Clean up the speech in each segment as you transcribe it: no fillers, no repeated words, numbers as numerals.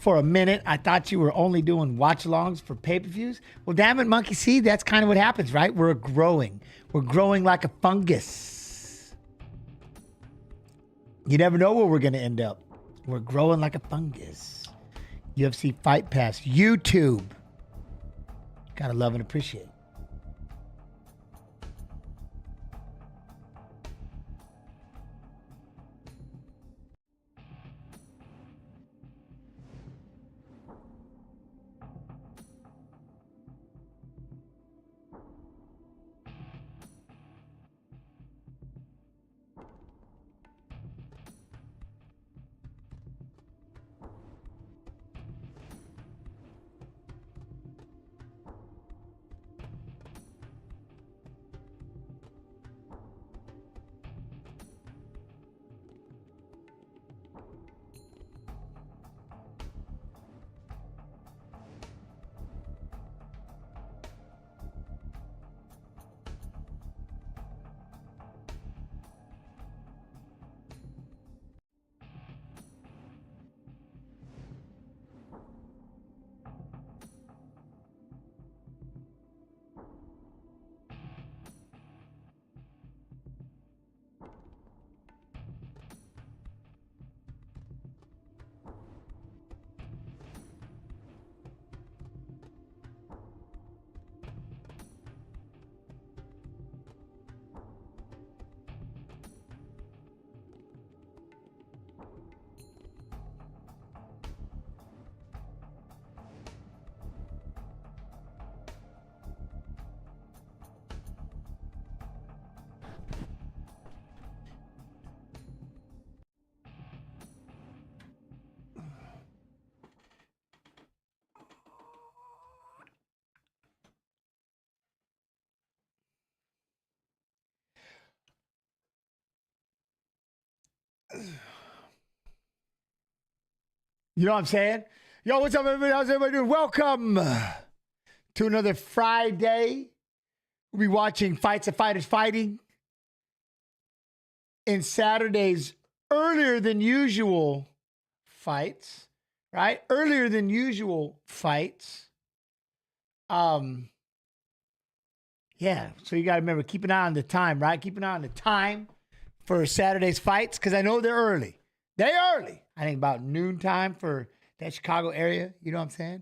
for a minute, I thought you were only doing watch-alongs for pay-per-views. Well, damn it, Monkey See, that's kind of what happens, right? We're growing. We're growing like a fungus. You never know where we're going to end up. We're growing like a fungus. UFC Fight Pass. YouTube. Gotta love and appreciate. You know what I'm saying? Yo, what's up, everybody? How's everybody doing? Welcome to another Friday. We'll be watching Fights of Fighters Fighting in Saturday's earlier than usual fights, right? Earlier than usual fights. Yeah, so you got to remember, keep an eye on the time, right? Keep an eye on the time for Saturday's fights because I know they're early. They're early. I think about noontime for that Chicago area. You know what I'm saying?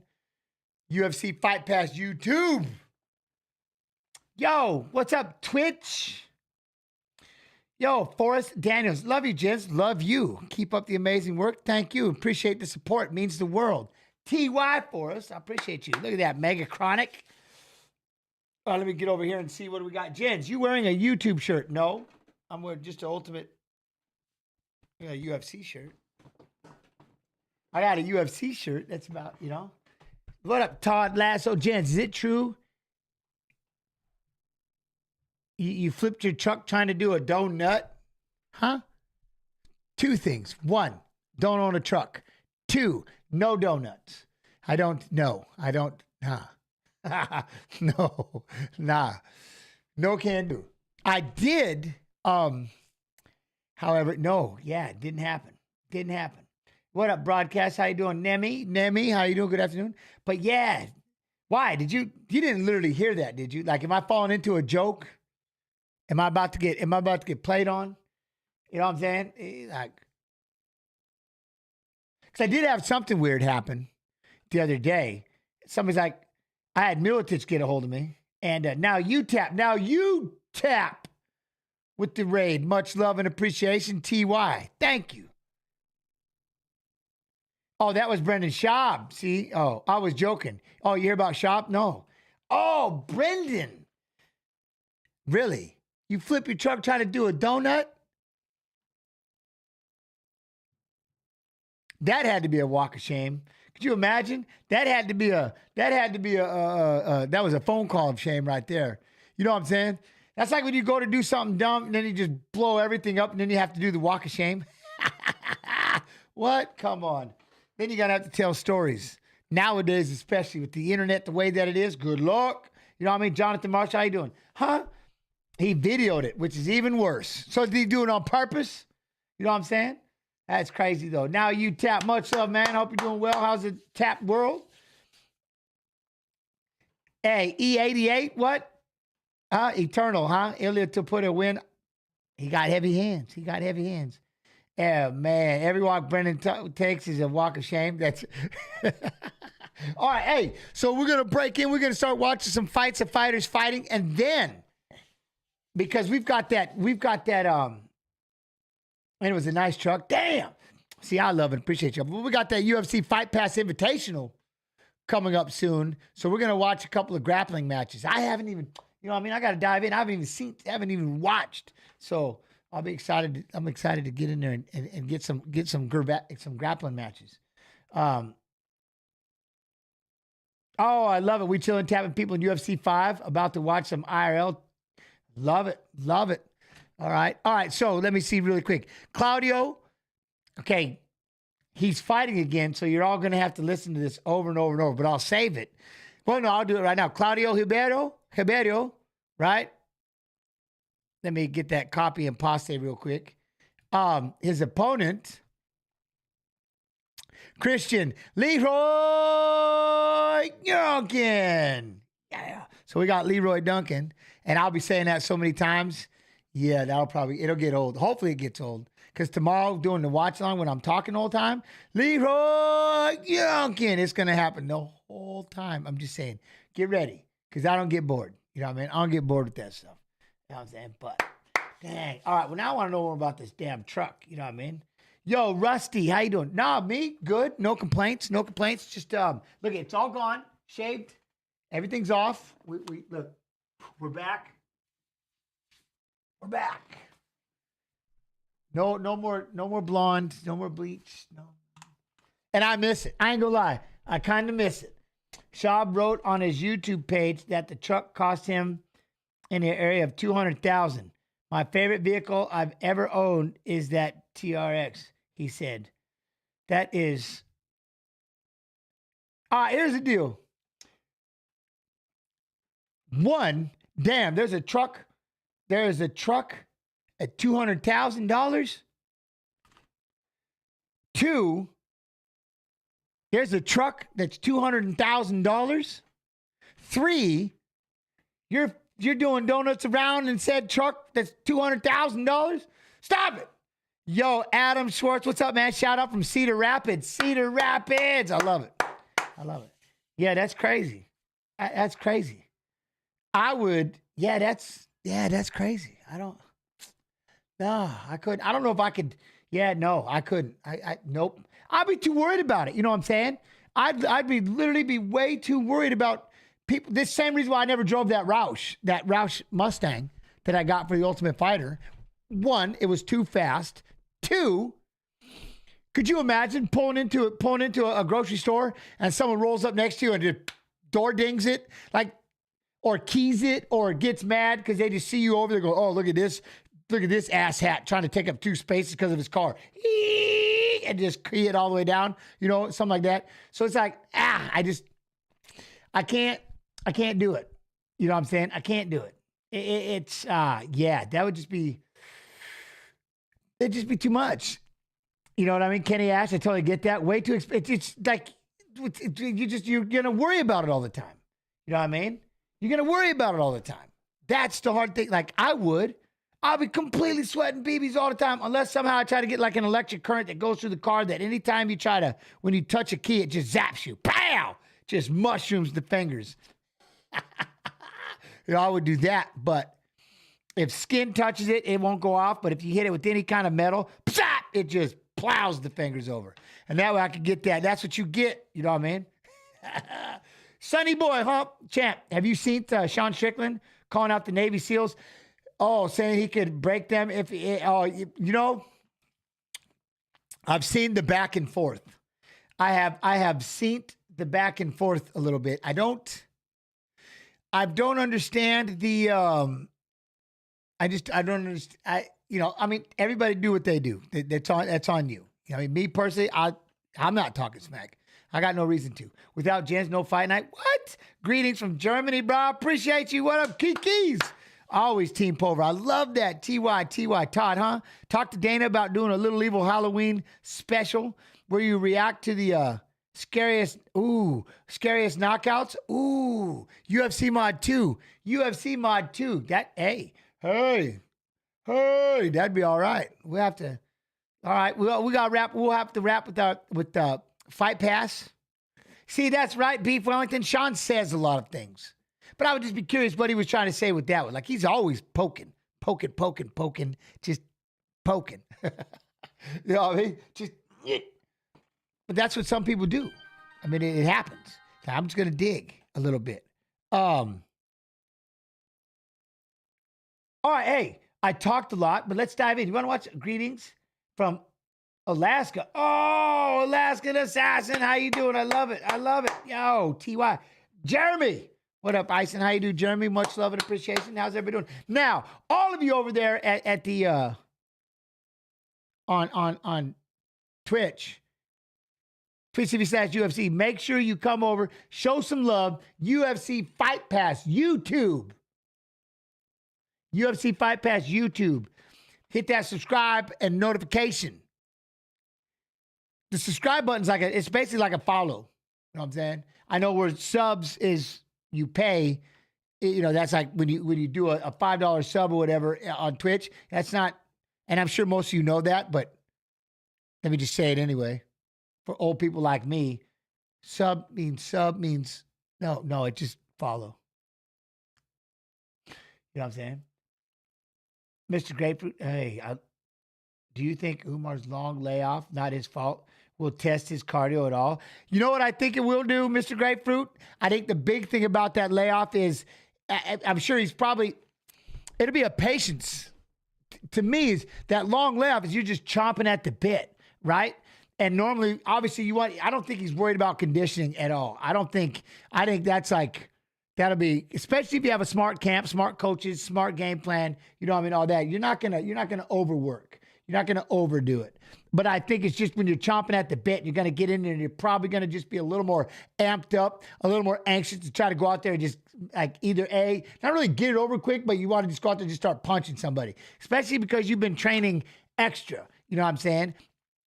UFC Fight Pass YouTube. Yo, what's up, Twitch? Yo, Forrest Daniels. Love you, gents. Love you. Keep up the amazing work. Thank you. Appreciate the support. It means the world. TY Forrest. I appreciate you. Look at that. Mega Chronic. Let me get over here and see what we got. Jens, you wearing a YouTube shirt? No. I'm wearing just an ultimate UFC shirt. I got a UFC shirt. That's about, you know. What up, Todd Lasso? Jens, is it true? You flipped your truck trying to do a donut? Huh? Two things. One, don't own a truck. Two, no donuts. I don't know. I don't, no, nah. No can do. I did, however, no, yeah, it didn't happen. Didn't happen. What up, broadcast? How you doing? Nemi, how you doing? Good afternoon. But yeah, why? You didn't literally hear that, did you? Like, am I falling into a joke? Am I about to get played on? You know what I'm saying? Like, because I did have something weird happen the other day. Somebody's like, I had Miletich get a hold of me, and now you tap with the raid. Much love and appreciation, TY. Thank you. Oh, that was Brendan Schaub. See? Oh, I was joking. Oh, you hear about Schaub? No. Oh, Brendan. Really? You flip your truck trying to do a donut? That had to be a walk of shame. Could you imagine? That was a phone call of shame right there. You know what I'm saying? That's like when you go to do something dumb and then you just blow everything up and then you have to do the walk of shame. What? Come on. Then you're going to have to tell stories. Nowadays, especially with the internet the way that it is, good luck. You know what I mean? Jonathan Marshall, how you doing? Huh? He videoed it, which is even worse. So did he do it on purpose? You know what I'm saying? That's crazy, though. Now you tap. Much love, man. Hope you're doing well. How's the tap world? Hey, E88, what? Eternal, huh? Ilya to put a win. He got heavy hands. He got heavy hands. Yeah, man. Every walk Brendan takes is a walk of shame. That's all right. Hey, so we're gonna break in. We're gonna start watching some fights of fighters fighting, and then because we've got that. And it was a nice truck. Damn. See, I love it. Appreciate you. But we got that UFC Fight Pass Invitational coming up soon. So we're gonna watch a couple of grappling matches. I haven't even, I gotta dive in. I haven't even watched. So I'll be excited. I'm excited to get in there and get some grappling matches. Oh, I love it. We chilling, tapping people in UFC 5. About to watch some IRL. Love it. Love it. All right. So let me see really quick. Claudio, okay, he's fighting again, so you're all going to have to listen to this over and over and over, but I'll save it. Well, no, I'll do it right now. Claudio Ribeiro, right? Let me get that copy and paste real quick. His opponent, Christian Leroy Duncan. Yeah. So we got Leroy Duncan, and I'll be saying that so many times. Yeah, it'll get old. Hopefully it gets old. Because tomorrow, doing the watch along when I'm talking the whole time, Leroy Duncan, it's going to happen the whole time. I'm just saying, get ready. Because I don't get bored. You know what I mean? I don't get bored with that stuff. You know what I'm saying? But, dang. All right, well, now I want to know more about this damn truck. You know what I mean? Yo, Rusty, how you doing? Nah, me, good. No complaints. Just, look, it's all gone. Shaved. Everything's off. We look, we're back. We're back. No more blonde, no more bleach. No. And I miss it. I ain't gonna lie. I kind of miss it. Schaub wrote on his YouTube page that the truck cost him in the area of $200,000. My favorite vehicle I've ever owned is that TRX, he said. That is. Here's the deal. One, damn, there's a truck at $200,000. Two, there's a truck that's $200,000. Three, you're doing donuts around and said truck that's $200,000. Stop it. Yo, Adam Schwartz, what's up, man? Shout out from Cedar Rapids. Cedar Rapids. I love it. Yeah, that's crazy. That's crazy. That's crazy. I couldn't. I don't know if I could. Yeah, no, I couldn't. Nope. I'd be too worried about it. You know what I'm saying? I'd be literally be way too worried about people. This same reason why I never drove that Roush Mustang that I got for the Ultimate Fighter. One, it was too fast. Two, could you imagine pulling into a grocery store and someone rolls up next to you and just door dings it, or keys it, or gets mad because they just see you over there, go, oh, look at this ass hat trying to take up 2 spaces because of his car, and just key it all the way down, something like that. So it's like, I can't do it. You know what I'm saying? I can't do it. That would just be, it'd just be too much. You know what I mean? Kenny Ash, I totally get that. Way too expensive. It's like, you're going to worry about it all the time. You know what I mean? You're going to worry about it all the time. That's the hard thing. Like I'll be completely sweating BBs all the time unless somehow I try to get like an electric current that goes through the car that anytime you when you touch a key, it just zaps you. Pow! Just mushrooms the fingers. I would do that. But if skin touches it, it won't go off. But if you hit it with any kind of metal, it just plows the fingers over. And that way I could get that. That's what you get. You know what I mean? Sonny Boy, champ. Have you seen Sean Strickland calling out the Navy SEALs? Oh, saying he could break them if I've seen the back and forth. I have seen the back and forth a little bit. I don't understand the I don't understand. Everybody do what they do. That's on you. Me personally, I'm not talking smack. I got no reason to. Without Jens, no fight night. What? Greetings from Germany, bro. Appreciate you. What up, Kikis? Always Team Pulver. I love that. TY. Todd, huh? Talk to Dana about doing a Little Evil Halloween special where you react to the scariest knockouts. Ooh, UFC Mod 2. UFC Mod 2. Hey, that'd be all right. We have to. All right, we got to wrap. We'll have to wrap with the Fight Pass. See, that's right, Beef Wellington. Sean says a lot of things. But I would just be curious what he was trying to say with that one. Like, he's always poking, just poking. You know what I mean? Just, but that's what some people do. I mean, it happens. I'm just going to dig a little bit. All right, hey, I talked a lot, but let's dive in. You want to watch Greetings from Alaska? Oh, Alaskan Assassin. How you doing? I love it. Yo, TY. Jeremy. What up, Ison? How you do, Jeremy? Much love and appreciation. How's everybody doing? Now, all of you over there at the on Twitch, Twitch TV/UFC, make sure you come over, show some love. UFC Fight Pass YouTube. UFC Fight Pass YouTube. Hit that subscribe and notification. The subscribe button's it's basically like a follow. You know what I'm saying? I know where subs is you pay, you know, that's like when you do a $5 sub or whatever on Twitch. That's not, and I'm sure most of you know that, but let me just say it anyway. For old people like me, sub means no, it just follow. You know what I'm saying? Mr. Grapefruit, hey, do you think Umar's long layoff, not his fault, will test his cardio at all? You know what I think it will do, Mr. Grapefruit? I think the big thing about that layoff is, I'm sure it'll be a patience. To me, is that long layoff is you're just chomping at the bit, right? And normally, obviously, I don't think he's worried about conditioning at all. I think that's that'll be, especially if you have a smart camp, smart coaches, smart game plan, you know what I mean, all that. You're not gonna overwork. You're not gonna overdo it. But I think it's just when you're chomping at the bit, you're gonna get in there and you're probably gonna just be a little more amped up, a little more anxious to try to go out there and just not really get it over quick, but you want to just go out there and just start punching somebody. Especially because you've been training extra. You know what I'm saying?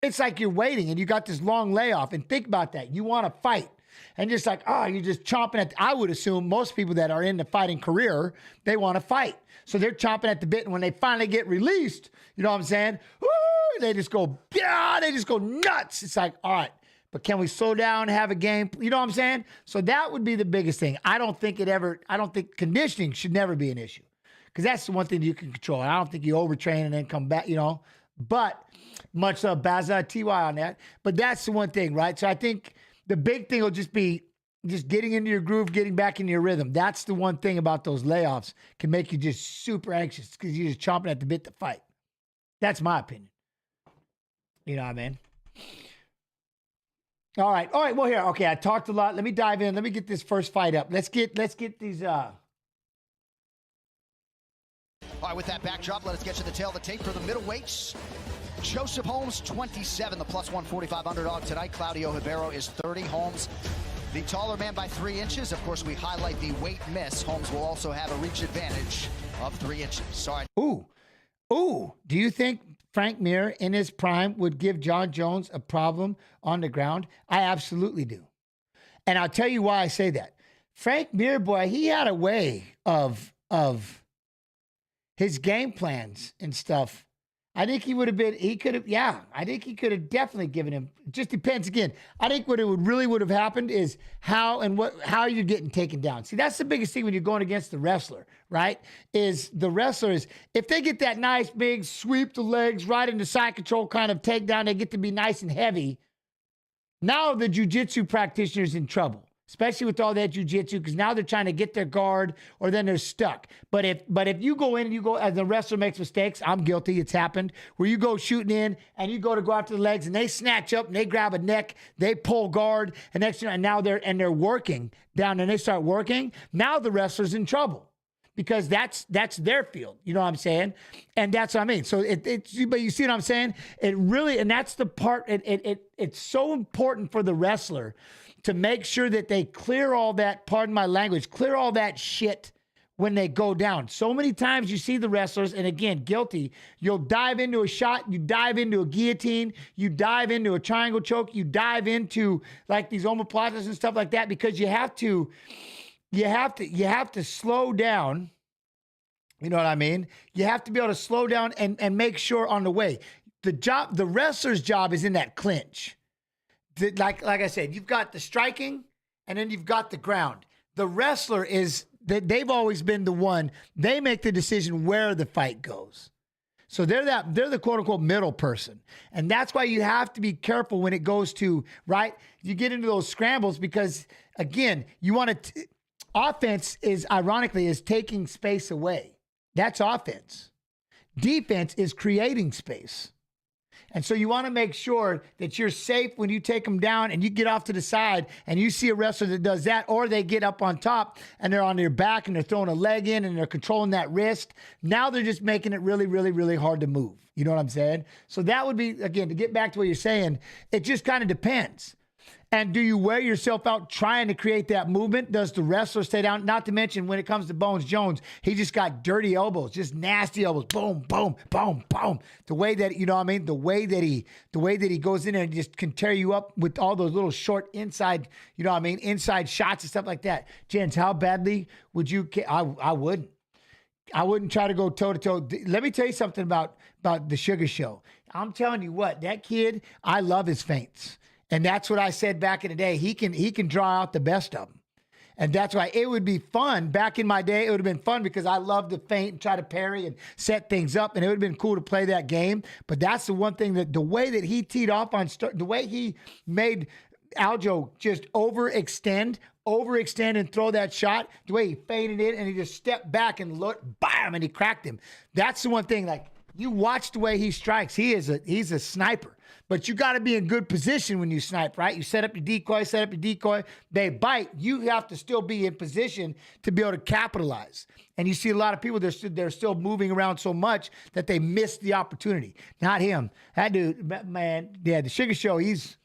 It's like you're waiting and you got this long layoff. And think about that. You want to fight. And just you're just chomping at I would assume most people that are in the fighting career, they want to fight. So they're chomping at the bit. And when they finally get released, you know what I'm saying? Woo, they just go nuts. It's like, all right, but can we slow down, have a game? You know what I'm saying? So that would be the biggest thing. I don't think conditioning should never be an issue. Because that's the one thing you can control. I don't think you overtrain and then come back, you know. But much love, Baza, TY on that. But that's the one thing, right? So I think the big thing will just be just getting into your groove, getting back into your rhythm. That's the one thing about those layoffs can make you just super anxious because you're just chomping at the bit to fight. That's my opinion. You know what I mean? All right. Well, here. Okay, I talked a lot. Let me dive in. Let me get this first fight up. Let's get these. All right, with that backdrop, let us get to the tail of the tape for the middleweights. Joseph Holmes, 27, the plus 145 underdog tonight. Claudio Ribeiro is 30. Holmes, the taller man by 3 inches. Of course, we highlight the weight miss. Holmes will also have a reach advantage of 3 inches. Sorry. Ooh. Do you think Frank Mir in his prime would give John Jones a problem on the ground? I absolutely do. And I'll tell you why I say that. Frank Mir, boy, he had a way of his game plans and stuff. I think I think he could have definitely given him, it just depends again. I think what would have happened is how you're getting taken down. See, that's the biggest thing when you're going against the wrestler, right? Is the wrestlers, if they get that nice big sweep the legs right into side control kind of takedown, they get to be nice and heavy. Now the jiu-jitsu practitioner's in trouble. Especially with all that jiu-jitsu, because now they're trying to get their guard or then they're stuck. But if you go in and you go, as the wrestler makes mistakes, I'm guilty, it's happened, where you go shooting in and you go after the legs and they snatch up and they grab a neck, they pull guard, and next thing, and now they're working down and they start working. Now the wrestler's in trouble because that's their field. You know what I'm saying? And that's what I mean. So but you see what I'm saying? It really, and that's the part, it's so important for the wrestler to make sure that they clear all that, pardon my language, clear all that shit when they go down. So many times you see the wrestlers, and again, guilty, you'll dive into a shot, you dive into a guillotine, you dive into a triangle choke, you dive into like these omoplatas and stuff like that, because you have to slow down. You know what I mean? You have to be able to slow down and make sure on the way. The wrestler's job is in that clinch. Like I said, you've got the striking and then you've got the ground. The wrestler is that they've always been the one. They make the decision where the fight goes. So they're the quote unquote middle person. And that's why you have to be careful when it goes to, right? You get into those scrambles because again, you want to, offense is ironically is taking space away. That's offense. Defense is creating space. And so you want to make sure that you're safe when you take them down and you get off to the side and you see a wrestler that does that, or they get up on top and they're on their back and they're throwing a leg in and they're controlling that wrist. Now they're just making it really, really, really hard to move. You know what I'm saying? So that would be, again, to get back to what you're saying, it just kind of depends. And do you wear yourself out trying to create that movement? Does the wrestler stay down? Not to mention when it comes to Bones Jones, he just got dirty elbows, just nasty elbows. Boom, boom, boom, boom. The way that, you know what I mean? The way that he goes in there and just can tear you up with all those little short inside, you know what I mean? Inside shots and stuff like that. Jens, how badly would you, I wouldn't. I wouldn't try to go toe to toe. Let me tell you something about the Sugar Show. I'm telling you what, that kid, I love his feints. And that's what I said back in the day. He can draw out the best of them. And that's why it would be fun. Back in my day, it would have been fun because I loved to feint and try to parry and set things up. And it would have been cool to play that game. But that's the one thing that the way that he teed off on, the way he made Aljo just overextend and throw that shot, the way he feinted it and he just stepped back and looked, bam, and he cracked him. That's the one thing, like, you watch the way he strikes. He's a sniper. But you got to be in good position when you snipe, right? You set up your decoy, they bite. You have to still be in position to be able to capitalize. And you see a lot of people, they're still moving around so much that they miss the opportunity. Not him. That dude, man, yeah, the Sugar Show, he's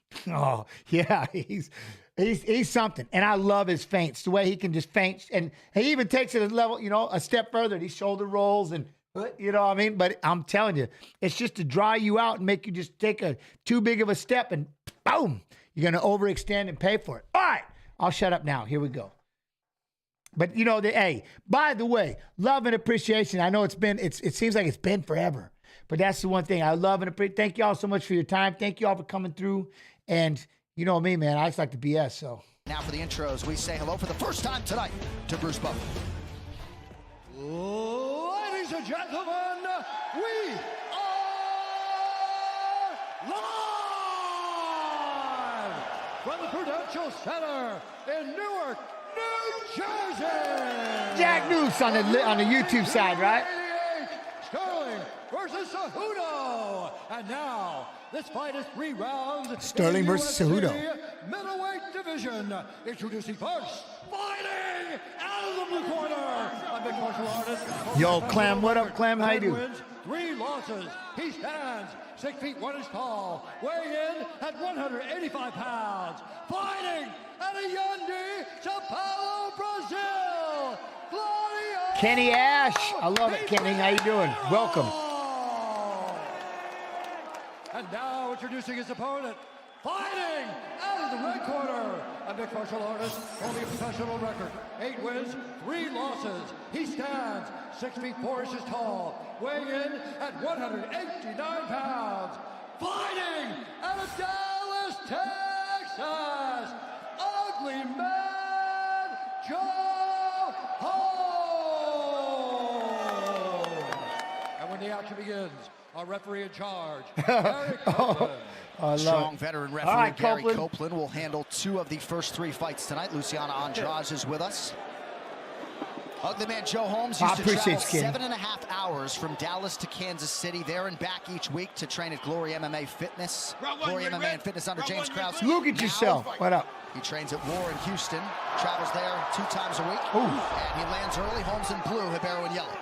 something. And I love his feints, the way he can just feint. And he even takes it a level, a step further. These shoulder rolls and, you know what I mean? But I'm telling you, it's just to draw you out and make you just take a too big of a step and boom, you're going to overextend and pay for it. All right, I'll shut up now. Here we go. But hey, by the way, love and appreciation. I know it seems like it's been forever, but that's the one thing I love and appreciate. Thank you all so much for your time. Thank you all for coming through. And you know me, man, I just like to BS. So now for the intros, we say hello for the first time tonight to Bruce Buffer. Ladies and gentlemen, we are live from the Prudential Center in Newark, New Jersey. Jack Noose on the YouTube side, right? Sterling versus Cejudo. And now, this fight is 3 rounds. Sterling versus Cejudo. Middleweight division. Introducing first, fighting out of the blue corner, a big martial artist. Yo, Clem, what up, Clem? How you do? Wins 3 losses. He stands 6 feet 1 inch tall, weighing in at 185 pounds. Fighting out of Yaoundé, Sao Paulo, Brazil. Claudio. Kenny Ash. I love it, Kenny. How you doing? Welcome. And now introducing his opponent, fighting out of the red corner, a mixed martial artist holding a professional record, 8 wins, 3 losses. He stands 6 feet 4 inches tall, weighing in at 189 pounds. Fighting out of Dallas, Texas, Ugly Man Joe Holmes. And when the action begins, our referee in charge, Gary Copeland. Strong veteran referee right, Gary Copeland. Copeland will handle 2 of the first 3 fights tonight. Luciana Andrade is with us. Ugly Man Joe Holmes used to travel 7.5 hours from Dallas to Kansas City, there and back each week to train at Glory MMA Fitness. Glory MMA and Fitness under James Krause. Look at yourself. What up? He trains at War in Houston, travels there 2 times a week. Ooh. And he lands early. Holmes in blue, Ribeiro in yellow.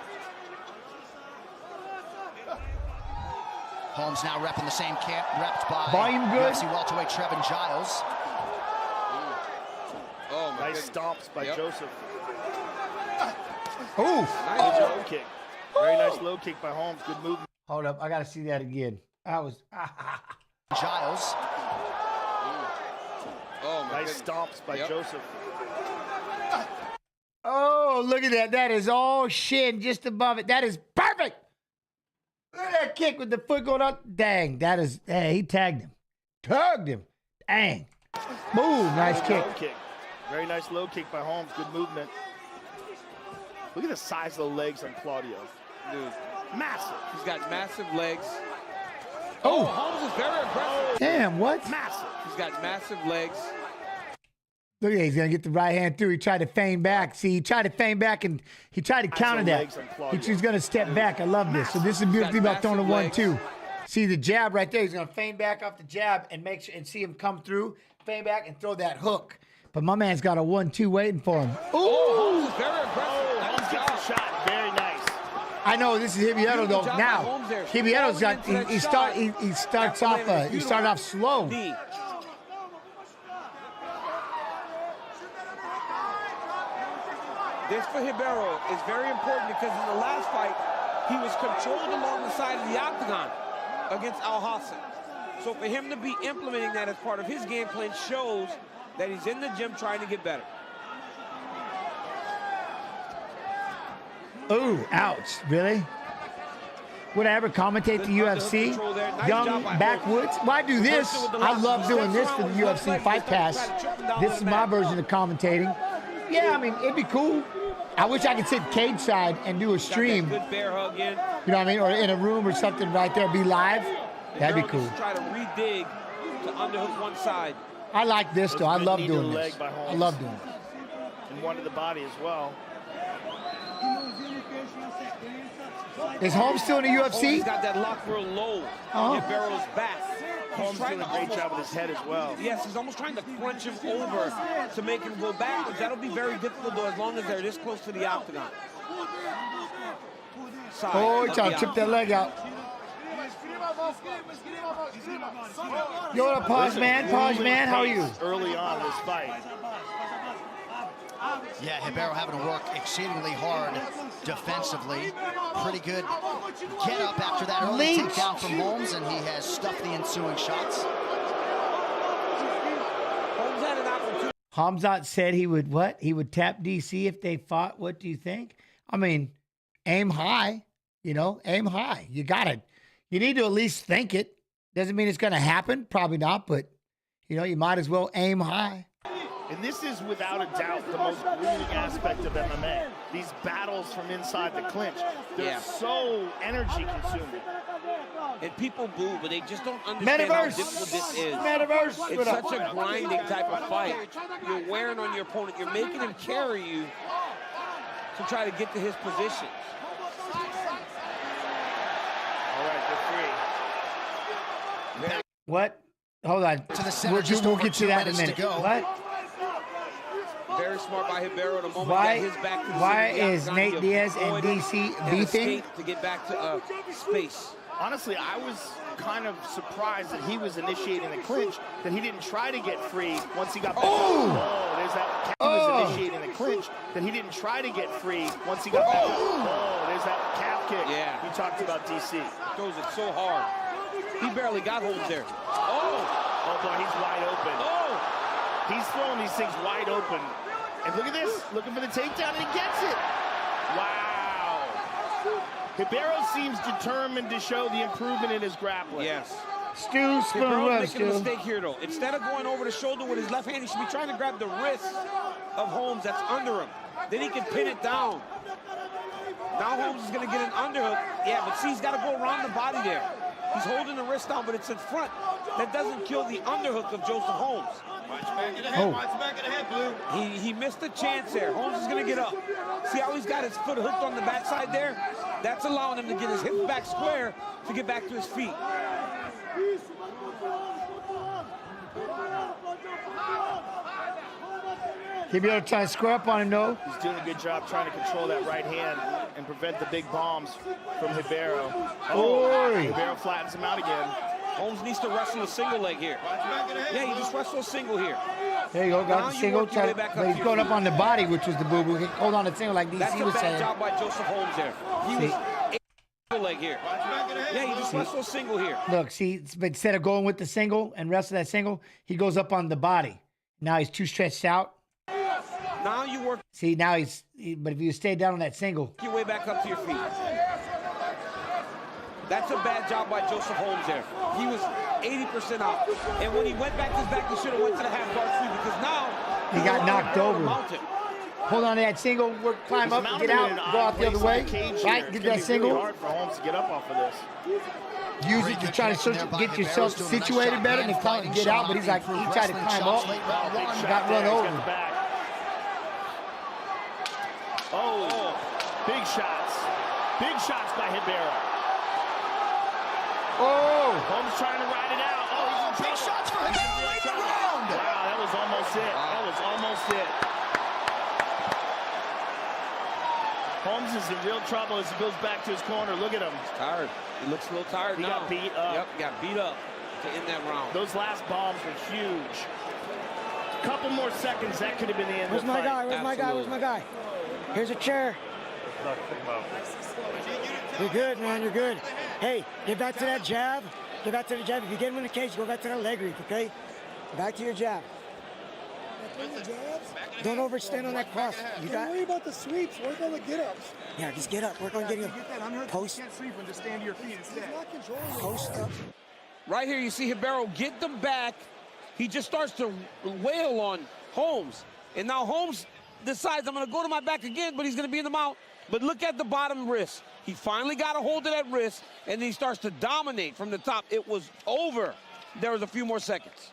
Holmes now repping the same camp, repped by Volume good. UFC welterweight Trevin Giles. Oh, nice stomps by Joseph. Ooh. Nice low kick. Very nice low kick by Holmes. Good movement. Hold up. I got to see that again. That was. Giles. Oh, nice stomps by Joseph. Oh, look at that. That is all shin just above it. That is perfect. Look at that kick with the foot going up. Dang. That is. Hey, he tagged him. Tugged him. Dang. Boom. Nice kick. Low kick. Very nice low kick by Holmes. Good movement. Look at the size of the legs on Claudio. Dude, Massive. he's got massive legs. Oh. Holmes is very aggressive. Damn, what? Massive. He's got massive legs. Look at that. He's going to get the right hand through. He tried to feign back. See, he tried to feign back and he tried to counter that. He's going to step back. I love this. So this is the beautiful thing about throwing a 1-2. See the jab right there. He's going to feign back off the jab and make sure and see him come through, feign back and throw that hook. But my man's got a 1-2 waiting for him. Ooh! Holmes is very aggressive. Holmes gets a shot. Very nice. I know this is Hibieto though. Now Hibiero's got he started off slow. This for Ribeiro is very important because in the last fight, he was controlled along the side of the octagon against Al Hassan. So for him to be implementing that as part of his game plan shows that he's in the gym trying to get better. Ooh, ouch. Really? Would I ever commentate the UFC? Young backwoods? Why do this? I love doing this for the UFC Fight Pass. This is my version of commentating. Yeah, I mean, it'd be cool. I wish I could sit cage side and do a stream. Good bear hug in. You know what I mean? Or in a room or something right there, be live. That'd be cool. Try to redig to underhook one side. I like this though. I love doing this. I love doing it. And one to the body as well. Is Holmes still in the UFC? He's got that lock real low. Barrel's back. Holmes doing a great job with his head as well. Yes, he's almost trying to crunch him over to make him go backwards. That'll be very difficult though, as long as they're this close to the octagon. Oh, he tried to chip that leg out. Yo, what up, Pause Man? Pause Man, how are you? Early on in this fight. Yeah, Ribeiro having to work exceedingly hard defensively. Pretty good get up after that early takedown from Holmes, and he has stuffed the ensuing shots. Holmes had an opportunity. Hamzat said he would what? He would tap DC if they fought. What do you think? I mean, aim high, you know, aim high. You got it. You need to at least think it. Doesn't mean it's going to happen. Probably not, but, you know, you might as well aim high. And this is without a doubt the most grueling aspect of MMA. These battles from inside the clinch, they're so energy consuming. And people boo, but they just don't understand how difficult this is. Metaverse. It's such a grinding type of fight. You're wearing on your opponent. You're making him carry you to try to get to his position. All right, they're free. What? Hold on. To the center, We'll get to that in a minute. What? Very smart by Ribeiro. The moment Why, he got his back to the why center, is Nate Diaz and DC beefing? To get back to space. Honestly, I was kind of surprised that he was initiating the clinch, that he didn't try to get free once he got back. Oh, there's that. He was initiating the clinch, that he didn't try to get free once he got back. Oh, there's that calf kick. Yeah. You talked about DC. Throws it so hard. He barely got Holmes there. Oh, boy, he's wide open. Oh! He's throwing these things wide open. And look at this, looking for the takedown, and he gets it. Wow. Ribeiro seems determined to show the improvement in his grappling. Yes. Stu, Ribeiro's making a mistake here, though. Instead of going over the shoulder with his left hand, he should be trying to grab the wrist of Holmes that's under him. Then he can pin it down. Now Holmes is going to get an underhook. Yeah, but see, he's got to go around the body there. He's holding the wrist down, but it's in front. That doesn't kill the underhook of Joseph Holmes. Watch back of the head, watch back of the head, Blue. He missed a chance there. Holmes is going to get up. See how he's got his foot hooked on the backside there? That's allowing him to get his hips back square to get back to his feet. He'll be able to try to square up on him, though. He's doing a good job trying to control that right hand and prevent the big bombs from Ribeiro. Oh, Ribeiro flattens him out again. Holmes needs to wrestle a single leg here. Yeah, he just wrestled a single here. There you go. Got the single. But he's going up on the body, which was the boo-boo. Hold on the single like DC was saying. That's a bad job by Joseph Holmes there. He was a single leg here. Yeah, he just wrestled a single here. Look, see, but instead of going with the single and wrestle that single, he goes up on the body. Now he's too stretched out. Now you work. See, now but if you stay down on that single. Your way back up to your feet. That's a bad job by Joseph Holmes there. He was 80% out. And when he went back to his back, he should have went to the half guard three because now he got knocked over. Hold on to that single, climb up, get out, go out the other way. Right, get that single. Really hard for Holmes to get up off of this. Use it to try to get yourself situated better and then get out, but he's like, he tried to climb up, got run over. Oh, big shots. Big shots by Hibero. Oh! Holmes trying to ride it out. Oh, he's in trouble. Big shots for Hibero late in the round. Wow, that was almost it. That was almost it. Holmes is in real trouble as he goes back to his corner. Look at him. He's tired. He looks a little tired now. He got beat up. Yep, got beat up to end that round. Those last bombs were huge. A couple more seconds, that could have been the end of the fight. Where's my guy? Where's my guy? Here's a chair. You're good, man. You're good. Hey, get back to that jab. Get back to the jab. If you get him in the cage, go back to that leg reap, okay? Back to your jab. Don't overstand on that cross. You got. Don't worry about the sweeps. Work on the get-ups. Yeah, just get up. Work on getting a post. You can't sweep and just stand to your feet instead. Post up. Right here, you see Hibero get them back. He just starts to wail on Holmes. And now Holmes decides, I'm going to go to my back again, but he's going to be in the mount. But look at the bottom wrist. He finally got a hold of that wrist, and then he starts to dominate from the top. It was over. There was a few more seconds.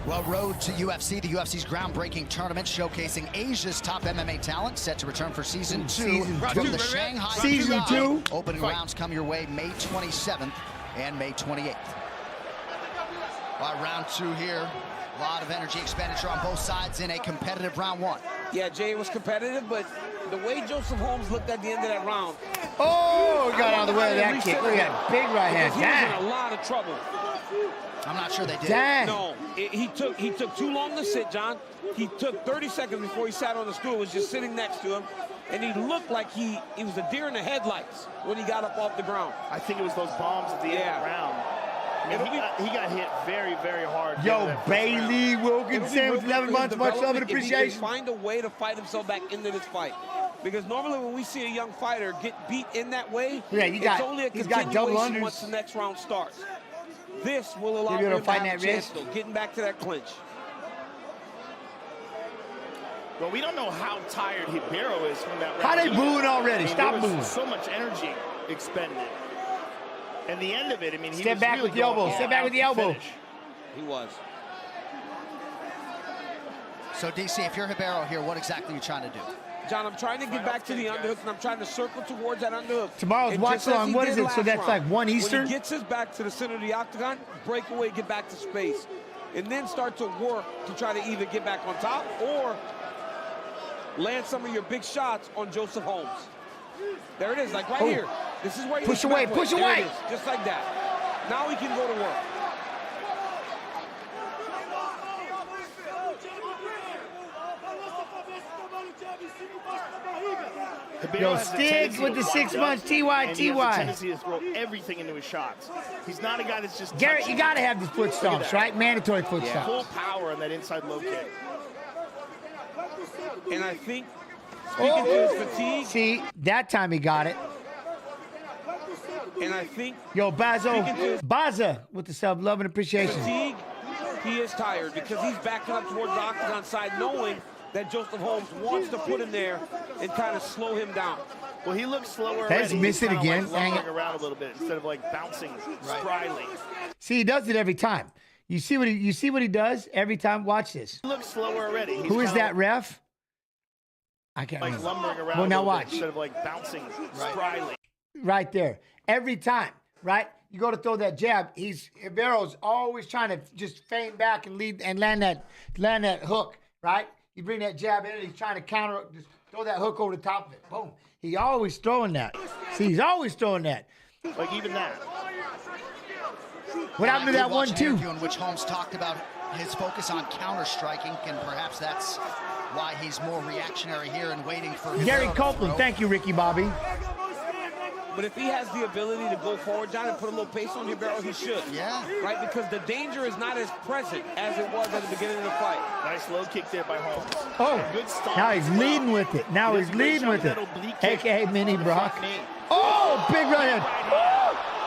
Well, road to UFC, the UFC's groundbreaking tournament showcasing Asia's top MMA talent, set to return for season 2 from the Shanghai Season 2. Opening rounds come your way May 27th and May 28th. Round 2 here. A lot of energy expenditure on both sides in a competitive round 1. Yeah, Jay, it was competitive, but the way Joseph Holmes looked at the end of that round. Oh, he got out of the way of that kick. Look at that big right hand. He was in a lot of trouble. I'm not sure they did. Dang. No, he took too long to sit, John. He took 30 seconds before he sat on the stool, was just sitting next to him, and he looked like he was a deer in the headlights when he got up off the ground. I think it was those bombs at the end of the round. I mean, he got hit very, very hard. Yo, Bailey Wilkinson with 11 months, much love and If he appreciation. can find a way to fight himself back into this fight. Because normally when we see a young fighter get beat in that way, Yeah, it's only a he's got double continuation unders. once the next round starts. This will allow Maybe him it'll to fight have a that chance, wrist. though, getting back to that clinch. Well, we don't know how tired Hibero is from that round. How they booing already? I mean, Stop there was booing. so much energy expended. And the end of it, I mean, he Step was back really with the elbow. going Step all back out with the to elbow. finish. He was. So, DC, if you're Hibero here, what exactly are you trying to do? John, I'm trying to get back to the underhook, and I'm trying to circle towards that underhook. Tomorrow's And watch just as along. he What did is it? So last that's round, like 1 Eastern? When he gets his back to the center of the octagon, break away, get back to space, and then start to work to try to either get back on top or land some of your big shots on Joseph Holmes. There it is, like right here. This is where you Push away, push There away. it is, just like that. Now he can go to work. Hibero Yo, has a Stiggs tendency with to the 6 wind months, up, TY, and he has a TY. tendency to throw everything into his shots. He's not a guy that's just Garrett, touching. you got to have the foot stomps, right? Mandatory foot Full stomps. power on that inside low kick. And I think, speaking to his fatigue, See, that time he got it. and I think Yo, Baza with the sub, love and appreciation. fatigue, he is tired because he's backing up towards the octagon side, knowing that Joseph Holmes wants to put him there and kind of slow him down. Well, he looks slower. Let's already. miss He's it kinda again. Like Dang it. lumbering around a little bit instead of like bouncing spryly. See, he does it every time. You see what he does every time? Watch this. He looks slower already. He's Who is kinda that ref? I can't Like remember. lumbering around Well, a now little watch. bit instead of like bouncing spryly. Right there. Every time, right? You go to throw that jab, Hibero's always trying to just feign back and lead and land that hook, right? You bring that jab in and he's trying to counter, just throw that hook over the top of it. Boom. He always throwing that. See, he's always throwing that. Like even that. What happened to that one, too? In which Holmes talked about his focus on counter-striking, and perhaps that's why he's more reactionary here and waiting for Gary Copeland. Thank you, Ricky Bobby. But if he has the ability to go forward, John, and put a little pace on Ribeiro, he should. Yeah. Right? Because the danger is not as present as it was at the beginning of the fight. Nice low kick there by Holmes. Oh, Good stomp. now he's leading with it. Now he's leading with it. A.K.A. Mini Brock. Oh, big right hand.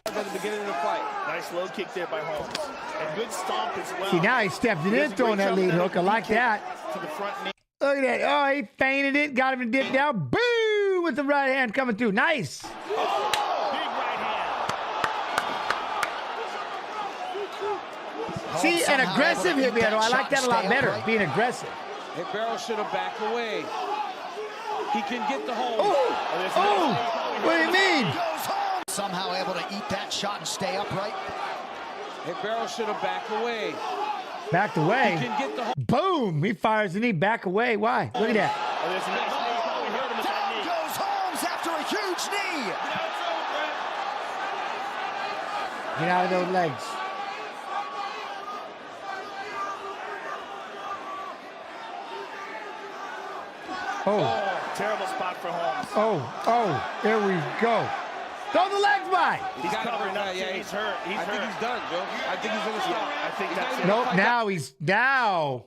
At the beginning of the fight. Nice low kick there by Holmes. And good stomp as well. See, now he stepped it in, throwing that lead hook. I like that. To the front knee. Look at that. Oh, he feinted it. Got him to dip down. Boo! With the right hand coming through. Nice. Big right hand. See, an aggressive Ribeiro. I like that a lot better, being aggressive. Ribeiro should have backed away. He can get the hold. Oh, what do you mean? Somehow able to eat that shot and stay upright. Ribeiro should have backed away. Backed away. He can get the hold. Boom! He fires the knee. Back away. Why? Look at that. Down goes Holmes after a huge knee. Get out of those legs. Oh. Terrible spot for Holmes. Oh, there we go. Throw the legs by. He's covering up. Yeah, He's hurt. I think he's done, Joe. I think he's going to stop. I think that's it. Nope, now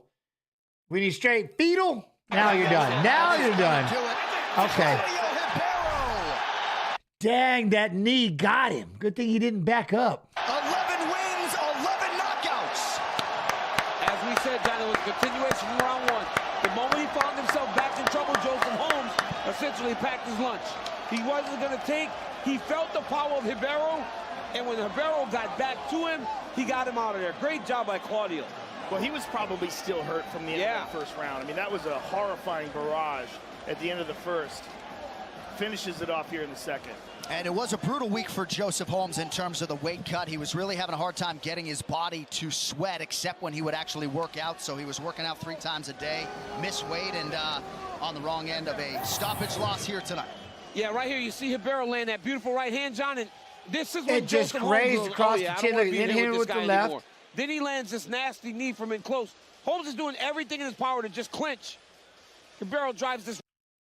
when he's straight fetal, now you're done. Now you're done. Okay. Dang, that knee got him. Good thing he didn't back up. 11 wins, 11 knockouts. As we said, John, it was a continuation from round one. The moment he found himself back in trouble, Joseph Holmes essentially packed his lunch. He wasn't going to take. He felt the power of Ribeiro, and when Ribeiro got back to him, he got him out of there. Great job by Claudio. Well, he was probably still hurt from the end of the first round. I mean, that was a horrifying barrage at the end of the first. Finishes it off here in the second. And it was a brutal week for Joseph Holmes in terms of the weight cut. He was really having a hard time getting his body to sweat, except when he would actually work out. So he was working out 3 times a day, missed weight, and on the wrong end of a stoppage loss here tonight. Yeah, right here you see Ribeiro land that beautiful right hand, John, and this is when It just Joseph grazed Holmes goes, across oh, yeah, the I chin. don't wanna Look, be hit here him with with this the guy left. anymore. Then he lands this nasty knee from in close. Holmes is doing everything in his power to just clinch. Ribeiro drives this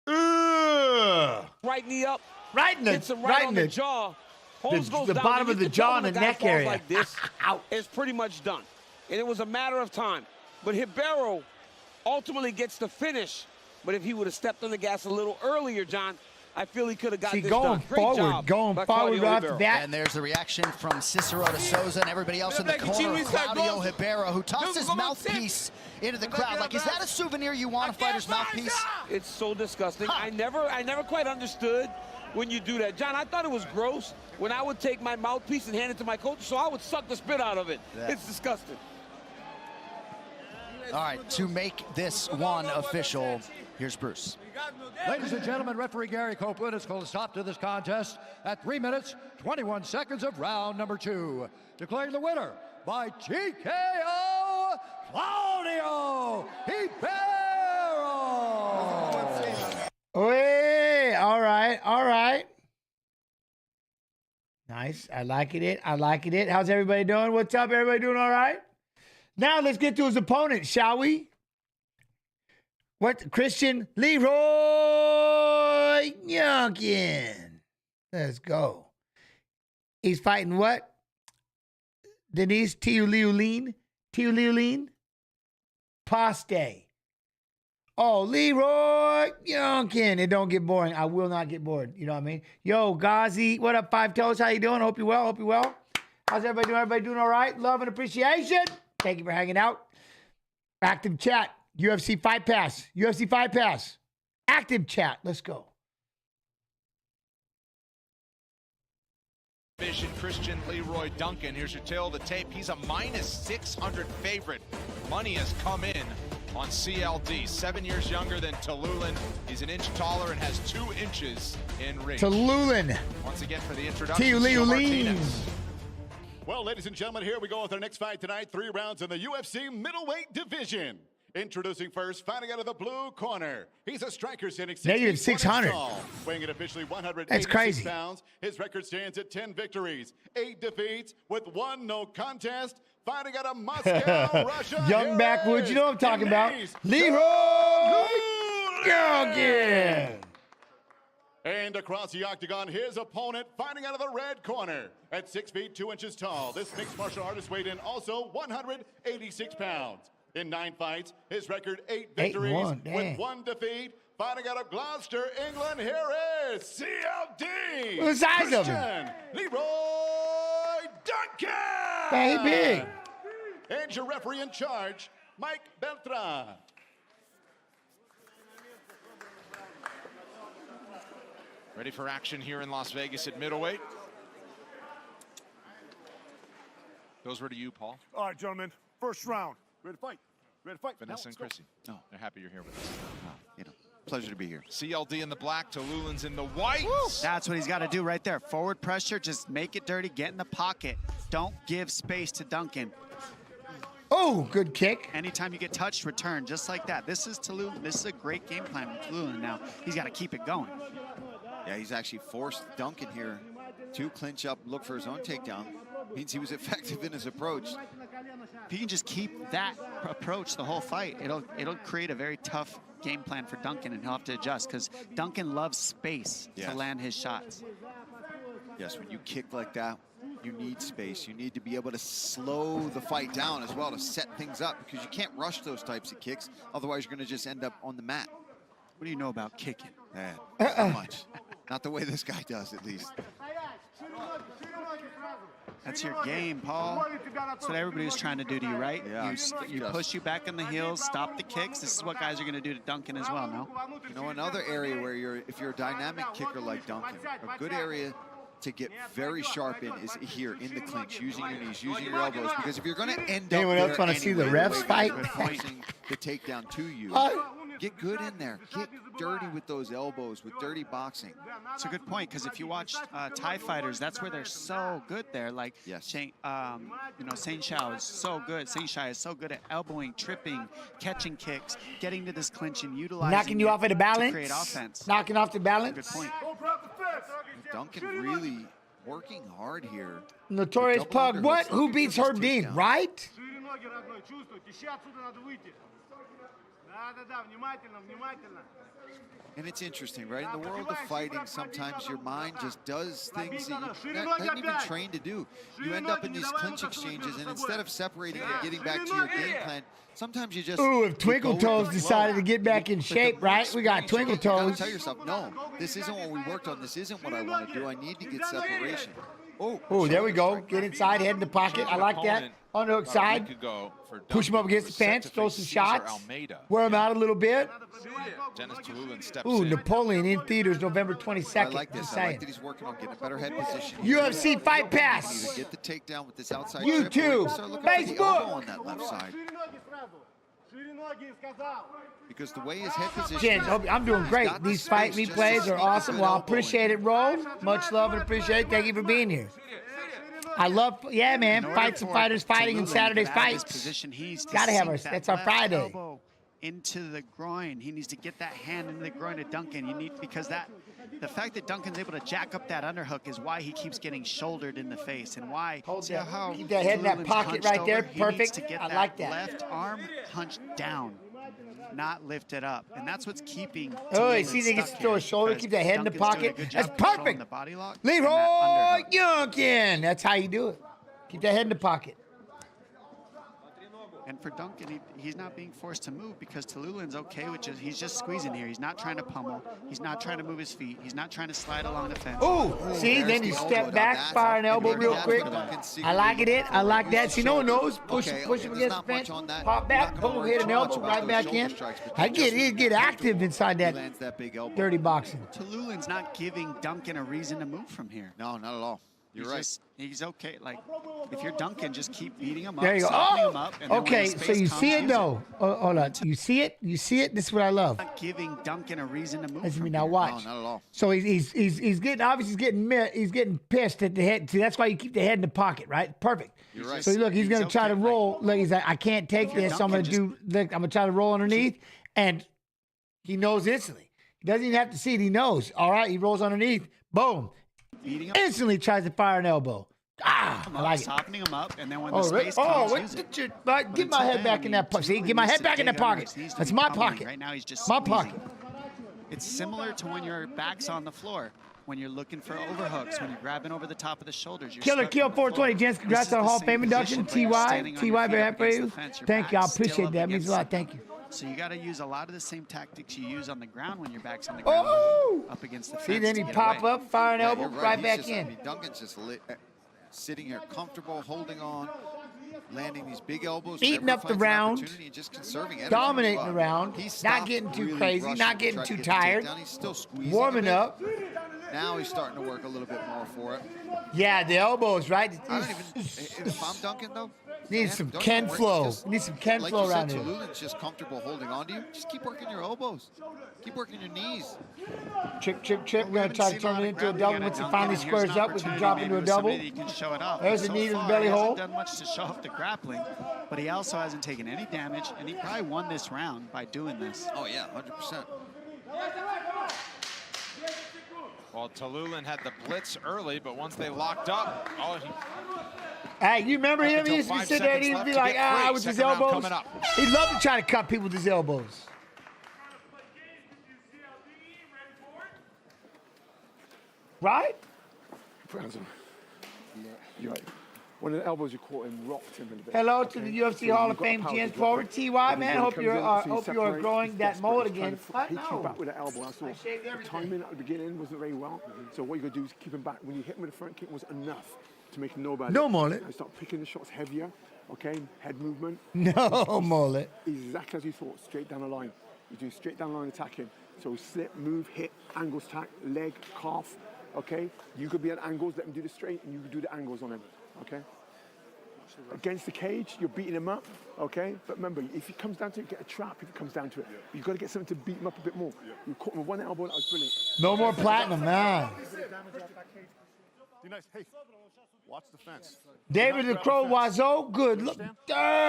right knee up. Right in the, hits him right on the jaw. Holmes goes the down. bottom You of the can tell jaw when and the a guy neck falls area. like this, Ouch. it's pretty much done. And it was a matter of time. But Ribeiro ultimately gets the finish. But if he would have stepped on the gas a little earlier, John, I feel he could have got this done. Great job by Claudio Ribeiro. And there's the reaction from Cicero de Souza and everybody else in the corner of Claudio Ribeiro, who tossed his mouthpiece into the crowd. Like, is that a souvenir you want, a fighter's mouthpiece? It's so disgusting. I never quite understood when you do that. John, I thought it was gross when I would take my mouthpiece and hand it to my coach, so I would suck the spit out of it. Yeah. It's disgusting. All right, to make this one official, here's Bruce. Ladies and gentlemen, referee Gary Copeland has called a stop to this contest at 3 minutes, 21 seconds of round number 2. Declaring the winner by TKO, Claudio Ribeiro. Hey, all right. Nice. I like it. How's everybody doing? What's up? Everybody doing all right? Now let's get to his opponent, shall we? What? Christian Leroy Youngkin. Let's go. He's fighting what? Denise Tiuliulin Paste. Oh, Leroy Youngkin. It don't get boring. I will not get bored. You know what I mean? Yo, Ghazi, what up, Five Toes? How you doing? Hope you well. How's everybody doing? Everybody doing all right? Love and appreciation. Thank you for hanging out. Active chat. UFC Fight Pass. UFC Fight Pass. Active chat. Let's go. Vision Christian Leroy Duncan. Here's your tail of the tape. He's a -600 favorite. Money has come in on CLD. 7 years younger than Tallulah. He's an inch taller and has 2 inches in reach. Tallulah. Once again for the introduction, Tiuliulin. Well, ladies and gentlemen, here we go with our next fight tonight. 3 rounds in the UFC middleweight division. Introducing first, fighting out of the blue corner. He's a striker sitting Negative 600. weighing in officially 186 That's crazy. pounds. His record stands at 10 victories, 8 defeats, with 1 no contest. Fighting out of Moscow, Russia. Young backwoods, you know what I'm talking about. Leroy Youngkin. And across the octagon, his opponent fighting out of the red corner at 6 feet 2 inches tall. This mixed martial artist weighed in also 186 pounds. In 9 fights, his record 8 victories with 1 defeat. Fighting out of Gloucester, England, here is CLD. What's the size of him? Christian Leroy Duncan. Hey, big. And your referee in charge, Mike Beltran. Ready for action here in Las Vegas at middleweight. Those were to you, Paul. All right, gentlemen. First round. Ready to fight. Ready to fight. Vanessa and Chrissy. No. They're happy you're here with us. You know, pleasure to be here. CLD in the black, Tululin's in the white. That's what he's got to do right there. Forward pressure, just make it dirty, get in the pocket. Don't give space to Duncan. Oh, good kick. Anytime you get touched, return, just like that. This is Tululin. This is a great game plan with Tululin now. He's got to keep it going. Yeah, he's actually forced Duncan here to clinch up, look for his own takedown. Means he was effective in his approach. If he can just keep that approach the whole fight, it'll create a very tough game plan for Duncan, and he'll have to adjust because Duncan loves space to land his shots. Yes, when you kick like that, you need space. You need to be able to slow the fight down as well to set things up because you can't rush those types of kicks. Otherwise, you're going to just end up on the mat. What do you know about kicking? Not much. Not the way this guy does, at least. That's your game, Paul. That's what everybody was trying to do to you, right? Yeah. You push you back in the heels, stop the kicks. This is what guys are going to do to Duncan as well, no? You know, another area where if you're a dynamic kicker like Duncan, a good area to get very sharp in is here in the clinch, using your knees, using your elbows, because if you're going to end up Anyone else want to see the refs fight? Forcing the takedown to you, get good in there. Get dirty with those elbows, with dirty boxing. It's a good point, because if you watch Thai fighters, that's where they're so good there. Like, Shane, Sain Shao is so good. Sain Shai is so good at elbowing, tripping, catching kicks, getting to this clinch and utilizing knocking you off of the balance. To create offense. Knocking off the balance. Good point. Duncan really working hard here. Notorious Pug. What? Who beats Herb Dean? Right? And it's interesting, right? In the world of fighting, sometimes your mind just does things that you haven't even trained to do. You end up in these clinch exchanges, and instead of separating and getting back to your game plan, sometimes you just... Ooh, if Twinkle Toes decided to get back in shape, right? We got Twinkle Toes. Tell yourself, no, this isn't what we worked on. This isn't what I want to do. I need to get separation. Oh, there we go. Get inside, head in the pocket. I like that. On the hook side. Push him up against the fence, throw some shots. Wear him out a little bit. Ooh, Napoleon in theaters November 22nd. I like this. I like that he's working on getting a better head position. UFC Fight Pass. Get the takedown with this outside YouTube, Facebook. On that left side. Because the way his head position Jens, I'm doing great. These fight replays are awesome. Well, I appreciate it, Ro. Much love and appreciate it. Thank you for being here. I love, yeah, man. Fights and fighters fighting in Saturday's fights. Gotta have our, that's our Friday. Elbow into the groin. He needs to get that hand into the groin of Duncan. You need, because the fact that Duncan's able to jack up that underhook is why he keeps getting shouldered in the face, and why keep that head in that pocket right there. Perfect. I like that. Left arm punched down, not lifted up, and that's what's keeping. Oh, you see, they get to throw his shoulder, keep that head in the pocket. That's perfect. Leroy Youngkin. That's how you do it. Keep that head in the pocket. And for Duncan, he's not being forced to move because Tululin's okay with he's just squeezing here. He's not trying to pummel. He's not trying to move his feet. He's not trying to slide along the fence. Oh, see, then you step back, fire an elbow real quick. I like it. I like that. See, no one knows. Push him against the fence. Pop back, boom, hit an elbow, right back in. I get active inside that dirty boxing. Tululin's not giving Duncan a reason to move from here. No, not at all. You're right. He's okay. Like, if you're Duncan, just keep beating him up, There you go. softening him up. And then when Okay, the so space you comes, see it use though. Hold on. You see it? You see it? This is what I love. Not giving Duncan a reason to move. Listen to me from now. here. Watch. No, not at all. So he's getting obviously he's getting pissed at the head. See, that's why you keep the head in the pocket, right? Perfect. You're right. So look, he's gonna try to okay, roll. Look, he's like, I can't take this. So I'm gonna Duncan do. Look, I'm gonna try to roll underneath, and he knows instantly. He doesn't even have to see it. He knows. All right, he rolls underneath. Boom. Beating up, Instantly tries to fire an elbow. Ah, I like it. softening him up, and then when the Oh, space right. comes, Oh, use what it. did you? Like, get my until head then, back I in mean, that pocket. See, Tallulah get my needs head to back in the dig under pocket. his knees to That's be my pummeling. pocket. Right now, he's just My squeezing. pocket. It's similar to when your back's on the floor, when you're looking for overhooks, when you're grabbing over the top of the shoulders. You're Killer stuck Kill on the floor. 420. Gents, congrats This is on the Hall of same Fame induction. position, but you're TY, standing on your feet very up happy for against you. the fence, your Thank you. I back's still appreciate up that. It means a against lot. Thank you. So you got to use a lot of the same tactics you use on the ground when your back's on the ground, Oh! up against the fence. See, then to he get pop away. up, fire an Yeah, elbow, you're right He's back just, in. I mean, Duncan's just sitting here comfortable, holding on, landing these big elbows. Eating whenever up he the finds an round, opportunity and just conserving energy. dominating the Wow. round, He not stopped getting too really crazy, rushing not to getting try to too get the tired, takedown. He's still squeezing warming a bit. up. Now he's starting to work a little bit more for it. Yeah, the elbows, right? I don't even. If I'm Duncan though, Need man, some don't Ken even worry. flow. Just, Need some Ken like flow you said, around here. Tallulah's just comfortable holding on to you. Just keep working your elbows. Keep working your knees. Chip, chip, chip. We We're going haven't to try to seen turn lot it of into a grappling double. out of Once it Duncan, finally and here's squares an up, we can opportunity drop maybe into a with somebody double. that you can show it off. There's But a knee to the far, belly he hasn't hole. done much to show off the grappling, but he also hasn't taken any damage, and he probably won this round by doing this. Oh yeah, 100%. Well, Tallulah had the blitz early, but once they locked up, Hey, you remember him? until He used to 5 sit there and seconds he'd left be to like, get free. with his Second round elbows. coming up. He'd love to try to cut people with his elbows. Right? You're right. One of the elbows you caught him rocked him a bit. Hello to the UFC Hall of Fame, Jens Pulver. TY, man, hope you're growing that mullet again. He came back with an elbow. I saw shaved the everything. timing at the beginning wasn't very well. So what you got to do is keep him back. When you hit him with the front kick was enough to make him know about it. No mullet. And start picking the shots heavier, okay? Head movement. No mullet. Exactly as you thought, straight down the line. You do straight down the line attacking. So slip, move, hit, angles, tack, leg, calf, okay? You could be at angles, let him do the straight, and you could do the angles on him, okay? Against the cage, you're beating him up, okay? But remember, if it comes down to it, get a trap if it comes down to it. You've got to get something to beat him up a bit more. You caught him with one elbow, that was brilliant. No more platinum, man. Nice. Hey, watch the fence. David the Crow Wazo, good. Look,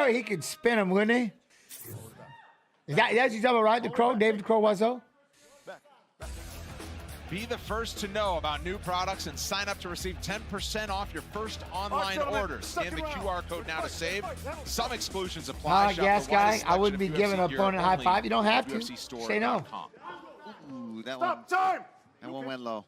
he could spin him, wouldn't he? That's what you're talking about, right? The Crow, David the Crow Wazo? Be the first to know about new products and sign up to receive 10% off your first online order. Scan the QR code now to save. Some exclusions apply. Shop Gas the guy, widest I wouldn't be selection of giving an UFC gear opponent a high only five. You don't have at to. Say no. UFCstore.com. Ooh, that one went low.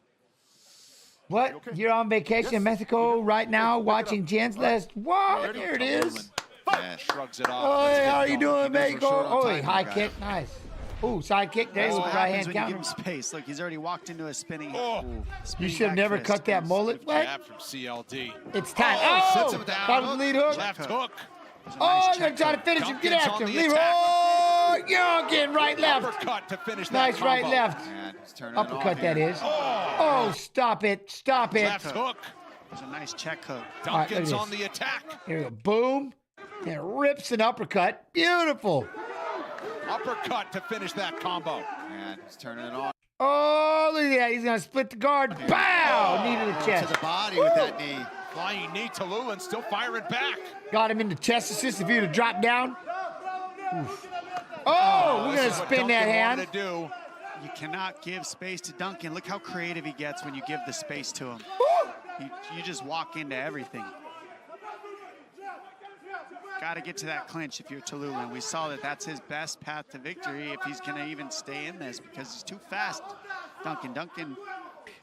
What? You're on vacation in Mexico right now watching Jens List. What? There it is. Yeah, shrugs it off. Oh, Let's hey, get how you going. doing, He knows we're Mexico? short on Oh, time, high guy. kick, nice. Ooh, side kick. There's That's a what right happens hand when you give him counter. space. Look, he's already walked into a spinning. You spinning should have back never fist. cut that mullet. What? Jab from CLD. It's time. Sits Oh, him down. that was the lead hook. Left hook. Oh, they're trying to finish him. Get Duncan's after on him. the Leroy. attack. Oh, you're getting right, left. Uppercut to finish that Nice right, combo. left. Man, he's turning it Uppercut, off that here. is. Oh, stop it. Stop it. Left hook. It's a nice check hook. right, look Duncan's at on this. the attack. Here we go. Boom. And it rips an uppercut. Beautiful. Uppercut to finish that combo. Man, he's turning it on. Oh, look at that. He's going to split the guard. Bow. Knee to the To chest. the body with that knee. Flying knee to Lulin, still firing back. Got him in the chest assist. If he would have dropped down. Oof. Oh, we're going to This is what spin that Duncan hand. wanted to do. You cannot give space to Duncan. Look how creative he gets when you give the space to him. You just walk into everything. Got to get to that clinch if you're Tallulah. And we saw that that's his best path to victory if he's going to even stay in this because he's too fast. Duncan. Going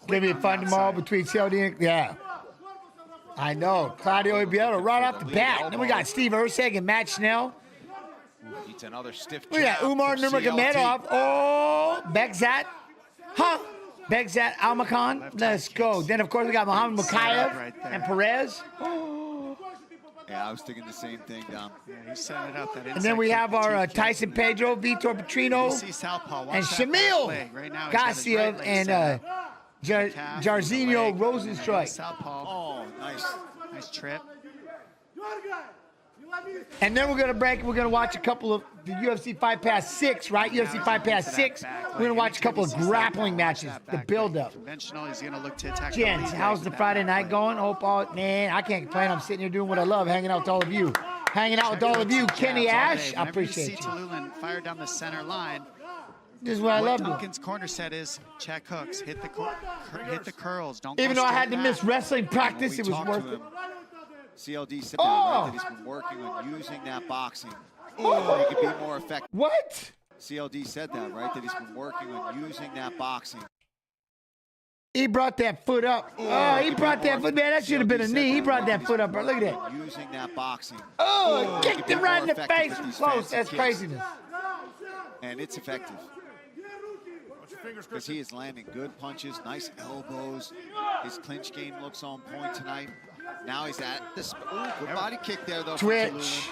to be fun tomorrow between CLD and... Yeah. I know. Claudio Ibiero right off the bat. Then we got Steve Urseg and Matt Schnell. Eats another stiff Look at that. jab Umar from CLT. Nurmagomedov. Oh, Begzat. Huh. Begzat Almakhan. Let's go. Then, of course, we got Muhammad Mukayev right there. and Perez. Yeah, I was thinking the same thing, Dom. Yeah, he's setting it up. That And then we have our Tyson Pedro, Vitor Petrino, and Shamil Gassiev and Jairzinho Rosenstrike. Southpaw. Oh, nice. Nice trip. And then we're going to break. We're going to watch a couple of the UFC Fight Pass 6, right? UFC Fight Pass 6. We're going to watch a couple of grappling matches, the build-up. Conventional, he's going to look to attack. Jens, how's the Friday night going? Hope all, man, I can't complain. I'm sitting here doing what I love, hanging out with all of you. Hanging out with all of you. Kenny Ash, I appreciate you. Whenever you see Tallulah fire down the center line, this is what I love. Duncan's corner set is check hooks, hit the curls. Don't. Even though I had to miss wrestling practice, it was worth it. CLD said that he's been working on using that boxing. He could be more effective. What? CLD said that, right? That he's been working on using that boxing. He brought that foot up. Oh, he brought that foot. Man, that should have been a knee. He brought that foot up. Look at that. Using that boxing. Oh, kicked him right in the face from close. That's craziness. And it's effective. Because he is landing good punches, nice elbows. His clinch game looks on point tonight. Now he's at this. Good body kick there, though. Twitch.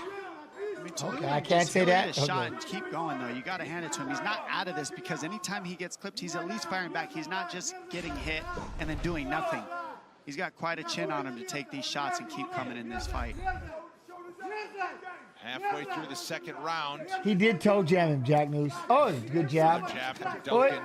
Okay, I can't say that. Shot and keep going, though. You got to hand it to him. He's not out of this because anytime he gets clipped, he's at least firing back. He's not just getting hit and then doing nothing. He's got quite a chin on him to take these shots and keep coming in this fight. Halfway through the second round. He did toe jam him, Jack News. Oh, good jab. Jab from Duncan.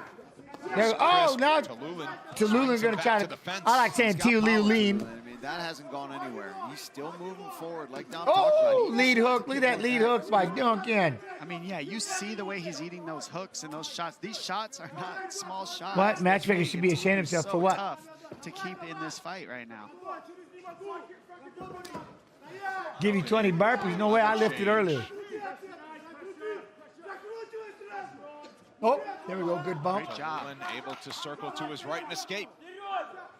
Oh, now Tallulah's going to try to. I like saying Tallulah's. That hasn't gone anywhere. He's still moving forward like Dom talked about. Lead hook. Look at that lead hook by Duncan. I mean, yeah, you see the way he's eating those hooks and those shots. These shots are not small shots. What? Matchmaker should be ashamed of himself for what? Tough to keep in this fight right now. Give you 20 burpees. No way I lifted earlier. Oh, there we go. Good bump. Great job. Able to circle to his right and escape.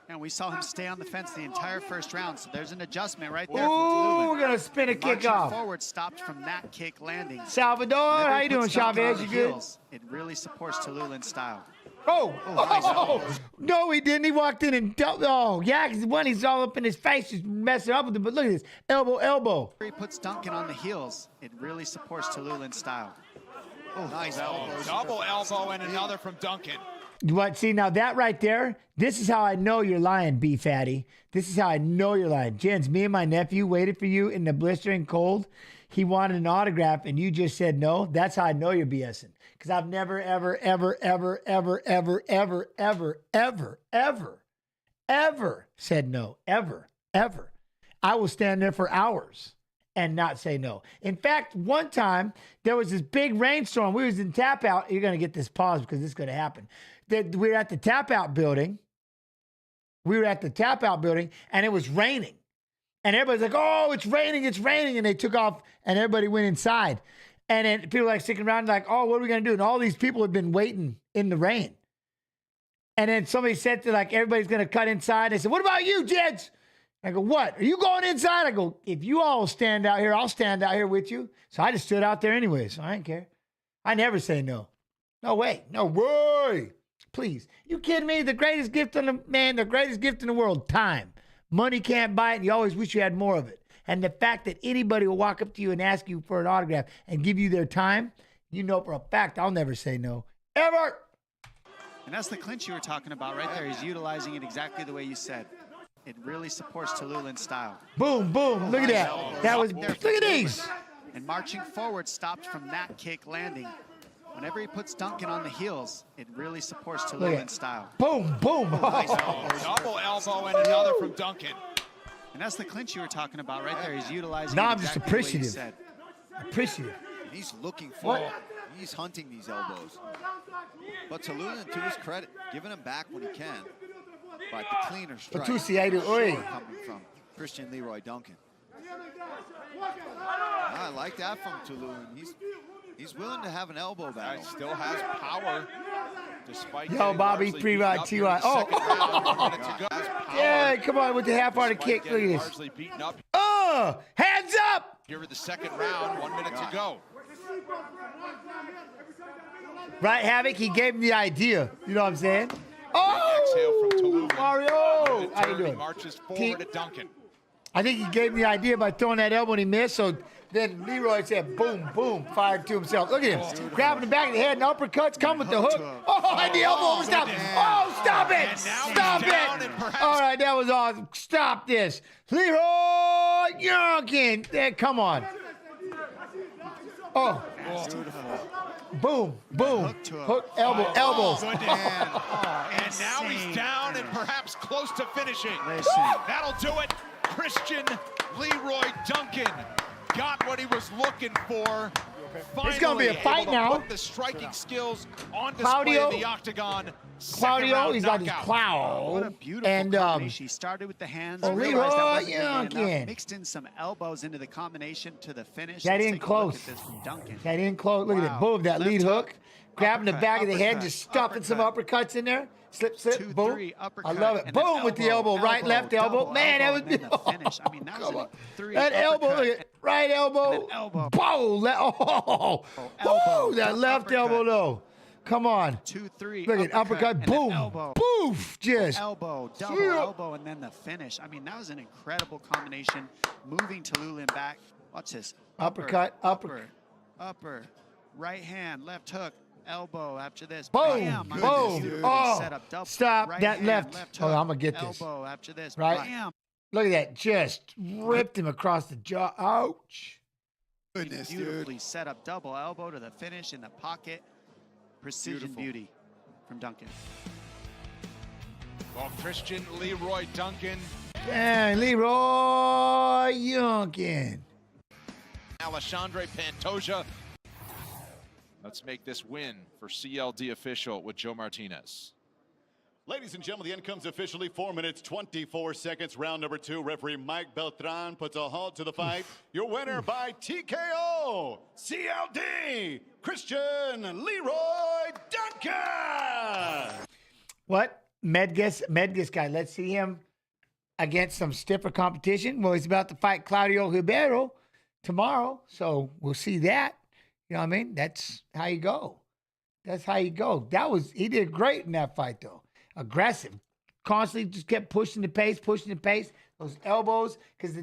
And we saw him stay on the fence the entire first round, so there's an adjustment right there. Ooh, we're going to spin a kick off. Forward stopped from that kick landing. Salvador, how you doing, Chavez? You good? It really supports Tallulah's style. No, he didn't. He walked in and yeah, because when he's all up in his face, just messing up with him. But look at this, elbow. He puts Duncan on the heels. It really supports Tallulah's style. Oh, nice double elbow and another from Duncan. What? See, now that right there, this is how I know you're lying, B Fatty. This is how I know you're lying. Jens, me and my nephew waited for you in the blistering cold. He wanted an autograph and you just said no. That's how I know you're BSing. Because I've never, ever said no. Ever. I will stand there for hours and not say no. In fact, one time, there was this big rainstorm. We was in Tap Out. You're going to get this pause because this is going to happen. We were at the Tap Out building. And it was raining. And everybody's like, oh, it's raining. And they took off and everybody went inside. And then people like sticking around like, oh, what are we going to do? And all these people had been waiting in the rain. And then somebody said to like, everybody's going to cut inside. They said, what about you, Jeds? I go, what? Are you going inside? I go, if you all stand out here, I'll stand out here with you. So I just stood out there anyway. So I didn't care. I never say no. No way. Please. You kidding me? The greatest gift in the world, time. Money can't buy it, and you always wish you had more of it. And the fact that anybody will walk up to you and ask you for an autograph and give you their time, you know for a fact I'll never say no. Ever! And that's the clinch you were talking about right there. He's utilizing it exactly the way you said. It really supports Tallulah's style. Boom. Look at that. Look at these. And marching forward stopped from that kick landing. Whenever he puts Duncan on the heels, it really supports Tallulah's style. Boom. Nice double elbow and another from Duncan. And that's the clinch you were talking about right there. He's utilizing it exactly I'm just appreciative. The way you said. Appreciative. And he's looking for it. He's hunting these elbows. But Tallulah, to his credit, giving him back when he can. But the cleaner strike coming from Christian Leroy Duncan. I like that from Tallulah. He's willing to have an elbow battle. Still has power. Despite Bobby, pre-ride TY. Yeah, come on with the half-hearted kick. Look at this. Hands up! Here in the second round, 1 minute to go. Right, Havoc? He gave him the idea. You know what I'm saying? Exhale from Tallulah. Mario! How you doing? Marches forward to Duncan. I think he gave me the idea by throwing that elbow and he missed, so Then Leroy said, boom, boom, fired to himself. Look at him. Grabbing the back of the head and uppercuts, come with the hook. Oh, and the elbow. Stop it. Oh, stop it. Stop it. All right, that was awesome. Stop this. Leroy Youngkin. There, come on. Oh. Boom, boom. Hook, elbow, elbow. And now he's down and perhaps close to finishing. That'll do it. Christian Leroy Duncan got what he was looking for. Finally, it's going to be a fight now. Put the striking skills on display in the octagon. Claudio, he's got his clout. What a beautiful combination. He started with the hands. Realized that wasn't gonna be enough. Mixed in some elbows into the combination to the finish. That in close. That in close. Look at it. Boom, that lead hook. Grabbing the back of the head, just stuffing some uppercuts in there. Slip, slip, boom. I love it. Boom with the elbow, right, left elbow. Man, that was beautiful. I mean, that was that elbow, look at right elbow. Boom. Oh, that left elbow, though. Come on. 2-3. Look at uppercut. Boom. Poof. Just. Elbow, double elbow, and then the finish. I mean, that was an incredible combination. Moving Tallulah back. Watch this. Uppercut. Upper. Right hand, left hook. Elbow after this. Boom. Bam. Boom. Oh, set up double. stop right that hand, left. hook, Oh, I'm going to get this. Elbow after this. Right. Bam. Look at that. Just ripped him across the jaw. Ouch. Goodness, Beautifully set up double elbow to the finish in the pocket. Precision beauty from Duncan. Well, Christian Leroy Duncan. Dang, Leroy Youngkin. Alexandre Pantoja. Let's make this win for CLD official with Joe Martinez. Ladies and gentlemen, the end comes officially 4 minutes, 24 seconds. Round number 2. Referee Mike Beltran puts a halt to the fight. Your winner by TKO, CLD, Christian Leroy Duncan. What? Medgas guy. Let's see him against some stiffer competition. Well, he's about to fight Claudio Ribeiro tomorrow, so we'll see that. You know what I mean? That's how you go. That's how you go. He did great in that fight, though. Aggressive. Constantly just kept pushing the pace. Those elbows, because the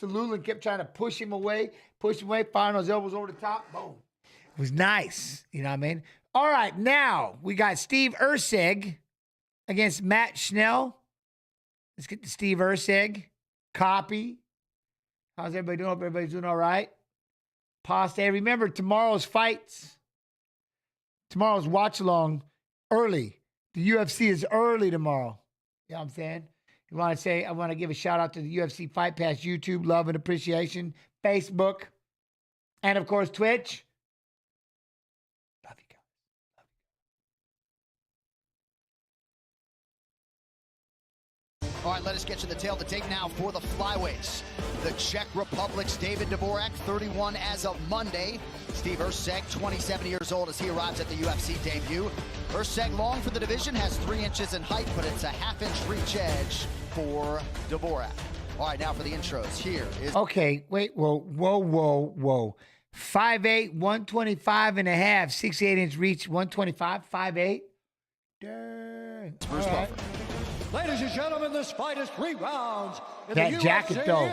Tallulah kept trying to push him away, firing those elbows over the top. Boom. It was nice. You know what I mean? All right, now we got Steve Erceg against Matt Schnell. Let's get to Steve Erceg. Copy. How's everybody doing? Hope everybody's doing all right. Pasta. Remember, tomorrow's fights. Tomorrow's watch-along early. The UFC is early tomorrow. You know what I'm saying? I want to give a shout-out to the UFC Fight Pass YouTube, love and appreciation, Facebook, and, of course, Twitch. Love you guys. All right, let us get to the tail of the tape now for the flyweights. The Czech Republic's David Dvorak, 31 as of Monday. Steve Erceg, 27 years old as he arrives at the UFC debut. Erceg, long for the division, has 3 inches in height, but it's a half-inch reach edge for Dvorak. All right, now for the intros. Here is... Okay, wait, whoa. 5'8", 125 and a half, 68-inch reach, 125, 5'8". Dang. Bruce Pulver. Ladies and gentlemen, this fight is 3 rounds. In that the jacket, UFC though.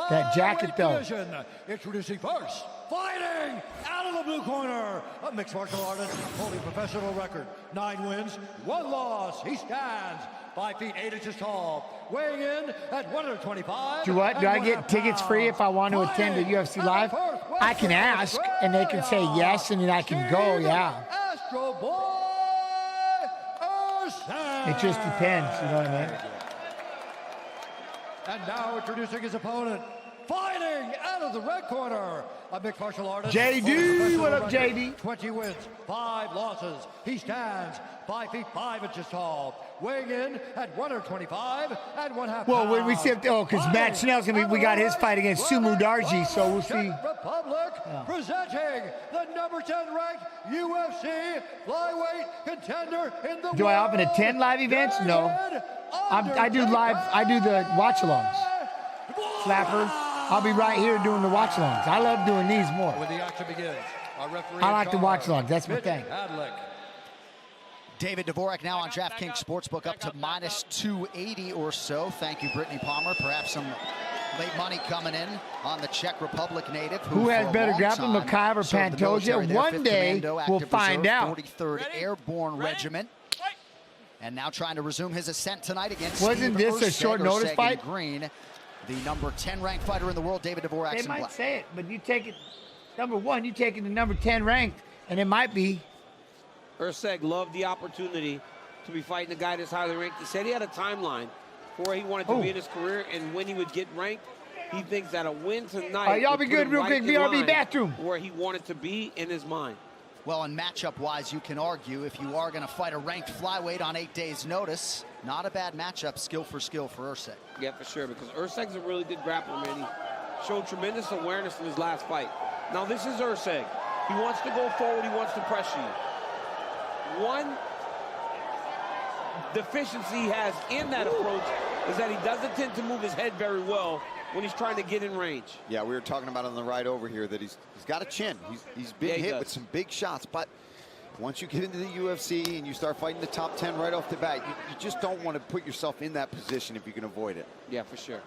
That jacket, though. Division. Introducing first, fighting out of the blue corner, a mixed martial artist, holding professional record, 9 wins, 1 loss. He stands 5 feet 8 inches tall, weighing in at 125. Do what? Do I get tickets free if I want to attend the UFC Live? I can ask, and they can say yes, and then I can go, yeah. Astro Boy Erceg. It just depends, you know what I mean? And now introducing his opponent, fighting out of the red corner, a mixed martial artist. JD, what up, JD? 20 wins, 5 losses. He stands 5 feet 5 inches tall, weighing in at 125 and 1/2 Well, when we pounds. see, because Matt Schnell's gonna be, we got his fight against Sumu Darji, so we'll see. Czech Republic presenting the number 10 ranked UFC flyweight contender in the Do I often world, attend live events? No. I do live. I do the watch-alongs. Flapper. I'll be right here doing the watch-alongs. I love doing these more. When the action begins, our referee I like the watch-alongs. That's my thing. David Dvorak now on DraftKings Sportsbook up to -280 or so. Thank you, Brittany Palmer. Perhaps some Late money coming in on the Czech Republic native. Who for has a better long grappling, time Makai or served the military Pantoja? there, One 5th day Commando, we'll active find reserve, out. 43rd Airborne Regiment. And now trying to resume his ascent tonight against Wasn't Steve this a Erceg. short notice Erceg in fight? green, the number 10 ranked fighter in the world, David Dvorak's They in might black. say it, but you take it, number one, you taking the number 10 ranked, and it might be. Erceg loved the opportunity to be fighting a guy that's highly ranked. He said he had a timeline for where he wanted to be in his career and when he would get ranked. He thinks that a win tonight y'all would be put good him real right quick, in BRB line bathroom. where he wanted to be in his mind. Well, and matchup-wise, you can argue if you are going to fight a ranked flyweight on 8 days' notice, not a bad matchup, skill for Erceg. Yeah, for sure, because Erceg's a really good grappler, man. He showed tremendous awareness in his last fight. Now, this is Erceg. He wants to go forward. He wants to pressure you. One deficiency he has in that approach is that he doesn't tend to move his head very well when he's trying to get in range. Yeah, we were talking about on the ride over here that he's got a chin. He's been hit with some big shots, but once you get into the UFC and you start fighting the top 10 right off the bat, you just don't want to put yourself in that position if you can avoid it. Yeah, for sure.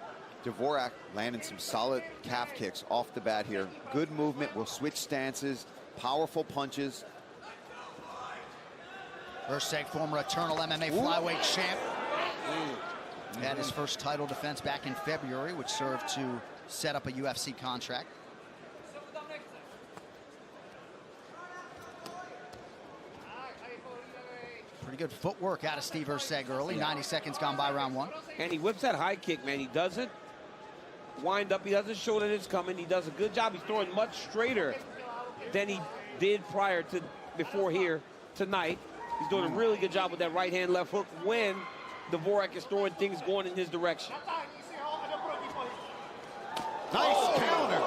Dvorak landing some solid calf kicks off the bat here. Good movement, will switch stances, powerful punches. Erceg, former Eternal MMA flyweight champ. He had his first title defense back in February, which served to set up a UFC contract. Pretty good footwork out of Steve Erceg early. 90 seconds gone by round one. And he whips that high kick, man. He doesn't wind up. He doesn't show that it's coming. He does a good job. He's throwing much straighter than he did prior to before here tonight. He's doing a really good job with that right hand, left hook when Dvorak is throwing things going in his direction. Nice counter.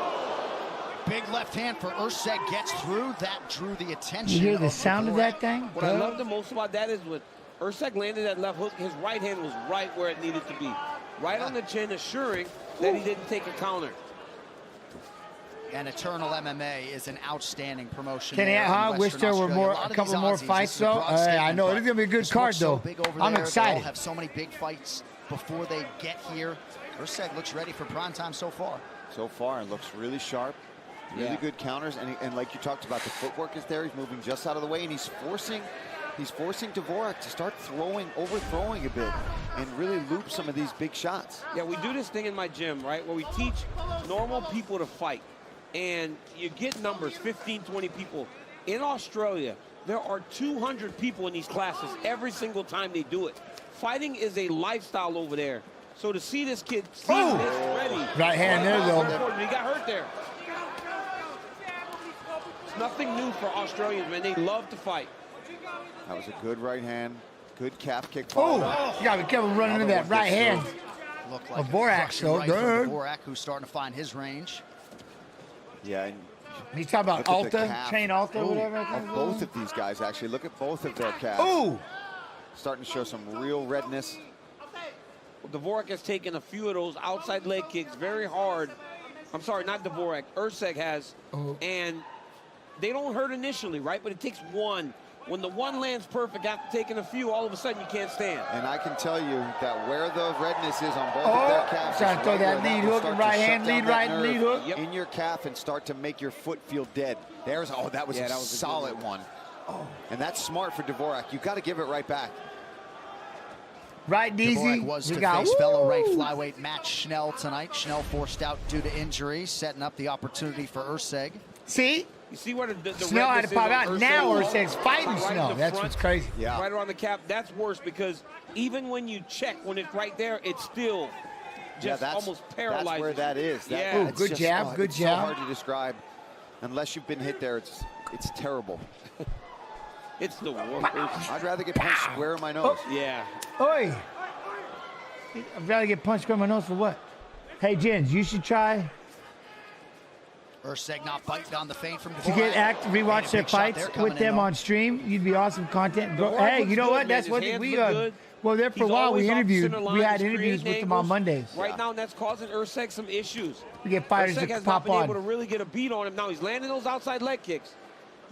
Big left hand for Erceg gets through. That drew the attention. You hear the sound of that thing? What I love the most about that is when Erceg landed that left hook, his right hand was right where it needed to be. Right on the chin, assuring that he didn't take a counter. And Eternal MMA is an outstanding promotion. Kenny, I wish there were a couple more fights, though. I know it's gonna be a good card, though. I'm excited. They all have so many big fights before they get here. Erceg looks ready for prime time so far. So far, and looks really sharp. Really good counters, and like you talked about, the footwork is there. He's moving just out of the way, and he's forcing Dvorak to start overthrowing a bit, and really loop some of these big shots. Yeah, we do this thing in my gym, right, where we teach normal people to fight. And you get numbers, 15, 20 people. In Australia, there are 200 people in these classes every single time they do it. Fighting is a lifestyle over there. So to see this kid this ready. Right hand there, though. He got hurt there. It's nothing new for Australians, man. They love to fight. That was a good right hand, good calf kick. Oh, you got to be careful running into that right hand. Looked like Dvorak, so right good. Dvorak, who's starting to find his range. Yeah. And he's talking about Alta, chain Alta, whatever. Of both of these guys, actually. Look at both of their calves. Ooh! Starting to show some real redness. Well, Dvorak has taken a few of those outside leg kicks very hard. I'm sorry, not Dvorak. Erceg has. And they don't hurt initially, right? But it takes one. When the one lands perfect after taking a few, all of a sudden you can't stand. And I can tell you that where the redness is on both of their calves, trying to throw that lead hook and right hand, lead right and lead hook. In your calf and start to make your foot feel dead. There's, that was a solid one. And that's smart for Dvorak. You got to give it right back. Right, DZ. Dvorak was to face fellow ranked flyweight Matt Schnell tonight. Schnell forced out due to injury, setting up the opportunity for Erceg. See? You see where the Snell had to pop out. Now Erceg's fighting right Snell. That's what's crazy. Yeah. Right around the cap. That's worse because even when you check, when it's right there, it's still just almost paralyzing. That's where that is. Ooh, good jab, good jab. It's so hard to describe. Unless you've been hit there, it's terrible. It's the worst. I'd rather get punched square in my nose. Yeah. Oi! I'd rather get punched square in my nose for what? Hey, Jens, you should try Erceg not biting on the feint from Dvorak. to get rewatch their fights with them on stream. You'd be awesome content. Hey, you know what? That's what we well, there for a while we interviewed. We had interviews with them on Mondays. Right now, and that's causing Erceg some issues. We get fighters Erceg to has pop not been on. able to really get a beat on him. Now he's landing those outside leg kicks.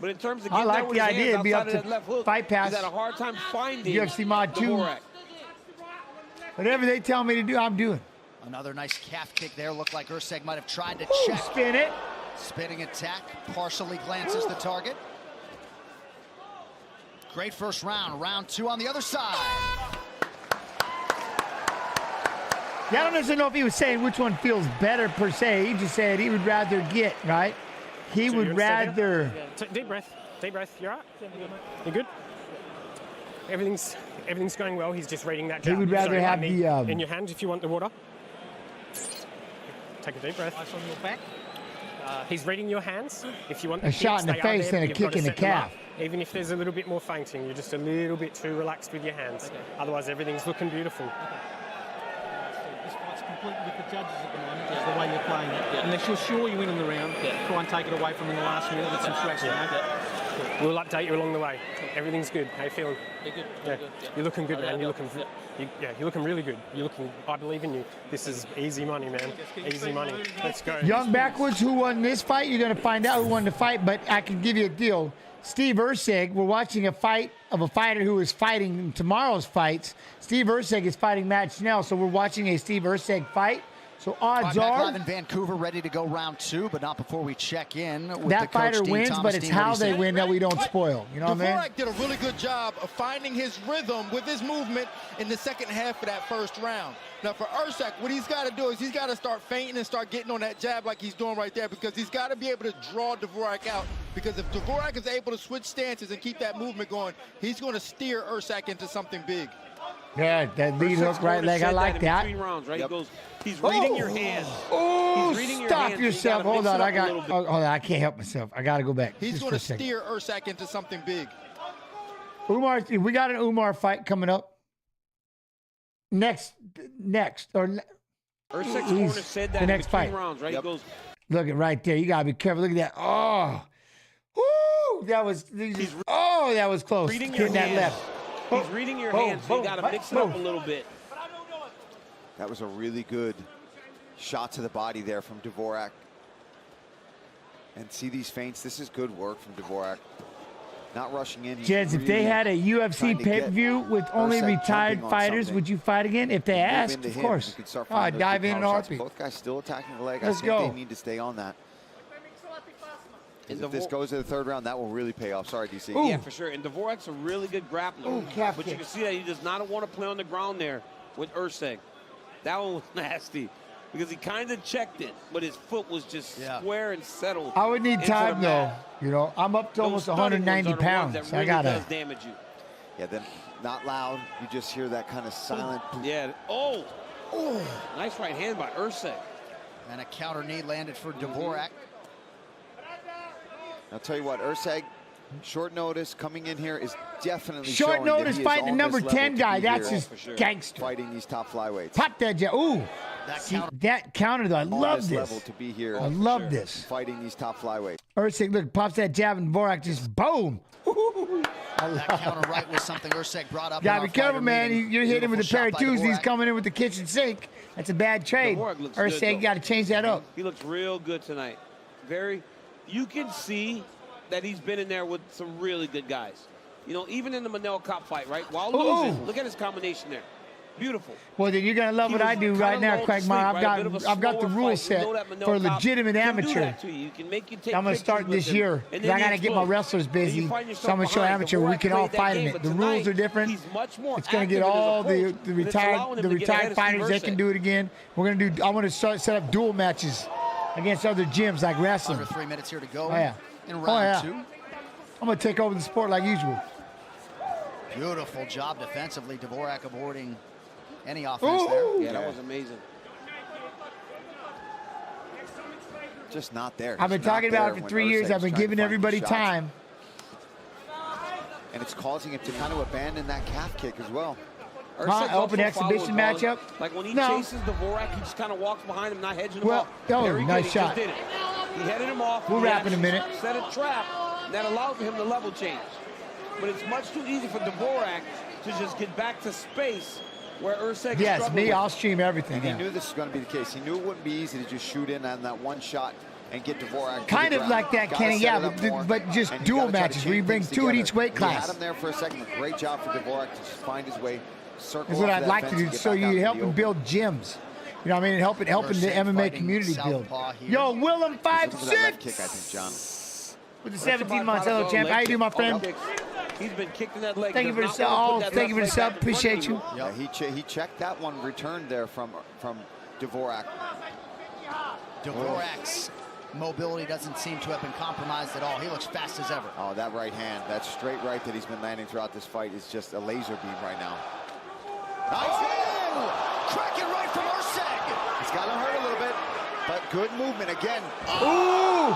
But in terms of getting I like there with the his idea. hands It'd be up outside of that left to hook, Fight Pass. he's had a hard time finding UFC Mod 2. Dvorak. Whatever they tell me to do, I'm doing. Another nice calf kick there. Looked like Urseg might have tried to check. Spin it. Spinning attack. Partially glances the target. Great first round. Round 2 on the other side. Yeah, I don't necessarily know if he was saying which one feels better per se. He just said he would rather get, right? He would rather. Yeah. Deep breath. Deep breath. You're all right? You good? Everything's going well. He's just reading that jab. He would rather have the in your hand if you want the water. Take a deep breath. Eyes on your back. He's reading your hands. If you want a shot in the face and a kick in the calf. Even if there's a little bit more fainting, you're just a little bit too relaxed with your hands. Okay. Otherwise, everything's looking beautiful. This fight's completely with the judges at the moment. It's the way you're playing it. Unless you're sure you win in the round, try and take it away from in the last minute with some scratch. We'll update you along the way. Everything's good. How you feeling? You're good. Yeah. You're looking good, man. You're looking really good. I believe in you. This is easy money, man. Easy money. Let's go. Young backwards, who won this fight? You're going to find out who won the fight, but I can give you a deal. Steve Urseg, we're watching a fight of a fighter who is fighting in tomorrow's fights. Steve Urseg is fighting Matt Schnell, so we're watching a Steve Urseg fight. So odds are live in Vancouver, ready to go round 2, but not before we check in with that the coach, fighter Dean wins, Thomas. but it's Dean, what how do you they say? win that we don't spoil. You know what I mean? Dvorak did a really good job of finding his rhythm with his movement in the second half of that first round. Now for Urseg, what he's got to do is he's got to start feinting and start getting on that jab like he's doing right there, because he's got to be able to draw Dvorak out. Because if Dvorak is able to switch stances and keep that movement going, he's going to steer Urseg into something big. Yeah, that lead hook, right leg. I like that. Rounds, right? He goes, he's reading your hands. Oh, he's reading your stop hands, yourself. Hold on. Hold on. I can't help myself. I got to go back. He's going to steer Urseg into something big. Umar, we got an Umar fight coming up. Next. Or Urseg's corner said that the next between fight. rounds, right? He goes, look at right there. You got to be careful. Look at that. Oh. Woo. That was close. Reading Getting your that hands. left. He's reading your hands, so you got to mix it up a little bit. That was a really good shot to the body there from Dvorak. And see these feints. This is good work from Dvorak. Not rushing in. Jeds, if they had a UFC pay-per-view with only retired fighters, would you fight again? If they asked, of course. Oh, I'd dive in and RP. Both guys still attacking the leg. Let's I think go. they need to stay on that. If this goes to the third round, that will really pay off. Sorry, DC. Yeah, for sure. And Dvorak's a really good grappler. But you can see that he does not want to play on the ground there with Urseg. That one was nasty because he kind of checked it, but his foot was just square and settled. I would need time, though. You know, I'm up to almost 190 pounds. That So really I got does to. damage you. Yeah, then not loud. You just hear that kind of silent. Yeah. Oh. Nice right hand by Urseg. And a counter knee landed for Dvorak. I'll tell you what, Urseg, short notice coming in here is definitely Short showing notice that he fighting is the on number this level 10 to guy. be That's here just gangster. Fighting these top flyweights. Pop that jab. Ooh. That counter, though. I love this. Level to be here. I love this. Fighting these top flyweights. Urseg, look, pops that jab and Dvorak just boom. That counter right was something Urseg brought up. Gotta be careful, man. You're hitting with a pair of twos. He's coming in with the kitchen sink. That's a bad trade. Urseg, you got to change that up. He looks real good tonight. You can see that he's been in there with some really good guys. You know, even in the Manel Cop fight, right? While losing, look at his combination there. Beautiful. Well, then you're gonna love what I do right now, Craigmar. I've got the rule set for a legitimate amateur. I'm gonna start this year. I gotta get my wrestlers busy. So I'm gonna show amateur we can all fight in it. The rules are different. It's gonna get all the retired fighters. They can do it again. We're gonna do. I want to set up dual matches against other gyms like wrestling. Under 3 minutes here to go. Oh yeah. In round 2. I'm gonna take over the sport like usual. Beautiful job defensively. Dvorak avoiding any offense there. Yeah, that was amazing. Just not there. I've been talking about it for 3 years. I've been giving everybody time. And it's causing him to kind of abandon that calf kick as well. Open exhibition matchup? Like when he chases Dvorak, he just kind of walks behind him, not hedging him off. Oh, nice shot. He headed him off. We'll wrap in a minute. Set a trap that allowed him to level change. But it's much too easy for Dvorak to just get back to space where Urseg Yes, me, I'll stream everything. He knew this was going to be the case. He knew it wouldn't be easy to just shoot in on that one shot and get Dvorak. Kind of like that, Kenny, yeah, but just dual matches where you bring two in each weight class. He had him there for a second. A great job for Dvorak to just find his way, circle. That's what I'd like to do, so you help him build gyms. You know what I mean? Helping the MMA community build. Yo, Willem 5'6". Kick, I think, John. With the 17 months. Hello, champ. How you doing, my friend? He's been kicked in that leg. Thank you for the sub. Thank you for the sub. Appreciate you. Yeah, he checked that one returned there from Dvorak. Dvorak's mobility doesn't seem to have been compromised at all. He looks fast as ever. Oh, that right hand, that straight right that he's been landing throughout this fight is just a laser beam right now. Nice hand! Cracking right from Urseg. It's got him hurt a little bit, but good movement again. Ooh!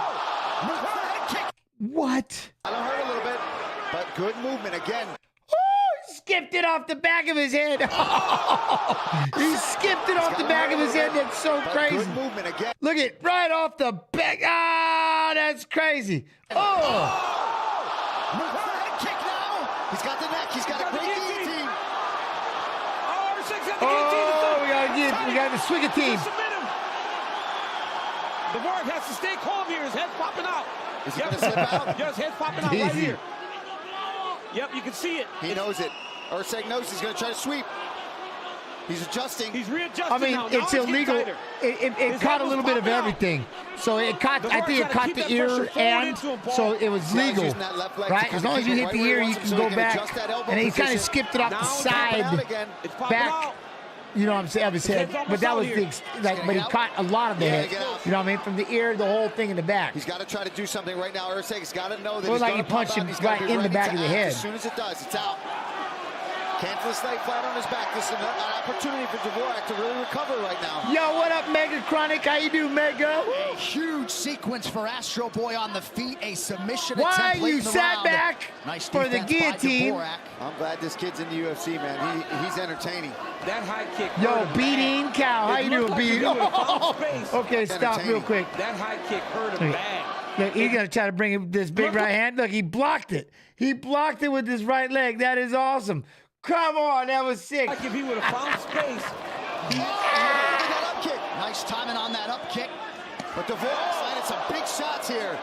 What? Got him hurt a little bit, but good movement again. Skipped it off the back of his head. He skipped it off the back of his head. That's so crazy. Good movement again. Look at right off the back. Ah, that's crazy. Oh! Kick now. He's got the neck. He's got a great guillotine. Oh, Urseg's got the guillotine. We got the swing team. Dvorak has to stay calm here. His head's popping out. Is he going to slip out? Yeah, his head's popping out right here. Yep, you can see it. He knows it. Urseg knows he's going to try to sweep. He's adjusting. He's readjusting. I mean, now. it's illegal. It caught a little bit of everything. So it caught. I think it caught the ear, and so it was legal, right? As long as you hit the ear, you can go back. And he kind of skipped it off the side, back. You know what I'm saying, of his head. But that was but he caught a lot of the head. You know what I mean? From the ear, the whole thing in the back. He's got to try to do something right now. Urseg's got to know that he's like he punched him right in the back of the head. As soon as it does, it's out. Can't lay flat on his back. This is an opportunity for Dvorak to really recover right now. Yo, what up, Mega Chronic? How you do, Mega? A huge sequence for Astro Boy on the feet. A submission Why attempt late you in the sat round. back Nice for the guillotine? I'm glad this kid's in the UFC, man. He's entertaining. That high kick. Yo, Beating Cow. How you doing, Beating? Okay, stop real quick. That high kick hurt him bad. Look, he's going to try to bring him this big right hand. Look, he blocked it. He blocked it with his right leg. That is awesome. Come on, that was sick. Like if he would have found space. That up kick. Nice timing on that up kick. But Dvorak's landed some big shots here.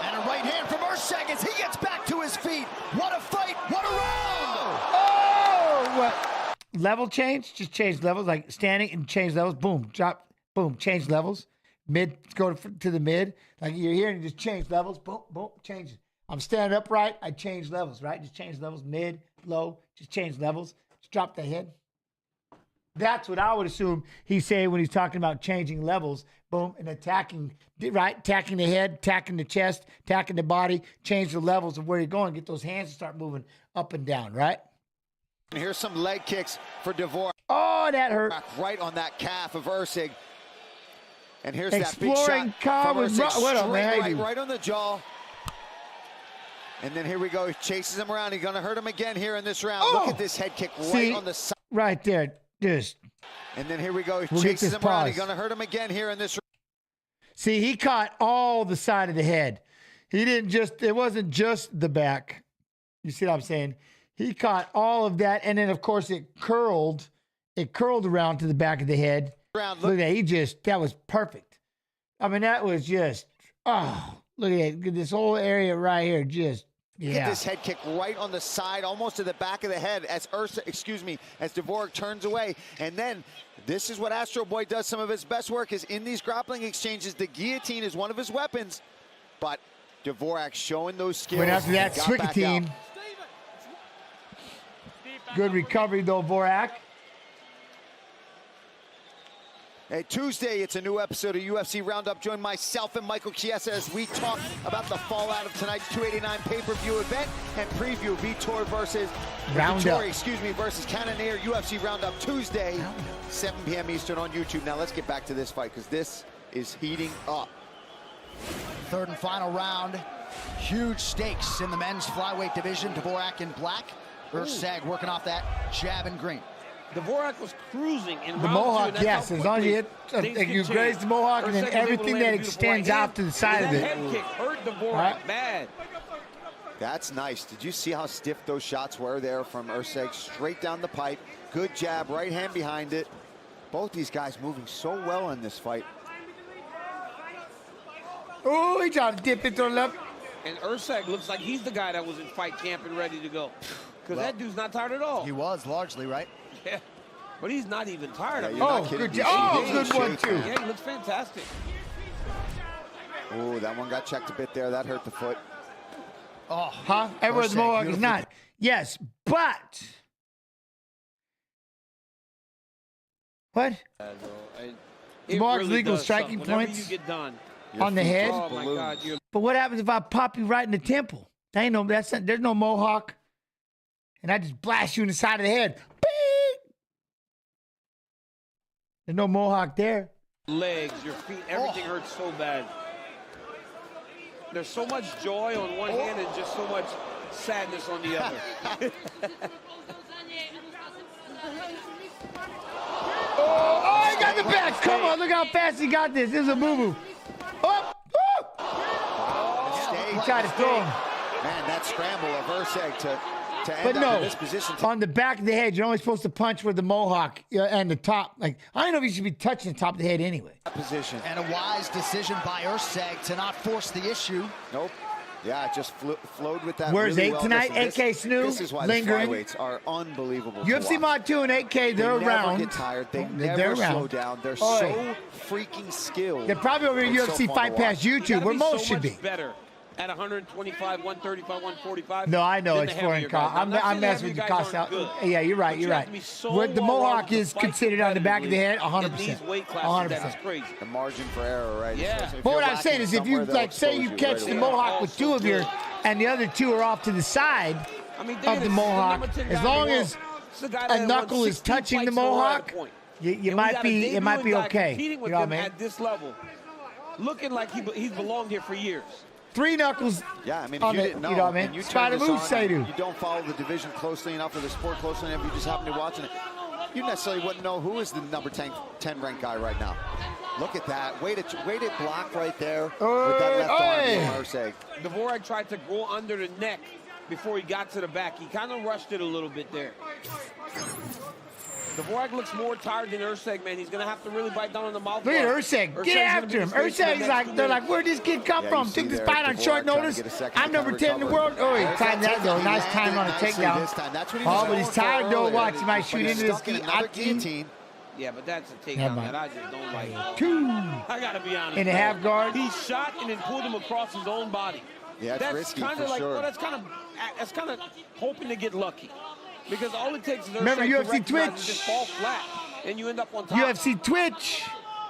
And a right hand from Urseg as he gets back to his feet. What a fight. What a round. Oh! What? Level change? Just change levels. Like standing and change levels. Boom. Drop. Boom. Change levels. Mid. Go to the mid. Like you're here and you just change levels. Boom. Boom. Change it. I'm standing upright. I change levels, right? Just change levels. Mid. Low. Just change levels. Just drop the head. That's what I would assume he's saying when he's talking about changing levels. Boom. And attacking, right? Attacking the head, attacking the chest, attacking the body. Change the levels of where you're going. Get those hands to start moving up and down, right? And here's some leg kicks for Dvorak. Oh, that hurt. Right on that calf of Urseg. And here's Exploring that big shot from Urseg. What up, man? Right on the jaw. And then here we go. He chases him around. He's going to hurt him again here in this round. Oh. Look at this head kick right on the side. Right there. Just. And then here we go. He chases him around. He's going to hurt him again here in this round. See, he caught all the side of the head. He didn't just, it wasn't just the back. You see what I'm saying? He caught all of that. And then, of course, it curled around to the back of the head. Look at that. That was perfect. I mean, that was just, look at that. This whole area right here, just, yeah. Look at this head kick right on the side, almost to the back of the head as as Dvorak turns away. And then this is what Astro Boy does. Some of his best work is in these grappling exchanges. The guillotine is one of his weapons, but Dvorak showing those skills. Went after that swing. Good recovery, though, Dvorak. Hey, Tuesday, it's a new episode of UFC Roundup. Join myself and Michael Chiesa as we talk about the fallout of tonight's 289 pay-per-view event and preview Vitor versus Cannonier. UFC Roundup Tuesday, 7 p.m. Eastern on YouTube. Now let's get back to this fight because this is heating up. Third and final round. Huge stakes in the men's flyweight division. Dvorak in black. Urseg working off that jab in green. Dvorak was cruising in the round mohawk, two, yes. As long as you hit, you graze the mohawk, and then everything that extends out to the side of it. That head kick hurt Dvorak bad. That's nice. Did you see how stiff those shots were there from Urseg? Straight down the pipe. Good jab, right hand behind it. Both these guys moving so well in this fight. Oh, he tried to dip it to the left. And Urseg looks like he's the guy that was in fight camp and ready to go. Because that dude's not tired at all. He was largely, right? Yeah. But he's not even tired of it. Oh, good job. Oh, good one, too. Yeah, he looks fantastic. Oh, that one got checked a bit there. That hurt the foot. Oh, huh? Everyone's Mohawk is not. Yes, but. What? Mohawk's really legal does striking something. Whenever points you get done on the head. Oh my God! But what happens if I pop you right in the temple? That ain't no. There's no Mohawk, and I just blast you in the side of the head. Beep! There's no Mohawk there. Legs, your feet, everything hurts so bad. There's so much joy on one hand and just so much sadness on the other. Oh, he got the back. Come on, look how fast he got this. This is a boo-boo. Oh, he tried to throw him. Man, that scramble of Urseg to But end up in no, this position. on the back of the head, you're only supposed to punch where the Mohawk and the top. Like, I don't know if you should be touching the top of the head anyway. Position. And a wise decision by Urseg to not force the issue. Nope. Yeah, it just flowed with that. Where's really 8 well. tonight? Listen, 8K Snoop, This is why lingering. the flyweights are unbelievable. UFC to watch. Mod 2 and 8K, they're They around. never get tired. They They're never around. slow down. They're Oh, so freaking skilled. They're probably over at and so UFC fun Fight to Pass watch. YouTube, where most should be. Better at 125, 135, 145. No, I know than it's the foreign heavier cost. guys. I'm messing with the cost out. Yeah, you're right. But You're you have right. to be so What the well Mohawk rounded to is fight considered on the back of the head, competitively 100%. in these weight classes, 100%. that's crazy. The margin for error, right? Yeah. So if But what you're I'm saying lacking is, if you somewhere, they'll like, say expose you you catch right the away. Mohawk with two of your, and the other two are off to the side of the Mohawk, as long as a knuckle is touching the Mohawk, you might be, it might be okay. You know what I mean? At this level, looking like he's belonged here for years. 3 knuckles. Yeah, I mean, if on you the, didn't know, you know what I mean? and you turn Spider this move, on, say do. you don't follow the division closely enough or the sport closely enough, you just happen to be watching it, you necessarily wouldn't know who is the number 10 ranked guy right now. Look at that. Way to block right there with that left arm from Urseg. Dvorak tried to go under the neck before he got to the back. He kind of rushed it a little bit there. Dvorak looks more tired than Urseg, man. He's going to have to really bite down on the mouth. Look at Urseg. Get after him. Urseg's like, they're like, where'd this kid come from? Took this fight on short notice. I'm number 10 in the world. Oh, he timed that though. Nice time on a takedown. Oh, but he's tired though. Watch, he might shoot into this guillotine. Yeah, but that's a takedown that I just don't like. 2. I got to be honest. In a half guard. He shot and then pulled him across his own body. Yeah, that's risky kind for of like, sure. well, that's kind of hoping to get lucky. Because all it takes is Remember UFC Twitch? Just fall flat, and you end up on top. UFC Twitch.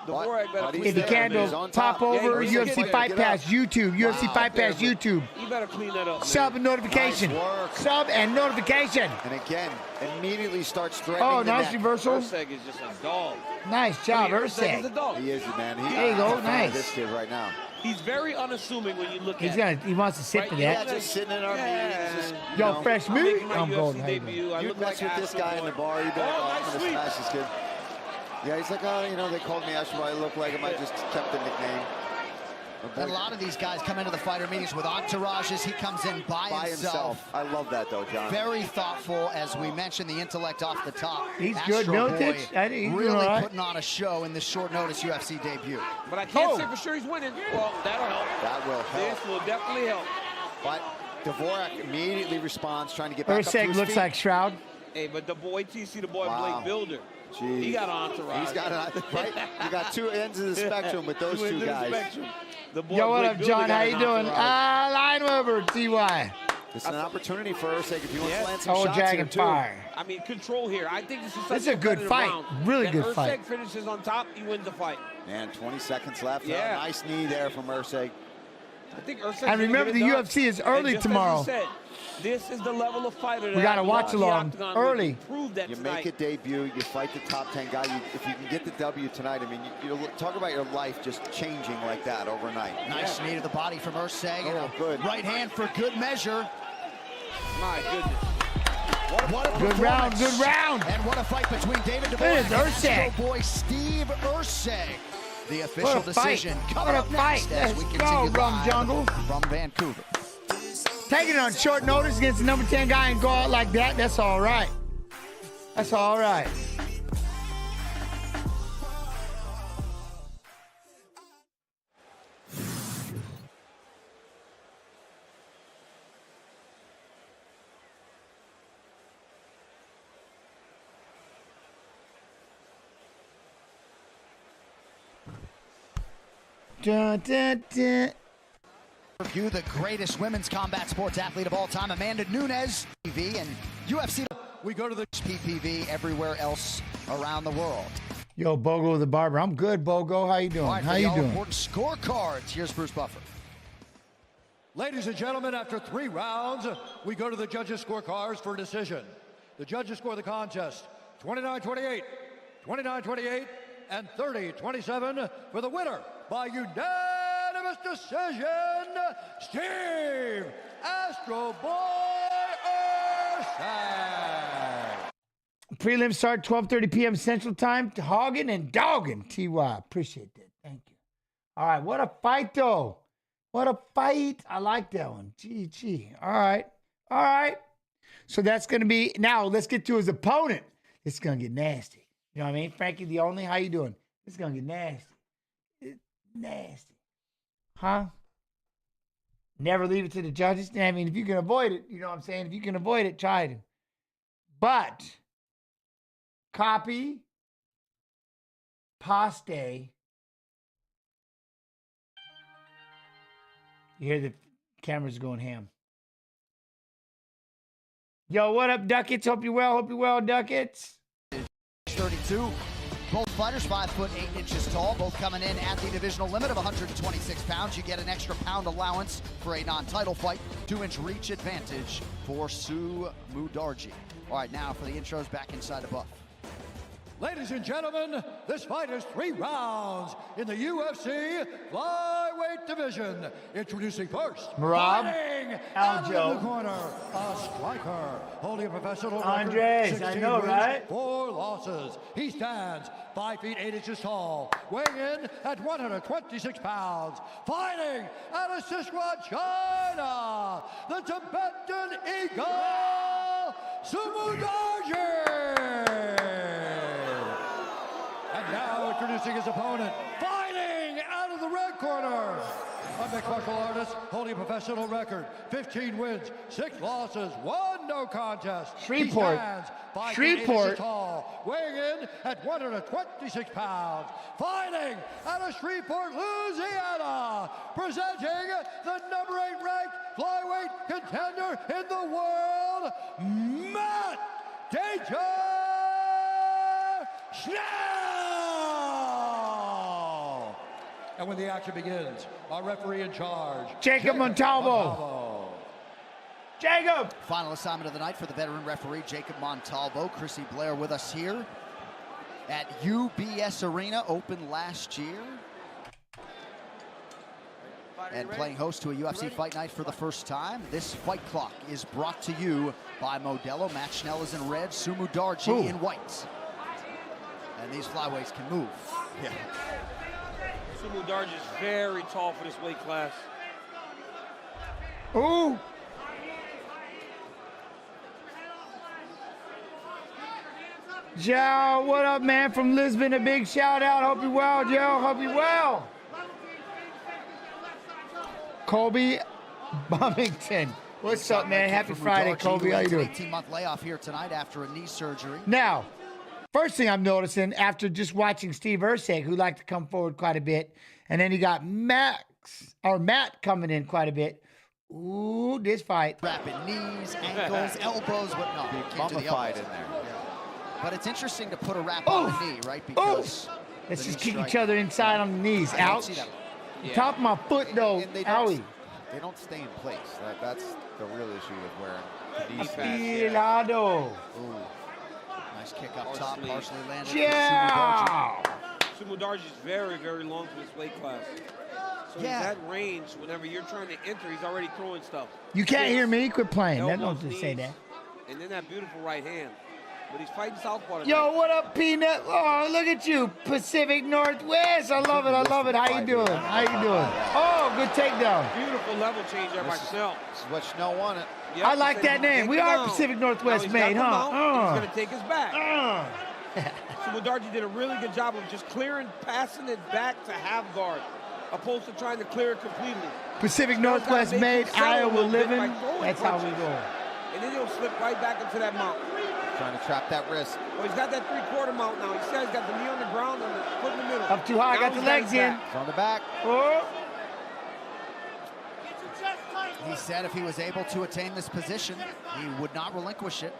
If you can, pop over UFC Fight Pass YouTube. UFC Fight Pass YouTube. You better clean that up. Sub and notification. Sub and notification. And again, immediately starts threatening. Oh, the nice neck. reversal. Urseg is just a dog. Nice job, Urseg. He is, man. There you go, nice. This kid right now. He's very unassuming when you look at him. He wants to sit for that. Yeah, just sitting in our meetings. Yo, fresh meat. I'm going. You mess with this guy in the bar, you'd be like, oh, I'm going to smash this kid. Yeah, he's like, oh, you know, they called me Astro. I look like him. I just kept the nickname. And a lot of these guys come into the fighter meetings with entourages. He comes in by himself. I love that, though, John. Very thoughtful, as we mentioned, the intellect off the top. He's Astro good, Milicic. Boy really putting on a show in this short notice UFC debut. But I can't say for sure he's winning. Well, that'll help. That will help. This will definitely help. But Dvorak immediately responds, trying to get back up to Urseg his looks feet. like Shroud. Hey, but the boy, TC, the boy Wow. Blake Builder. Jeez. He got an entourage. He's got an right. You got 2 ends of the spectrum with those 2 guys. Yo, what up, John? How you doing? Line over, TY. It's an opportunity for Urseg if he wants to land some Oh, shots Dragon here, too. Fire. I mean, control here. I think this is This is a good competitive fight. round. Really That good Urseg fight. finishes on top, he wins the fight. Man, 20 seconds left. Yeah. Nice knee there from Urseg. I think Urseg's And remember, the UFC is early and just tomorrow. As you said, this is the level of fighter that We got to I watch love. along The Octagon early. will prove that You tonight. make a debut, you fight the top 10 guy. If you can get the W tonight, I mean, you talk about your life just changing like that overnight. Nice knee to the body from Urseg. Oh, good. Right hand for good measure. My goodness. What a Good round, performance. good round. And what a fight between David Look Dvorak at and Urseg. Astro Boy Steve Urseg. The official What a fight. decision What coming a up fight. next as we Let's continue go, Rum live Jungle. from Vancouver. Taking it on short notice against the number 10 guy and go out like that, that's all right. That's all right. Dun, dun, dun. Review the greatest women's combat sports athlete of all time, Amanda Nunes, TV and UFC. We go to the PPV everywhere else around the world. Yo, Bogo the Barber. I'm good, Bogo. How you doing? All right, How you doing? Important scorecards. Here's Bruce Buffer. Ladies and gentlemen, after 3 rounds, we go to the judges' scorecards for a decision. The judges score the contest 29-28, 29-28, and 30-27 for the winner by unanimous decision, Steve Astro Boy Ersak. Prelims start 12:30 p.m. Central Time. Hogging and dogging. TY. Appreciate that. Thank you. All right. What a fight, though. What a fight. I like that one. Gee. All right. All right. So that's going to be, now let's get to his opponent. It's going to get nasty. You know what I mean? Frankie, the only, how you doing? It's going to get nasty. It's nasty. Huh? Never leave it to the judges. I mean, if you can avoid it, you know what I'm saying? If you can avoid it, try to. But, copy, paste. You hear the cameras going ham. Yo, what up, Duckets? Hope you're well, Duckets. 32. Both fighters 5 foot 8 inches tall, both coming in at the divisional limit of 126 pounds. You get an extra pound allowance for a non-title fight. 2-inch reach advantage for Sue Mudarji. All right, now for the intros, back inside the buff. Ladies and gentlemen, this fight is 3 rounds in the UFC flyweight division. Introducing first, Marab, fighting Aljo. out of the corner, a striker holding a professional Andres, record, 16 I know, wins, right? 4 losses. He stands 5 feet 8 inches tall, weighing in at 126 pounds. Fighting out of Sichuan, China, the Tibetan Eagle, Sumudarji. And now introducing his opponent, fighting out of the red corner, a mixed martial artist holding a professional record, 15 wins, 6 losses, 1 no contest. Shreveport. He stands 5 feet 8 Shreveport. inches tall, weighing in at 126 pounds. Fighting out of Shreveport, Louisiana, presenting the number 8 ranked flyweight contender in the world, Matt Danger Schnell! And when the action begins, our referee in charge, Jacob Montalvo. Jacob! Final assignment of the night for the veteran referee, Jacob Montalvo. Chrissy Blair with us here at UBS Arena, opened last year. And playing host to a UFC Fight Night for the first time. This fight clock is brought to you by Modelo. Matt Schnell is in red, Sumudarji in white. And these flyweights can move. Yeah. Sumudarji is very tall for this weight class. Ooh. Joe, what up, man? From Lisbon, a big shout out. Hope you well, Joe. Hope you well. Colby Bummington. What's up, man? Happy Friday, Colby. How you doing? 18-month layoff here tonight after a knee surgery. Now, first thing I'm noticing after just watching Steve Ersak, who liked to come forward quite a bit, and then you got Matt coming in quite a bit. Ooh, this fight. Rapid knees, ankles, elbows, but no, can't do the elbows. In there. But it's interesting to put a wrap on the knee, right? Because let's just kick each other inside on the knees. Ouch. Yeah. Top of my foot, though. Owie. They don't stay in place. That's the real issue with wearing the knee pads. Afilado. Nice kick up top, partially landed. Yeah. Sumudarji is very, very long for this weight class. So he's at range. Whenever you're trying to enter, he's already throwing stuff. You can't hear me. Quit playing. Elbows, Don't just say knees, that. And then that beautiful right hand. But he's fighting southpaw tonight. Yo, what up, Peanut? Oh, look at you, Pacific Northwest. I love it. I love it. How you doing? How you doing? Oh, good takedown. Beautiful level change there by Schnell. This is what Schnell wanted. Yep, I like that name. We are Pacific Northwest made, huh? He's going to take us back. So Mudarji did a really good job of just clearing, passing it back to half guard, opposed to trying to clear it completely. Pacific Northwest made, Iowa living. That's how we roll. And then he'll slip right back into that mount. Trying to trap that wrist. Well, he's got that three-quarter mount now. He says he's got the knee on the ground and the foot in the middle. Up too high, Now got the he's legs his in. back. He's on the back. Oh. He said if he was able to attain this position, he would not relinquish it.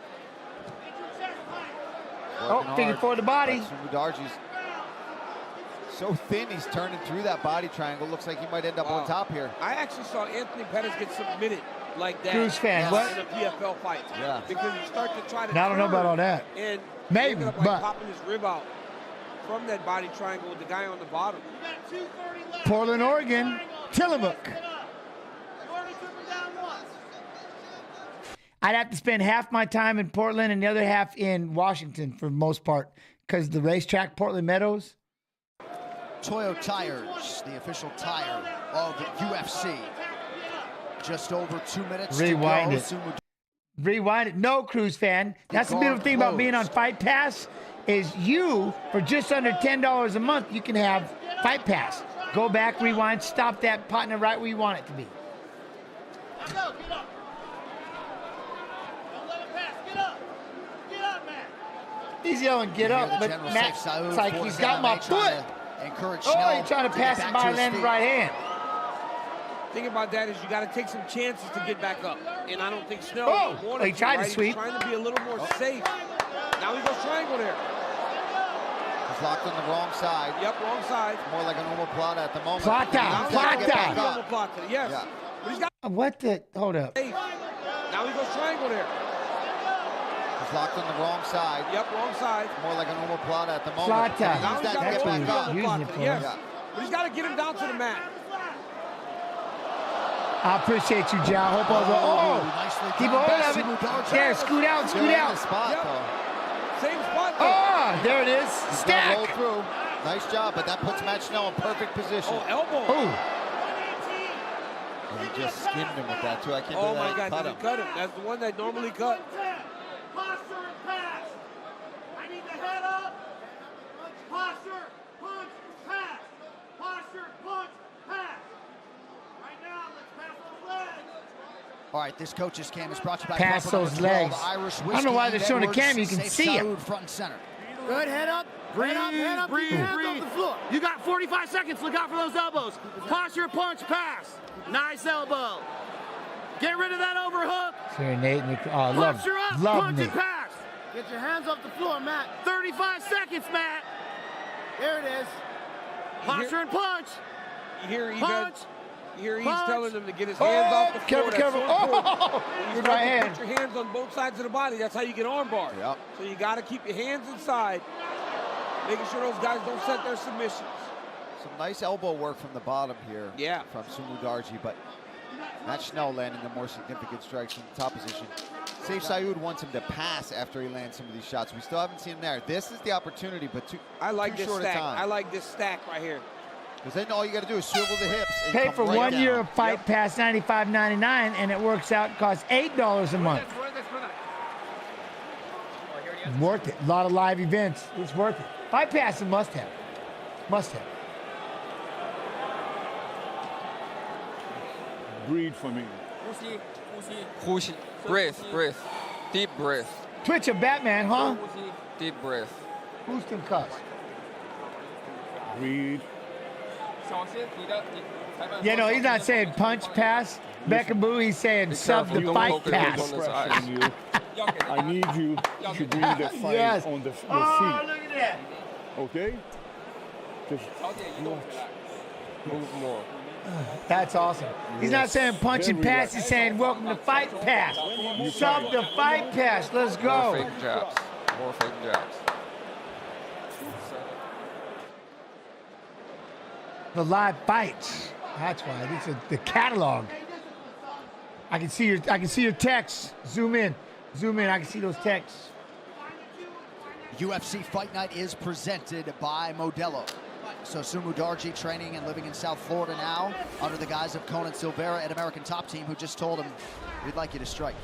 Figure for the body. Sumudaerji's so thin, he's turning through that body triangle. Looks like he might end up on top here. I actually saw Anthony Pettis get submitted like that. Cruz fan, what? In a PFL fight. Yeah. Because you start to try to Now, I don't know about all that. And Maybe, ended up, like, but popping his rib out from that body triangle with the guy on the bottom. Portland, Oregon, Tillamook. I'd have to spend half my time in Portland and the other half in Washington for the most part because the racetrack, Portland Meadows. Toyo Tires, the official tire of the UFC. Just over 2 minutes Rewind to it. go. Rewind it. No, Cruise fan. That's the beautiful thing about being on Fight Pass is you, for just under $10 a month, you can have Fight Pass. Go back, rewind, stop that, partner right where you want it to be. He's yelling, get up, but Matt's like, he's got my foot. Oh, he's trying to pass it by landing right hand. Thing about that is you got to take some chances to get back up. And I don't think Snell wanted he tried to right? sweep. He's trying to be a little more safe. Now he goes triangle there. He's locked on the wrong side. Yep, wrong side. More like an omoplata at the moment. Plata. Yes. Yeah. But he's got What the? Hold up. Now he goes triangle there. He's locked on the wrong side. Yep, wrong side. More like an omoplata at the moment. Plata. And he used that to That's get what back he was up. using it for. Yes. Yeah. But he's got to get him down to the mat. I appreciate you, Jal. Hope all keep a hold of it. There, scoot out, scoot out. Same spot. Oh, there it is. He's Stack. gonna roll through. Nice job, but that puts Matt Schnell in perfect position. Oh, elbow. Oh. And he just skimmed him with that too. I can't Oh believe my that God, he did he cut him? That's the one that normally cut. Posture and pass. I need the head up. Posture, punch, pass. Posture, punch, pass. Right now, let's pass those legs. All right, this coach's cam is brought to you by Pass Pulver those number 12, legs. Irish I don't know why they're showing the cam. You can Safe see it. Saud front and center. Good, head up. Head up, head up. Keep your hands off the floor. You got 45 seconds. Look out for those elbows. Posture, punch, pass. Nice elbow. Get rid of that overhook. Serenade Nick. Oh, love, Posture up, love punch me. and pass. Get your hands off the floor, Matt. 35 seconds, Matt. There it is. Posture and punch. You hear Punch. he's Punch. telling him to get his hands off the floor. Careful, That's careful. so important. Oh, You with start my to hand. Put your hands on both sides of the body. That's how you get arm barred. Yep. So you got to keep your hands inside, making sure those guys don't set their submissions. Some nice elbow work from the bottom here. Yeah. From Sumudaerji, but Matt Schnell landing the more significant strikes from the top position. Saif Saud wants him to pass after he lands some of these shots. We still haven't seen him there. This is the opportunity, but too this short stack. a time. I like this stack right here. Because then all you got to do is swivel the hips. And Pay come for right 1 down. year of Fight Pass, $95.99, and it works out. Costs $8 a month. Worth it. A lot of live events. It's worth it. Fight Pass is a must-have. Must-have. Breathe for me. Breath. Deep breath. Twitch of Batman, huh? Deep breath. Houston cuss. Breathe. Yeah, no, he's not saying punch, pass. Beckaboo, he's saying sub the fight pass. I need you to bring the fight Yes. on the feet. Oh, look at that. Okay? Just watch. Move more. That's awesome. He's not saying punch and pass. He's saying welcome to Fight Pass. Sub the Fight Pass. Let's More go. fake jabs. More fake jabs. The live fights. That's why. This is the catalog. I can see your texts. Zoom in. I can see those texts. UFC Fight Night is presented by Modelo. So Sumudaerji training and living in South Florida now under the guise of Conan Silveira at American Top Team, who just told him, we'd like you to strike.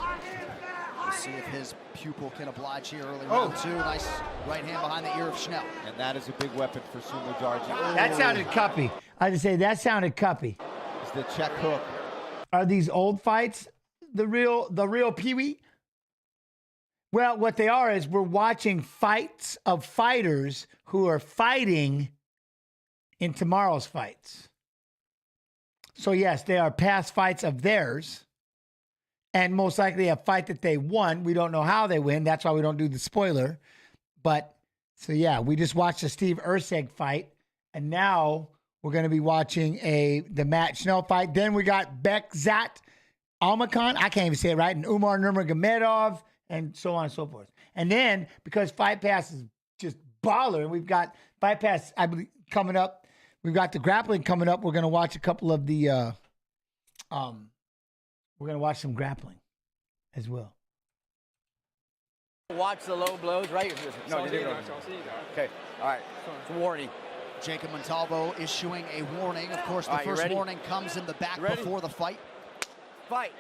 We'll see if his pupil can oblige here early round two. Nice right hand behind the ear of Schnell. And that is a big weapon for Sumudaerji. That sounded cuppy. I just say that sounded cuppy. It's the check hook. Are these old fights the real Pee-wee? Well, what they are is we're watching fights of fighters who are fighting in tomorrow's fights. So, yes, they are past fights of theirs and most likely a fight that they won. We don't know how they win. That's why we don't do the spoiler. But, so, yeah, we just watched the Steve Erceg fight, and now we're going to be watching the Matt Schnell fight. Then we got Bekzat Almakhan. I can't even say it right. And Umar Nurmagomedov, and so on and so forth. And then, because Fight Pass is just baller, and we've got Fight Pass, I believe, coming up. We've got the grappling coming up. We're going to watch a couple of the, we're going to watch some grappling as well. Watch the low blows, right? No, you didn't. Okay, all right. It's a warning. Jacob Montalvo issuing a warning. Of course, the first warning comes in the back before the fight. Fight.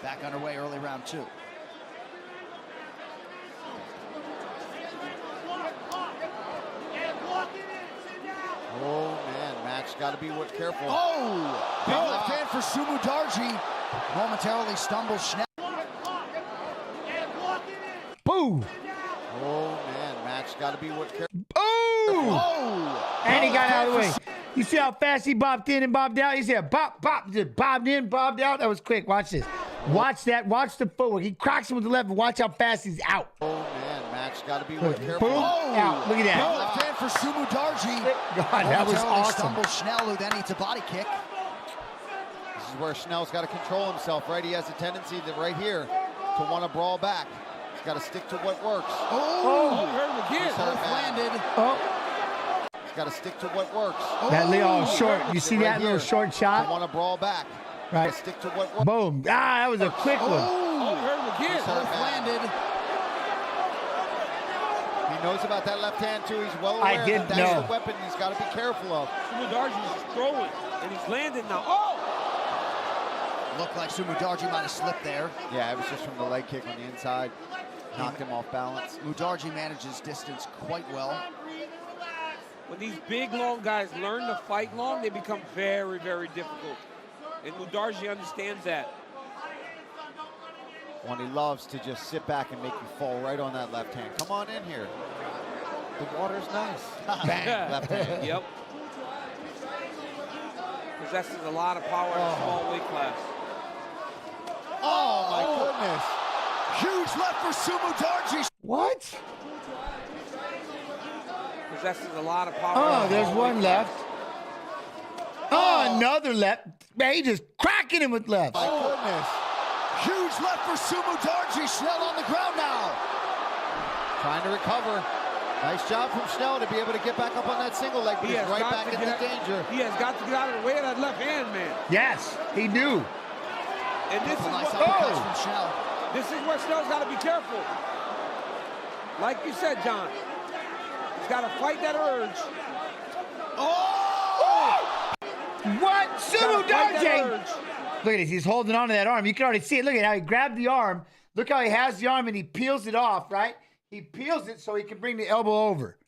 Back underway early round 2. Oh, man, Matt's got to be careful. Oh! Big left hand for Sumu Darji. Momentarily stumbles Schnell. Boom! Oh, man, Matt's got to be careful. Oh! And he got out of the way. You see how fast he bopped in and bobbed out? You see how bop, just bobbed in, bobbed out? That was quick. Watch this. Watch that. Watch the footwork. He cracks him with the left, and watch how fast he's out. Oh, man, Matt's got to be careful. Boom, out. Look at that. Big left hand for Sumu Darji. God, that was awesome. Stumbles Schnell, who then eats a body kick. This is where Schnell's got to control himself, right? He has a tendency to, right here, to want to brawl back. He's got to stick to what works. Oh! Hurt him again. Both landed. Oh. He's got to stick to what works. That little short, you see that little short shot? Want to brawl back. Right. Stick to what works. Boom. Ah, that was a quick one. Oh, hurt him again. Both landed. He knows about that left hand, too. He's well aware that that's the weapon he's got to be careful of. Sumu Darji's throwing, and he's landing now. Oh! Looked like Sumu Darji might have slipped there. Yeah, it was just from the leg kick on the inside. Knocked him off balance. Mudarji manages distance quite well. When these big, long guys learn to fight long, they become very, very difficult. And Mudarji understands that. When he loves to just sit back and make you fall right on that left hand. Come on in here. The water's nice. Bang, left hand. Yep. Possesses a lot of power in a small weight class. Oh, my goodness. Huge left for Sumu Darji. What? Possesses a lot of power. Oh, there's one left. Oh, another left. Man, he just cracking him with left. My goodness. Huge left for Sumu Darji. Schnell on the ground now. Trying to recover. Nice job from Schnell to be able to get back up on that single leg, but he's right back into danger. He has got to get out of the way of that left hand, man. Yes, he knew. And this is nice what, uppercuts from Schnell. This is where Schnell's got to be careful. Like you said, John. He's got to fight that urge. Oh! What? Sumu Darji! Look at this. He's holding on to that arm. You can already see it. Look at how he grabbed the arm. Look how he has the arm and he peels it off, right? He peels it so he can bring the elbow over.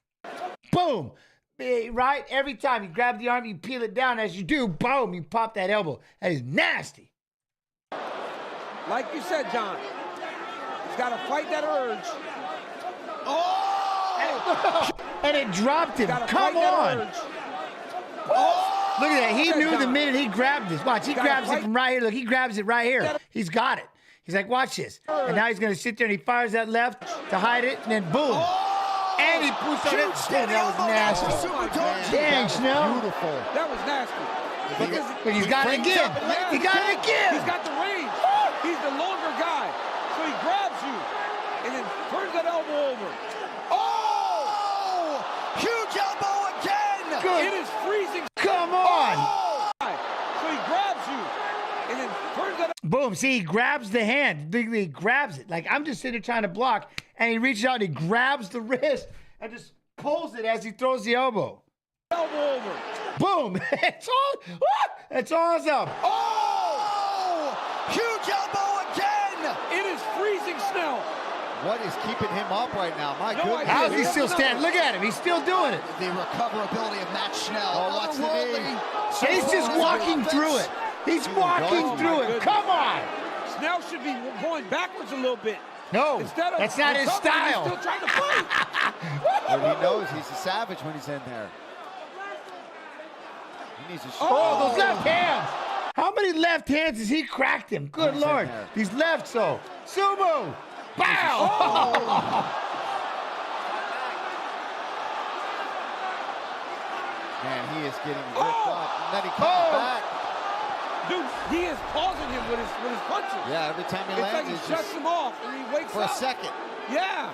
Boom. Right? Every time you grab the arm, you peel it down. As you do, boom, you pop that elbow. That is nasty. Like you said, John. He's got to fight that urge. Oh! And it dropped him. Come on. Oh! Look at that. He knew the minute he grabbed this. Watch, he grabs it from right here. Look, he grabs it right here. He's got it. He's like, watch this. And now he's going to sit there and he fires that left to hide it, and then boom. And he puts on it. That was nasty. Dang, Schnell. Beautiful. That was nasty. But he's got it again. He got it again. He's got the range. He's the longer guy. So he grabs you and then turns that elbow over. Oh! Huge elbow again! Good. It is freezing. Come on. So he grabs you and then turns that. Boom. See, he grabs the hand. He grabs it. Like, I'm just sitting there trying to block, and he reaches out and he grabs the wrist and just pulls it as he throws the elbow. Elbow over. Boom. It's awesome. Oh! Huge elbow again! It is freezing Schnell. What is keeping him up right now? My goodness. How's he still standing? Look at him. He's still doing it. The recoverability of Matt Schnell. Oh, what's the knee? He's just walking through it. He's walking through it. Come on. Schnell should be going backwards a little bit. No, Instead of that's not his recovering, style. He's still trying to fight. But he knows he's a savage when he's in there. He needs to show. Oh, those left hands. How many left hands has he cracked him? Good He's in Lord. there. These left, so. Sumo. Bow. Man, he is getting ripped up. And then he comes back. Dude, he is pausing him with his punches. Yeah, every time he It's lands, like he he's shuts just him off and he wakes for up. a second. Yeah.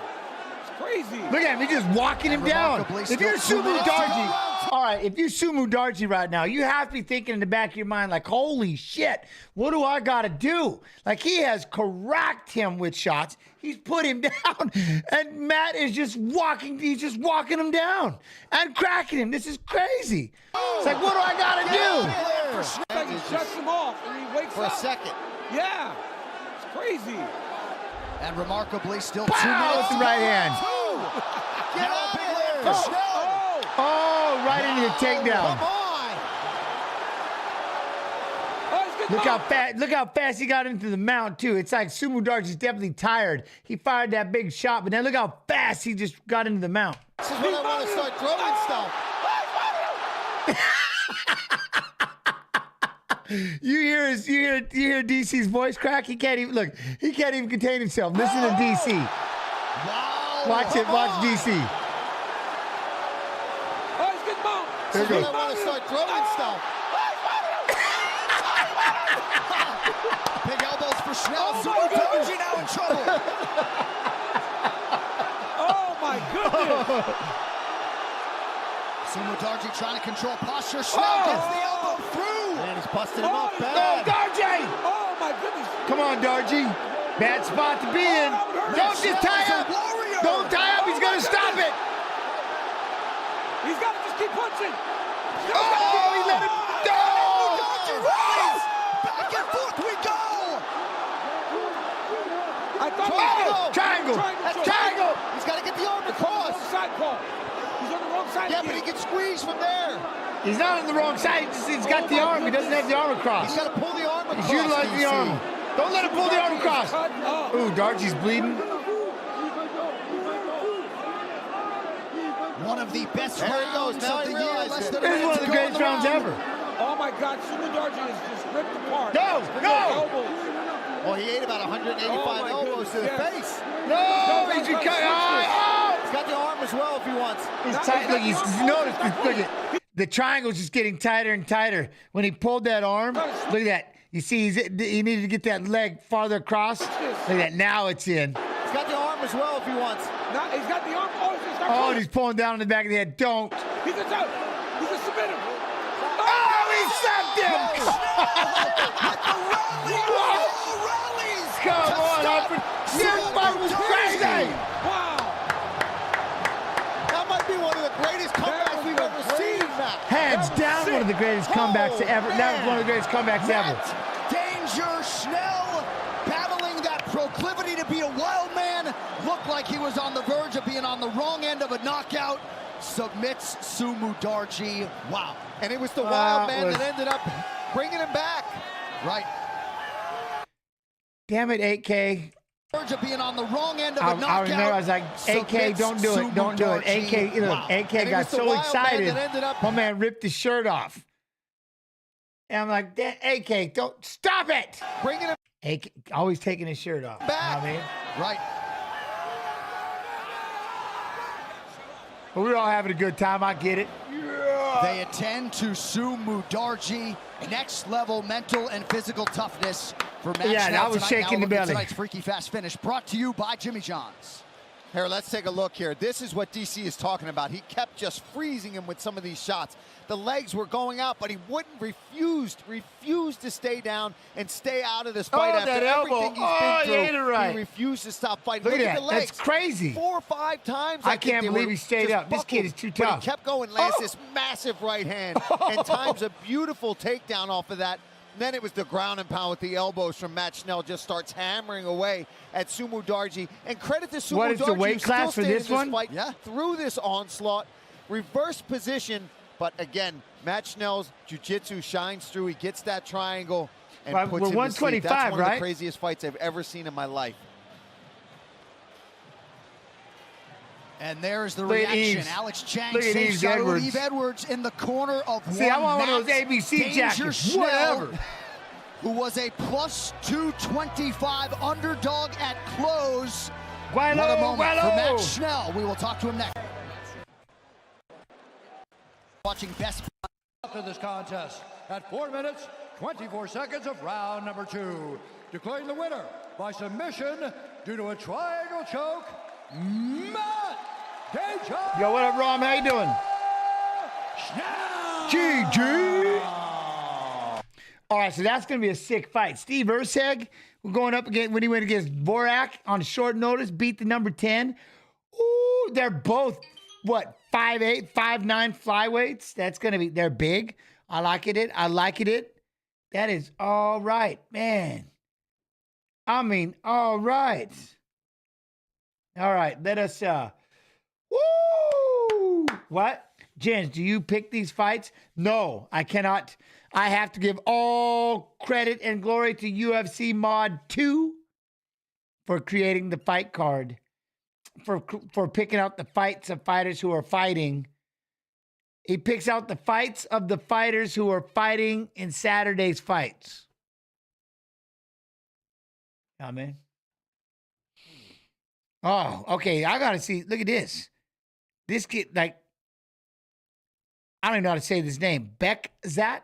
It's crazy. Look at him, he's just walking him down. If you're Sumo Darji, all right, if you're Sumo Darji right now, you have to be thinking in the back of your mind, like, holy shit, what do I got to do? Like, he has cracked him with shots. He's put him down, and Matt is just walking, he's just walking him down and cracking him. This is crazy. It's like, what do I got to do? It's like he shuts him off and he wakes for up. a second. Yeah. It's crazy. And remarkably, still 2 Pow! minutes. With the right hand. Get out of here. Oh, right into the takedown. Come on. Look how fast he got into the mount too. It's like Sumo Darji's definitely tired. He fired that big shot, but then look how fast he just got into the mount. This is when I want to start throwing stuff. You hear DC's voice crack? He can't even look. He can't even contain himself. Listen to DC. Wow. Watch it. Watch DC. Oh, he's getting bumped. This is when I want to start throwing stuff. Big elbows for Schnell. Sumo Darji now in trouble. Oh, my goodness. Sumo Darji trying to control posture. Schnell gets the elbow through. Man, he's busting him up No, bad. Darji! Oh, my goodness. Come on, Darji. Bad spot to be in. Don't just tie up. Don't tie up. He's gonna stop it. He's got to just keep punching. Oh, he let him go. Darji rise. Back and forth we go. I thought Triangle. Triangle. He's got to get the arm across. Side Paul. He's on the wrong side. Yeah, but he can squeeze from there. He's not on the wrong side. He's got the arm. He doesn't have the arm across. He's got to pull the arm across. He's utilizing the DC. arm. Don't let him pull the arm across. Ooh, Darji's bleeding. One of the best There he rounds goes. Now of he the year. realizes Less it. than a This is minute one to of the go in greatest rounds round. ever. Oh, my God. Sumo Darji is just ripped apart. Go, go. Well, he ate about 185 elbows to the face. No, he's got He's got the arm as well if he wants. He's tight. Look, he's noticed. Look at the triangle's just getting tighter and tighter. When he pulled that arm, look at that. You see, he needed to get that leg farther across. Look at that. Now it's in. He's got the arm as well if he wants. Now, he's got the arm. Oh, he's gonna Oh, and he's pulling down on the back of the head. Don't. He's a joke. He's a submitter. Oh, he slapped him. Come on, Alfred. Your fight was crazy. Wow. That might be one of the greatest comebacks we've ever seen, Matt. Hands down, one of the greatest comebacks ever. That was one of the greatest comebacks ever. Danger Schnell battling that proclivity to be a wild man. Looked like he was on the verge of being on the wrong end of a knockout. Submits Sumo Darji. Wow. And it was the wild man that ended up bringing him back. Right. Damn it, 8K. Verge of being on the wrong end of a I knockout. remember I was like, AK, don't do it, don't do it. AK, look, Wow. AK And it got was the so wild man excited. that ended up- My man ripped his shirt off. And I'm like, AK, don't stop it. Bringing him AK always taking his shirt off. back. You know what I mean? Right. But we're all having a good time. I get it. They attend to Sumo Darji. Next level mental and physical toughness for Matt Yeah, Schnell I was tonight. shaking Now the look at belly. Tonight's Freaky Fast Finish brought to you by Jimmy John's. Here, let's take a look here. This is what DC is talking about. He kept just freezing him with some of these shots. The legs were going out, but he refused to stay down and stay out of this fight Oh, after that elbow. everything he's Oh, been you through. hit it right. He refused to stop fighting. Look at at that. the legs. That's crazy. 4 or 5 times. I think can't they believe were he stayed just up. This kid buckled, is too but tough. he kept going, lands this massive right hand, and times a beautiful takedown off of that. And then it was the ground and pound with the elbows from Matt Schnell. Just starts hammering away at Sumo Darji. And credit to Sumo Darji. What is the weight who class still for stayed this in one? Fight through this onslaught. Reverse position. But again, Matt Schnell's jiu-jitsu shines through. He gets that triangle and Right, puts we're him to sleep. 125, That's one of right? the craziest fights I've ever seen in my life. And there's the Look at reaction. Eves. Alex Chang Look at safe Eves shot with Edwards. Eve Edwards in the corner of See, I want one of those Matt ABC Danger jackets. Schnell, Whatever. who was a plus 225 underdog at close. What a moment for Matt Schnell. We will talk to him next. Watching best After this contest, at 4 minutes, 24 seconds of round number 2, declaring the winner by submission due to a triangle choke, Matt Danger. Yo, what up, Rom? How you doing? GG. All right, so that's going to be a sick fight. Steve Erceg, we're going up against, when he went against Borak on short notice, beat the number 10. Ooh, they're both, what, 5'8", 5'9" flyweights? That's going to be, they're big. I like it. I like it. That is all right, man. I mean, all right. All right, let us, woo! What? Jens, do you pick these fights? No, I cannot. I have to give all credit and glory to UFC Mod 2 for creating the fight card, for picking out the fights of fighters who are fighting. He picks out the fights of the fighters who are fighting in Saturday's fights. Yeah, man. Oh, okay. I got to see. Look at this. This kid, like, I don't even know how to say this name. Bekzat?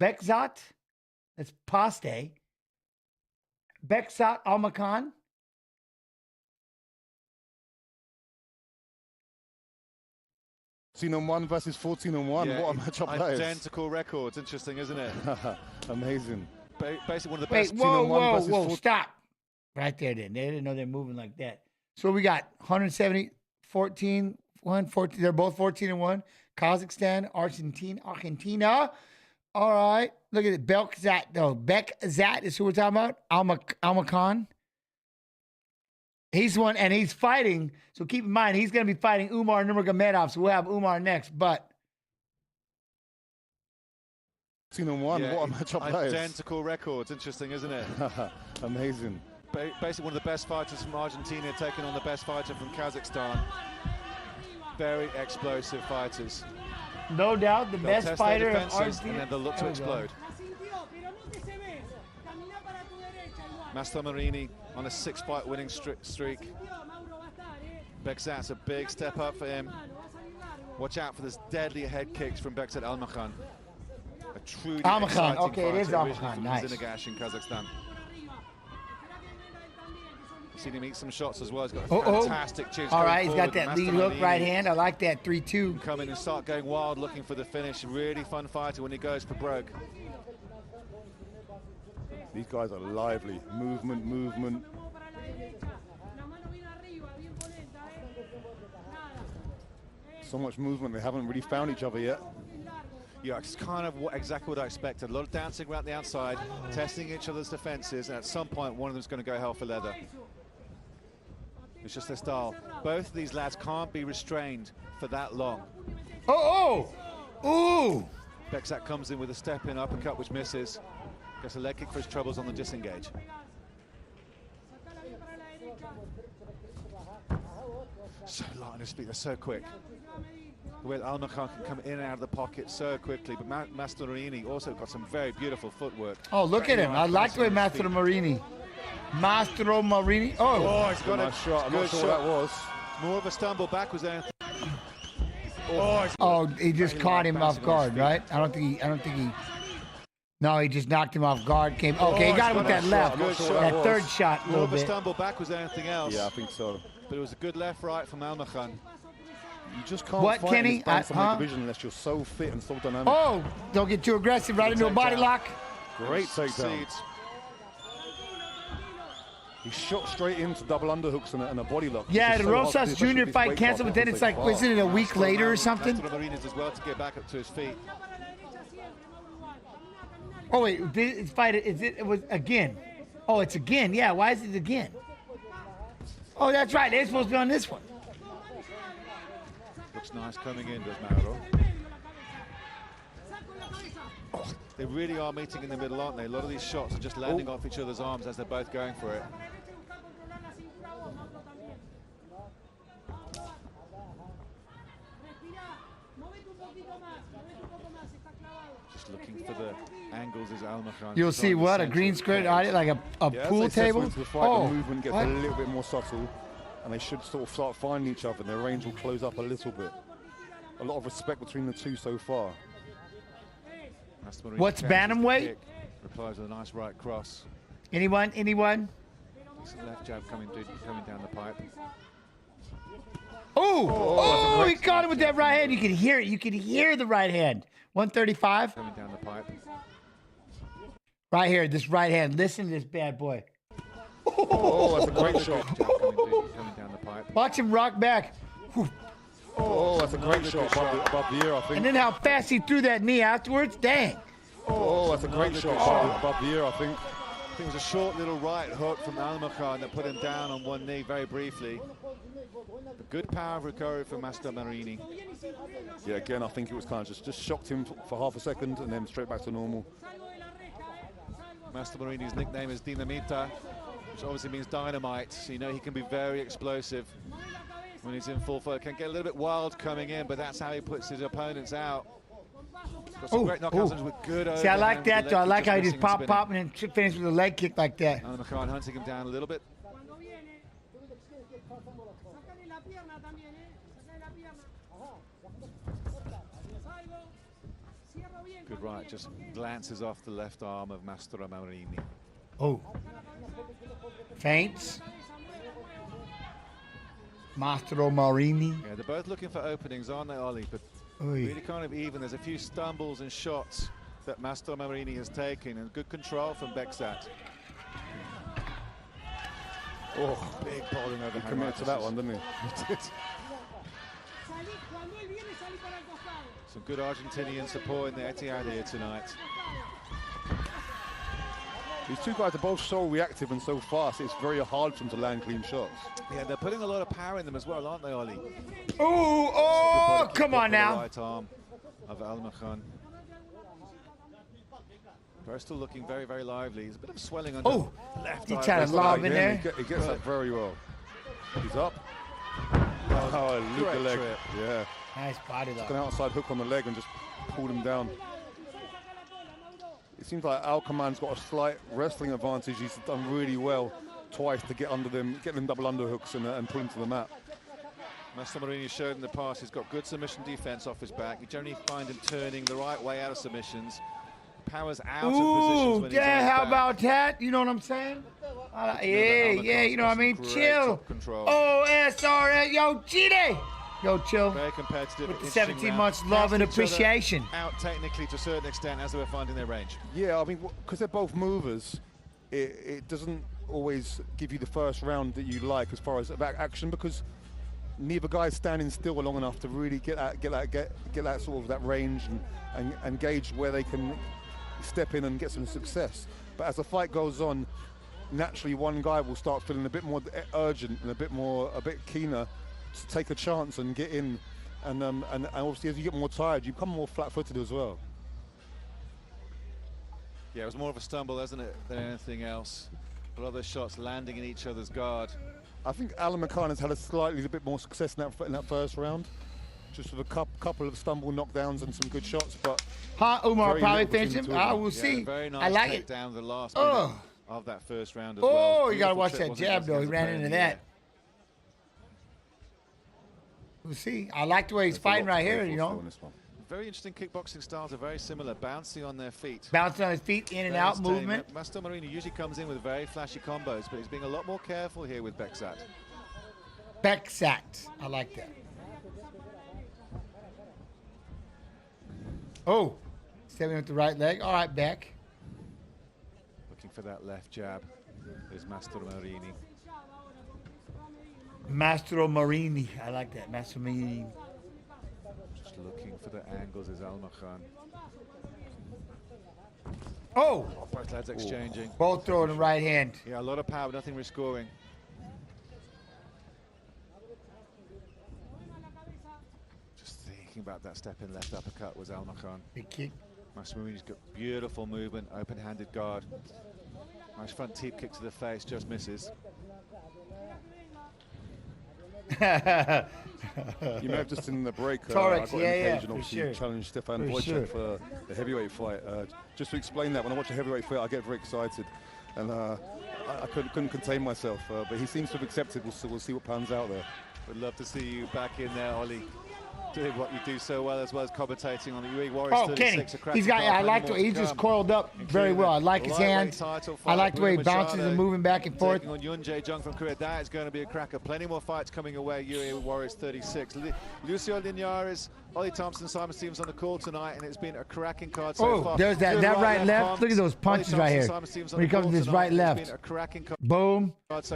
That's Paste. Bekzat Almakan. On 1 versus 14-1. Yeah, what a matchup that is. Identical records. Interesting, isn't it? Amazing. Basically one of the Wait, best. whoa, stop. Right there, then. They didn't know they're moving like that. So we got 170, 14, 14. They're both 14-1. Kazakhstan, Argentina. All right. Look at it. Bekzat, though. Bekzat is who we're talking about. Almakan. He's the one, and he's fighting. So keep in mind, he's going to be fighting Umar Nurmagomedov. So we'll have Umar next. But 14-1. What a matchup that is. Identical records. Interesting, isn't it? Amazing. Basically one of the best fighters from Argentina taking on the best fighter from Kazakhstan. Very explosive fighters. No doubt the They'll best test fighter their of defenses, Argentina. and then they'll look to explode. Master Marini on a 6-fight winning streak. Bekzat's a big step up for him. Watch out for this deadly head kicks from Bekzat Almakan. A truly exciting okay, it is fighter, Almakan. from Nice. Zinagash in Kazakhstan. Seen him eat some shots as well. He's got a fantastic chin. All right, he's got that lead hook right hand. I like that 3-2. Come in and start going wild, looking for the finish. Really fun fighter when he goes for broke. These guys are lively. Movement. So much movement, they haven't really found each other yet. Yeah, it's kind of exactly what I expected. A lot of dancing around the outside, testing each other's defenses, and at some point, one of them's going to go hell for leather. It's just their style. Both of these lads can't be restrained for that long. Ooh! Bekzat comes in with a step-in uppercut, which misses. Gets a leg kick for his troubles on the disengage. So light on his feet, they're so quick. The way that Almakan can come in and out of the pocket so quickly, but Mastorini also got some very beautiful footwork. Oh, look at him. I like the way Mastro Marini. Oh, he's got a nice shot. I'm not sure what that was. More of a stumble backwards there. Oh, he just caught him off guard, right? I don't think he. No, he just knocked him off guard. He got him with that left. That third shot, a More little of a bit. stumble backwards than anything else. Yeah, I think so. But it was a good left-right from Almakan. You just can't What, fight Kenny? in this bantamweight division unless you're so fit and so dynamic. Oh, don't get too aggressive right into a body lock. Great takedown. He shot straight into double underhooks and a body lock. Yeah, the so hard to Rosas do, especially Jr. with this fight weight canceled, class. but then it's like, wasn't it a week later or something? Mastorini as well to get back up to his feet. Oh wait, this fight it was again. Oh, it's again. Yeah, why is it again? Oh, that's right. They're supposed to be on this one. Looks nice coming in, does Mauro. Oh, they really are meeting in the middle, aren't they? A lot of these shots are just landing off each other's arms as they're both going for it. Just looking for the angles is Almakhan. You'll see what? A green screen audio, like a pool table? The fight, the movement gets a little bit more subtle, and they should sort of start finding each other, and their range will close up a little bit. A lot of respect between the two so far. What's bantamweight? Replies with a nice right cross. Anyone? Decent left jab coming down the pipe. Oh, he caught him with that right hand. You can hear it. You can hear the right hand. 135. Coming down the pipe. Right here, this right hand. Listen to this bad boy. Oh, that's a great shot. Coming down the pipe. Watch him rock back. Oh, that's a great shot above the ear, I think. And then how fast he threw that knee afterwards. Dang. Oh, that's a great shot above the ear, I think. I think it was a short little right hook from Almakhan that put him down on one knee very briefly. A good power of recovery from Master Marini. Yeah, again, I think it was kind of just shocked him for half a second and then straight back to normal. Master Marini's nickname is Dinamita, which obviously means dynamite, so you know he can be very explosive when he's in full focus. Can get a little bit wild coming in, but that's how he puts his opponents out. Got some great knockouts with good. See, I like that, though. I like how he just pop, and then finish with a leg kick like that. Almakhan hunting him down a little bit. Good right, just glances off the left arm of Master Marini. Oh. Feints. Mastro Marini. Yeah, they're both looking for openings, aren't they, Ollie? But really kind of even. There's a few stumbles and shots that Master Marini has taken, and good control from Beksat. Oh, big bowling overhand. He committed to that one, didn't he? He did. Some good Argentinian support in the Etihad here tonight. These two guys are both so reactive and so fast, it's very hard for them to land clean shots. Yeah, they're putting a lot of power in them as well, aren't they, Ollie? Oh, come on now. The right arm of Almakhan. They're still looking very, very lively. There's a bit of swelling on the left he eye. tried to lob in there. He gets up very well. He's up. Oh, loop the leg. Trip. Yeah. Nice body though. An outside hook on the leg and just pulled him down. It seems like Alkaman's got a slight wrestling advantage. He's done really well twice to get under them, get them double underhooks and pull him to the mat. Master Marini showed in the past he's got good submission defense off his back. You generally find him turning the right way out of submissions. Powers out of positions when he's on his how back. about that? You know what I'm saying? Yeah, you know what I mean? Chill. Control. OSRS, yo, Gide. Yo, chill. Very competitive. With the 17 months love and appreciation. Out technically to a certain extent as they were finding their range. Yeah, I mean, because they're both movers, it doesn't always give you the first round that you like as far as action, because neither guy's standing still long enough to really get that sort of that range and gauge where they can step in and get some success. But as the fight goes on, naturally one guy will start feeling a bit more urgent and a bit keener to take a chance and get in, and obviously as you get more tired, you become more flat-footed as well. Yeah, it was more of a stumble, isn't it, than anything else. A lot of those shots landing in each other's guard. I think Almakhan has had a slightly bit more success in that first round, just with a couple of stumble knockdowns and some good shots. But Umar probably finished him. I will see. Very nice I like it. Down the last minute of that first round as well. Oh, you gotta watch that jab though. He ran into that. We'll see. I like the way he's fighting right here, you know. Very interesting kickboxing styles are very similar, bouncing on their feet. Bouncing on his feet, in and out movement. Master Marini usually comes in with very flashy combos, but he's being a lot more careful here with Beksat. Beksat. I like that. Oh, stepping with the right leg. All right, back. Looking for that left jab is Master Marini. Mastro Marini. I like that. Mastro Marini. Just looking for the angles is Almakhan. Oh! Both lads exchanging. Both throwing the right hand. Yeah, a lot of power, nothing rescoring. Just thinking about that step in left uppercut was Almakhan. Big kick. Master Marini's got beautiful movement, open-handed guard. Nice front teep kick to the face, just misses. You may have just seen the break. I Torres, got yeah, an yeah, occasion, for obviously, sure. challenge Stefan For Wojciech sure. for the heavyweight fight. Just to explain that, when I watch a heavyweight fight, I get very excited, and I couldn't contain myself. But he seems to have accepted. We'll see what pans out there. Would love to see you back in there, Ollie. Doing what you do so well, as commentating on the UE Warriors. Oh, Kenny, he's got. I like the way he just coiled up very well. I like his hands. I like the way he bounces and moving back and forth. Taking on Yun Jae Jung from Korea. That is going to be a cracker. Plenty more fights coming away. UE Warriors 36. Lucio Linares, Ollie Thompson, Simon Stevens on the call tonight, and it's been a cracking card so far. There's that Good right left. comms. Look at those punches right here. When he comes with his right left. Boom,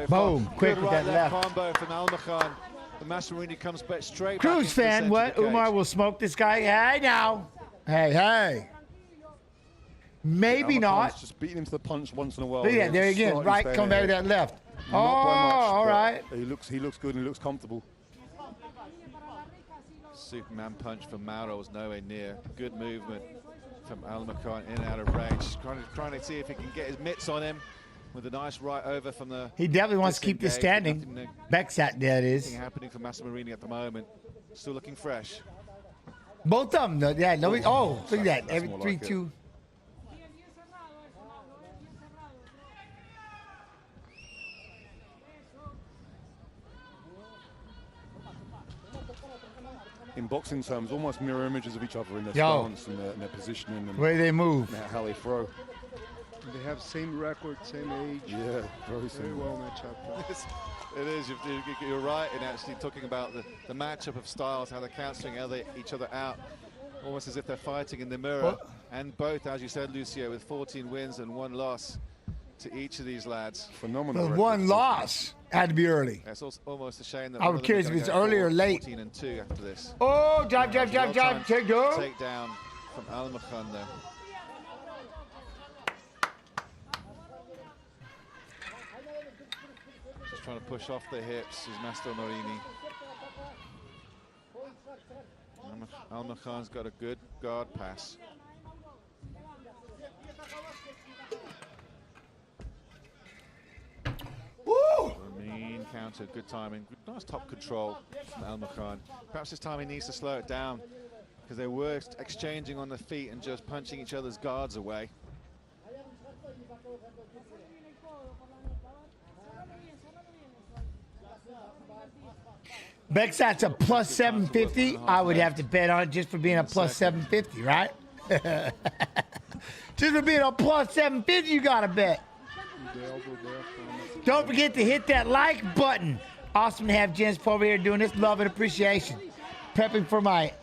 boom, quick with that left. Combo from Almakhan. The Masserini comes back straight Cruz back fan, what? Umar will smoke this guy. Hey, now. Hey. Maybe not. Just beating him to the punch once in a while. Look at that. There he is. Right, come back to that left. Not by much, all right. He looks good and he looks comfortable. Superman punch from Mauro was nowhere near. Good movement from Almakhan in and out of range. Trying to see if he can get his mitts on him with a nice right over from the. He definitely wants to keep this standing. Becksat, that is. Nothing happening for Masserini at the moment. Still looking fresh. Both of them, though. Yeah, no, oh, look at that. Every more 3-2. In boxing terms, almost mirror images of each other in their stance and their positioning and way they move, how they throw. They have same record, same age. Yeah, very similar. well matched up. It is. You're right in actually talking about the matchup of styles, how they're cancelling each other out, almost as if they're fighting in the mirror. And both, as you said, Lucio, with 14 wins and 1 loss to each of these lads. Phenomenal. The 1 loss had to be early. It's almost a shame that I was curious if it's early or late. 14 and 2 after this. Oh, jab. Take down. Take down from Almakhan there. Just trying to push off the hips is Master Marini. Almakhan's got a good guard pass. Woo! Mean counter, good timing, nice top control from Almakhan. Perhaps this time he needs to slow it down because they were exchanging on the feet and just punching each other's guards away. Becksat's a plus 750. I would have to bet on it just for being a plus 750, right? Just for being a plus 750, you got to bet. Don't forget to hit that like button. Awesome to have Jens Pulver here doing this. Love and appreciation. Prepping for my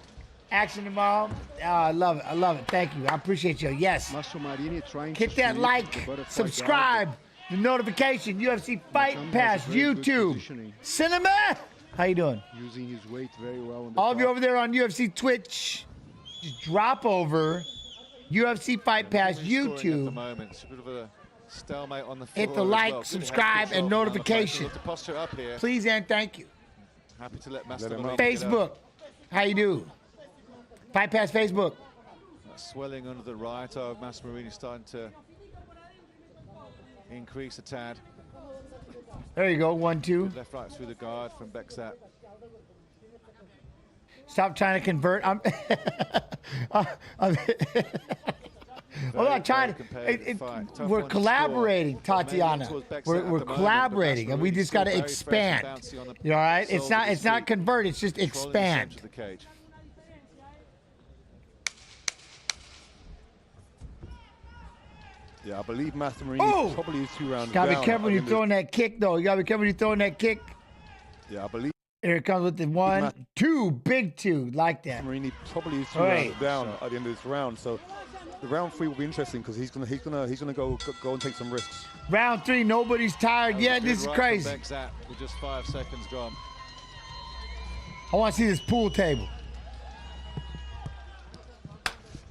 action tomorrow. I love it. I love it. Thank you. I appreciate you. Yes. Hit that like, subscribe, the notification. UFC Fight Pass, YouTube, Cinema. How you doing? Using his weight very well. All of you over there on UFC Twitch, just drop over UFC Fight Pass YouTube. At the moment. It's a bit of a stalemate on the floor. Hit the like, subscribe, and notification. Posture up here. Please and thank you. Happy to let Master Facebook. How you do? Fight Pass Facebook. That swelling under the right of Master Marini starting to increase a tad. There you go, 1-2. Good left right through the guard from Beksat. Stop trying to convert. I'm not trying to. We're collaborating, Tatiana. We're collaborating, and we just got to expand. You all right? It's not convert. It's just expand. Yeah, I believe Master Marini probably is 2 rounds down. Gotta be careful when you're throwing that kick, though. You gotta be careful when you're throwing that kick. Yeah, I believe. Here it comes with the 1, 2, big 2, like that. Marini probably is 2 rounds down at the end of this round. So the round 3 will be interesting because he's gonna go and take some risks. Round 3, nobody's tired yet. This is crazy. Beksat with just 5 seconds gone. I want to see this pool table.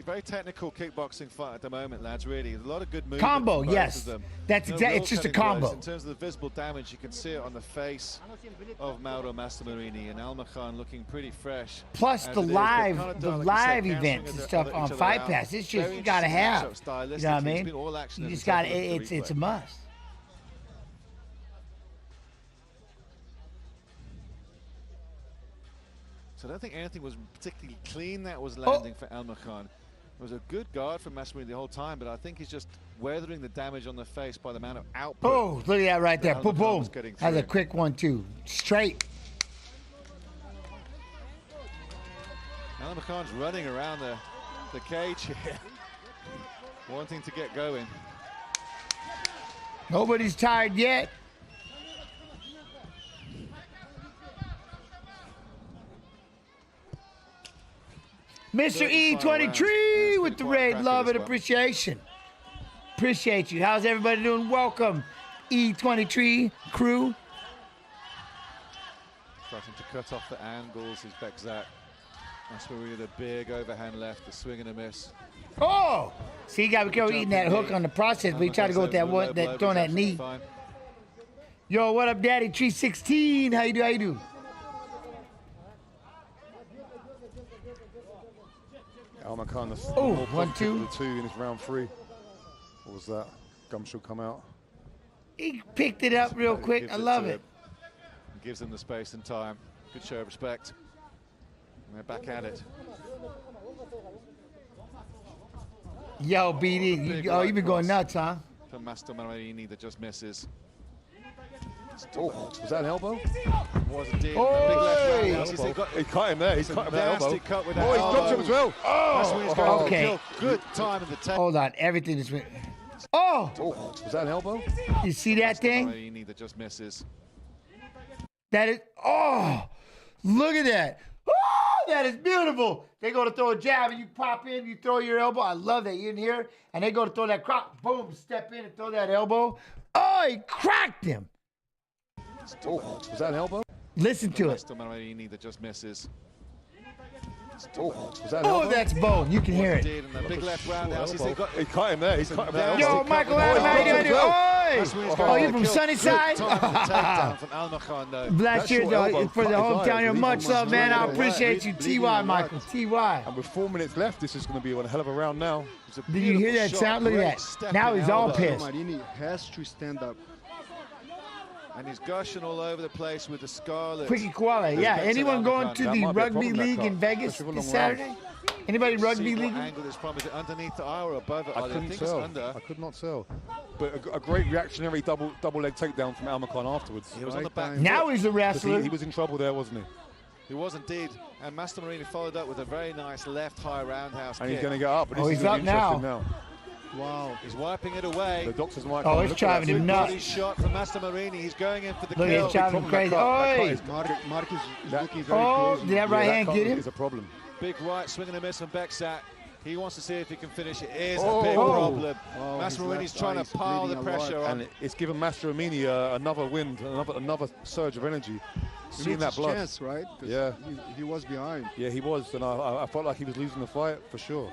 Very technical kickboxing fight at the moment, lads, really. A lot of good movement. Combo, from both yes. of them. That's exactly, it's just a combo. In terms of the visible damage, you can see it on the face of Mauro Mastermarini, and Almakhan looking pretty fresh. Plus the live events and stuff on Fight Pass. It's just, you got to have. You know what I mean? You just got to, it's a must. So I don't think anything was particularly clean that was landing for Almakhan. It was a good guard from Masmarini the whole time, but I think he's just weathering the damage on the face by the amount of output. Oh, look at that right there. Boom, boom. was getting That's a through. quick one, too. Straight. Almakhan's running around the cage here, wanting to get going. Nobody's tired yet. Mr. E23 with the raid, love and appreciation. Appreciate you. How's everybody doing? Welcome, E23 crew. Starting to cut off the angles is Bekzat. That's where we had a big overhand left, the swing and a miss. Oh! See, you got to be careful eating that hook on the process, but you try to go with that one, that throwing that knee. Yo, what up, Daddy? 316. How you do? How you do? Almakhan, the Oh, more 1, positive 2. of the 2 in this round 3. What was that? Gumshoe come out. He picked it up real quick. Gives I love to it. him. Gives them the space and time. Good show of respect. And they're back at it. Yo, BD, you been going nuts, huh? For Mastromarini that just misses. Oh, was that an elbow? Was indeed. Oh, Big left hey. roundhouse. He cut him there. He's cut him that elbow. Cut with Oh, that he's dropped him as well. Masmarini's going for the okay. kill. Good time in the tape. Hold on, everything is. Oh! Was that an elbow? You see that thing? Mastromarini that just misses. That is. Oh! Look at that. Oh, that is beautiful. They go to throw a jab and you pop in, you throw your elbow. I love that. You didn't hear it? And they go to throw that crop. Boom, step in and throw that elbow. Oh, he cracked him. Oh, was that an elbow? Listen to it. Mastromarini that just misses. Oh, was that an Oh, elbow? that's bone. You can hear it. Indeed, and the big left roundhouse. He cut him there. He's cut him that Yo, elbow. Michael Adam, how you doing? Oi! Oh, you from Good Sunnyside? time in the takedown from Almakhan, though. Last year, though, for the hometown here. Much love, man. I appreciate you. TY, Michael. TY. And with 4 minutes left, this is going to be one hell of a round now. Did you hear that sound? Look at that. Now he's all pissed. Marini has to stand up. And he's gushing all over the place with the scarlet. Quickie Koala, yeah. Anyone going to the rugby league in Vegas this Saturday? Anybody rugby league? Angle is probably underneath the eye or above it. I couldn't tell. I could not tell. But a great reactionary double leg takedown from Almakhan afterwards. He was on the back. Now he's a wrestler. He was in trouble there, wasn't he? He was indeed. And Mastromarini followed up with a very nice left high roundhouse And kick. he's going to get up. But Oh, this he's is up interesting now. Wow. He's wiping it away. The doctors might Oh, come it's look at driving him that. nuts. Body shot from Mastromarini. He's going in for the Look at kill. him driving him crazy. Oi! Mark is looking very Oh, close. did that right hand get him? It's a problem. Big right swing and a miss from Bekzat. He wants to see if he can finish it. It is Oh. a big problem. Oh, his Mastromarini's left trying eye to is pile the bleeding a lot. pressure on. And it's given Mastromarini another wind, another surge of energy. He Seeing needs that his blood. chance, right? 'Cause Yeah. He was behind. Yeah, he was, and I felt like he was losing the fight for sure.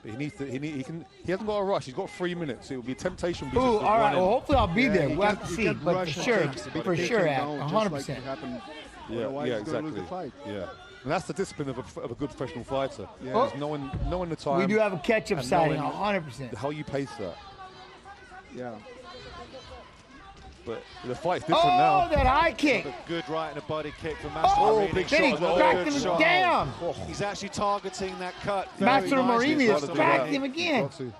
But he needs to. He hasn't got a rush. He's got 3 minutes. It would be a temptation. Ooh, all right. Well, hopefully I'll be there. you We'll have can't- to you see. can't But rush for and sure, take for him sure, down at just like 100%. it happened. Yeah, Otherwise, yeah, he's gonna exactly. lose the fight. Yeah, and that's the discipline of a good professional fighter. Yeah. Oh. Is knowing the time. We do have a catch-up and sighting, knowing 100%. How you pace that. Yeah. But the fight's different Oh, now. that high kick. A good right and a body kick from Oh, Mastromarini. big then he shot. cracked Good him shot. down. He's actually targeting that cut. Mastromarini has Mastromarini. cracked him again. Got to.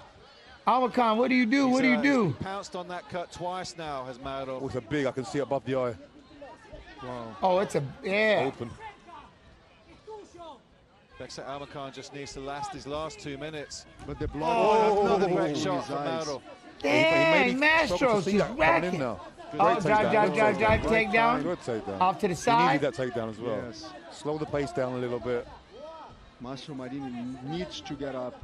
Almakhan, what do you do? What do you do? Pounced on that cut twice now, has Mauro. Oh, it's a big. I can see it above the eye. Wow. Oh, it's a, yeah. Open. Bekzat Almakhan just needs to last his last 2 minutes. But the blood. Oh, another in great his shot from eyes. Mauro. Dang, Mastros see is that coming in racking. now. Oh, drive, take down. Good takedown. Off to the He side. needed that takedown as well. Yes. Slow the pace down a little bit. Mastromarini needs to get up.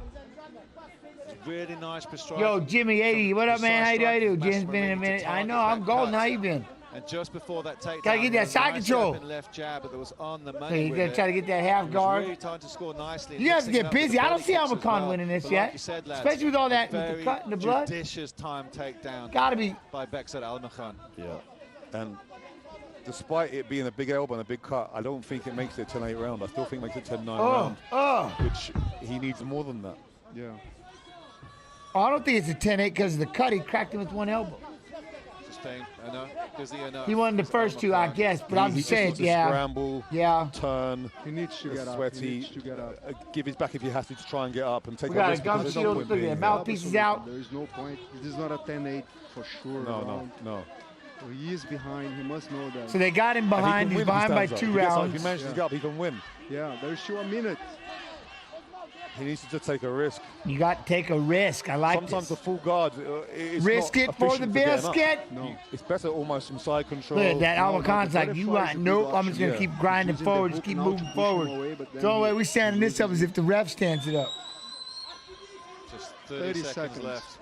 Really nice strike. Yo, Jimmy 80, what up, man? How you Precise do? strike Jim's from been in a Mastromarini minute. to I know, target I'm that golden. cut. How you been? And just before that takedown, Gotta get that nice side control. jab and left jab, but that was on the So money. he's with gonna it. try to get that half He was guard. really trying to score nicely. You have to mixing get it up with busy. the I don't body see kicks as Almakhan well. winning this But yet. like you said, lads, Especially with all that, with the very cut and the blood. Judicious time takedown. Gotta be. By Bekzat Almakhan. Yeah. And despite it being a big elbow and a big cut, I don't think it makes it a 10-8 round. I still think it makes it 10-9 round. Which he needs more than that. Yeah. Oh, I don't think it's a 10-8 because of the cut. He cracked him with one elbow. anything. Does he enough? He won the first two, I guess, but I'm just saying, He needs to scramble, turn. He needs to get sweaty, up. He needs to get up. Give his back if he has to try and get up and take We a got a risk. gum because there's no shield. point Look at being that. here. Mouthpiece is out. There is no point. This is not a 10-8 for sure. No. So he is behind. He must know that. So they got him behind. He's behind by 2 rounds. If he manages to get up, he can win. Yeah, there's still a minute. He needs to just take a risk. You got to take a risk. I like Sometimes this. the full guard is Risk not it for the efficient getting up. biscuit. No. It's better almost some side control. Look at that. Almacon's like, you want, nope, I'm just going to keep grinding forward. Just keep moving forward. The only way we standing this up is if the ref stands it up. Just 30 seconds left.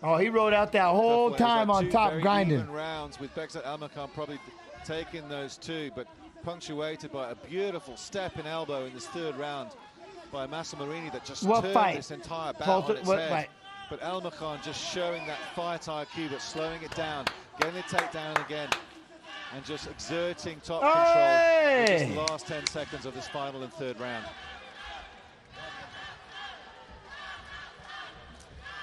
Oh, he rode out that whole time on top grinding. Even rounds with Bekzat Almakhan probably taking those two, but punctuated by a beautiful step and elbow in this third round by Massimo that just turned this entire bout on its head. But Almakhan just showing that fight IQ, but slowing it down, getting the takedown again, and just exerting top control in just the last 10 seconds of this final and third round.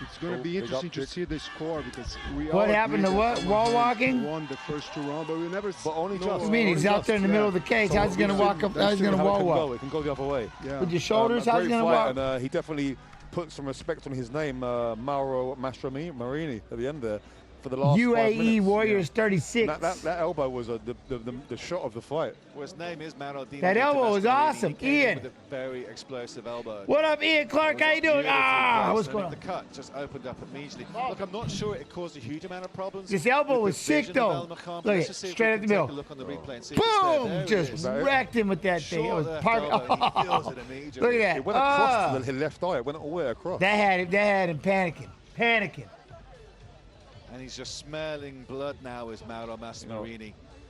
It's going to be interesting to see the score because we What happened to what? Wall walking? Won the first 2 rounds, but we never. But only just. What do you mean? He's out there in the middle of the cage. How's he going to walk up? How's he going to wall walk? It can go the other way. Yeah. With your shoulders? How's he going to walk? And he definitely put some respect on his name, Mauro Marini, at the end there. For the last 5 UAE minutes. Warriors 36. That elbow was the shot of the fight. Well, his name is Marodino. That elbow was awesome. Ian. With a very explosive elbow. What up, Ian Clark? How you doing? What's going on? The cut just opened up immediately. Look, I'm not sure it caused a huge amount of problems. This elbow was sick, though. Look at it, straight at the middle. Boom! Just wrecked him with that thing. It was perfect. Look at that. It went across his left eye. It went all the way across. That had him panicking. And he's just smelling blood now as Mauro Massimo.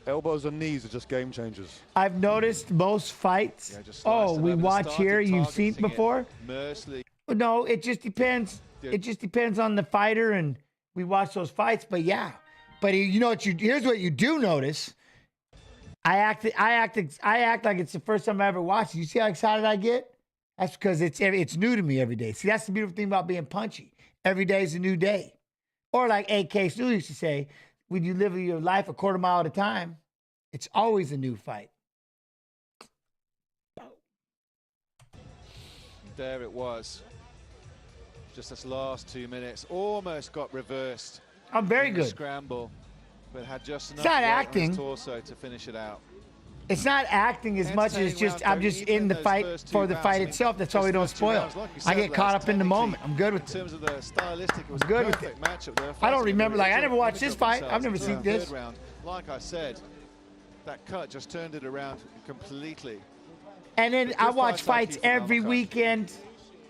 Elbows and knees are just game changers. I've noticed most fights. We watch here. You've seen before. No, it just depends. It just depends on the fighter, and we watch those fights. But yeah, but you know what? Here's what you do notice. I act like it's the first time I ever watched it. You see how excited I get? That's because it's new to me every day. See, that's the beautiful thing about being punchy. Every day is a new day. Or like A.K. Stu used to say, when you live your life a quarter mile at a time, it's always a new fight. There it was. Just this last 2 minutes. Almost got reversed. I'm very good. Scramble, but had just enough It's not weight on acting. his torso to finish it out. It's not acting as much as I'm just in the fight for the fight itself. That's why we don't spoil. I get caught up in the moment. I'm good with it. In terms of the stylistic, it was good a with perfect matchup there. I don't remember, I never watched this fight. I've never seen this. Round. Like I said, that cut just turned it around completely. And then I watch fights every weekend.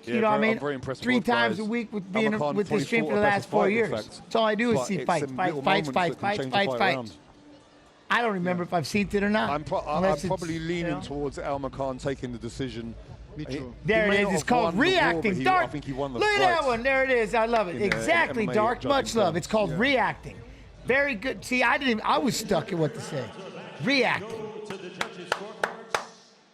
You know what I mean? 3 times a week with being with this stream for the last 4 years. That's all I do is see fights. I don't remember if I've seen it or not. I'm probably leaning towards Almakhan taking the decision. There it is. It's called reacting. Dark. I think he won the Look at fight. that one. There it is. I love it. Exactly, MMA Dark. Much judging love. terms. It's called reacting. Very good. See, I was stuck in what to say. Reacting. To the judges' scorecards.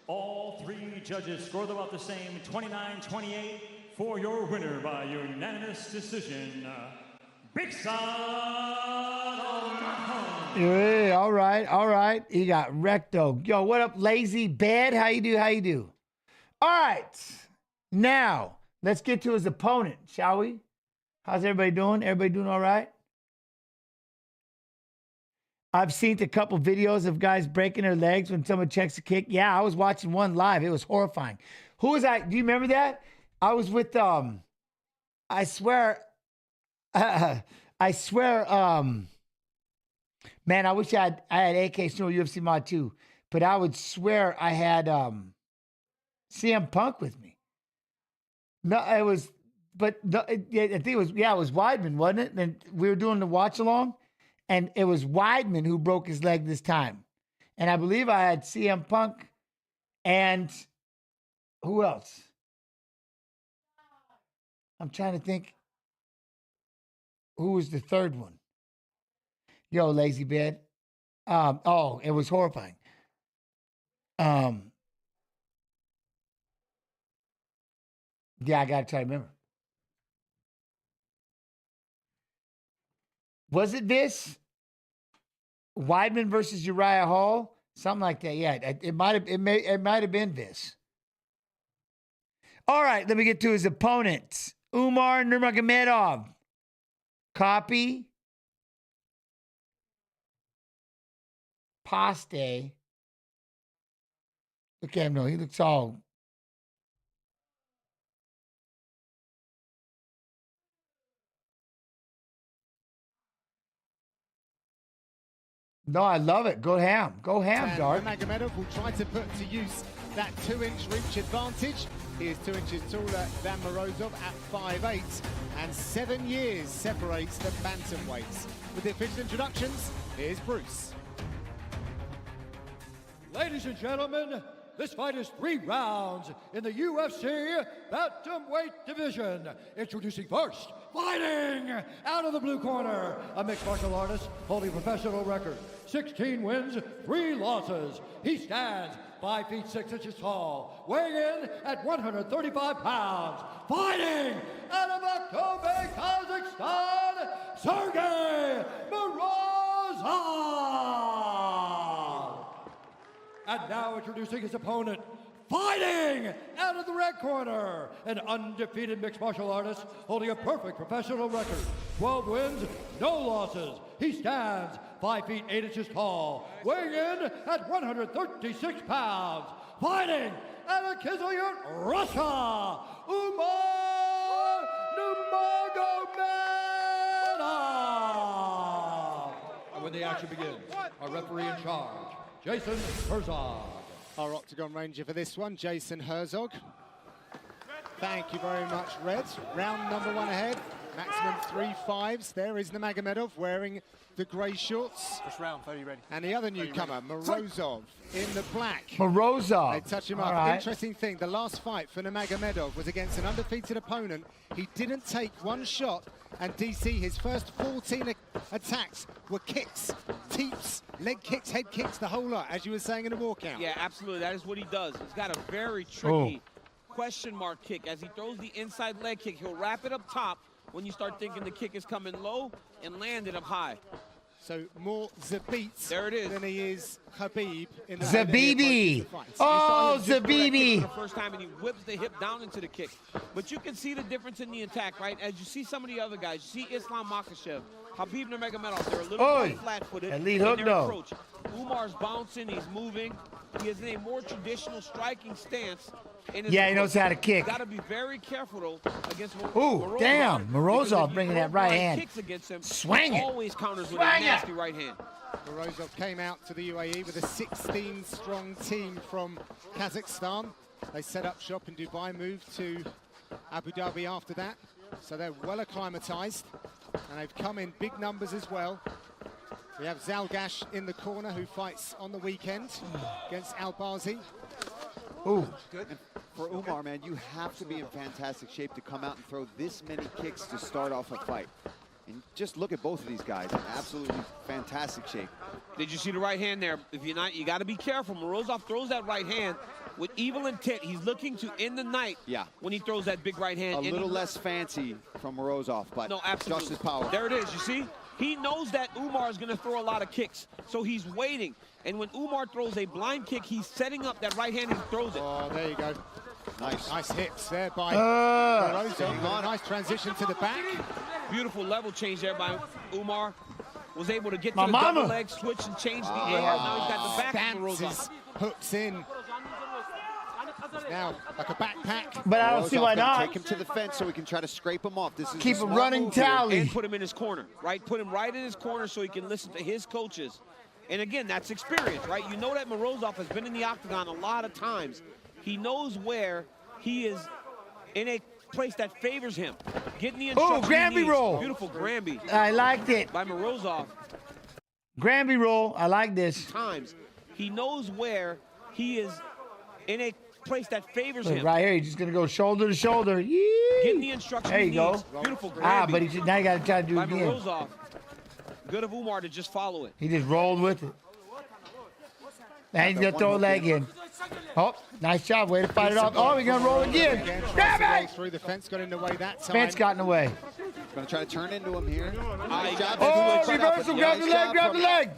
All 3 judges scored about the same, 29-28 for your winner by unanimous decision. Bekzat Almakhan. Yeah, all right. He got wrecked though. Yo, what up, lazy bed? How you do? All right. Now, let's get to his opponent, shall we? How's everybody doing? Everybody doing all right? I've seen a couple videos of guys breaking their legs when someone checks a kick. Yeah, I was watching one live. It was horrifying. Who was I? Do you remember that? I was with, I swear, man, I wish I had AK Snow UFC Mod 2, but I would swear I had CM Punk with me. No, it was, but no, I think it was Weidman, wasn't it? And we were doing the watch along, and it was Weidman who broke his leg this time. And I believe I had CM Punk and who else? I'm trying to think. Who was the third one? Yo, lazy bed. It was horrifying. Yeah, I gotta try to remember. Was it this? Weidman versus Uriah Hall? Something like that. Yeah, it might have been this. All right, let me get to his opponents. Umar Nurmagomedov. Copy. Paste. Look at him, no, he looks all. No, I love it. Go ham. Go ham, Dark. Nurmagomedov will try to put to use that 2-inch reach advantage. He is 2 inches taller than Morozov at 5'8", and 7 years separates the bantamweights. With the official introductions, here's Bruce. Ladies and gentlemen, this fight is 3 rounds in the UFC Bantamweight division. Introducing first, fighting out of the blue corner, a mixed martial artist holding a professional record. 16 wins, 3 losses. He stands 5 feet 6 inches tall, weighing in at 135 pounds. Fighting out of Aktobe, Kazakhstan, Sergey Morozov. And now introducing his opponent, fighting out of the red corner, an undefeated mixed martial artist holding a perfect professional record. 12 wins, no losses. He stands 5 feet 8 inches tall, weighing in at 136 pounds. Fighting out of Kyzylt, Russia, Umar Nurmagomedov. And when the action begins, our referee in charge, Jason Herzog. Our Octagon Ranger for this one, Jason Herzog. Thank you very much, Red. Round number 1 ahead. Maximum 3 5s. There is Nurmagomedov wearing the grey shorts. First round, 30 ready. And the other newcomer, Morozov, in the black. Morozov. They touch him All up. right. Interesting thing, the last fight for Nurmagomedov was against an undefeated opponent. He didn't take 1 shot, and DC, his first 14 attacks were kicks, teeps, leg kicks, head kicks, the whole lot, as you were saying in the walkout. Yeah, absolutely. That is what he does. He's got a very tricky question mark kick. As he throws the inside leg kick, he'll wrap it up top when you start thinking the kick is coming low and land it up high. So more Zabit there it is. than he is Khabib in the Zabibi. Oh, Zabibi. The first time, and he whips the hip down into the kick. But you can see the difference in the attack, right? As you see some of the other guys, you see Islam Makhachev, Khabib Nurmagomedov, they're a little more flat-footed in Elite hook, their though. approach. Umar's bouncing, he's moving. He is in a more traditional striking stance. Yeah, he knows how to kick. Got to be very careful though against Ooh, damn. Morozov bringing that right hand. Kicks against him, Swing it. always counters with a nasty right hand. Morozov came out to the UAE with a 16-strong team from Kazakhstan. They set up shop in Dubai, moved to Abu Dhabi after that. So they're well acclimatized, and they've come in big numbers as well. We have Zalgash in the corner, who fights on the weekend against Al-Bazi. Ooh. Good. And for Umar, man, you have to be in fantastic shape to come out and throw this many kicks to start off a fight. And just look at both of these guys in absolutely fantastic shape. Did you see the right hand there? If you're not, you got to be careful. Morozov throws that right hand with evil intent. He's looking to end the night when he throws that big right hand. A little less fancy from Morozov, but no, absolutely. just as powerful. There it is, you see? He knows that Umar is going to throw a lot of kicks, so he's waiting. And when Umar throws a blind kick, he's setting up that right hand and he throws it. Oh, there you go. Nice hits there by Morozov. Nice transition to the back. Beautiful level change there by Umar. Was able to get to My the mama. double leg, switch and change the angle. Now he's got the back of Stances, Morozov. hooks in. Now, like a backpack. But I don't see why not. Take him to the fence so we can try to scrape him off. This is Keep a a smart running move here. tally. And put him in his corner, right? Put him right in his corner so he can listen to his coaches. And again, that's experience, right? You know that Morozov has been in the octagon a lot of times. He knows where he is in a place that favors him. Getting the instruction Granby roll. Beautiful Granby. I liked it. By Morozov. Granby roll. I like this. Times. He knows where he is in a place that favors Look, him. right here, he's just gonna go shoulder to shoulder. Yee. Getting the instruction There you he go. needs. Beautiful Granby. But now you gotta try to do by it again. Morozov. Good of Umar to just follow it. He just rolled with it. Now he's gonna throw a leg in. Oh, nice job. Way to fight it off. Oh, we're going to roll again. Grab it! Through the fence, got in the way that time. Fence got in the way. Going to try to turn into him here. Nice job. Oh, reversal. Grab the leg. Grab the leg.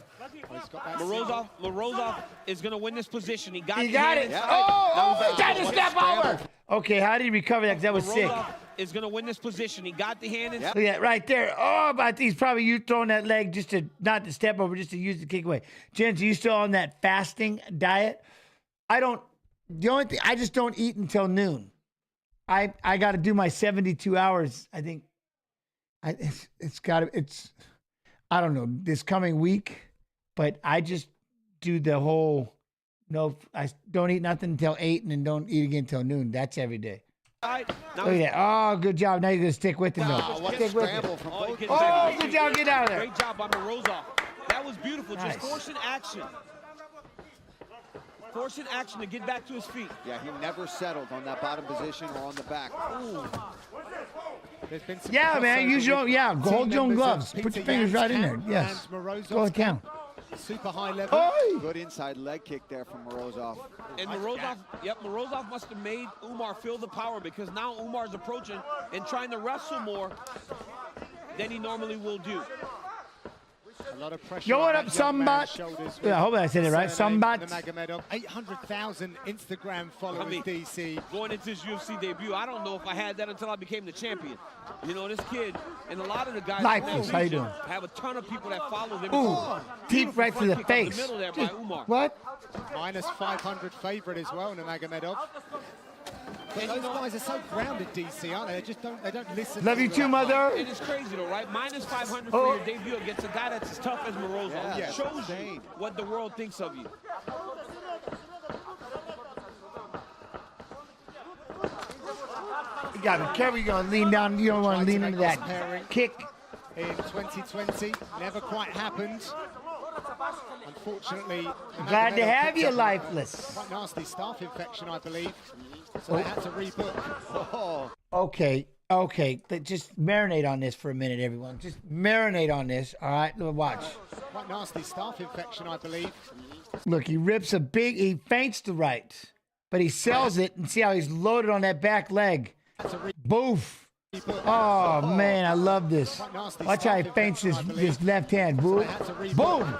Morozov is going to win this position. He got it. Oh, he tried to step over. Okay, how did he recover that? Because that was sick. Is going to win this position. He got the hand. Look at that right there. Oh, but he's probably you throwing that leg just to not to step over, just to use the kick away. Jens, are you still on that fasting diet? The only thing, I just don't eat until noon. I got to do my 72 hours. I think I don't know, this coming week, but I just do the whole, I don't eat nothing until 8 and then don't eat again until noon. That's every day. Look at that. Oh, good job. Now you're going to stick with him, though. Stick with him. Oh, good job. Get out of there. Great job by Morozov. That was beautiful. Nice. Just forcing action. Forcing action to get back to his feet. Yeah, he never settled on that bottom position or on the back. Yeah, man. Use your hold your own gloves. Put your fingers right in there. Yes. Go ahead, count. Super high level. Oh! Good inside leg kick there from Morozov. And Morozov must have made Umar feel the power, because now Umar's approaching and trying to wrestle more than he normally will do. A lot of pressure. Yo, what up, Sambat? Yeah, I hope I said it right. Sambat. 800,000 Instagram followers, DC. Going into his UFC debut, I don't know if I had that until I became the champion. You know, this kid and a lot of the guys Lifeless. How you doing? have a ton of people that follow them. Ooh, deep right to the face. The middle there by Umar. What? Minus 500 favorite as well, Nurmagomedov. But those guys are so grounded, DC, aren't they? They don't listen. Love you too, mother. And it's crazy though, right? Minus 500 for your debut against a guy that's as tough as Morozov. Yeah, shows you what the world thinks of you. You got to be careful. You're going to lean down. You don't want to lean into that kick. In 2020, never quite happened. Unfortunately, Glad to have you, Lifeless. Quite nasty staph infection, I believe. So they had to rebook. Okay. Just marinate on this for a minute, everyone. Just marinate on this. All right, watch. Quite nasty staph infection, I believe. Look, he feints the right, but he sells it, and see how he's loaded on that back leg. Boof. Oh, man, I love this. Watch how he feints this left hand. Boom. Boom.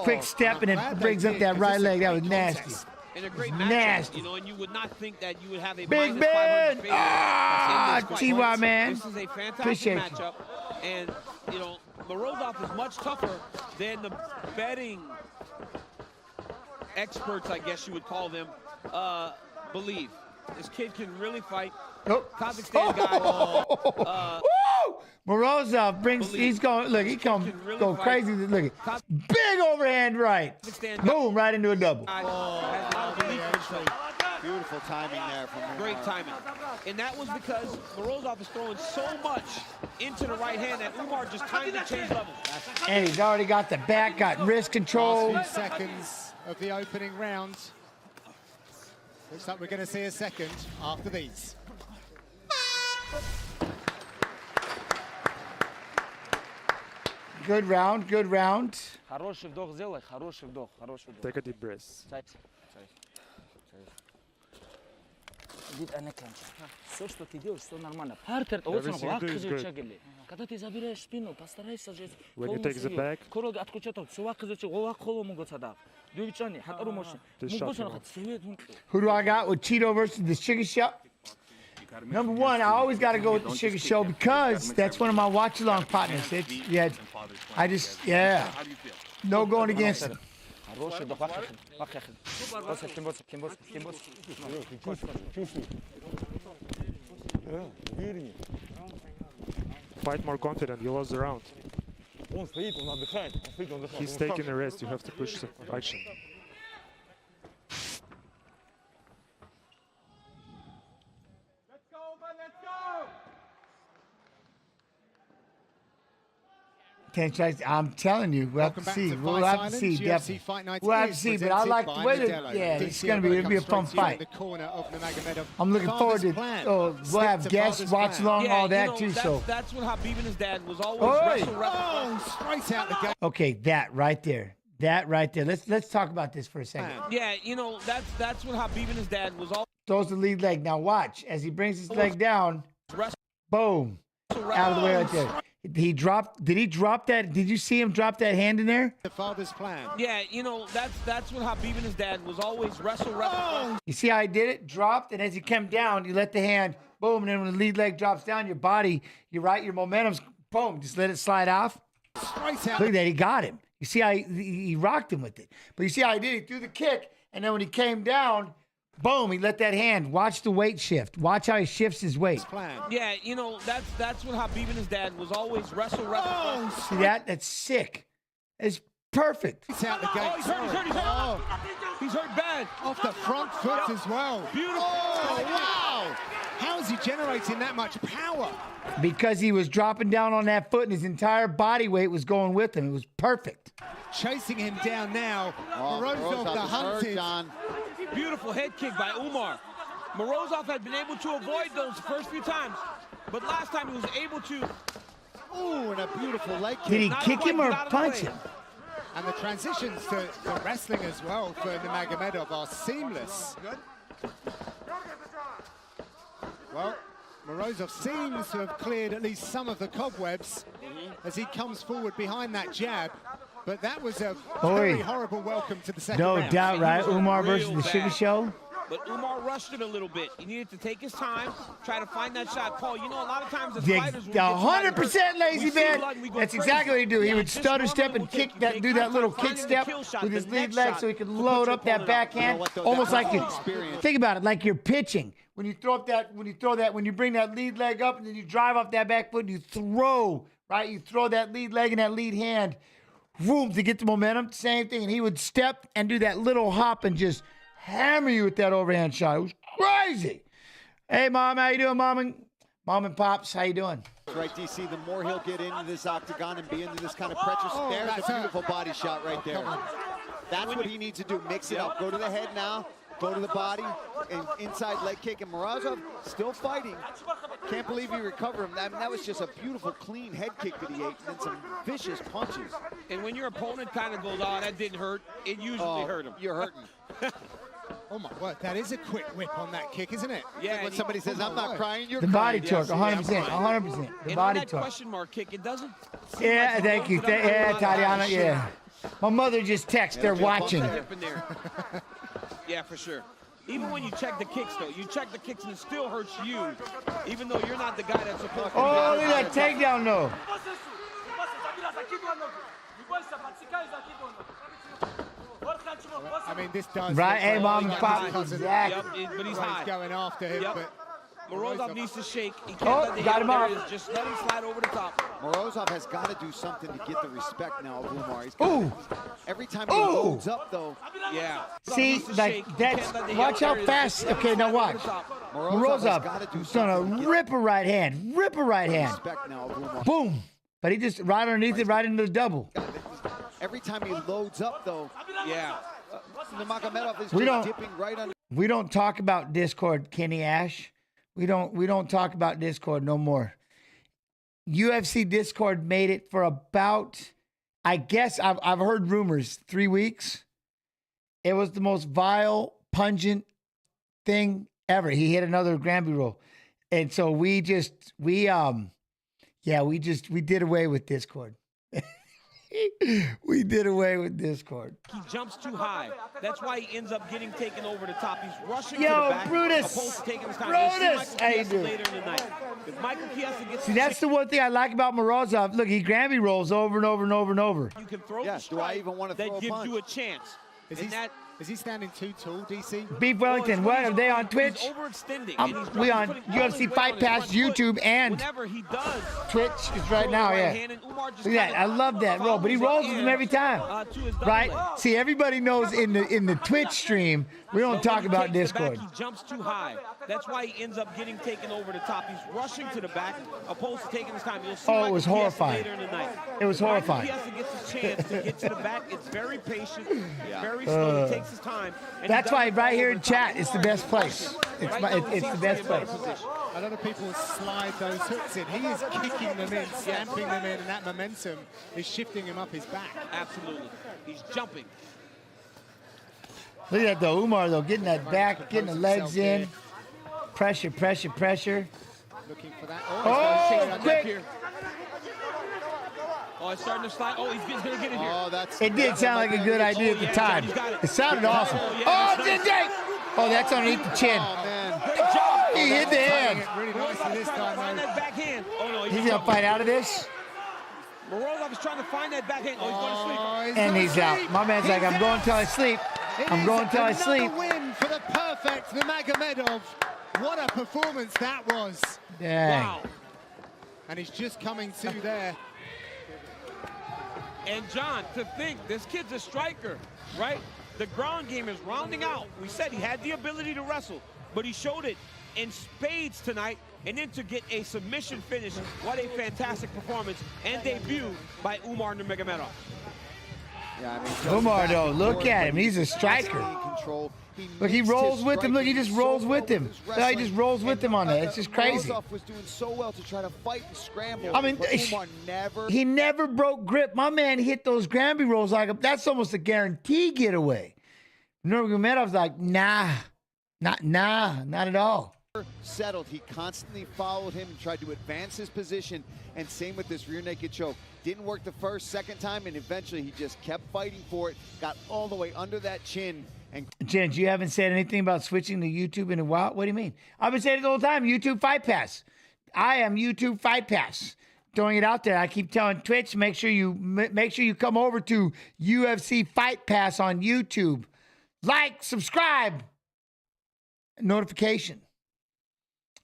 Quick step, and then brings up that right leg. That was nasty. And a great matchup, you know, and you would not think that you would have a Big minus Ben! 500 favorite. T.Y. man. This is a fantastic Appreciate matchup. And, you know, Morozov is much tougher than the betting experts, I guess you would call them, believe. This kid can really fight. Kazakhstan guy. Morozov he's going, look, he come go crazy. Look at big overhand right. Boom, right into a double. Beautiful timing there from Umar. Great timing. And that was because Morozov is throwing so much into the right hand that Umar just timed to change levels. And he's already got the back, got wrist control. Last few seconds of the opening round. Looks like we're going to see a second after these. Good round, good round. Take a deep breath. Все, что ты делаешь, все нормально. Партер, когда ты забираешь спину, постарайся же. When you take the back, корога откручаток, все вакызычы, овак холому гоцада. Дюйчани, хатару моши. Who do I got with Cheeto versus the Sugar Show? Number one, I always got to go with the Sugar Show because that's one of my watch-along partners. No going against him. fight more confident. You lost the round. He's taking a rest. You have to push the action. I'm telling you, we'll have to see. We'll have to see, definitely. We'll have to see, but I like the way that, it's going to be a fun fight. I'm looking forward to, we'll have guests, watch along, all that too, so. That's what Habib and his dad was always wrestle. Straight out the gate. Okay, that right there. That right there. Let's talk about this for a second. Yeah, you know, that's what Habib and his dad was all. Throws the lead leg. Now watch as he brings his leg down. Boom. Out of the way right there. He dropped. Did he drop that? Did you see him drop that hand in there? The father's plan. Yeah, you know, that's what Habib and his dad was always wrestle. You see how he did it? Dropped, and as he came down, you let the hand, boom, and then when the lead leg drops down, your body, your momentum's, boom, just let it slide off. Straight out. Look at that, he got him. You see how he rocked him with it. But you see how he did it? He threw the kick, and then when he came down, boom, he let that hand. Watch the weight shift. Watch how he shifts his weight. Yeah, you know, that's what Habib and his dad was always wrestle. See that? That's sick. It's perfect. He's out the gate. He's hurt. He's hurt bad. Off the front foot as well. Beautiful. Oh, wow. How is he generating that much power? Because he was dropping down on that foot and his entire body weight was going with him. It was perfect. Chasing him down now. Morozov, the hunted. Beautiful head kick by Umar. Morozov had been able to avoid those first few times, but last time he was able to. Ooh, and a beautiful leg kick. Did he kick him or punch him? And the transitions to wrestling as well for Nurmagomedov are seamless. Well, Morozov seems to have cleared at least some of the cobwebs as he comes forward behind that jab. But that was a very horrible welcome to the second round. No doubt, right? Umar versus the Sugar Show. But Umar rushed it a little bit. He needed to take his time, try to find that shot. Paul, you know, a lot of times as fighters, 100% lazy man. That's exactly what he'd do. He would stutter step and kick that, do that little kick step with his lead leg so he could load up that backhand. Almost like you think about it, like you're pitching. When you when you bring that lead leg up and then you drive off that back foot and you throw, right? You throw that lead leg and that lead hand, boom, to get the momentum. Same thing. And he would step and do that little hop and just hammer you with that overhand shot. It was crazy. Hey, Mom, how you doing, Mom and Pops? How you doing? Right, DC, the more he'll get into this octagon and be into this kind of pressure, there's a beautiful body shot right there. That's what he needs to do. Mix it up. Go to the head now. Go to the body and inside leg kick. And Morozov still fighting. Can't believe he recovered him. I mean, that was just a beautiful, clean head kick that he ate and some vicious punches. And when your opponent kind of goes, oh, that didn't hurt, it usually hurt him. You're hurting. Oh my word, that is a quick whip on that kick, isn't it? Yeah. When somebody says, I'm not crying, you're the crying. Body torque, 100%, 100%. The body torque. Question mark kick, it doesn't. Yeah, thank you. Yeah, Tatiana, yeah. My mother just texted, they're watching. Yeah, for sure. Even when you check the kicks, though, you check the kicks and it still hurts you, even though you're not the guy that's supposed to. Oh, look at that takedown, though. I mean, this does. Right, hey, Mom and Pop. Exactly. Yep, but he's high. Going after him, but Morozov needs to shake. He can't let the got him off. Just let him slide over the top. Morozov has got to do something to get the respect now of Umar. Every time he loads up, though. Yeah. See, like, that's, watch how fast. Okay, now watch. Morozov done a ripper right hand. Respect now of Umar. Boom. But he just right underneath it, right into the double. Every time he loads up, though. Yeah. Nurmagomedov is just dipping right under. We don't talk about Discord, Kenny Ash. We don't talk about Discord no more. UFC Discord made it for about, I guess I've heard rumors, 3 weeks. It was the most vile, pungent thing ever. He hit another Granby roll. And so we did away with Discord. We did away with Discord. He jumps too high. That's why he ends up getting taken over the top. He's rushing to the back. Brutus! Brutus! How you doing? Later in the night. If Michael Chiesa gets See, that's the one thing I like about Morozov. Look, he Granby rolls over and over and over and over. You can throw the strike. Do I even want to throw a punch? That gives you a chance. Is he standing too tall, DC? Beef Wellington, what are they on Twitch? He's overextending. We on UFC Fight Pass, YouTube, and Twitch is right now, yeah. Look at that, I love that roll, but he rolls with him every time, right? See, everybody knows in the Twitch stream, we don't talk about Discord. He jumps too high. That's why he ends up getting taken over the top. He's rushing to the back, opposed to taking his time. You'll see it was horrifying. Later in the night. It was horrifying. He gets a chance to get to the back. It's very patient, very slow. He takes his time. That's why right here in chat, it's the best place. It's the best place. A lot of people slide those hooks in. He is kicking them in, stamping them in, and that momentum is shifting him up his back. Absolutely. He's jumping. Look at that though, Umar though, getting that back, getting the legs in. Here. Pressure, pressure, pressure. Looking for that. Oh, quick. Here. Oh, it's starting to slide. Oh, he's going to get in here. Oh, that's. It did sound like a good idea at the time. It sounded awesome. Oh, Jake! Oh, that's underneath the chin. Oh, man. Great job. He hit the hand. Really nicely this time, Find that backhand. Oh, no. He's going to fight out of this. Morozov is trying to find that backhand. Oh, he's going to sleep. And he's out. My man's like, I'm going till I sleep. I'm going till I sleep. Another win for the perfect Nurmagomedov. What a performance that was. Dang. Wow. And he's just coming to there. And John, to think, this kid's a striker, right? The ground game is rounding out. We said he had the ability to wrestle, but he showed it in spades tonight. And then to get a submission finish, what a fantastic performance and debut by Umar Nurmagomedov. Yeah, I mean, Umar though, look at him. He's a striker. Look, he rolls with him. Look, he just rolls with him. Look how he just rolls with him on that. It's just crazy. Morozov was doing so well to try to fight and scramble. I mean, but Umar never. He never broke grip. My man hit those Granby rolls like that's almost a guarantee getaway. Nurmagomedov's like, nah, not at all. Settled. He constantly followed him and tried to advance his position. And same with this rear naked choke. Didn't work the first, second time, and eventually he just kept fighting for it. Got all the way under that chin. And Jen, you haven't said anything about switching to YouTube in a while. What do you mean? I've been saying it the whole time. YouTube Fight Pass. I am YouTube Fight Pass. Throwing it out there. I keep telling Twitch, make sure you come over to UFC Fight Pass on YouTube. Like, subscribe, notification.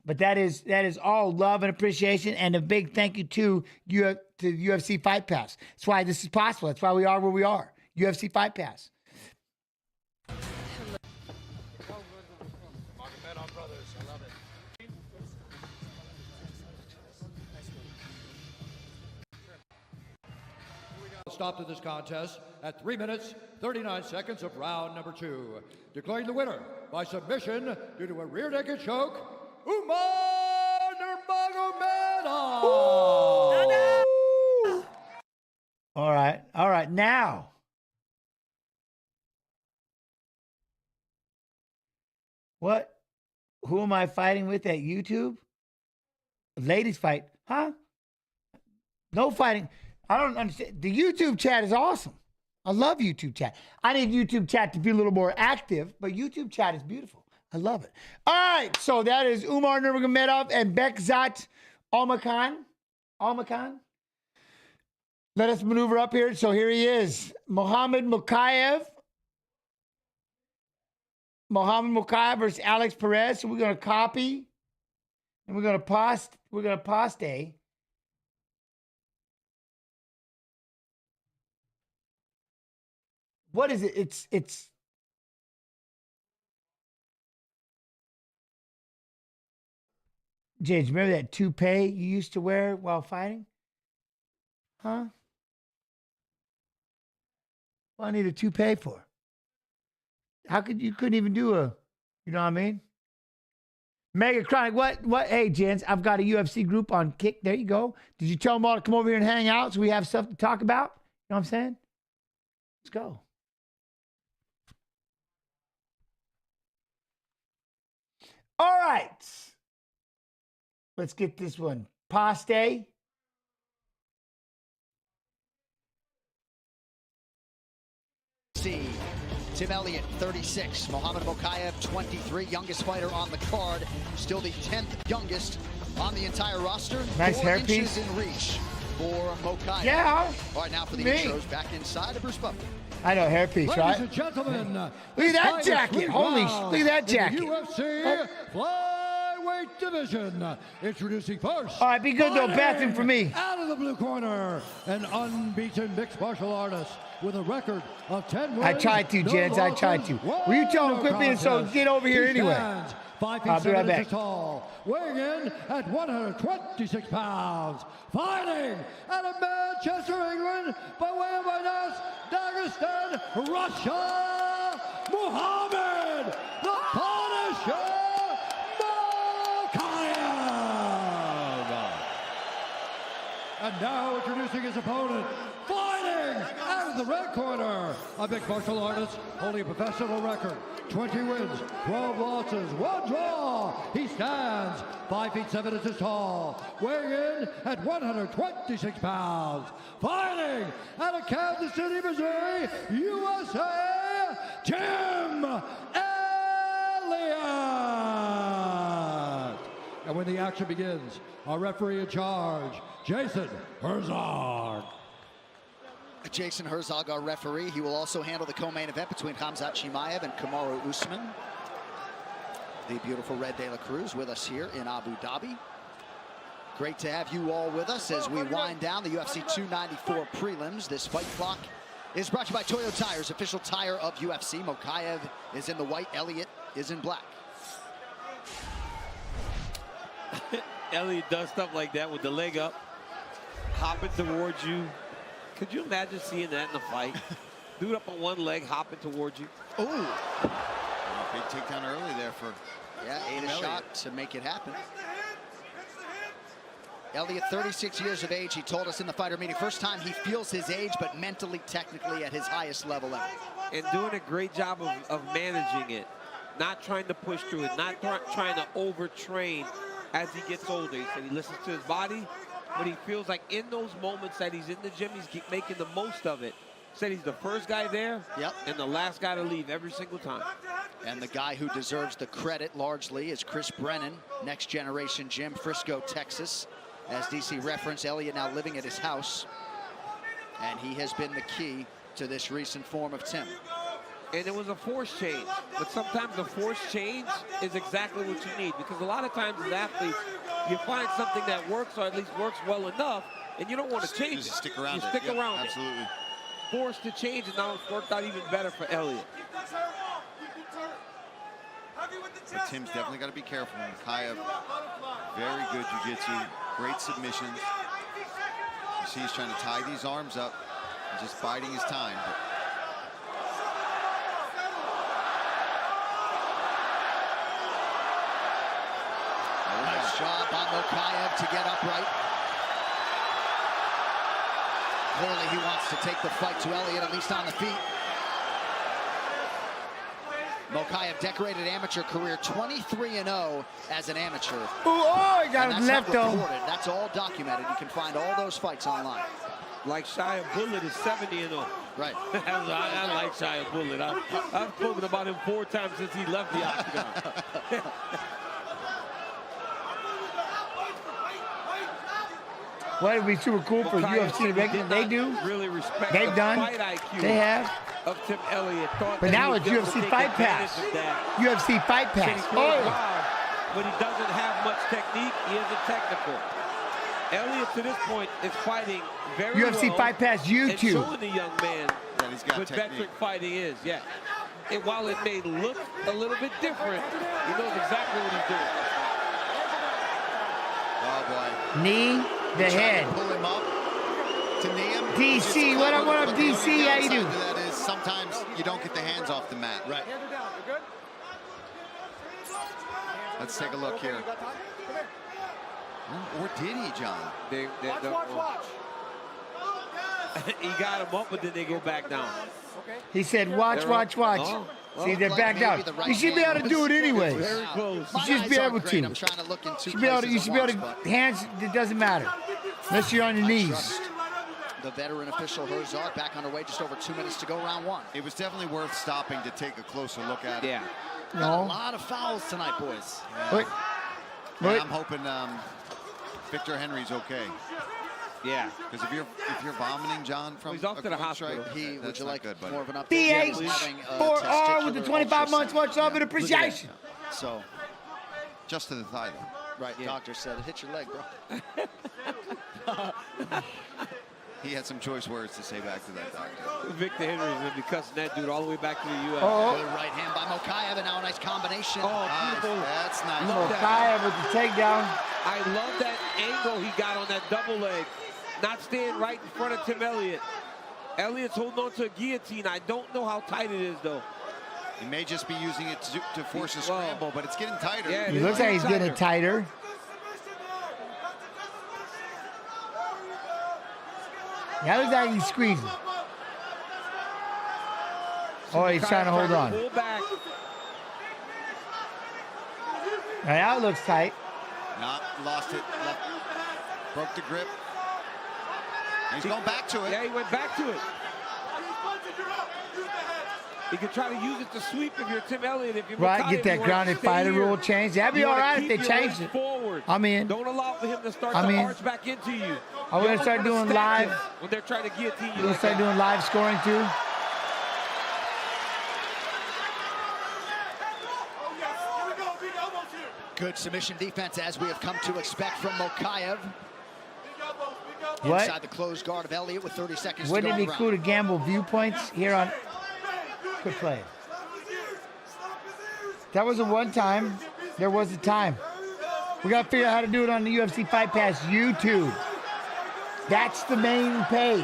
But that is all love and appreciation, and a big thank you to UFC Fight Pass. That's why this is possible. That's why we are where we are. UFC Fight Pass. Stop to this contest at 3 minutes, 39 seconds of round number 2. Declaring the winner by submission due to a rear naked choke, Umar Nurmagomedov! All right, now. What? Who am I fighting with at YouTube? Ladies fight, huh? No fighting. I don't understand. The YouTube chat is awesome. I love YouTube chat. I need YouTube chat to be a little more active, but YouTube chat is beautiful. I love it. All right, so that is Umar Nurmagomedov and Bekzat Almakhan. Let us maneuver up here. So here he is, Mohammed Mokaev. Mohammed Mokaev versus Alex Perez. So we're gonna copy, and we're gonna post. What is it? It's James, remember that toupee you used to wear while fighting? Huh? What I need a toupee for? How could you couldn't even do a, you know what I mean? Mega Chronic, what? Hey, gents, I've got a UFC group on Kick. There you go. Did you tell them all to come over here and hang out so we have stuff to talk about? You know what I'm saying? Let's go. All right. Let's get this one. Paste. Tim Elliott, 36. Mohammed Mokaev, 23. Youngest fighter on the card. Still the 10th youngest on the entire roster. Nice 4 hairpiece. inches in reach for Mokaev. Yeah. All right, now for the Me. intros. Back inside of Bruce Buffer. I know, hairpiece, Ladies right? and gentlemen, Look at that jacket. Holy, look at that jacket. UFC flyweight division. Introducing first. All right, be good though. Bathroom for me. Out of the blue corner, an unbeaten mixed martial artist with a record of 10 wins. I tried to, gents. I tried to. Will you tell him quit being so? Get over here anyway. 5 feet I'll be 7 right back. inches tall, weighing in at 126 pounds, fighting out of Manchester, England, by way of Dagestan, Russia, Muhammad, the Punisher Mokaev. And now introducing his opponent, fighting out of the red corner, a mixed martial artist holding a professional record, 20 wins, 12 losses, 1 draw. He stands 5 feet 7 inches tall, weighing in at 126 pounds. Fighting out of Kansas City, Missouri, USA, Tim Elliott. And when the action begins, our referee in charge, Jason Herzog. Jason Herzog, our referee. He will also handle the co-main event between Khamzat Chimaev and Kamaru Usman. The beautiful Red De La Cruz with us here in Abu Dhabi. Great to have you all with us as we wind down the UFC 294 prelims. This fight clock is brought to you by Toyo Tires, official tire of UFC. Mokaev is in the white, Elliott is in black. Elliott does stuff like that with the leg up, hopping towards you. Could you imagine seeing that in a fight? Dude up on one leg, hopping towards you. Ooh. Big takedown early there for ate a shot to make it happen. Elliott, 36 years of age. He told us in the fighter meeting, first time he feels his age, but mentally, technically at his highest level ever. And doing a great job of managing it. Not trying to push through it, not trying to overtrain as he gets older. He said he listens to his body, but he feels like in ththose moments that he's in the gym, he's making the most of it. Said he's the first guy there and the last guy to leave every single time. And the guy who deserves the credit largely is Chris Brennan, Next Generation Gym, Frisco, Texas. As DC referenced, Elliott now living at his house, and he has been the key to this recent form of Tim. And it was a force change, but sometimes the force change is exactly what you need, because a lot of times as athletes, you find something that works, or at least works well enough, and you don't want to change it. Stick around you stick around it. Absolutely. Forced to change, and now it's worked out even better for Elliott. But Tim's definitely got to be careful. Mokaev, very good jiu-jitsu, great submissions. You see he's trying to tie these arms up, and just biding his time. But nice job by Mokaev to get upright. Clearly he wants to take the fight to Elliott, at least on the feet. Mokaev, decorated amateur career, 23-0 as an amateur. Oh, he got his left though. That's all documented. You can find all those fights online. Like Shia Bullet is 70-0. Right. I like Shia Bullet. I've spoken about him 4 times since he left the octagon. Well, it'd be super cool for UFC to make them. They do. Really respect They've the done. fight IQ They have. Of Tim Elliott. But now it's UFC Fight Pass. UFC Fight Pass. But he doesn't have much technique. He isn't technical. Elliott, to this point, is fighting very well. UFC Fight Pass YouTube. And showing the young man that he's got what technique. veteran fighting is. Yeah. And while it may look a little bit different, he knows exactly what he's doing. Oh boy. Knee the head. Pull him up to knee him. DC, what up, DC? How you do? That is sometimes you don't get the hands off the mat. Right. Let's take a look here. Or did he, John? Watch. He got him up, but then they go back down. He said, watch. Oh, See, they're back down. You should be able to do it anyways. Very close. You should be able to. I'm trying to look into You should be able to. Hands, it doesn't matter. Unless you're on your knees. The veteran official Herzog back underway, just over 2 minutes to go, round 1. It was definitely worth stopping to take a closer look at it. Yeah. Got a lot of fouls tonight, boys. Wait. I'm hoping Victor Henry's okay. Yeah. Because if you're vomiting, John, from he's off to the hospital. Would you like good, more of an update? DH4R with the 25 months, much love and appreciation. So, just to the thigh, though. Right, doctor said, hit your leg, bro. He had some choice words to say back to that doctor. Victor Henry's going to be cussing that dude all the way back to the U.S. Good right hand by Mokaev, and now a nice combination. Oh, beautiful. That's nice. Mokaev with the takedown. I love that angle he got on that double leg. Not staying right in front of Tim Elliott. Elliott's holding on to a guillotine. I don't know how tight it is, though. He may just be using it to force a scramble, but it's getting tighter. Yeah, He looks like he's getting tighter. Yeah, looks like he's squeezing. Oh, he's trying to hold on. Pull back. Now that looks tight. Not lost it. Broke the grip. He's going back to it. Yeah, he went back to it. He could try to use it to sweep if you're Tim Elliott. If you're Right, get that grounded fighter rule changed. That'd be all right if they changed it. I'm in. Don't allow for him to start I'm to in. arch back into you. Are we going to start doing live? When they're trying to guillotine you. We're going to start doing live scoring too? Good submission defense, as we have come to expect from Mokaev. What? Inside the closed guard of Elliott with 30 seconds Wouldn't to it go. be cool to gamble viewpoints here on Quick Play? That was a one time. There was a time. We got to figure out how to do it on the UFC Fight Pass YouTube. That's the main page.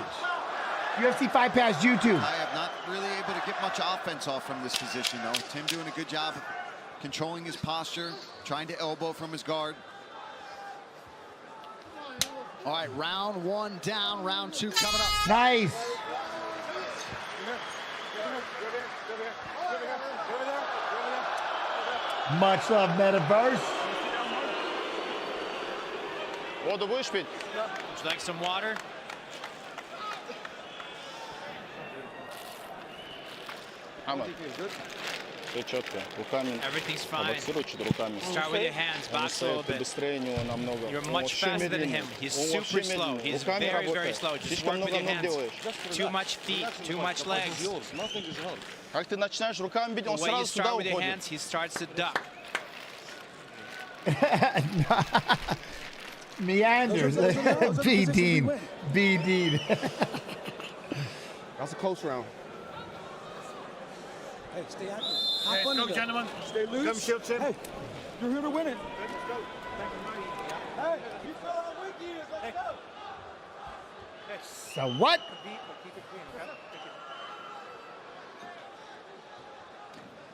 UFC Fight Pass YouTube. I am not really able to get much offense off from this position, though. Tim doing a good job of controlling his posture, trying to elbow from his guard. All right, round one down, round two coming up. Nice. Much love, Metaverse. Воду будешь пить? Would you like some water? Хамад. Все четко. Руками. Everything's fine. Боксируйте руками. Start with your hands, box a little bit. Быстрее него намного. You're much faster than him. He's super slow. He's very, very slow. Just work with your hands. Too much feet, too much legs. Как ты начинаешь руками бить, он The way you сразу сюда start with your уходит. hands, he starts to duck. Meanders. B. Dean. B. Dean. That's a close round. Hey, stay active. Let's go, gentlemen. Stay loose. Come, Shield Tim. Hey, you're here to win it. So what?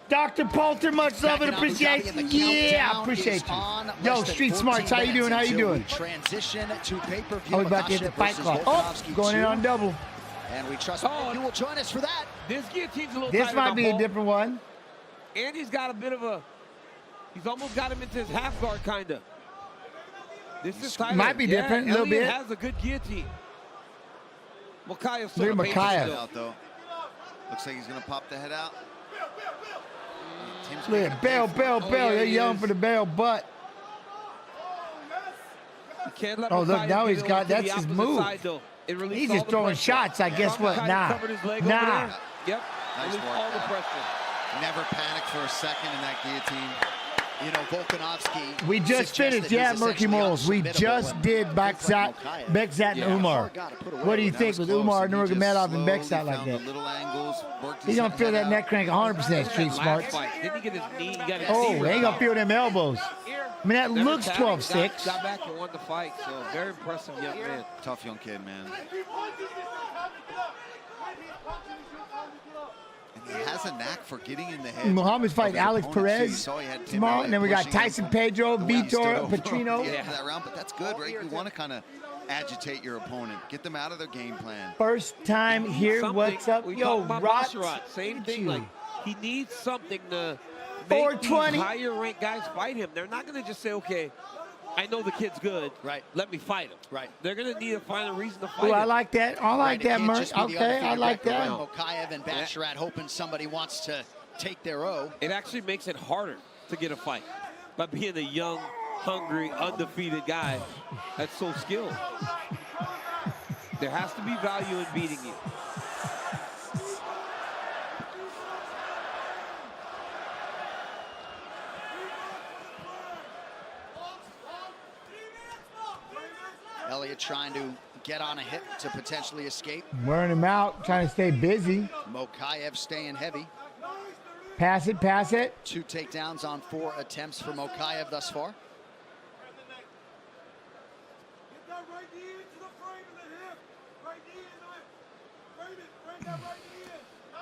Dr. Poulter, much love and appreciation. Yeah, I appreciate you. Yo, Street Smarts, how you doing? How you doing? Transition to pay-per-view. I was about to hit the fight clock. Oh, going in on double. And we trust you will join us for that. This guillotine's a little This tighter might now, be a Paul. different one. And he's got a bit of a, he's almost got him into his half guard, kind of. This is tighter. Might be different, a little Elliott bit. has a good guillotine. Mokaev's Look at Mokaev. Out, though. Looks like he's going to pop the head out. Tim's Look at Bell. They're yelling for the Bell butt. Can't let Oh, look, Mokaev now get he's it got, over to that's the his opposite move. side, though. It released He's all just the throwing pressure. shots. I guess what? Mokaev Nah. covered his leg over Nah. there. Yep. Nice Released work, all the man. pressure. Never panicked for a second in that guillotine. You know, Volkanovski. We just finished, yeah, Murky Moles. We just did Bekzat and Umar. What do you think with Umar Nurmagomedov and Bekzat like that? Little angles, He's gonna feel that neck crank 100%, Street Smarts. Didn't he get his knee? He got his Oh, knee he ain't gonna feel them elbows. I mean, that Never looks tagged, 12-6. Got back and won the fight, so very impressive young man. Tough young kid, man. And he has a knack for getting in the head. Muhammad's of fighting his Alex opponents, too. You Perez saw he had Tim tomorrow, Elliott and then we got pushing him Tyson Pedro, the way he stood Vitor over Petrino. at the end of that round, but that's good, right? You want to kind of agitate your opponent, get them out of their game plan. First time here, Something. what's up? We Yo, talked about Rot. Basharat. Same thing. Like, he needs something to make 420. these higher ranked guys fight him. They're not going to just say, okay, I know the kid's good. Right. Let me fight him. Right. They're going to need to find a reason to fight Oh, him. I like that. I like that, Merch. Okay, I like that. Mokaev and Basharat hoping somebody wants to take their O. It actually makes it harder to get a fight by being a young, hungry, undefeated guy that's so skilled. There has to be value in beating you. Elliott trying to get on a hit to potentially escape. Wearing him out, trying to stay busy. Mokaev staying heavy. Pass it, pass it. 2 takedowns on 4 attempts for Mokaev thus far.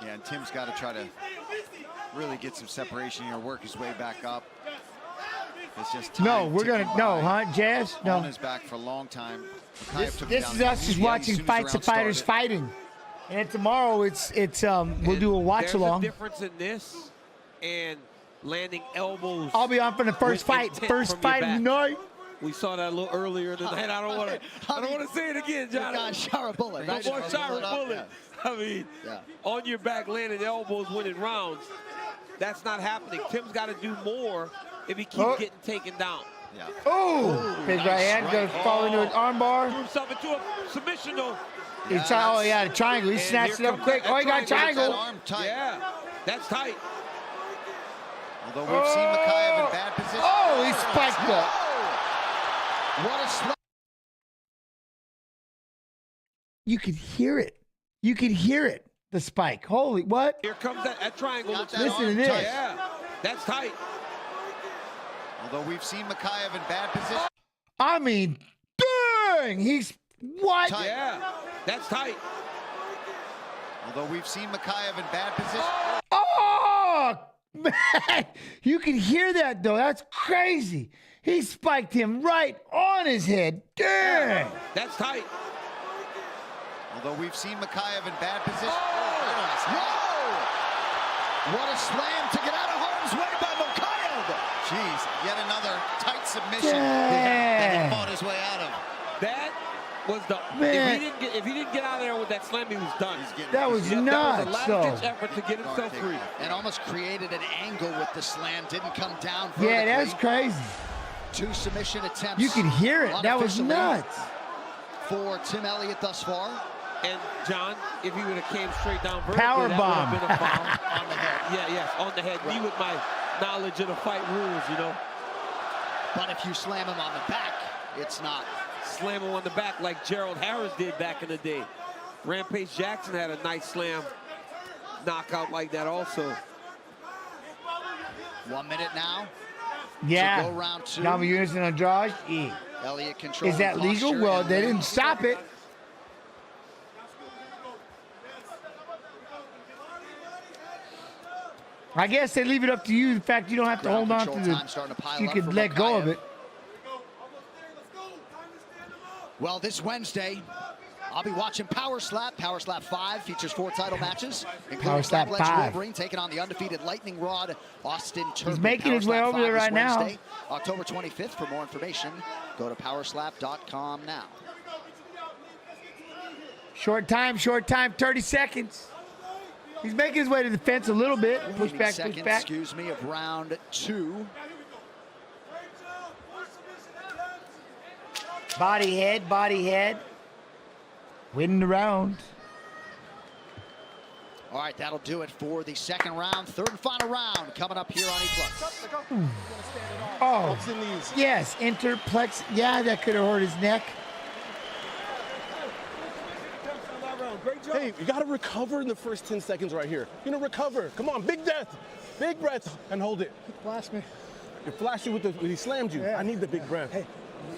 Yeah, and Tim's got to try to really get some separation here, work his way back up. It's just No, time we're ticking gonna no, by. huh, Jazz? No. On his back for a long time. This is us just watching fights of fighters fighting. And then tomorrow we'll do a watch along. There's a difference in this and landing elbows. I'll be on for the first fight. First fight of the night. We saw that a little earlier in the night. I don't want to say it again, John. God, shower bullet. No more shower bullet. I mean, on your back, landing elbows, winning rounds. That's not happening. Tim's got to do more if he keeps getting taken down. Yeah. Oh, his right hand goes fall into an armbar. Threw himself into a submission, though. He had a triangle. He snatched it up quick. Oh, he got a triangle. Yeah, that's tight. Although we've seen Mikhaev in bad position. Oh, he spiked up. What a slap. You could hear it. You could hear it. The spike. Holy, what? Here comes that triangle. Listen to this. Yeah, that's tight. Although we've seen Mikhaev in bad position. I mean, dang, he's what? Tight. Yeah, that's tight. Although we've seen Mikhaev in bad position. Oh, man. You can hear that, though. That's crazy. He spiked him right on his head. Dang. That's tight. Although we've seen Mikhaev in bad position. Whoa! What a slam to get out of harm's way by Mikhaev. Jeez, yet another tight submission that he fought his way out of. That was the Man. if he didn't get out of there with that slam, he was done. That was That nuts. was a last-ditch effort to get himself free. And almost created an angle with the slam. Didn't come down Yeah, vertically. that's crazy. 2 submission attempts. You could hear it. That was unofficially nuts. For Tim Elliott thus far. And John, if he would have came straight down vertically, Power that bomb. would have been a foul. On the head. Yeah, yes, on the head. Me with my knowledge of the fight rules, you know. But if you slam him on the back, it's not. Slam him on the back like Gerald Harris did back in the day. Rampage Jackson had a nice slam knockout like that also. 1 minute now. Yeah. So go round 2. Now we're using Andrade. Elliott controlling Is that legal? posture Well, and they range. didn't stop it. I guess they leave it up to you. The fact you don't have to hold on to time starting to pile you up could for let go of Mikhaev. it. Well, this Wednesday, I'll be watching Power Slap. Power Slap 5 features 4 title matches, including Power Slap Slap Legend 5. Wolverine taking on the undefeated Lightning Rod, Austin Turpin. He's making Power his way Slap over 5 there is right now. Wednesday, October 25th. For more information, go to powerslap.com now. Short time, 30 seconds. He's making his way to the fence a little bit. Push back, push Seconds, back. excuse me, of round 2. Body head. Winning the round. All right, that'll do it for the second round. Third and final round coming up here on E+. Oh, yes, interplex. Yeah, that could have hurt his neck. Hey, you gotta recover in the first 10 seconds right here. You know, recover. Come on, big breath, and hold it. He flashed me. You flashed it when he slammed you. Yeah. I need the big breath. Hey,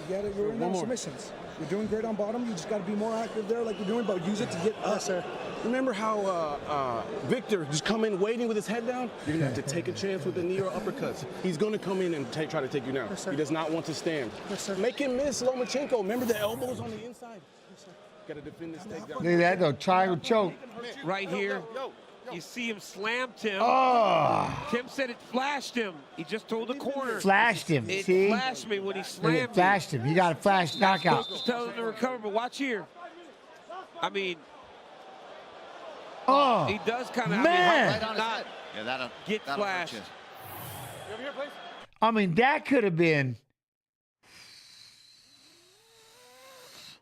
you're in on submissions. You're doing great on bottom. You just got to be more active there like you're doing, but use it to get up. Yes, sir. Remember how Victor just come in waiting with his head down? You're gonna have to take a chance with the knee or uppercuts. He's gonna come in and try to take you down. Yes, sir. He does not want to stand. Yes, sir. Make him miss Lomachenko. Remember the elbows on the inside? Yes, sir. Gotta defend this takedown. Look at that, though. Triangle choke. Right here, you see him slam Tim. Oh. Tim said it flashed him. He just told the corner. Flashed him, It see? flashed me when he Look, slammed it flashed him. He got a flash knockout. Just tell him to recover, but watch here. I mean, Oh, he does kind of, man. Right on his head. Yeah, that'll get that'll hurt flashed. you. I mean, that could have been.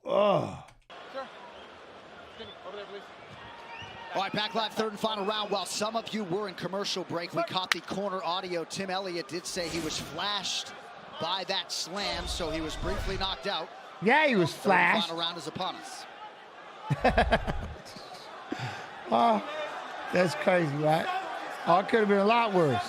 Oh. All right, back live, third and final round. While some of you were in commercial break, we caught the corner audio. Tim Elliott did say he was flashed by that slam, so he was briefly knocked out. Yeah, he was Third and flashed. final round is upon us. Oh, that's crazy, right? Oh, it could have been a lot worse.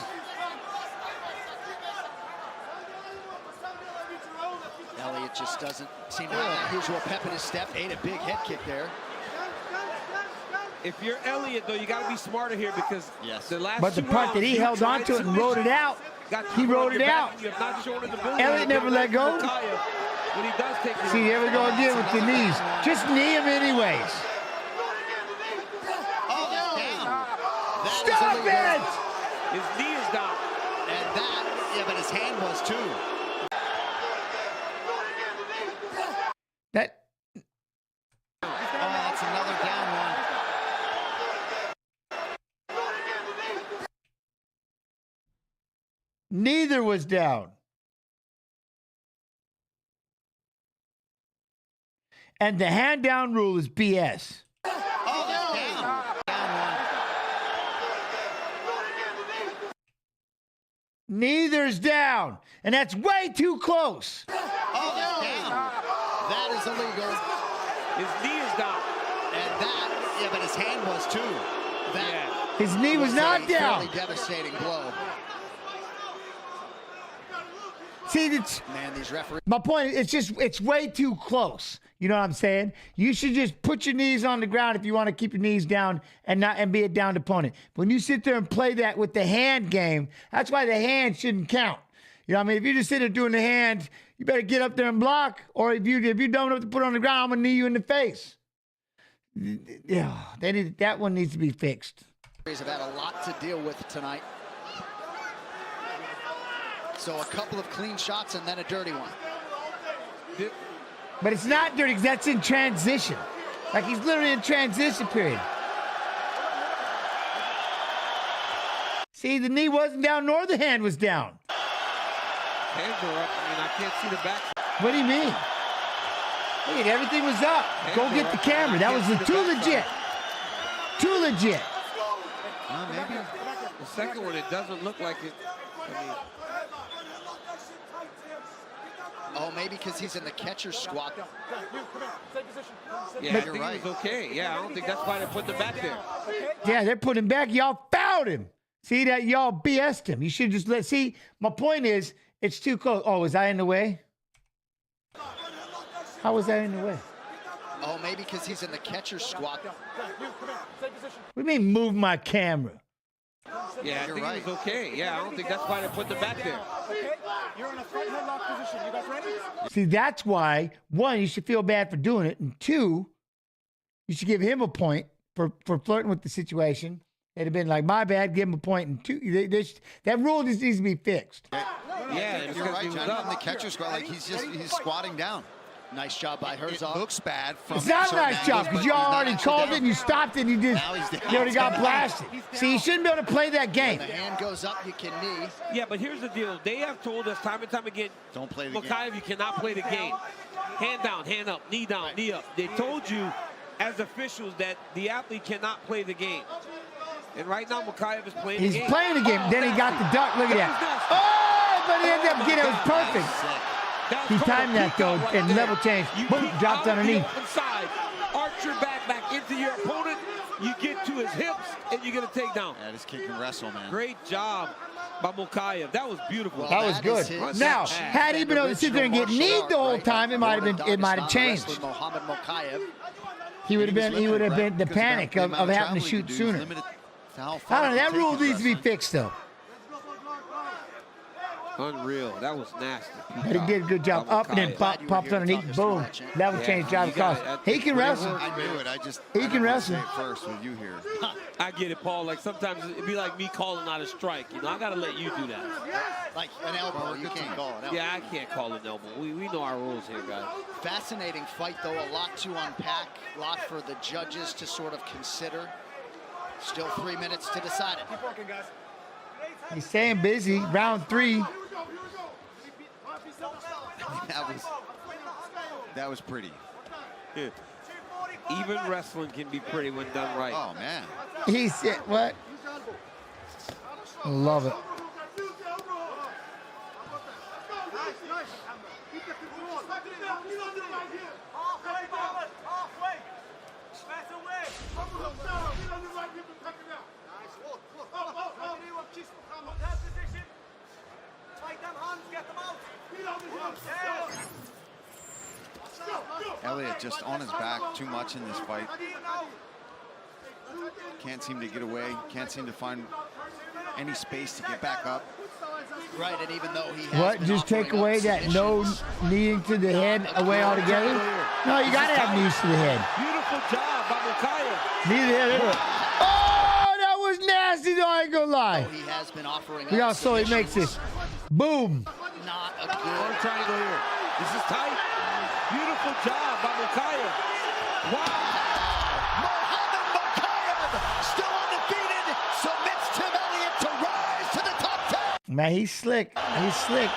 Elliott just doesn't seem to have that usual pep in his step. Ate a big head kick there. If you're Elliott, though, you got to be smarter here because the last But the two part that rounds, he held tried on to it and submission, rode it out, got he you on rode your it back, out. and You have not shown his ability Elliott to never get let away go. from Mikhaev. when he does take it. See, there we go again with the knees. Just knee him anyways. Stop it! His knee is down. And that, yeah, but his hand was too. That. Oh, that's another down one. Neither was down. And the hand down rule is BS. Neither's down, and that's way too close. That is illegal. His knee is down. And that, yeah, but his hand was too. That His knee was not down. Fairly devastating blow. See, it's, Man, these referees. my point is it's way too close. You know what I'm saying? You should just put your knees on the ground if you want to keep your knees down and be a downed opponent. When you sit there and play that with the hand game, that's why the hand shouldn't count. You know what I mean? If you just sit there doing the hand, you better get up there and block. Or if you're dumb enough to put it on the ground, I'm gonna knee you in the face. Yeah, that one needs to be fixed. Have had a lot to deal with tonight. So a couple of clean shots and then a dirty one. But it's not dirty because that's in transition. Like he's literally in transition period. See, the knee wasn't down nor the hand was down. Hands are up. I mean, I can't see the back. What do you mean? Look at everything was up. Go get the camera. That was too legit. Too legit. Maybe the second one, it doesn't look like it. I mean, oh, maybe because he's in the catcher's squat. Yeah, I think it was okay. Yeah, I don't think that's why they put them back there. Yeah, they're putting him back. Y'all fouled him. See that y'all BS'd him. You should just see, my point is, it's too close. Oh, was I in the way? How was I in the way? Oh, maybe because he's in the catcher's squat. What do you mean move my camera? Yeah, I think it was okay. Yeah, I don't think that's why they put them back there. You're in a front headlock position. You guys ready? See, that's why, one, you should feel bad for doing it, and two, you should give him a point for flirting with the situation. It'd have been like, my bad, give him a point, and two, that rule just needs to be fixed. Yeah, you're right, John. On the catcher squat, like he's squatting down. Nice job by Herzog. It looks bad. It's not a nice job because you already called it and you stopped it and you already got blasted. See, you shouldn't be able to play that game. When the hand goes up, you can knee. Yeah, but here's the deal. They have told us time and time again, don't play the Mokaev, you cannot play the game. Hand down, hand up, knee down, knee up. They told you as officials that the athlete cannot play the game. And right now, Mokaev is playing the game. He's playing the game. Then he got the duck. Look at that. Oh, but he ended up getting it. It was perfect. He timed that, though, and level change. Boom, dropped underneath. Inside, arch your back into your opponent. You get to his hips, and you get a takedown. Yeah, this kid can wrestle, man. Great job by Mokaev. That was beautiful. Well, that was good. Now, had he been able to sit there and get kneed the whole time, it might have changed. He would have been the panic of having to shoot sooner. I don't know. That rule needs to be fixed, though. Unreal. That was nasty. But he did a good job. Up and then pops underneath. Boom. Level change, drive across. He can wrestle. I knew it. He can wrestle. First with you here. I get it, Paul. Like sometimes it'd be like me calling out a strike. You know, I gotta let you do that. Like an elbow, you can't call an elbow. Yeah, I can't call an elbow. We know our rules here, guys. Fascinating fight, though. A lot to unpack. A lot for the judges to sort of consider. Still 3 minutes to decide it. Keep working, guys. He's staying busy. Round 3. That was pretty. Yeah. Even wrestling can be pretty when done right. Oh, man. He said, what? I love it. Elliott just on his back too much in this fight. Can't seem to get away. Can't seem to find any space to get back up. Right, and even though he has What? been Just take offering away up that no submissions, kneeing to the head away altogether? No, you got to have knees to the head. Beautiful job by Mokaev. Knee to the head. Oh, that was nasty, though. I ain't going to lie. he has been offering Look how up slow he makes this. Boom. Not a good Arm triangle here. This is tight. Beautiful job by Mokaev. Wow. Muhammad Mokaev, still undefeated, submits Tim Elliott to rise to the top 10. Man, he's slick. He's slick.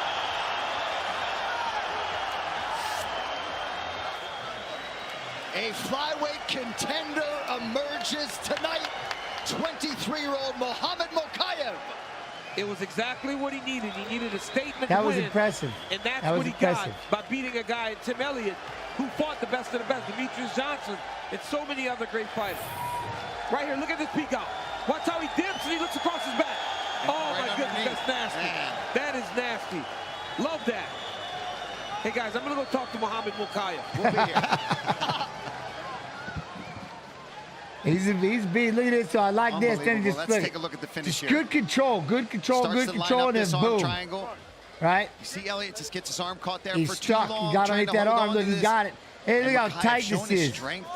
A flyweight contender emerges tonight. 23-year-old Muhammad Mokaev. It was exactly what he needed. He needed a statement That was win, impressive. and that's That was what he impressive. got by beating a guy, Tim Elliott, who fought the best of the best, Demetrius Johnson, and so many other great fighters. Right here, look at this peek out. Watch how he dips and he looks across his back. Oh my goodness, that's nasty. Man. That is nasty. Love that. Hey guys, I'm gonna go talk to Muhammad Mokaev. We'll be here. He's beat. Look at this. So I like this. Then he just Let's take a look at the finish just here. good control, good control, Starts good to line control, up and then this arm boom. triangle. Right? You see Elliott just gets his arm caught there He's for stuck. too long. He got trying underneath to that hold arm. on Look, to he this. got it. Hey, look And how Mokaev tight showing this his is. strength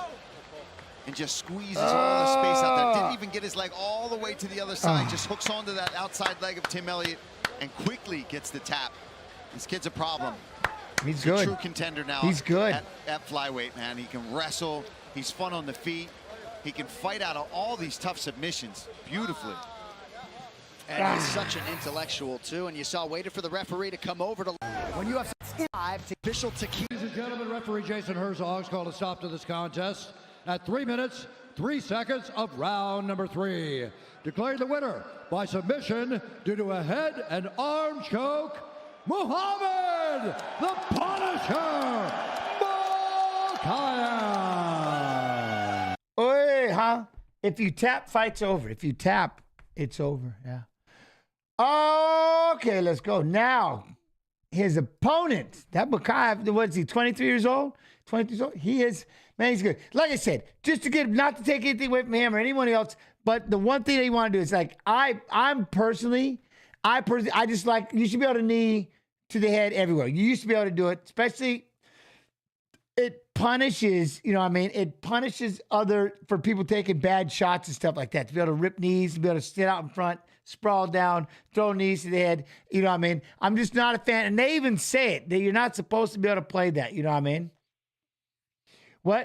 and just squeezes all the space out there. Didn't even get his leg all the way to the other side. Just hooks onto that outside leg of Tim Elliott and quickly gets the tap. This kid's a problem. He's He's good. a true contender now. He's good. At flyweight, man. He can wrestle. He's fun on the feet. He can fight out of all these tough submissions beautifully. And he's such an intellectual, too. And you saw, waited for the referee to come over to... When you have 5 to official to keep... Ladies and gentlemen, referee Jason Herzog's called a stop to this contest at 3 minutes, 3 seconds of round number 3. Declared the winner by submission due to a head and arm choke, Muhammad the Punisher Mokaev. Oi, huh? If you tap, fight's over. If you tap, it's over. Yeah. Okay, let's go. Now, his opponent, that Mokaev, what is he, 23 years old? 23 years old? He is, man, he's good. Like I said, just to get, not to take anything away from him or anyone else, but the one thing that you want to do is like, I personally just like, you should be able to knee to the head everywhere. You used to be able to do it, especially, it punishes, you know what I mean? It punishes for people taking bad shots and stuff like that. To be able to rip knees, to be able to sit out in front, sprawl down, throw knees to the head, you know what I mean? I'm just not a fan. And they even say it, that you're not supposed to be able to play that, you know what I mean?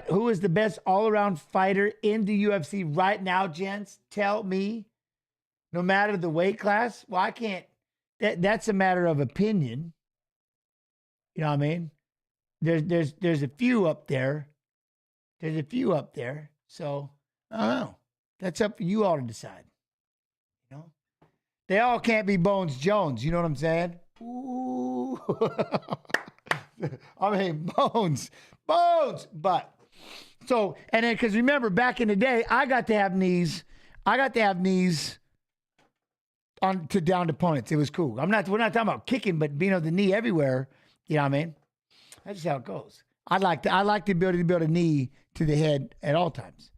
Who is the best all-around fighter in the UFC right now, gents? Tell me. No matter the weight class? Well, I can't. That's a matter of opinion. You know what I mean? There's a few up there. There's a few up there. So, I don't know. That's up for you all to decide. You know? They all can't be Bones Jones. You know what I'm saying? Ooh. I mean, Bones. But, so, and then, because remember, back in the day, I got to have knees on to downed opponents. It was cool. We're not talking about kicking, but being on the knee everywhere. You know what I mean? That's just how it goes. I like the ability to be able to knee to the head at all times.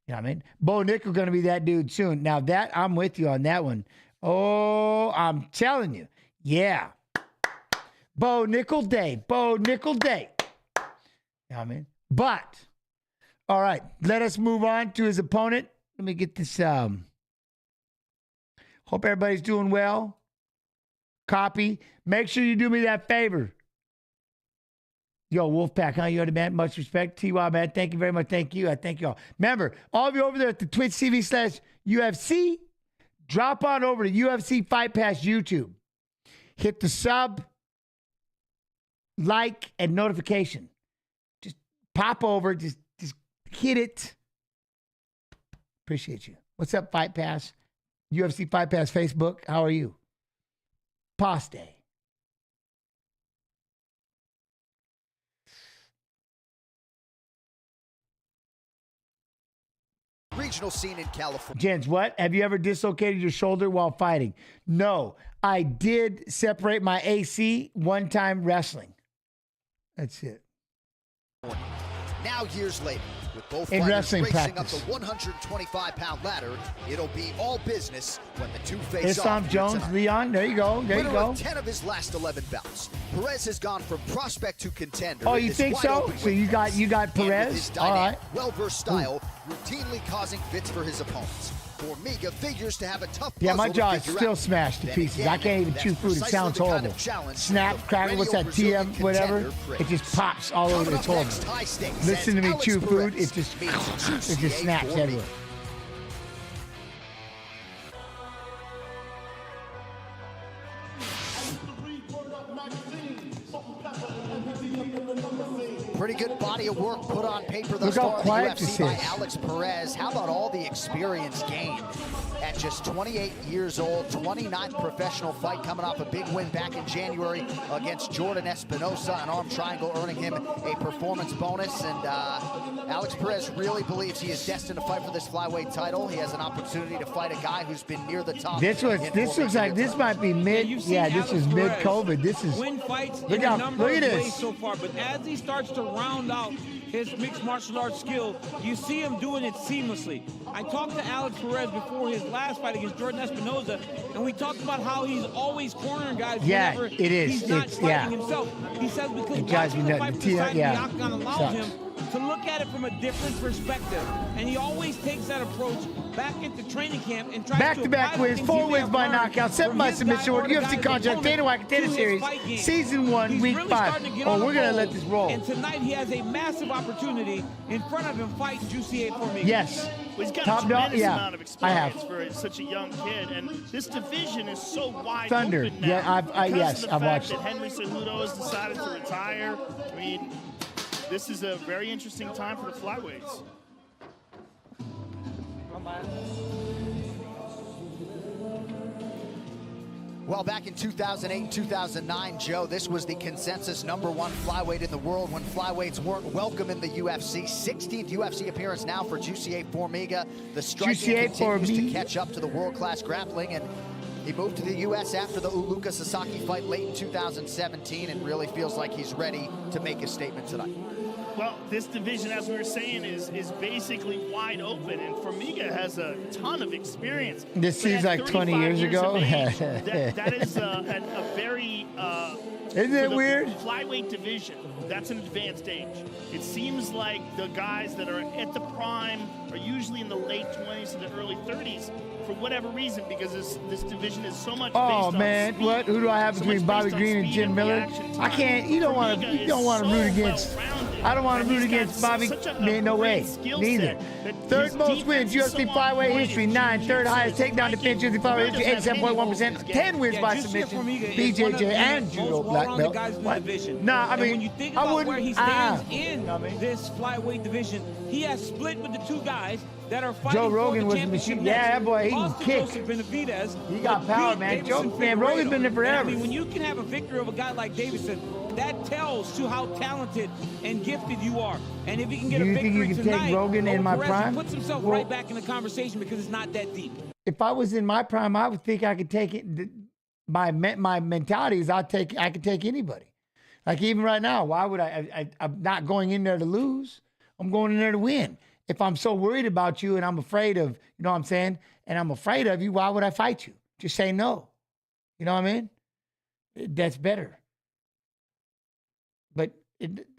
You know what I mean? Bo Nickel going to be that dude soon. Now that, I'm with you on that one. Oh, I'm telling you. Yeah. Bo Nickel Day. You know what I mean? But, all right, let us move on to his opponent. Let me get this. Hope everybody's doing well. Copy. Make sure you do me that favor. Yo, Wolfpack, huh? You man. Much respect. TY, man. Thank you very much. Thank you. I thank y'all. Remember, all of you over there at the Twitch TV/UFC, drop on over to UFC Fight Pass YouTube. Hit the sub, like, and notification. Just pop over. Just hit it. Appreciate you. What's up, Fight Pass? UFC Fight Pass Facebook. How are you? Paste. Regional scene in California. Jens, what? Have you ever dislocated your shoulder while fighting? No. I did separate my AC one time wrestling. That's it. Now, years later, With both in fighters wrestling racing practice. up the 125-pound ladder, it'll be all business when the two face Here's off Tom here Jones, tonight. Leon. There you go. There you Winner go. of 10 of his last 11 bouts. Perez has gone from prospect to contender. Oh, in you this think so? wide-open So weight you got class. you got And with Perez. his All dynamic, right. well-versed style, routinely causing fits for his opponents. Formiga figures to have a tough Yeah, my puzzle to jaw is figure still out. smashed to Then pieces. again, I can't even that's chew food. It precisely sounds the kind horrible. of challenge Snap, the crackle, what's that, perennial TM, whatever? Brazilian It just pops all over. Coming It's up horrible. next, high stakes Listen to as me Alex chew food. Perez It just meets snaps Formiga. everywhere. Pretty good body of work put on paper thus Look how far in the quiet UFC this by is. Alex Perez. How about all the experience gained at just 28 years old, 29th professional fight, coming off a big win back in January against Jordan Espinosa, an arm triangle earning him a performance bonus. And Alex Perez really believes he is destined to fight for this flyweight title. He has an opportunity to fight a guy who's been near the top. This looks like this might be mid. Yeah, this is mid COVID. This is. Win fights Look in a out! number Look of at ways this. so far, but as he starts to round out his mixed martial arts skill, you see him doing it seamlessly. I talked to Alex Perez before his last fight against Jordan Espinosa, and we talked about how he's always cornering guys Yeah, whenever it is. he's not It's- fighting yeah. himself. He says because It drives me watching the nuts. fight from the side of the Yeah. octagon allows Sucks. him to look at it from a different perspective, and he always takes that approach back into training camp and tries Back-to-back apply the wins, things 4 he may wins have by learned knockout, 7 from by his submission guy or order, the UFC guy's contract, opponent Dana White to Contender his Series, fight game. Season 1, He's Week really 5. starting to get Oh, on the we're gonna roll. let this roll. And tonight he has a massive opportunity in front of him fighting Jussier Formiga. Yes. Well, he's got Top a dog? tremendous Yeah, amount of I have. experience for such a young kid, and this division is so wide Thunder. open now. Yeah, because yes, of the I've fact watched that it. Henry Cejudo has decided to retire. I mean, this is a very interesting time for the flyweights. Well, back in 2008 and 2009, Joe, this was the consensus #1 flyweight in the world when flyweights weren't welcome in the UFC. 16th UFC appearance now for Jussier Formiga. The striking Jussier continues to Formiga. catch up to the world-class grappling, and he moved to the U.S. after the Uluka Sasaki fight late in 2017 and really feels like he's ready to make a statement tonight. Well, this division, as we were saying, is basically wide open, and Formiga has a ton of experience. This But seems at like 20 years 35 ago. of age, that is a very Isn't it for the weird? flyweight division, that's an advanced age. It seems like the guys that are at the prime are usually in the late 20s to the early 30s for whatever reason, because this division is so much Oh based man, on speed. what? Who do I have So between much Bobby based on Green and speed Jim Miller? reaction I time. can't. You don't want to. Formiga You is don't want to so root against. well-rounded, I don't want to and root he's got against Bobby. such a Man, no way. great skill Neither. set that Third his most wins, defense is UFC so flyweight on history. point. 9. His Third highest jiu-jitsu, takedown defense, UFC flyweight history. Formiga doesn't have any holes in 87.1%. his 10 game. wins Yeah, by Jussier submission. Formiga is one of BJJ the and most judo black well-rounded belt. guys in the What? division. Nah, I And mean, when you think I about wouldn't. where he stands in this flyweight division, he has split with the two guys that are fighting Joe for Rogan the was a championship machine. next. Yeah, that boy, he can Austin kick. Joseph Benavidez He got beat power, man. Davidson Joe, man, Rogan's been there Figueiredo. forever. And I mean, when you can have a victory over a guy like Davidson, that tells to how talented and gifted you are. And if he can get Do a you think you victory can take tonight Rogan in over my Perez, prime? he puts himself Well- right back in the conversation because it's not that deep. If I was in my prime, I would think I could take it. My mentality is I could take anybody. Like even right now, why would I'm not going in there to lose. I'm going in there to win. If I'm so worried about you and I'm afraid of, you know what I'm saying, and I'm afraid of you, why would I fight you? Just say no. You know what I mean? That's better. But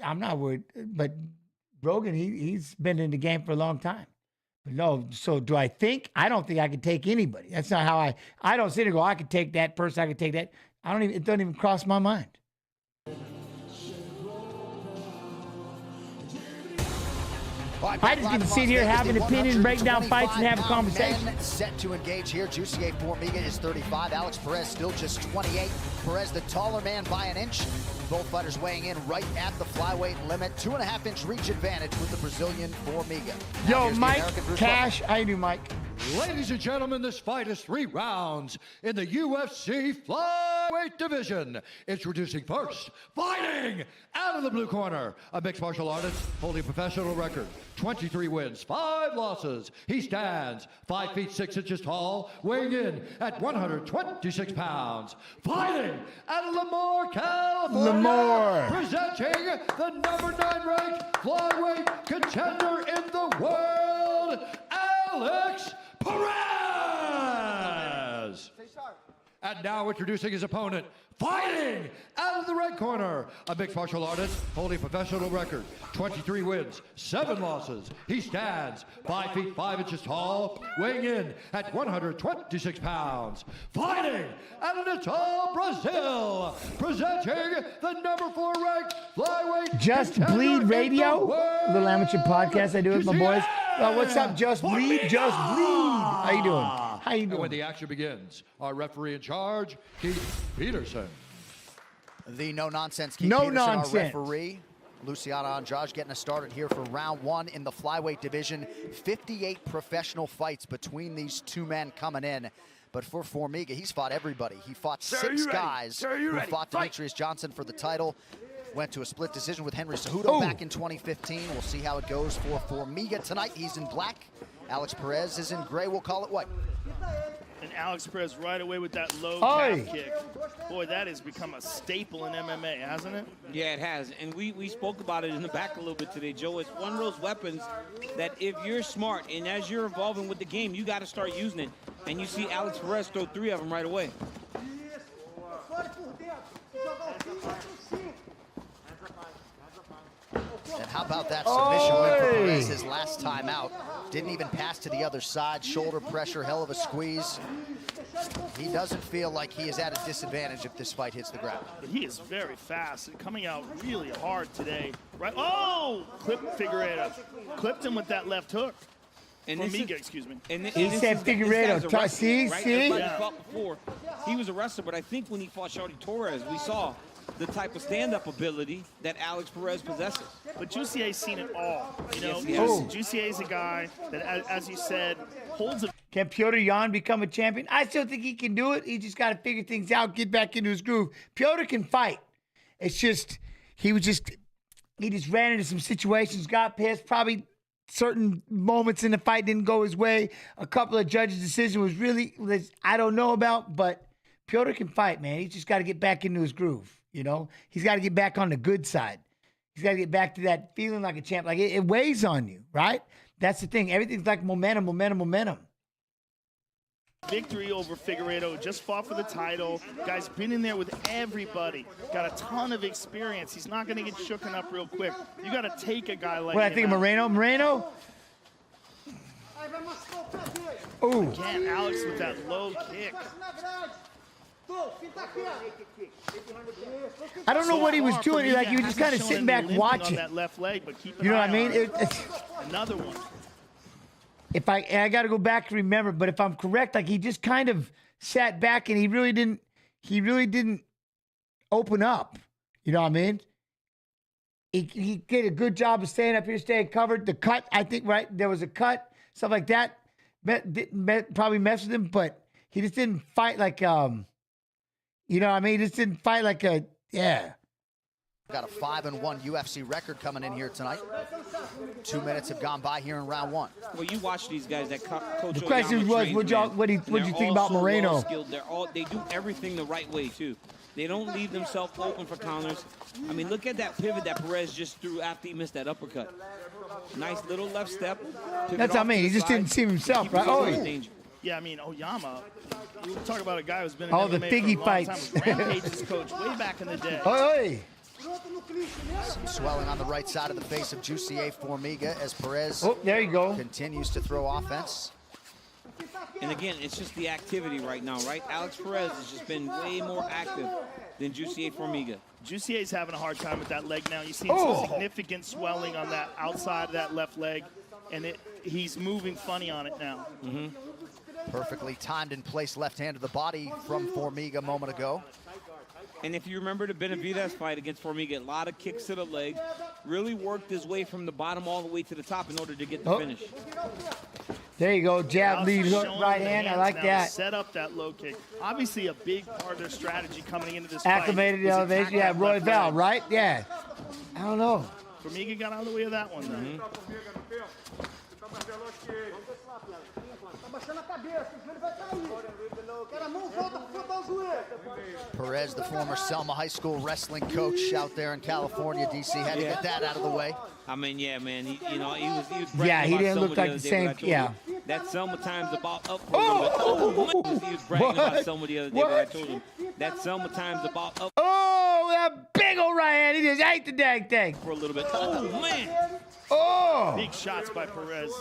I'm not worried. But Rogan, he's been in the game for a long time. But no, so do I think? I don't think I could take anybody. That's not how I don't sit and go, I could take that person, I could take that. It doesn't even cross my mind. I just get to sit here, have an opinion, break down fights, and have a conversation. Men set to engage here. Jussier Formiga is 35. Alex Perez still just 28. Perez, the taller man by an inch. Both fighters weighing in right at the flyweight limit. 2.5-inch reach advantage with the Brazilian Formiga. Now Yo, here's the Mike American Bruce Cash. How you do, Mike? Ladies and gentlemen, this fight is 3 rounds in the UFC flyweight flyweight division. Introducing first, fighting out of the blue corner, a mixed martial artist holding a professional record, 23 wins, 5 losses. He stands 5 feet 6 inches tall, weighing in at 126 pounds. Fighting out of Lamar, California, Lamar. presenting the number 9 ranked flyweight contender in the world, Alex Perez. And now introducing his opponent, fighting out of the red corner, a mixed martial artist holding a professional record, 23 wins, 7 losses. He stands 5 feet 5 inches tall, weighing in at 126 pounds. Fighting out of Natal, Brazil, presenting the number 4 ranked flyweight Just Bleed Radio, little amateur podcast I do with my boys. What's up, Just Bleed? Just Bleed. How you doing? How you And doing? when the action begins, our referee in charge, Keith Peterson. The no-nonsense Keith No Peterson, nonsense. our referee. Luciano Andrade getting us started here for round 1 in the flyweight division. 58 professional fights between these two men coming in. But for Formiga, he's fought everybody. He fought 6 guys who fought Demetrius Johnson for the title. Went to a split decision with Henry Cejudo back in 2015. We'll see how it goes for Formiga tonight. He's in black. Alex Perez is in gray. We'll call it white. And Alex Perez right away with that low calf kick. Boy, that has become a staple in MMA, hasn't it? Yeah, it has. And we spoke about it in the back a little bit today, Joe. It's one of those weapons that if you're smart and as you're evolving with the game, you got to start using it. And you see Alex Perez throw 3 of them right away. And how about that submission win for Perez his last time out? Didn't even pass to the other side. Shoulder pressure, hell of a squeeze. He doesn't feel like he is at a disadvantage if this fight hits the ground. But he is very fast and coming out really hard today. Right? Oh! Clipped Figueiredo. Clipped him with that left hook. And Formiga, excuse me. He said Figueiredo. See? Right? See? Everybody fought before. He was a wrestler, but I think when he fought Shorty Torres, we saw the type of stand-up ability that Alex Perez possesses. But Jussier's seen it all. You know, Yes, Jussier's a guy that, as you said, holds a... Can Piotr Jan become a champion? I still think he can do it. He just got to figure things out, get back into his groove. Piotr can fight. It's just, he just ran into some situations, got pissed, probably certain moments in the fight didn't go his way. A couple of judges' decisions was I don't know about, but Piotr can fight, man. He's just got to get back into his groove. You know, he's got to get back on the good side. He's got to get back to that feeling like a champ. Like it weighs on you, right? That's the thing. Everything's like momentum. Victory over Figueiredo, just fought for the title. Guy's been in there with everybody. Got a ton of experience. He's not going to get shooken up real quick. You got to take a guy like What I him think of out. Moreno? Ooh. Again, Alex with that low kick. I don't know what he was far, doing. Formiga Like he was just kind of hasn't sitting shown back any limping watching. on that left leg, but keep an You know what eye I mean? on it. It's Another one. if I got to go back and remember, but if I'm correct, like he just kind of sat back and he really didn't open up. You know what I mean? He did a good job of staying up here, staying covered. The cut, I think, right? There was a cut, stuff like that. Probably messed with him, but he just didn't fight like, you know what I mean? He just didn't fight like Got a 5-1 UFC record coming in here tonight. 2 minutes have gone by here in round 1. Well, you watch these guys that Coach The question Oyama was, trains, what'd you think about Moreno? Well-skilled. They do everything the right way too. They don't leave themselves open for counters. I mean, look at that pivot that Perez just threw after he missed that uppercut. Nice little left step. That's what I mean. He just didn't see himself, right? Oh, Yeah, I mean, Oyama, you talk about a guy who's been in all MMA the for a Figgy long fights. time. Was Rampage's coach way back in the day. Oi. Some swelling on the right side of the face of Jussier Formiga as Perez there you go. continues to throw offense. And again, it's just the activity right now, right? Alex Perez has just been way more active than Jussier Formiga. Jussier's having a hard time with that leg now. You're seeing some significant swelling on that outside of that left leg, and he's moving funny on it now. Perfectly timed and placed left hand to the body from Formiga a moment ago. And if you remember the Benavidez fight against Formiga, a lot of kicks to the leg, really worked his way from the bottom all the way to the top in order to get the finish. There you go. Jab, lead hook, Showing right the hand. I hands like now that. to set up that low kick. Obviously, a big part of their strategy coming into this Acclimated fight. elevation. Yeah, Roy Val, right? Yeah. I don't know. Formiga got out of the way of that one, though. Perez, the former Selma High School wrestling coach out there in California, DC, had to get that out of the way. I mean, yeah, man. He was Yeah, he bragging didn't about look Selma like other the day when I same. told Yeah. him that Selma time's about up for him. Oh, he was bragging about Selma the other day when I told him that Selma time's about up. Oh, that big old right hand. He just ate the dang thing. For a little bit. Oh, man. Oh. Big shots by Perez.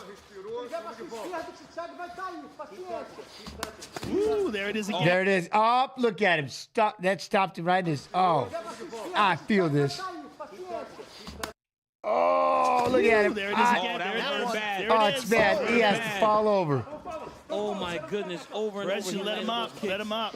Ooh, there it is again. There it is. Oh, look at him. Stop. That stopped him right in his. Oh, I feel this. Oh, look at him. There it is again. There it is. There Oh, it it's is. bad. He has to fall over. Oh, my goodness. Over and Perez over. should let him up. Let him up.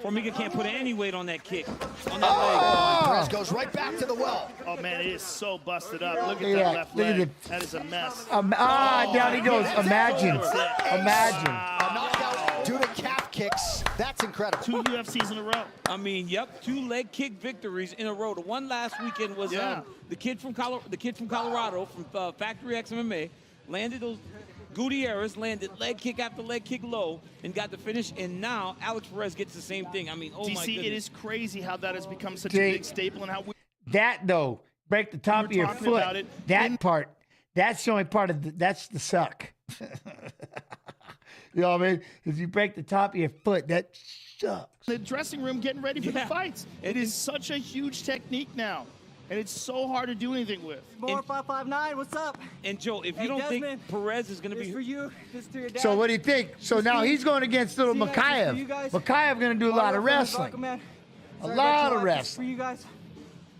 Formiga can't put any weight on that kick. On that Oh. Perez goes right back to the well. Oh, man, it is so busted up. Look at Yeah, that left look at leg. the- That is a mess. Down he goes. Imagine. Imagine. A knockout due to calf kicks. That's incredible. 2 UFCs in a row. I mean, yep, 2 leg kick victories in a row. The one last weekend was the kid from Colorado from Factory X MMA landed those. Gutierrez landed leg kick after leg kick low and got the finish, and now Alex Perez gets the same thing. I mean, oh my DC, goodness. it is crazy how that has become such See, a big staple and how we That though, break the top of We were your talking foot. about it That part. That's the only part of that's the suck. You know what I mean? If you break the top of your foot, that sucks. the dressing room getting ready for the fights. It is such a huge technique now, and it's so hard to do anything with. More 559, what's up? And Joe, if Hey, you don't Desmond, think Perez is going to this be for you, this to your dad. So what do you think? So now he's going against little See you guys, Makayev. you guys. Makayev going to do a lot of wrestling. A lot of For wrestling. you guys,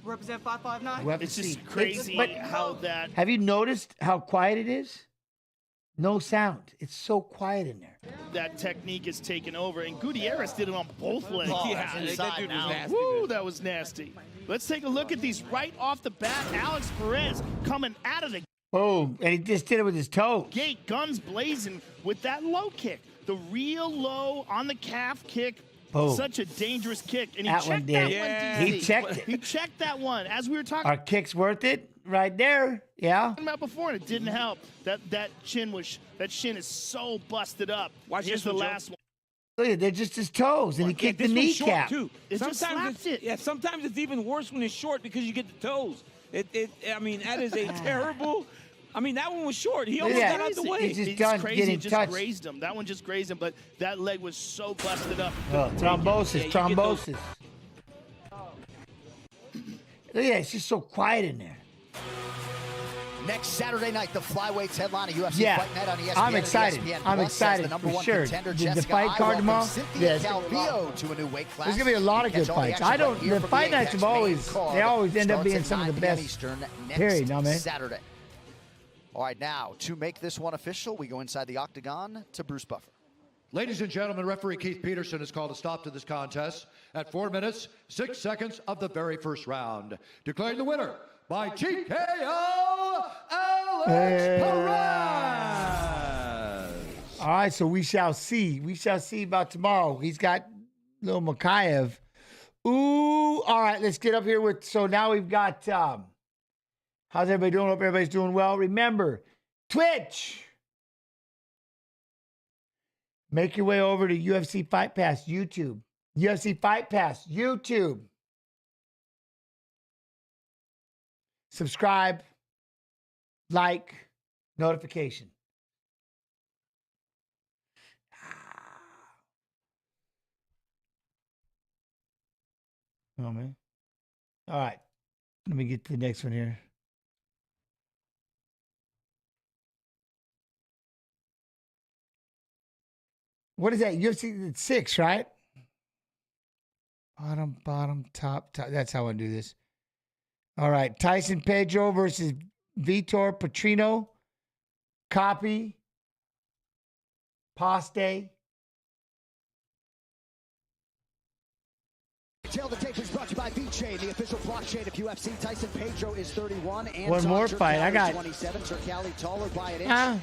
represent 559. We'll have to It's just see. crazy But how that. have you noticed how quiet it is? No sound. It's so quiet in there. That technique is taken over, and Gutierrez did it on both legs. Yeah, that dude was nasty. Woo, that was nasty. Let's take a look at these right off the bat. Alex Perez coming out of the Boom. And he just did it with his toes. gate, guns blazing with that low kick. The real low on the calf kick. Boom. Such a dangerous kick. And he That one checked did that it. one, Yeah. DC. He checked it. He checked that one. As we were talking Are kicks worth it? Right there. Yeah. about before, and it didn't help. That shin is so busted up. Watch Here's this the one, Joe. last one. Look at, they're just his toes, and he kicked the This one's short, kneecap. too. It just slapped it. Yeah, sometimes it's even worse when it's short because you get the toes. I mean, that is a terrible. I mean, that one was short. He almost got out the way. He's just It's done crazy. getting It just touched. grazed him. That one just grazed him, but that leg was so busted up. Oh, thrombosis, Yeah, you get those- thrombosis. Look at that, it's just so quiet in there. Next Saturday night, the flyweights headline of UFC Yeah, Fight Night on ESPN. I'm and excited. ESPN I'm Plus excited as the number for one sure. contender, The Jessica fight Eye card welcomes tomorrow? Cynthia Yeah, it's gonna be Calvillo to a new weight class. There's gonna be a lot of Catch good all the fights. action I right don't. here The from fight nights AX's have main always. card. They always end up Starts being at some of the 9 p.m. best. Eastern next Period, no, man. Saturday. All right, now to make this one official, we go inside the octagon to Bruce Buffer. Ladies and gentlemen, referee Keith Peterson has called a stop to this contest at 4 minutes, 6 seconds of the very first round. Declaring the winner by TKO, Alex Perez. All right, so we shall see. We shall see about tomorrow. He's got little Makayev. Ooh, all right, let's get up here with. So now we've got. How's everybody doing? Hope everybody's doing well. Remember, Twitch. Make your way over to UFC Fight Pass YouTube. UFC Fight Pass YouTube. Subscribe, like, notification. Oh, man. All right. Let me get to the next one here. What is that? UFC 6, right? Bottom, top. That's how I do this. All right. Tyson Pedro versus Vitor Petrino. Copy. Paste. Tail the tape is brought to you by VeChain, the official blockchain of UFC. Tyson Pedro is 31. And One more fight. I got 27. Sir Cali taller by an inch.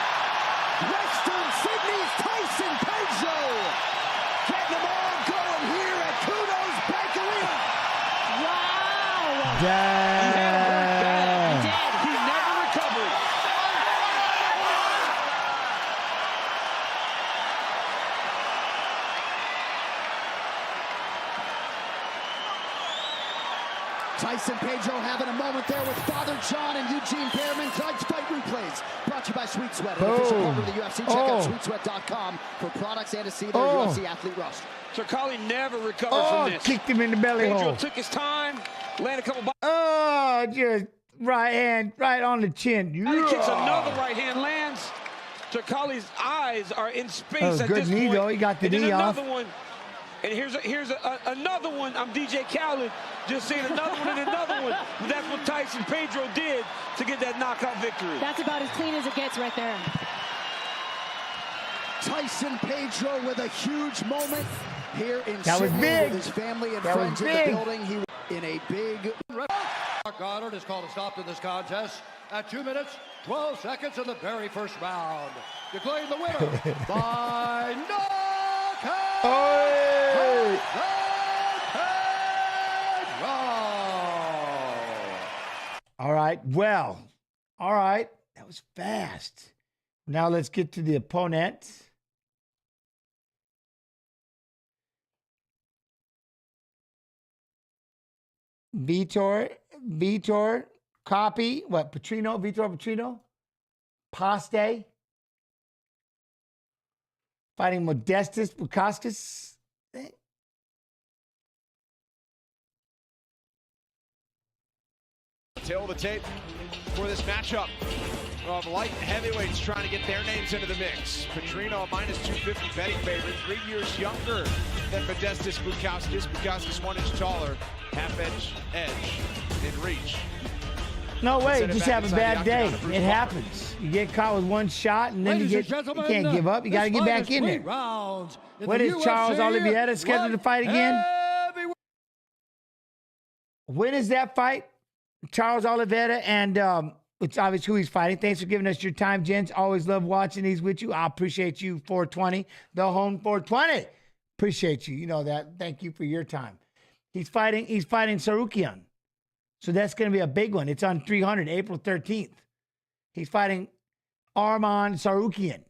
Western Sydney's Tyson Pedro. Getting them all going here at Kudos Bank Arena. Wow. Damn. He never recovered. Tyson Pedro having a moment there with Father John and Eugene Behrman. Tonight's fight replays brought to you by Sweet Sweat, an official partner of the UFC. Check out sweetsweat.com for products and to see their UFC athlete roster. Turkalj never recovered from this. Kicked him in the belly Pedro hole. took his time, landed a couple. Just right hand, right on the chin. He kicks another right hand, lands. Turkalj's eyes are in space at good this knee, point. though. He got the and then knee off. another one. And here's another one. I'm DJ Khaled just saying another one and another one. But that's what Tyson Pedro did to get that knockout victory. That's about as clean as it gets right there. Tyson Pedro with a huge moment here in That was Sydney big. with his family and That was friends in big. the building. He was in a big... Mark Goddard is called a stop to this contest at 2 minutes, 12 seconds in the very first round. Declaring the winner by knockout. All right, well, all right. That was fast. Now let's get to the opponent. Vitor, copy. What, Vitor Petrino? Paste. Fighting Modestas Bukauskas. Tail of the tape for this matchup of light heavyweights trying to get their names into the mix. Petrino, minus 250 betting favorite, 3 years younger than Modestas Bukauskas. Bukauskas 1 inch taller, half-inch edge in reach. No way, Send it just back have a inside the bad day. octagon to Bruce It Buffer. happens. You get caught with one shot, and then Ladies you and gentlemen, can't give up. You got to get back in there. What is Charles Oliveira scheduled to fight again? When is that fight? Charles Oliveira and it's obvious who he's fighting. Thanks for giving us your time, gents. Always love watching these with you. I appreciate you, 420. The home 420. Appreciate you. You know that. Thank you for your time. He's fighting Sarukian. So that's going to be a big one. It's on 300, April 13th. He's fighting Arman Sarukian.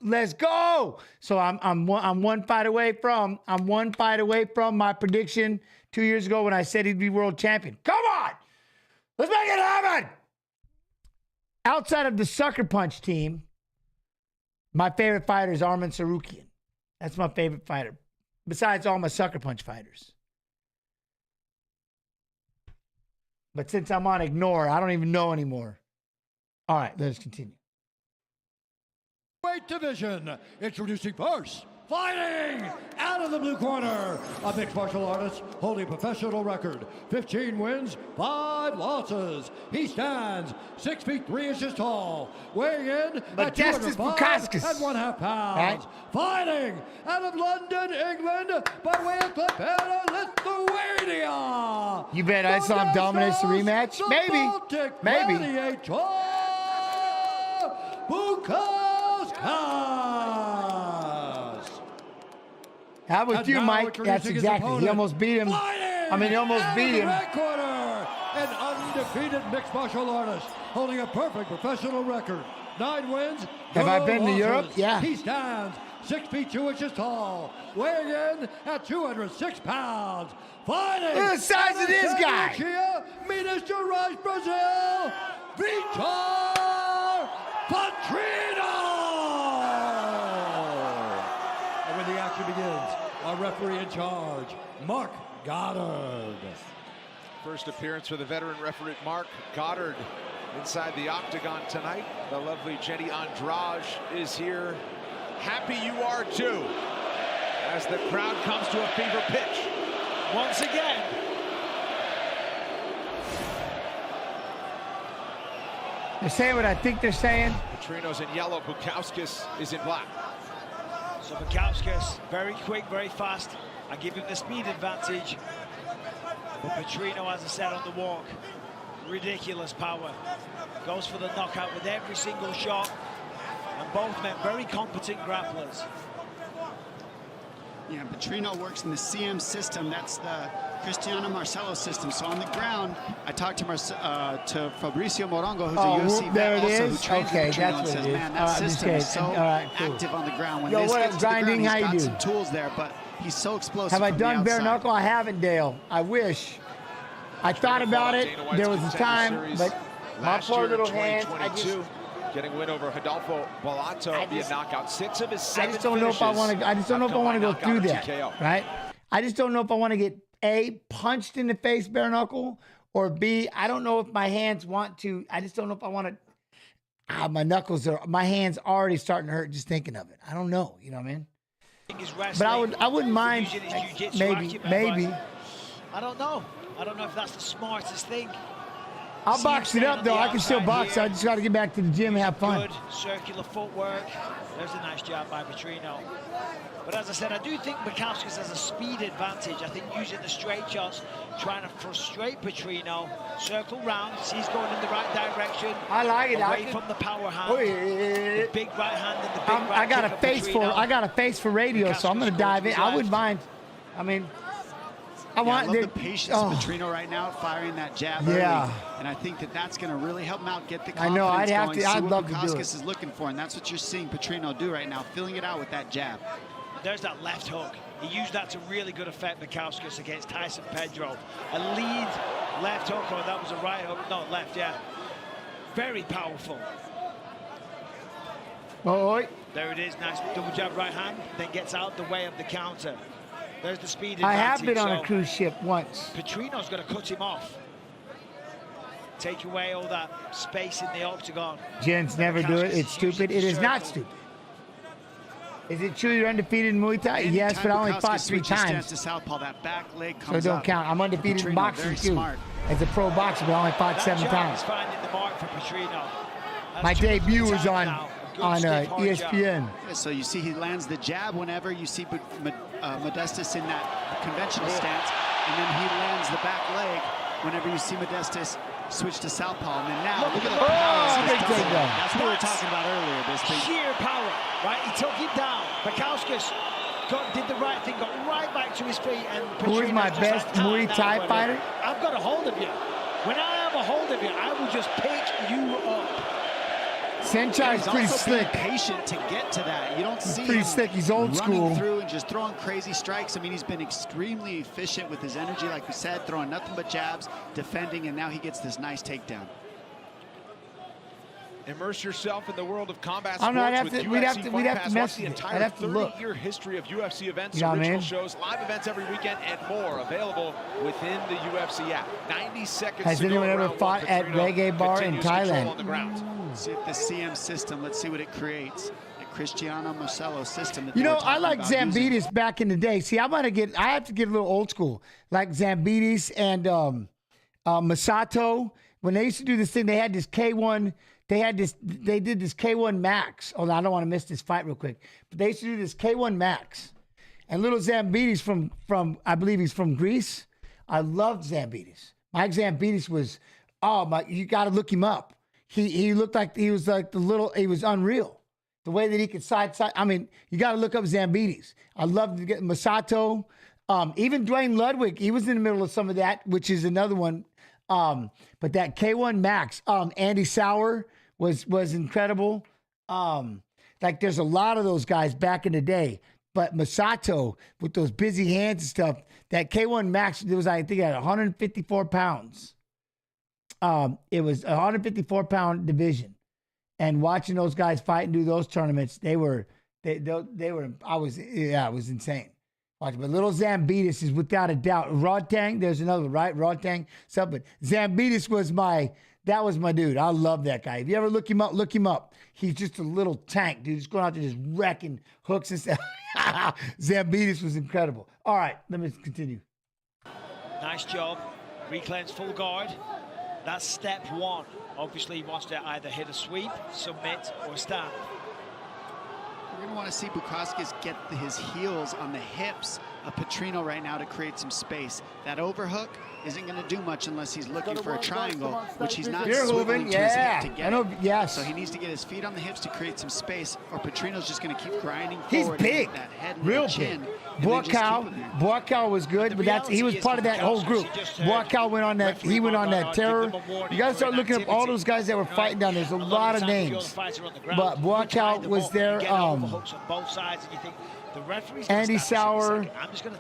Let's go. So I'm one fight away from my prediction 2 years ago when I said he'd be world champion. Come on. Let's make it happen. Outside of the Sucker Punch team, my favorite fighter is Arman Sarukian. That's my favorite fighter. Besides all my Sucker Punch fighters. But since I'm on ignore, I don't even know anymore. All right, let's continue. Weight division, introducing first, fighting out of the blue corner, a mixed martial artist holding a professional record, 15 wins, 5 losses. He stands 6 feet 3 inches tall, weighing in at 205 and 1/2 pounds. Right. Fighting out of London, England, by way of Klaipeda, Lithuania. You bet I saw him dominate the rematch? The Maybe. Baltic Maybe. Gladiator, Bukauskas. How about And you, now Mike? introducing That's his exactly. He opponent, almost beat him. I mean, he almost out beat of the him. red corner, an undefeated mixed martial artist holding a perfect professional record. 9 wins. Have no I been to losses. Europe? Yeah. He stands 6 feet 2 inches tall, weighing in at 206 pounds. Fighting. Look at the size of this guy. Minas Gerais, Brazil, Vitor Petrino. And when the action begins, our referee in charge, Mark Goddard. First appearance for the veteran referee Mark Goddard inside the octagon tonight. The lovely Jenny Andrade is here. Happy you are too, as the crowd comes to a fever pitch once again. They're saying what I think they're saying. Petrino's in yellow, Bukauskas is in black. So Bukauskas, very quick, very fast. I give him the speed advantage. But Petrino, as I said, on the walk. ridiculous power. Goes for the knockout with every single shot. And both men very competent grapplers. Yeah, Petrino works in the CM system. That's the Cristiano Marcelo system. So on the ground, I talked to Fabricio Morongo, who's a UFC vet also, who trains with Petrino, and says, man, that system is so active on the ground. When this gets to the ground, he's got some tools there, but he's so explosive. Have I done bare knuckle? I haven't, Dale. I wish. I thought about it. There was a time, but my poor little hands, I just... Getting a win over Rodolfo Bolato via knockout. 6 of his 7 I just don't know if I want to. I just don't know if I want to go through that. Right? I just don't know if I want to get A, punched in the face bare knuckle, or B, I don't know if my hands want to. I just don't know if I want to. My knuckles are. My hands already starting to hurt just thinking of it. I don't know. You know what I mean? But I wouldn't mind. Maybe. I don't know. I don't know if that's the smartest thing. I'll box it up, though. I can still box. I just got to get back to the gym and have fun. Good circular footwork. There's a nice jab by Petrino. But as I said, I do think Bukowskis has a speed advantage. I think using the straight shots, trying to frustrate Petrino, circle round, he's going in the right direction. I like it. Away from the power hand. The big right hand and the big right I got a kick of face for. Petrino. I got a face for radio, so I'm going to dive in. I wouldn't mind. I mean. I love the patience of Petrino right now, firing that jab early. And I think that that's going to really help him out, get the confidence I know, I'd have going, to, I'd love what to do it. Bukowskis is looking for, and that's what you're seeing Petrino do right now, filling it out with that jab. There's that left hook. He used that to really good effect, Bukowskis, against Tyson Pedro. A lead left hook, or that was a right hook. No, left, yeah. Very powerful. Oh, there it is, nice double jab right hand, then gets out the way of the counter. There's the speed advantage. I have been on a cruise ship once. Petrino's going to cut him off. Take away all that space in the octagon. Gents, never do it. It's stupid. It is not stupid. Is it true you're undefeated in Muay Thai? Yes, but I only fought 3 times. To southpaw, that back leg So comes don't up. count. I'm undefeated in boxing too. As a pro boxer, but I only fought 7 times. Finding the mark for Petrino. My debut was on ESPN. Yeah, so you see he lands the jab whenever you see Modestas in that conventional stance, and then he lands the back leg whenever you see Modestas switch to southpaw. And then now, look at the power. That's what we were talking about earlier. Sheer power, right? He took him down. Bukowskis did the right thing, got right back to his feet. And who is my best Muay Thai fighter? I've got a hold of you. When I have a hold of you, I will just pick you up. Senchai's pretty slick. Patient to get to that. You don't see pretty him slick. He's old running school. through and just throwing crazy strikes. I mean, he's been extremely efficient with his energy, like we said, throwing nothing but jabs, defending, and now he gets this nice takedown. Immerse yourself in the world of combat I'm sports not, with we'd UFC have to Fight Pass. Watch mess the with it. entire I'd have to look. 30-year history of UFC events, You know what I original mean? shows, live events every weekend, and more available within the UFC app. 90 seconds Has to anyone go. ever Round fought one, at Petrino Reggae Bar in continues control on Thailand? the ground. See if the CM system, let's see what it creates. The Cristiano Marcelo system. You know, I like Zambitis back in the day. See, I have to get a little old school. Like Zambitis and Masato. When they used to do this thing, they had this K1. They did this K1 Max. Oh, I don't want to miss this fight real quick. But they used to do this K1 Max. And little Zambitis from I believe he's from Greece. I loved Zambitis. Mike Zambitis was, you got to look him up. He looked like he was unreal. The way that he could side. I mean, you got to look up Zambitis. I loved to get Masato. Even Dwayne Ludwig, he was in the middle of some of that, which is another one. But that K1 Max, Andy Sauer was incredible. Like there's a lot of those guys back in the day. But Masato, with those busy hands and stuff, that K1 Max, it was, I think, at 154 pounds. It was a 154-pound division. And watching those guys fight and do those tournaments, it was insane. But little Zambitis is without a doubt. Rodtang, there's another one, right? Rodtang, something. Zambitis was my dude. I love that guy. If you ever look him up. He's just a little tank, dude. Just going out there just wrecking hooks and stuff. Zambitis was incredible. All right, let me continue. Nice job. Reclaims full guard. That's step 1. Obviously, he wants to either hit a sweep, submit, or stand. We're going to want to see Bukowskis get his heels on the hips Petrino right now to create some space. That overhook isn't going to do much unless he's looking for a triangle, which he's not swiveling to his hip to get it. So he needs to get his feet on the hips to create some space, or Petrino's just going to keep grinding forward. He's big, that head and real the chin, big. Boakau was good, but he was part of that whole group. Boakau went on that. He went on that terror. You got to start looking up all those guys that were fighting down there. There's a lot of names, but Boakau was there. Andy Sauer.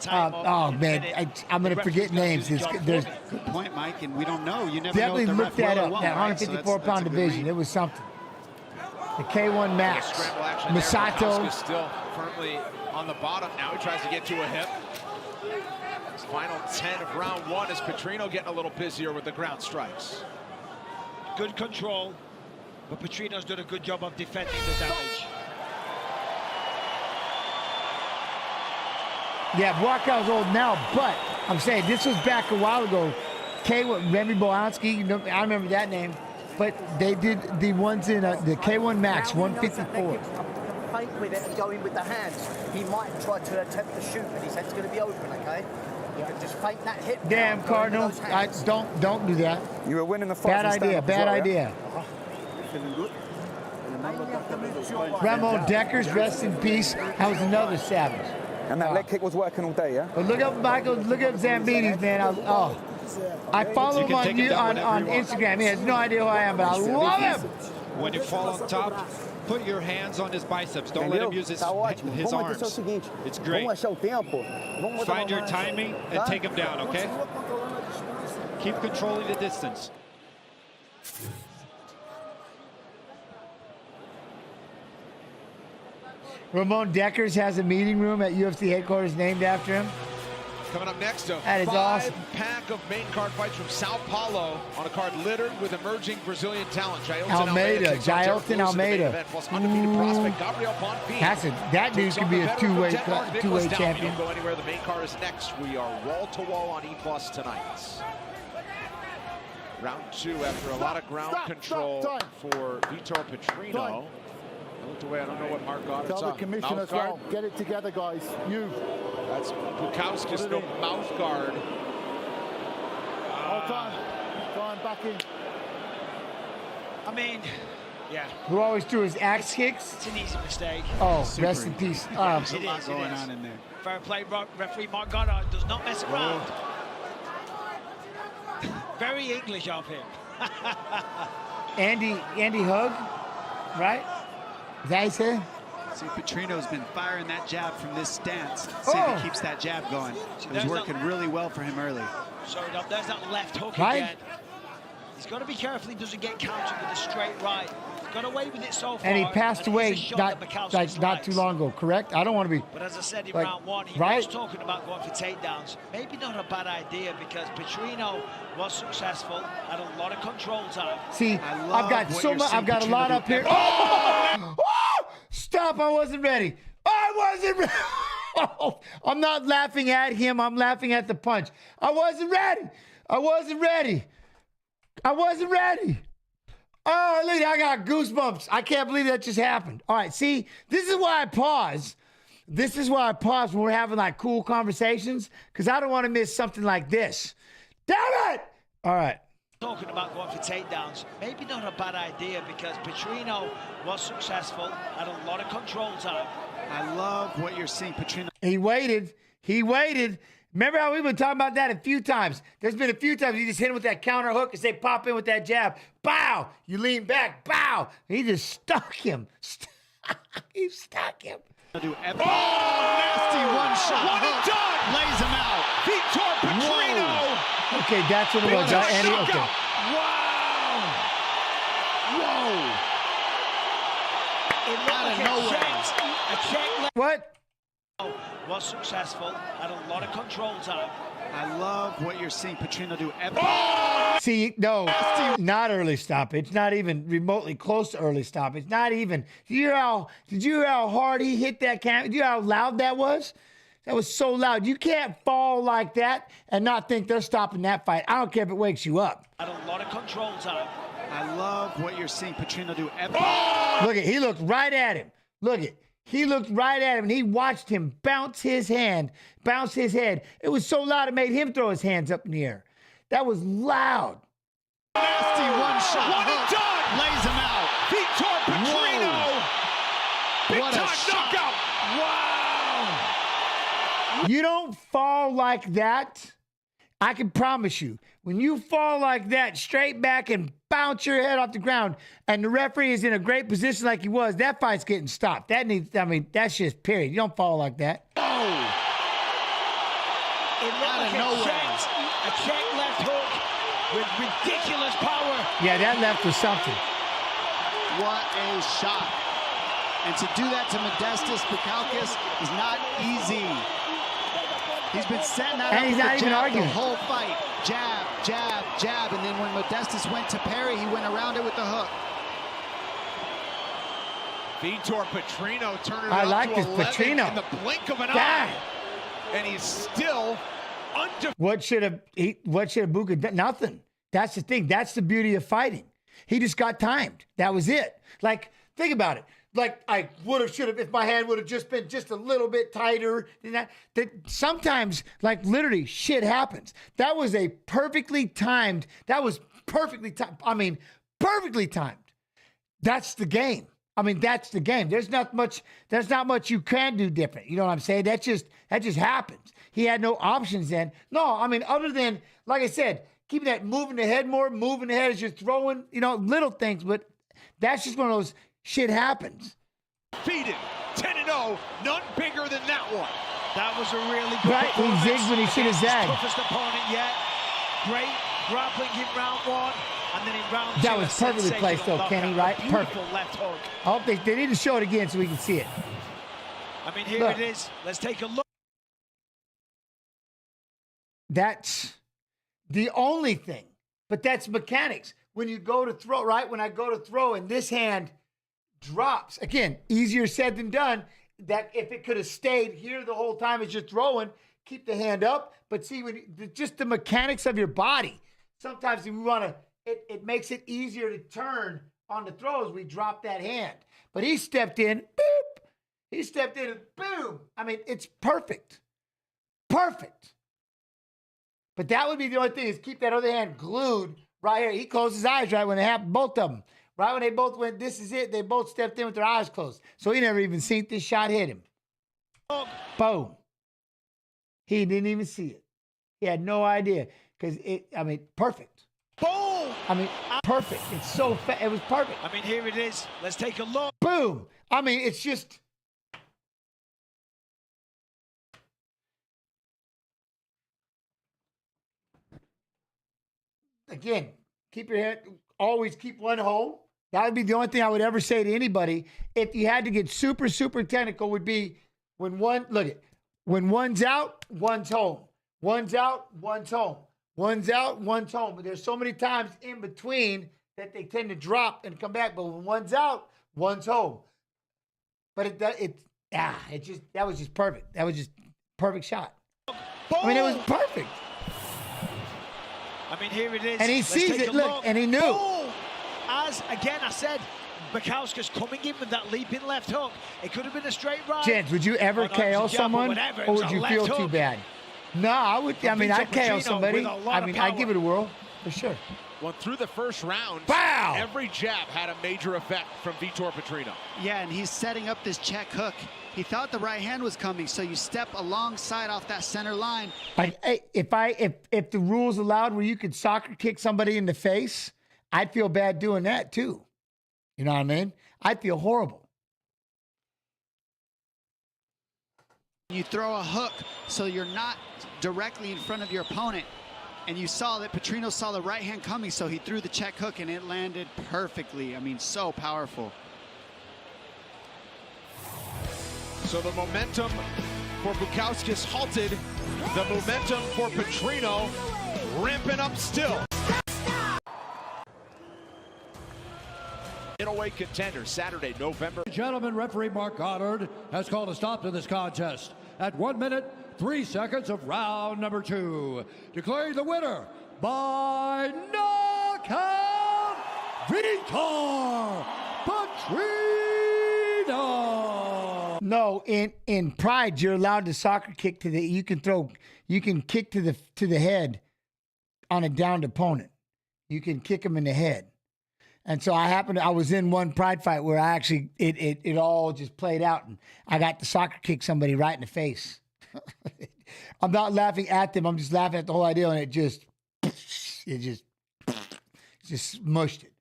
Oh man, I'm gonna forget names. There's good point, Mike, and we don't know. You never definitely know look that up. That 154-pound division, it was something. The K1 Max, Masato. Still firmly on the bottom now. He tries to get to a hip. His final 10 of round 1 is Petrino getting a little busier with the ground strikes. Good control, but Petrino's done a good job of defending the damage. Yeah, Boakau's old now, but I'm saying this was back a while ago. Remy Bohanski, I remember that name. But they did the ones in the K1 Max, 154. Feint with it and go in with the hands. He might try to attempt to shoot, but his head's going to be open, okay? You can just feint that hip. Damn, Cardinal, don't do that. You were winning the fight. Bad idea. Feeling good. Ramon Deckers, rest in peace. That was another savage. And that leg kick was working all day, yeah? But look up Michael, look up Zambini's, man. I follow him on Instagram. He has no idea who I am, but I love him. When you fall on top, put your hands on his biceps. Don't let him use his arms. It's great. Find your timing and take him down, okay? Keep controlling the distance. Ramon Deckers has a meeting room at UFC headquarters named after him. Coming up next, a that is awesome. Five-pack of main card fights from Sao Paulo on a card littered with emerging Brazilian talent. Jailton Almeida. Plus undefeated prospect Gabriel Bonfim. That dude could be a two-way champion. Go anywhere. The main card is next. We are wall-to-wall on E+ tonight. Round 2 after a lot of ground control for Vitor Petrino. I looked away. I don't know what Mark got. Tell the commission as well. Get it together, guys. That's Bukowski's no mouth guard. Hold on. Back in. I mean, yeah. Who always threw his axe kicks? It's an easy mistake. Oh, rest in peace. It is. Fair play, referee Mark Goddard does not mess around. Very English of him. Andy Hug, right? Is that what he said? See, Petrino's been firing that jab from this stance. See if he keeps that jab going. It was working really well for him early. Sorry, there's that left hook again. He's got to be careful he doesn't get countered with a straight right. He's got away with it so far. And he passed away not too long ago, correct? I don't want to be. But as I said in round 1, he was talking about going for takedowns. Maybe not a bad idea because Petrino was successful, had a lot of control time. See, I've got so much. I've got a lot up here. Oh! Stop! I wasn't ready. I wasn't ready. Oh, I'm not laughing at him. I'm laughing at the punch. I wasn't ready. I wasn't ready. Oh, look, I got goosebumps. I can't believe that just happened. All right, see, this is why I pause. This is why I pause when we're having like cool conversations, because I don't want to miss something like this. Damn it! All right. Talking about going for takedowns, maybe not a bad idea because Petrino was successful, had a lot of control time. I love what you're seeing, Petrino. He waited. Remember how we've been talking about that a few times? There's been a few times you just hit him with that counter hook as they pop in with that jab. Bow! You lean back. Bow! He just stuck him. He stuck him. Do nasty one shot. What a done! Lays him out. Vitor Petrino. Whoa. Okay, that's what it was. Andy, okay. Wow! Out of nowhere. What? Was successful, had a lot of control time. I love what you're seeing Petrino do. See, no, not early stoppage. Not even remotely close to early stoppage. Not even. Did you hear how hard he hit that camera? Did you hear how loud that was? That was so loud. You can't fall like that and not think they're stopping that fight. I don't care if it wakes you up. Had a lot of control time. I love what you're seeing Petrino do. Look at, he looked right at him. Look at, He looked right at him, and he watched him bounce his head. It was so loud it made him throw his hands up in the air. That was loud. Nasty one shot. One and done. Lays him out. Vitor Petrino. Big What a time shot. knockout. Wow. You don't fall like that. I can promise you, when you fall like that, straight back and bounce your head off the ground, and the referee is in a great position like he was, that fight's getting stopped. That's just period. You don't fall like that. It looked like a check left hook with ridiculous power. Yeah, that left was something. What a shot. And to do that to Modestas Bukauskas is not easy. He's been setting that And up he's with not the even jab arguing. the whole fight. Jab, jab, jab. And then when Modestas went to parry, he went around it with the hook. Vitor Petrino turned it I up like to this 11 Petrino. in the blink of an Dang. eye. And he's still undefeated. What should have Buka done? Nothing. That's the thing. That's the beauty of fighting. He just got timed. That was it. Like, think about it. Like, I would have, should have, if my hand would have just been just a little bit tighter than that. That sometimes, like, literally, shit happens. That was a perfectly timed. That was perfectly timed. I mean, perfectly timed. That's the game. I mean, that's the game. There's not much you can do different. You know what I'm saying? That just happens. He had no options then. No, I mean, other than, like I said, keeping that moving the head more, moving the head as you're throwing, little things, but that's just one of those shit happens. Defeated 10-0, none bigger than that one. That was a really good Right, he performance. zigged when he should have zagged. Toughest opponent yet. Great grappling in round one, and then in round two. That was perfectly placed though, Kenny, right? Beautiful Perfect. left hook. I hope they need to show it again so we can see it. I mean, here Look. it is. Let's take a look. That's the only thing. But that's mechanics. When you go to throw, right? When I go to throw and this hand drops, again, easier said than done. That if it could have stayed here the whole time as you're throwing, keep the hand up. But see, just the mechanics of your body. Sometimes if we want to, it makes it easier to turn on the throws. We drop that hand. But he stepped in, boop. He stepped in and boom. I mean, it's perfect. Perfect. But that would be the only thing is keep that other hand glued right here. He closed his eyes right when it happened, both of them. Right when they both went, this is it, they both stepped in with their eyes closed. So he never even seen this shot hit him. Boom. He didn't even see it. He had no idea. Because perfect. Boom! I mean, perfect. It's so it was perfect. I mean, here it is. Let's take a look. Boom. I mean, it's just... Again, keep your head, always keep one home. That would be the only thing I would ever say to anybody. If you had to get super, super technical, would be when when one's out, one's home. One's out, one's home. One's out, one's home. But there's so many times in between that they tend to drop and come back. But when one's out, one's home. But that was just perfect. That was just perfect shot. Boom. I mean, it was perfect. I mean, here it is. And he Let's sees take it, a look, look. and he knew. Boom. As, again, I said, Bukauskas coming in with that leaping left hook. It could have been a straight right. Gents, would you ever Oh, no, it KO was a jab or someone, whatever. It or was would a you left feel too hook. bad? No, I would. I mean, Vitor I'd KO Petrino somebody. with a lot I mean, of I'd power. give it a whirl for sure. Well, through the first round, Wow! every jab had a major effect from Vitor Petrino. Yeah, and he's setting up this check hook. He thought the right hand was coming, so you step alongside off that center line. If the rules allowed where you could soccer kick somebody in the face, I'd feel bad doing that too. You know what I mean? I'd feel horrible. You throw a hook so you're not directly in front of your opponent. And you saw that Petrino saw the right hand coming, so he threw the check hook and it landed perfectly. I mean, so powerful. So the momentum for Bukauskas halted. The momentum for Petrino ramping up still. Middleweight contender, Saturday, November. Gentlemen, referee Mark Goddard has called a stop to this contest at 1 minute, 3 seconds of round number 2. Declaring the winner by knockout, Vitor Petrino. No, in Pride, you're allowed to soccer kick to the. You can kick to the head on a downed opponent. You can kick them in the head. And so I was in one Pride fight where I actually it all just played out, and I got to soccer kick somebody right in the face. I'm not laughing at them. I'm just laughing at the whole idea, and it just mushed it.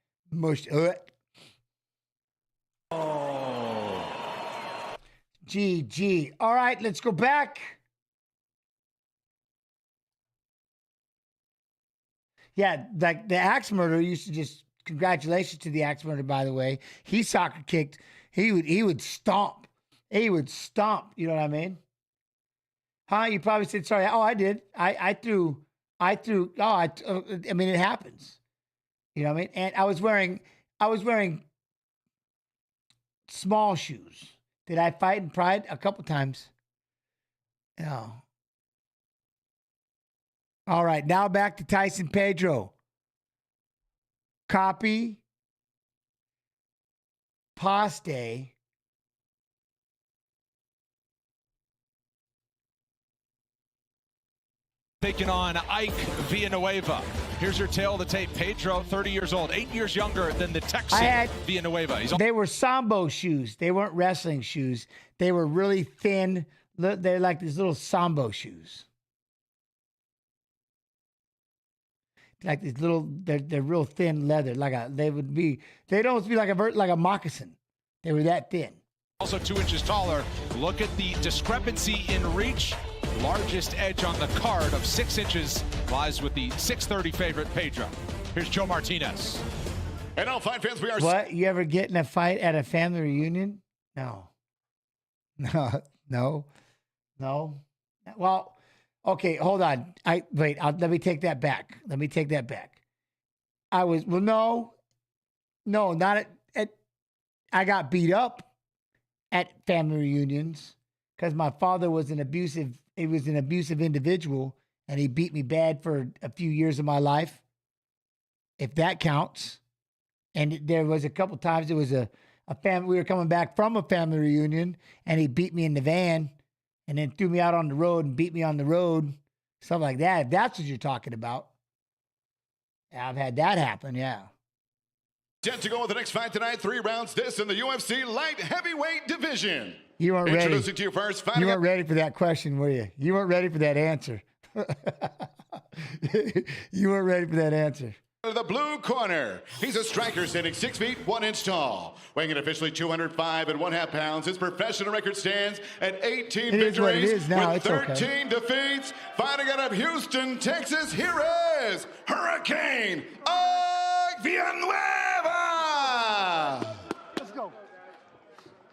Oh. GG. All right, let's go back. Yeah, like the axe murderer used to just, congratulations to the axe murderer, by the way. He soccer kicked. He would stomp. He would stomp. You know what I mean? Huh? You probably said sorry. Oh, I did. I threw. I mean, it happens. You know what I mean? And I was wearing small shoes. Did I fight in Pride? A couple times. No. All right, now back to Tyson Pedro. Copy. Paste. Taking on Ike Villanueva. Here's your tail of the tape. Pedro, 30 years old, 8 years younger than the Texan Villanueva. They were Sambo shoes. They weren't wrestling shoes. They were really thin. They're like these little Sambo shoes. Like these little, they're real thin leather. They'd almost be like a moccasin. They were that thin. Also 2 inches taller. Look at the discrepancy in reach. Largest edge on the card of 6 inches lies with the 630 favorite Pedro. Here's Joe Martinez. And all fight fans, we are. What? You ever get in a fight at a family reunion? No. No. Well, okay, hold on. Let me take that back. No, not at I got beat up at family reunions because my father was an abusive individual, and he beat me bad for a few years of my life, if that counts. And there was a couple times it was a family, we were coming back from a family reunion, and he beat me in the van and then threw me out on the road and beat me on the road, stuff like that. If that's what you're talking about. I've had that happen, yeah. Set to go with the next fight tonight. 3 rounds, this in the UFC light heavyweight division. You weren't ready. Introducing to you first, you weren't ready for that question, were you? You weren't ready for that answer. You weren't ready for that answer. The blue corner. He's a striker standing 6 feet 1 inch tall, weighing in officially 205 and 1/2 pounds. His professional record stands at 18 victories with 13 defeats. Fighting out of Houston, Texas, here is Hurricane Ike Villanueva. Let's go.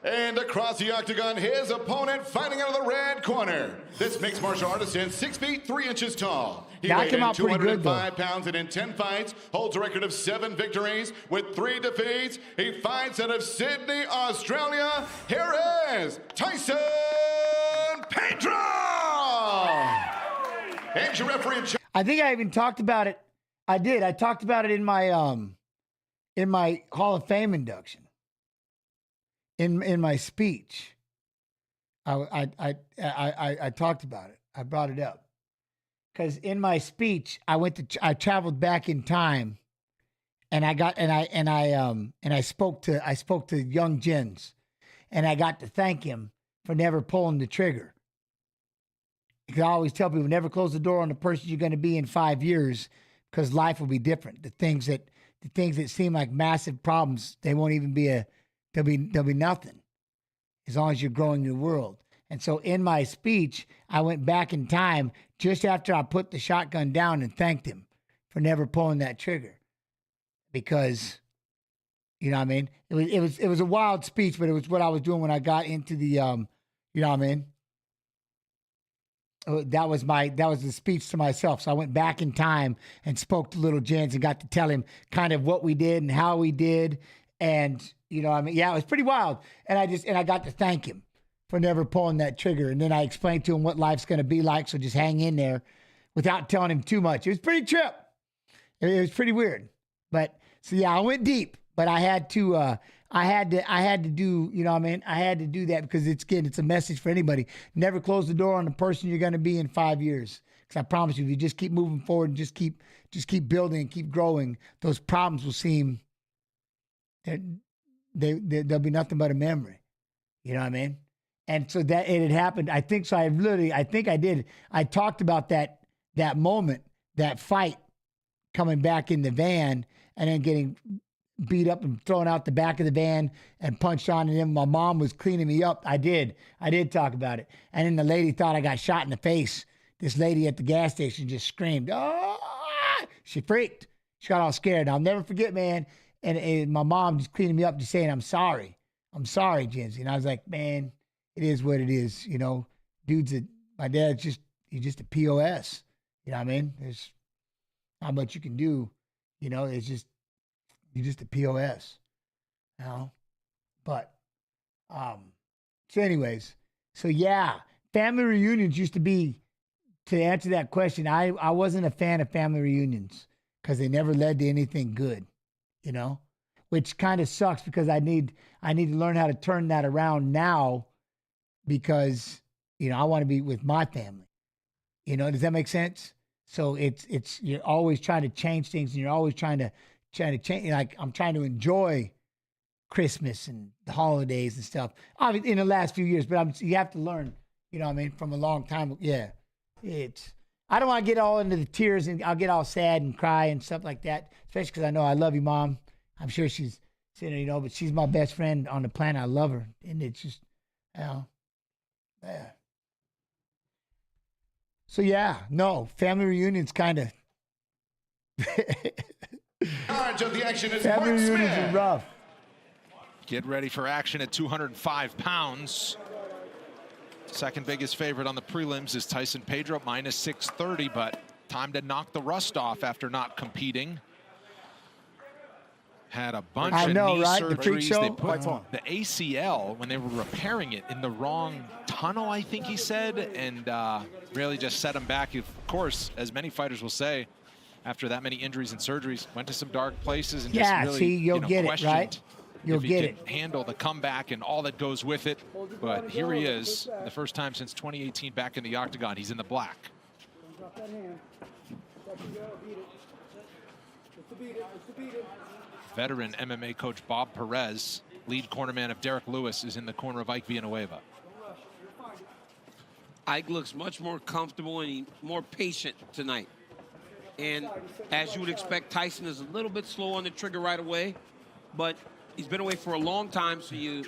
And across the octagon, his opponent fighting out of the red corner. This mixed martial artist stands 6 feet 3 inches tall. He weighed in 205 pounds and in 10 fights, holds a record of 7 victories with 3 defeats. He fights out of Sydney, Australia. Here is Tyson Pedro. And your referee. I think I even talked about it. I did. I talked about it in my Hall of Fame induction. In my speech, I talked about it. I brought it up because in my speech, I traveled back in time, and I spoke to young Jens, and I got to thank him for never pulling the trigger. Because I always tell people, never close the door on the person you're going to be in 5 years, because life will be different. The things that seem like massive problems, they won't even be There'll be nothing as long as you're growing your world. And so in my speech, I went back in time just after I put the shotgun down and thanked him for never pulling that trigger. Because, you know what I mean? It was a wild speech, but it was what I was doing when I got into the, you know what I mean? That was the speech to myself. So I went back in time and spoke to little Jens and got to tell him kind of what we did and how we did. And, you know, I mean, yeah, it was pretty wild. And I got to thank him for never pulling that trigger. And then I explained to him what life's going to be like. So just hang in there without telling him too much. It was pretty trip. It was pretty weird. But so, yeah, I went deep. but I had to do, you know what I mean? I had to do that because it's a message for anybody. Never close the door on the person you're going to be in 5 years. Because I promise you, if you just keep moving forward and just keep building and keep growing, those problems will seem, they'll be nothing but a memory. You know what I mean? And so that it had happened. I think so. I think I did. I talked about that moment, that fight, coming back in the van and then getting beat up and thrown out the back of the van and punched on. And then my mom was cleaning me up. I did talk about it. And then the lady thought I got shot in the face. This lady at the gas station just screamed, "Oh!" She freaked. She got all scared. And I'll never forget, man. And my mom just cleaning me up, just saying, "I'm sorry, Jinsey." And I was like, man, it is what it is. You know, my dad's he's just a POS. You know what I mean? There's not much you can do. You know, you're just a POS. You know? But, so anyways, so yeah, family reunions used to be, to answer that question, I wasn't a fan of family reunions because they never led to anything good, you know, which kind of sucks because I need to learn how to turn that around now because, you know, I want to be with my family. You know, does that make sense? So it's you're always trying to change things and you're always trying to change. Like I'm trying to enjoy Christmas and the holidays and stuff. Obviously, in the last few years, but you have to learn. You know what I mean? From a long time. Yeah, I don't want to get all into the tears and I'll get all sad and cry and stuff like that. Especially because I know I love you, Mom. I'm sure she's sitting there, you know, but she's my best friend on the planet. I love her, and it's just, you know, yeah. So yeah, no, family reunions kind of. Charge of the action is family Mark reunions Smith. are rough. Get ready for action at 205 pounds. Second biggest favorite on the prelims is Tyson Pedro, minus 630, but time to knock the rust off after not competing. Had a bunch of knee surgeries. They put the ACL when they were repairing it in the wrong tunnel, I think he said, and really just set him back. Of course, as many fighters will say, after that many injuries and surgeries, went to some dark places and just really, you'll get it, right? You'll get it. Handle the comeback and all that goes with it. But here he is, the first time since 2018 back in the octagon. He's in the black. Veteran MMA coach Bob Perez, lead cornerman of Derek Lewis, is in the corner of Ike Villanueva. Ike looks much more comfortable and more patient tonight. And as you would expect, Tyson is a little bit slow on the trigger right away, but he's been away for a long time, so you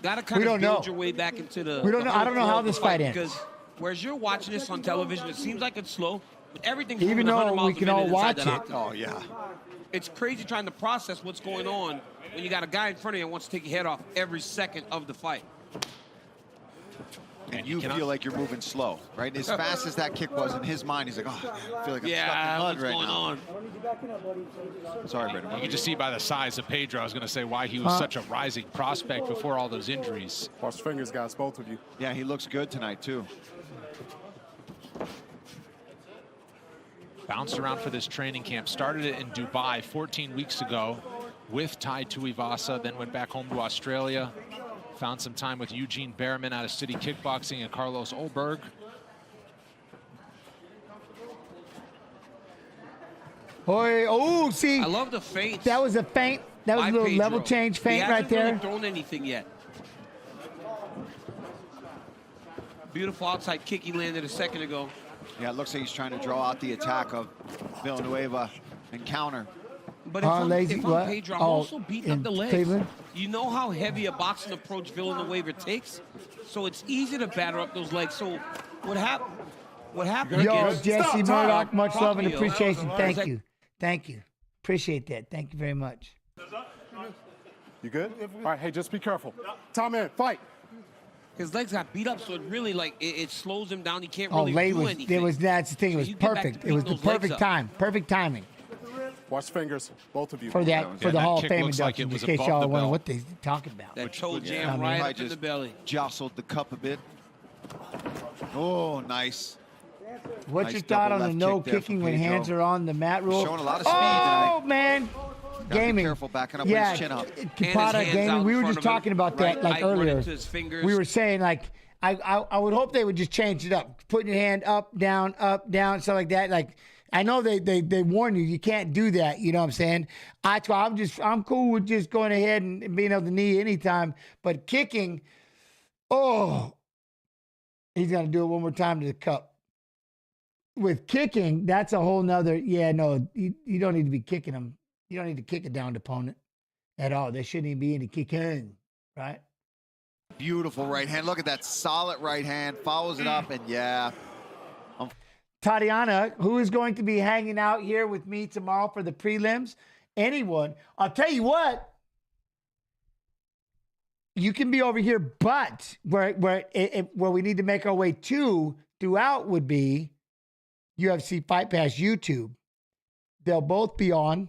got to kind of build your way back into the. We don't know. I don't know how this fight ends. Because whereas you're watching this on television, it seems like it's slow, but everything's even though we can all watch it. Oh yeah. It's crazy trying to process what's going on when you got a guy in front of you that wants to take your head off every second of the fight. And you feel like you're moving slow, right? As fast as that kick was in his mind, he's like, oh, I feel like I'm stuck in mud right now. Sorry, Brandon. You can just see by the size of Pedro, I was going to say why he was such a rising prospect before all those injuries. Cross fingers, guys, both of you. Yeah, he looks good tonight, too. Bounced around for this training camp. Started it in Dubai 14 weeks ago with Tai Tuivasa, then went back home to Australia. Found some time with Eugene Behrman out of City Kickboxing and Carlos Olberg. Oh, see. I love the feint. That was a feint. That was a little level change feint right there. He hasn't really thrown anything yet. Beautiful outside kick he landed a second ago. Yeah, it looks like he's trying to draw out the attack of Villanueva and counter. But if I'm Pedro, I'm also beating up the legs. Cleveland? You know how heavy a boxing approach Villanueva takes? So it's easy to batter up those legs. So what happened? Yo, Jesse Murdoch, much love and appreciation. Thank you. Thank you. Appreciate that. Thank you very much. You good? All right, hey, just be careful. Tom in, fight. His legs got beat up, so it really, like, it slows him down. He can't really do anything. That's the thing. It was perfect. It was the perfect time. Perfect timing. Watch fingers, both of you. For the Hall of Fame induction, in case y'all wonder what they're talking about. That toe jam right up in the belly. Jostled the cup a bit. Oh, nice. What's your thought on the no kicking when hands are on the mat rule? Showing a lot of speed tonight. Oh, man. Gaming. Be careful backing up with his chin up. Kipata Gaming. We were just talking about that like earlier. We were saying like I would hope they would just change it up, putting your hand up, down, stuff like that. Like I know they warn you can't do that. You know what I'm saying? I'm cool with just going ahead and being able to knee anytime, but kicking, he's gonna do it one more time to the cup. With kicking, that's a whole nother. Yeah, no, you don't need to be kicking them. You don't need to kick a downed opponent at all. There shouldn't even be any kicking, right? Beautiful right hand. Look at that solid right hand. Follows it up, and yeah. Tatiana, who is going to be hanging out here with me tomorrow for the prelims? Anyone. I'll tell you what. You can be over here, but where we need to make our way to throughout would be UFC Fight Pass YouTube. They'll both be on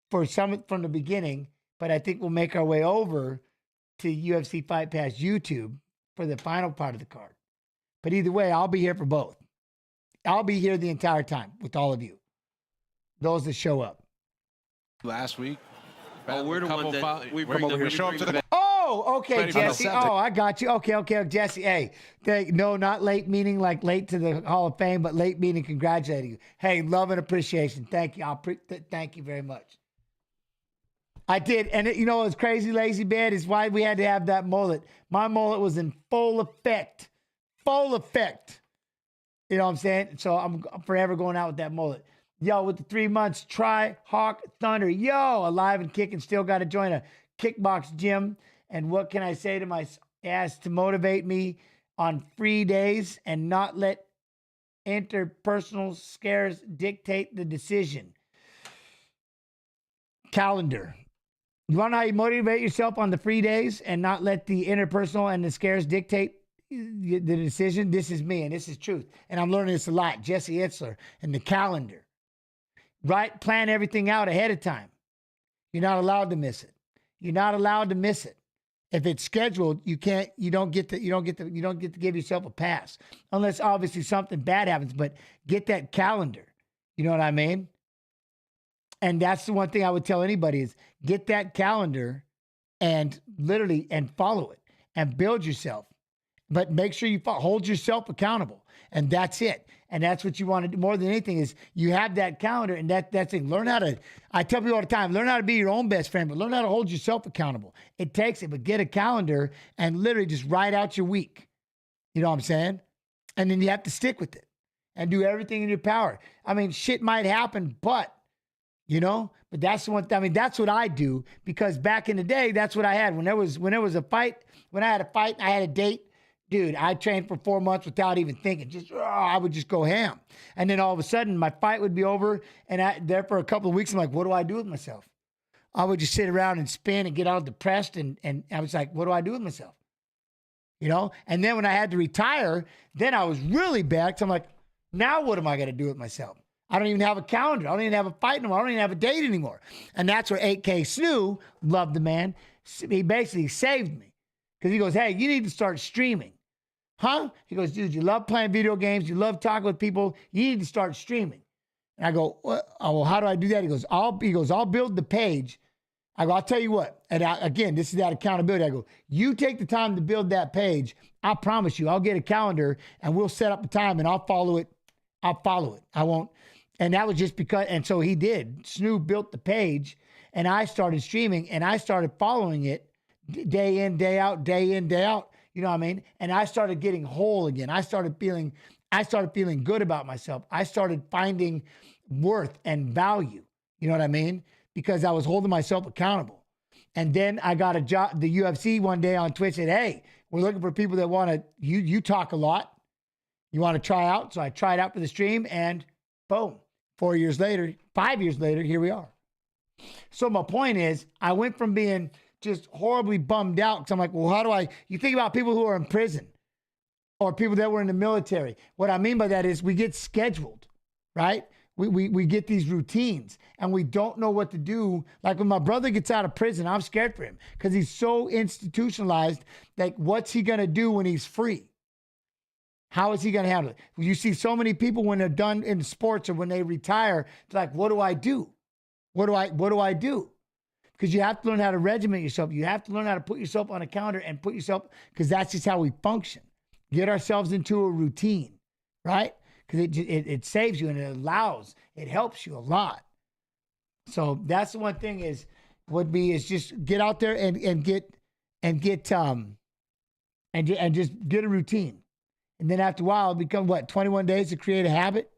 for some from the beginning, but I think we'll make our way over to UFC Fight Pass YouTube for the final part of the card. But either way, I'll be here for both. I'll be here the entire time with all of you. Those that show up. Last week. Oh, we're the ones that we bring them. We show up to the. Oh, okay, Jesse. Oh, I got you. Okay, Jesse. Hey, no, not late meaning like late to the Hall of Fame, but late meaning congratulating you. Hey, love and appreciation. Thank you. Thank you very much. I did, and you know what's crazy, Lazy Bed, is why we had to have that mullet. My mullet was in full effect. Full effect. You know what I'm saying? So I'm forever going out with that mullet. Yo, with the 3 months, try Hawk Thunder. Yo, alive and kicking, still got to join a kickbox gym. And what can I say to my ass to motivate me on free days and not let interpersonal scares dictate the decision? Calendar. You want to know how you motivate yourself on the free days and not let the interpersonal and the scares dictate the decision? This is me, and this is truth. And I'm learning this a lot. Jesse Itzler and the calendar. Right? Plan everything out ahead of time. You're not allowed to miss it. You're not allowed to miss it. If it's scheduled, you don't get to give yourself a pass. Unless obviously something bad happens, but get that calendar. You know what I mean? And that's the one thing I would tell anybody is get that calendar and literally and follow it and build yourself. But make sure you hold yourself accountable. And that's it. And that's what you want to do more than anything is you have that calendar and that's it. Learn how to, I tell people all the time, learn how to be your own best friend, but learn how to hold yourself accountable. It takes it, but get a calendar and literally just write out your week. You know what I'm saying? And then you have to stick with it and do everything in your power. I mean, shit might happen, but that's the one thing. I mean, that's what I do because back in the day, that's what I had. When there was a fight, when I had a fight, I had a date, dude, I trained for 4 months without even thinking. I would just go ham. And then all of a sudden, my fight would be over, and there for a couple of weeks, I'm like, what do I do with myself? I would just sit around and spin and get all depressed, and I was like, what do I do with myself? And then when I had to retire, then I was really bad because I'm like, now what am I going to do with myself? I don't even have a calendar. I don't even have a fight anymore. I don't even have a date anymore. And that's where 8K Snoo, loved the man, he basically saved me. Because he goes, hey, you need to start streaming. Huh? He goes, dude, you love playing video games. You love talking with people. You need to start streaming. And I go, what? Oh, well, how do I do that? He goes, I'll build the page. I go, I'll tell you what. And again, this is that accountability. I go, you take the time to build that page. I promise you, I'll get a calendar and we'll set up a time and I'll follow it. I won't. And that was just because, and so he did. Snoo built the page and I started streaming and I started following it day in, day out, day in, day out. You know what I mean? And I started getting whole again. I started feeling good about myself. I started finding worth and value. You know what I mean? Because I was holding myself accountable. And then I got a job, the UFC one day on Twitch said, hey, we're looking for people that want to, you talk a lot. You want to try out? So I tried out for the stream and boom, 5 years later, here we are. So my point is, I went from being just horribly bummed out because I'm like, well, you think about people who are in prison or people that were in the military. What I mean by that is we get scheduled, right? We get these routines and we don't know what to do. Like when my brother gets out of prison, I'm scared for him because he's so institutionalized. Like, what's he going to do when he's free? How is he going to handle it? You see so many people when they're done in sports or when they retire, it's like, what do I do? What do I do? Because you have to learn how to regiment yourself. You have to learn how to put yourself on a calendar and put yourself, because that's just how we function. Get ourselves into a routine, right? Because it saves you and it helps you a lot. So that's the one thing is just get out there and just get a routine. And then after a while, it'll become 21 days to create a habit.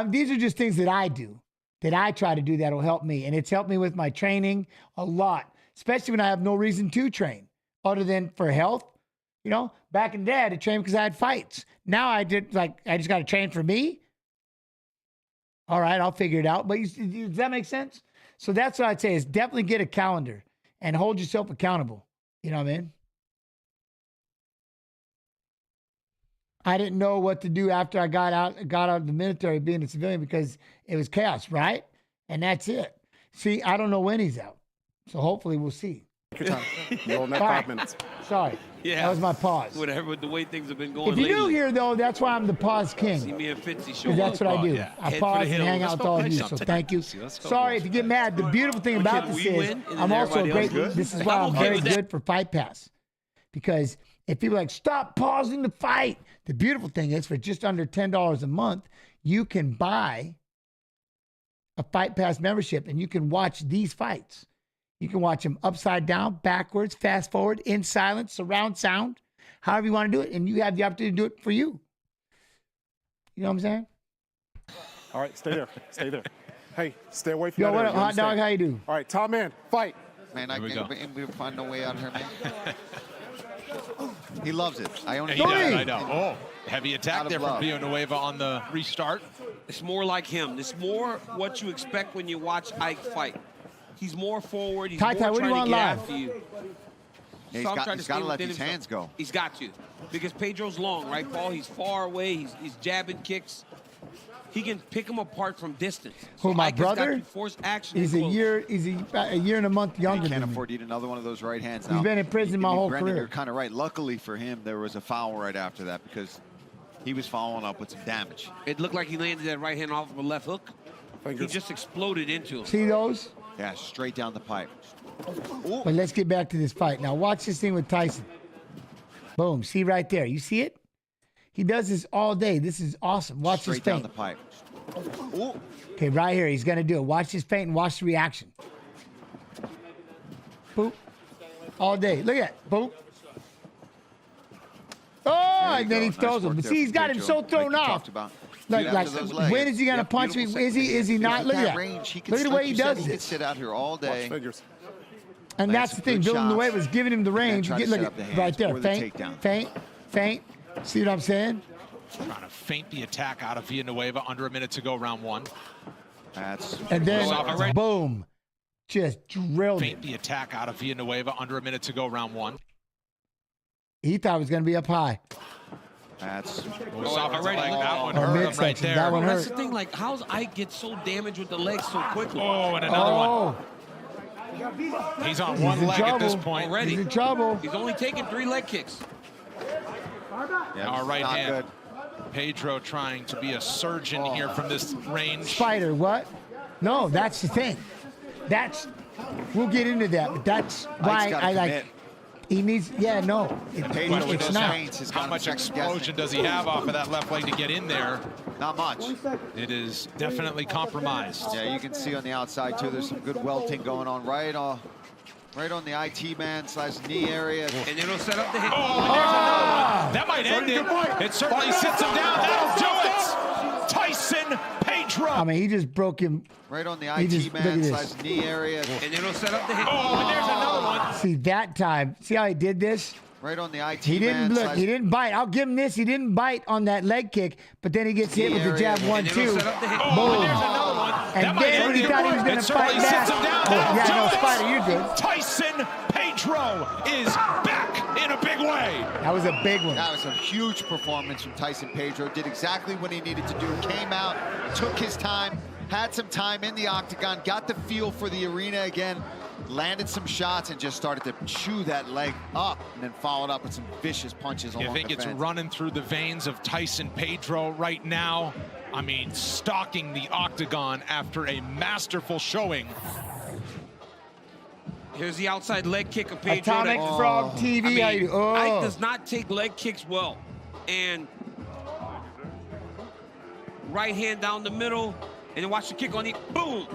These are just things that I do, that I try to do that'll help me. And it's helped me with my training a lot, especially when I have no reason to train other than for health. You know, back in the day, I had to train because I had fights. Now I just got to train for me. All right, I'll figure it out. But does that make sense? So that's what I'd say is definitely get a calendar and hold yourself accountable. You know what I mean? I didn't know what to do after I got out of the military being a civilian because it was chaos, right? And that's it. See, I don't know when he's out. So hopefully we'll see. Take your time. You're on that 5 minutes. Sorry. Yeah. That was my pause. Whatever, with the way things have been going If you're lately. new here, though, that's why I'm the pause king. See me and Fitzy show Because that's what I do. Yeah. I Head pause for the and hill. hang out Let's with go all of punch you. So something. thank you. Let's go. Sorry if you get mad. The beautiful thing about this we is win, and I'm then also everybody great. else This is loses. why I'm I'm okay very with that. good for Fight Pass. Because if people are like, stop pausing the fight. The beautiful thing is for just under $10 a month, you can buy a Fight Pass membership and you can watch these fights. You can watch them upside down, backwards, fast forward, in silence, surround sound, however you want to do it. And you have the opportunity to do it for you. You know what I'm saying? All right, stay there. Stay there. Hey, stay away from Yo, that what area, up, you hot dog? understand? How you do? All right, top man, fight. Man, I can't we'll find no way out here, man. He loves it. I only He does, I know. Oh, heavy attack there from Villanueva on the restart. It's more like him. It's more what you expect when you watch Ike fight. He's more forward. He's more what do you trying want to get live? after you. Yeah, Stop trying he's to got stay to let within these himself. hands go. He's got to. Because Pedro's long, right, Paul? He's far away. He's jabbing kicks. He can pick him apart from distance. Who, my Ike has got brother? to force action. He's close. a year and a month younger He than can't me. afford to eat another one of those right hands He's now. been in prison my whole Brendan, career. You're kind of right. Luckily for him, there was a foul right after that because he was following up with some damage. It looked like he landed that right hand off of a left hook. He just exploded into him. See those? Yeah, straight down the pipe. But let's get back to this fight. Now watch this thing with Tyson. Boom. See right there. You see it? He does this all day. This is awesome. Watch Straight this down feint. the pipe. Okay, right here. He's going to do it. Watch this feint and watch the reaction. Boop. All day. Look at that. Boop. Oh, and then he throws him. But see, he's got him so thrown off. Like, when is he going to punch me? Is he not? Look at that. Look at the way he does He could this. sit out here all day. And that's the thing. Villanueva was giving him the range. try to Look set at up the hands right there. or the Feint, takedown. feint, feint. See what I'm saying? Trying to feint the attack out of Villanueva. Under a minute to go, round one. And then, boom. Just drilled Feint it. the attack out of Villanueva. Under a minute to go, round one. He thought it was going to be up high. That one Or hurt him midsection. right there. That one That's hurt. the thing. Like, how's Ike get so damaged with the legs so quickly? Oh, and another one. He's on one in leg at this trouble. point. Already. He's in trouble. He's only taking 3 leg kicks. Our right not hand. Pedro trying to be a surgeon here from this range. Spider, what? No, that's the thing. We'll get into that, but that's why I like. He needs, no. It's not. How much explosion does he have off of that left leg to get in there? Not much. It is definitely compromised. Yeah, you can see on the outside too. There's some good welting going on right on the IT man / knee area. And it'll set up the hit. Oh, and there's another one. That might end it. It certainly sits him down. That'll do it. Tyson Pedro. I mean, he just broke him. Right on the He IT just- man look at / knee area. And it'll set up the hit. Oh, and there's another one. See that time? See how he did this? Right on the IT He didn't man look. He didn't bite. I'll give him this. He didn't bite on that leg kick, but then he gets hit with the jab 1-2. Oh, and there's another one. And then when he thought he was going It to certainly fight sits back. him down. Oh, That'll yeah, do no, it. Spider, you're good. Tyson Pedro is back in a big way. That was a big one. That was a huge performance from Tyson Pedro. Did exactly what he needed to do. Came out, took his time, had some time in the octagon, got the feel for the arena again, landed some shots, and just started to chew that leg up, and then followed up with some vicious punches along You think the it's fence. running through the veins of Tyson Pedro right now? I mean, stalking the octagon after a masterful showing. Here's the outside leg kick of Pedro. Atomic Frog TV. I mean, Ike does not take leg kicks well. And right hand down the middle, and then watch the kick on the boom.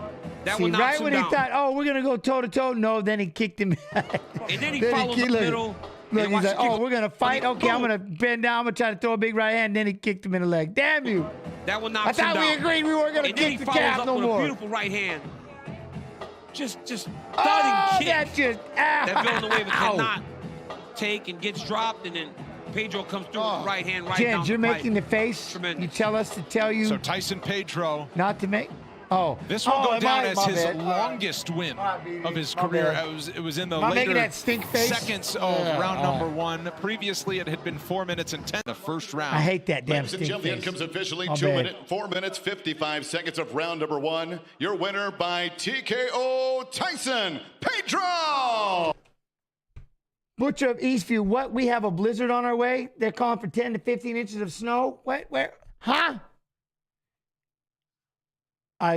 That See, one knocks right him when down. he thought, oh, we're gonna go toe to toe. No, then he kicked him. And then he follows the middle. Look, he's like, oh, we're gonna fight. on the Okay, I'm boom. gonna bend down. I'm gonna try to throw a big right hand. Then he kicked him in the leg. Damn you! That one knocks I him thought down. we agreed we weren't gonna And then kick he the follows calf up no with more. a beautiful right hand. Just thudding kick. That just That Villanueva ow. cannot take and gets dropped, and then Pedro comes through with the right hand right down Jens, you're the pipe. making the face. Tremendous. You tell us to tell you So Tyson Pedro. not to make. Oh, This will go down as his bad. longest win of his My career. bad. It was in the Am I making later that stink face? seconds of round number 1. Previously, it had been 4 minutes and 10 the first round. I hate that damn Ladies and stink gentlemen, face. comes officially My 2 bad. minutes, 4 minutes, 55 seconds of round number 1. Your winner by TKO, Tyson Pedro. Butcher of Eastview, what? We have a blizzard on our way? They're calling for 10 to 15 inches of snow? What? Where? Huh?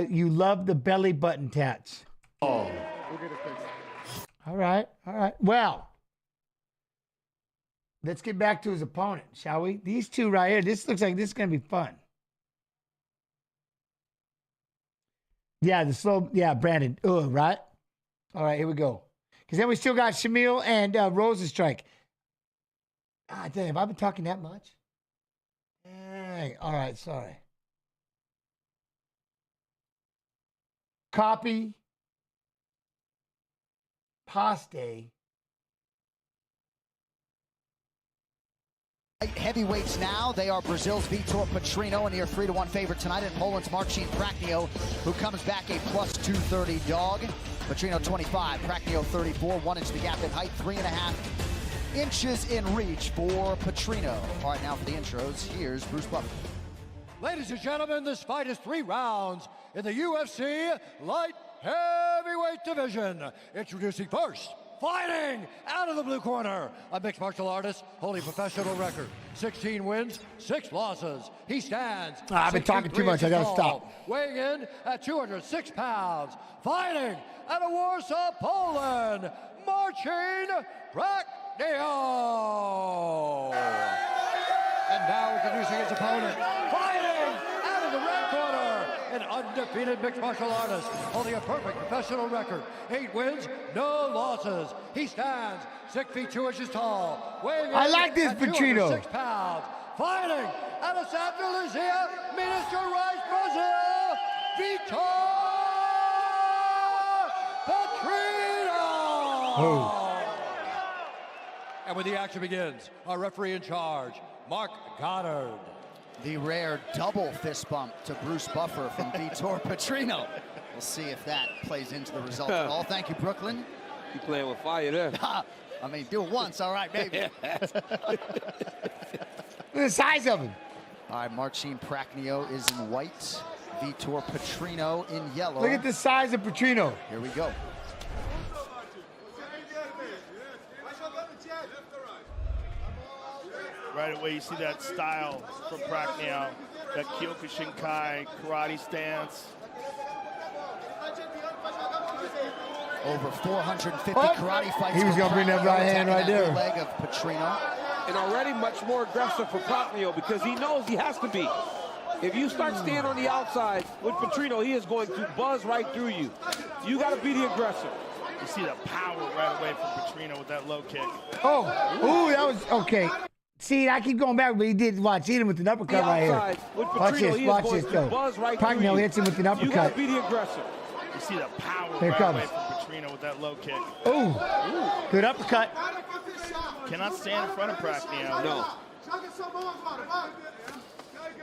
You love the belly button tats. Oh. All right, all right. Well, let's get back to his opponent, shall we? These two right here, this looks like this is going to be fun. Yeah, Brandon. Right? All right, here we go. Because then we still got Shamil and Rosenstrike. Ah, damn, have I been talking that much? Dang. All right, sorry. Copy. Paste. Heavyweights now, they are Brazil's Vitor Petrino, a near 3-1 favorite tonight, and Poland's Marcin Prachnio, who comes back a plus 230 dog. Petrino 25, Prachnio 34, 1 inch the gap in height, 3.5 inches in reach for Petrino. All right, now for the intros, here's Bruce Buffer. Ladies and gentlemen, this fight is 3 rounds in the UFC light heavyweight division. Introducing first, fighting out of the blue corner, a mixed martial artist holding a professional record. 16 wins, 6 losses. He stands. I've been talking too much. I gotta stop. Weighing in at 206 pounds. Fighting out of Warsaw, Poland, Marcin Prachnio. And now introducing his opponent, fighting out of the red corner, an undefeated mixed martial artist holding a perfect professional record. 8 wins, no losses. He stands 6 feet 2 inches tall, weighing in I like this at Petrino. 206 pounds. Fighting out of Santa Lucia, Minas Gerais, Brazil, Vitor Petrino. Oh. And when the action begins, our referee in charge, Mark Goddard. The rare double fist bump to Bruce Buffer from Vitor Petrino. We'll see if that plays into the result at all. Thank you, Brooklyn. You playing with fire there. I mean, do it once, all right, baby. Look at the size of him. All right, Marcin Prachnio is in white. Vitor Petrino in yellow. Look at the size of Petrino. Here we go. Right away, you see that style from Prachnio, that Kyokushinkai karate stance. Over 450 karate fights. He was going to bring that right hand right there. Leg of Petrino. And already much more aggressive for Prachnio because he knows he has to be. If you start staying on the outside with Petrino, he is going to buzz right through you. You got to be the aggressor. You see the power right away from Petrino with that low kick. Oh, ooh, that was okay. See, I keep going back, but he did watch. Hit him with an uppercut right here. Watch this, watch this, though. Prachnio hits him with an uppercut. You got to be the aggressor. You see the power Here right comes. away from Petrino with that low kick. Ooh, good uppercut. Cannot stand in front of Prachnio. No.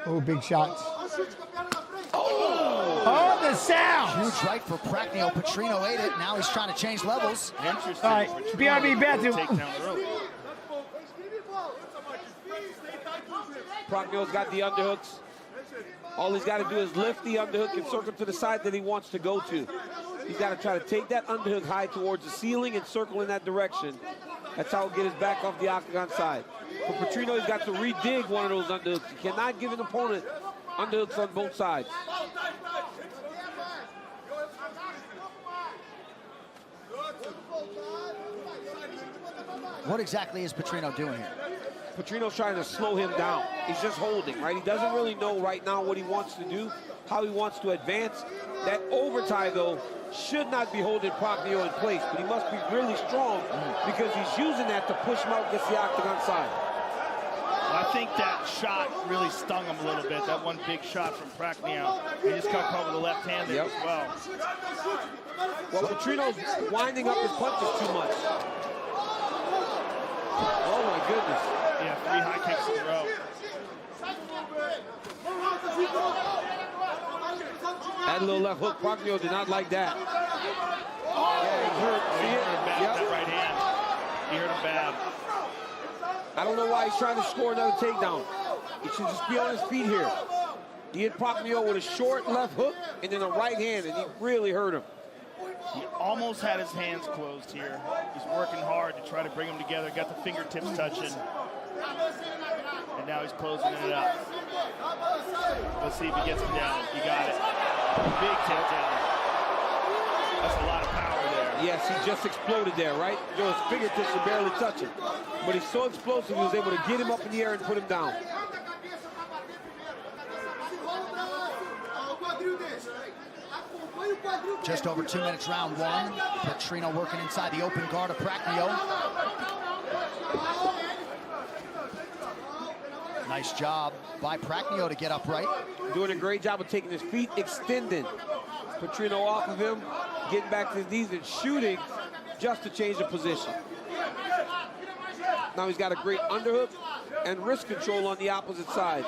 Oh, big shots. Oh, the sound. Huge right for Prachnio. Petrino ate it. Now he's trying to change levels. Interesting. All right, BRB bathroom. Take down the rope. Prachnio's got the underhooks. All he's got to do is lift the underhook and circle to the side that he wants to go to. He's got to try to take that underhook high towards the ceiling and circle in that direction. That's how he'll get his back off the octagon side. For Petrino, he's got to redig one of those underhooks. He cannot give an opponent Underhooks on both sides. What exactly is Petrino doing here? Petrino's trying to slow him down. He's just holding, right? He doesn't really know right now what he wants to do, how he wants to advance. That overtie, though, should not be holding Prochnio in place, but he must be really strong because he's using that to push him out against the octagon side. I think that shot really stung him a little bit, that one big shot from Prochnio. He just got caught with the left hand there as well. Well, Petrino's winding up his punches too much. Oh, my goodness. Yeah, 3 high kicks in a row. That little left hook, Prochnio did not like that. Yeah, he hurt him bad with that right hand. He hurt him bad. I don't know why he's trying to score another takedown. He should just be on his feet here. He hit Prochnio with a short left hook and then a right hand, and he really hurt him. He almost had his hands closed here. He's working hard to try to bring them together. Got the fingertips touching. And now he's closing it up. Let's see if he gets him down. He got it. Big takedown. That's a lot of power there. Yes, he just exploded there, right? His fingertips are barely touching. But he's so explosive, he was able to get him up in the air and put him down. Just over 2 minutes, round one. Petrino working inside the open guard of Prochnio. Nice job by Prochnio to get upright. Doing a great job of taking his feet, extending Petrino off of him, getting back to his knees and shooting just to change the position. Now he's got a great underhook and wrist control on the opposite side.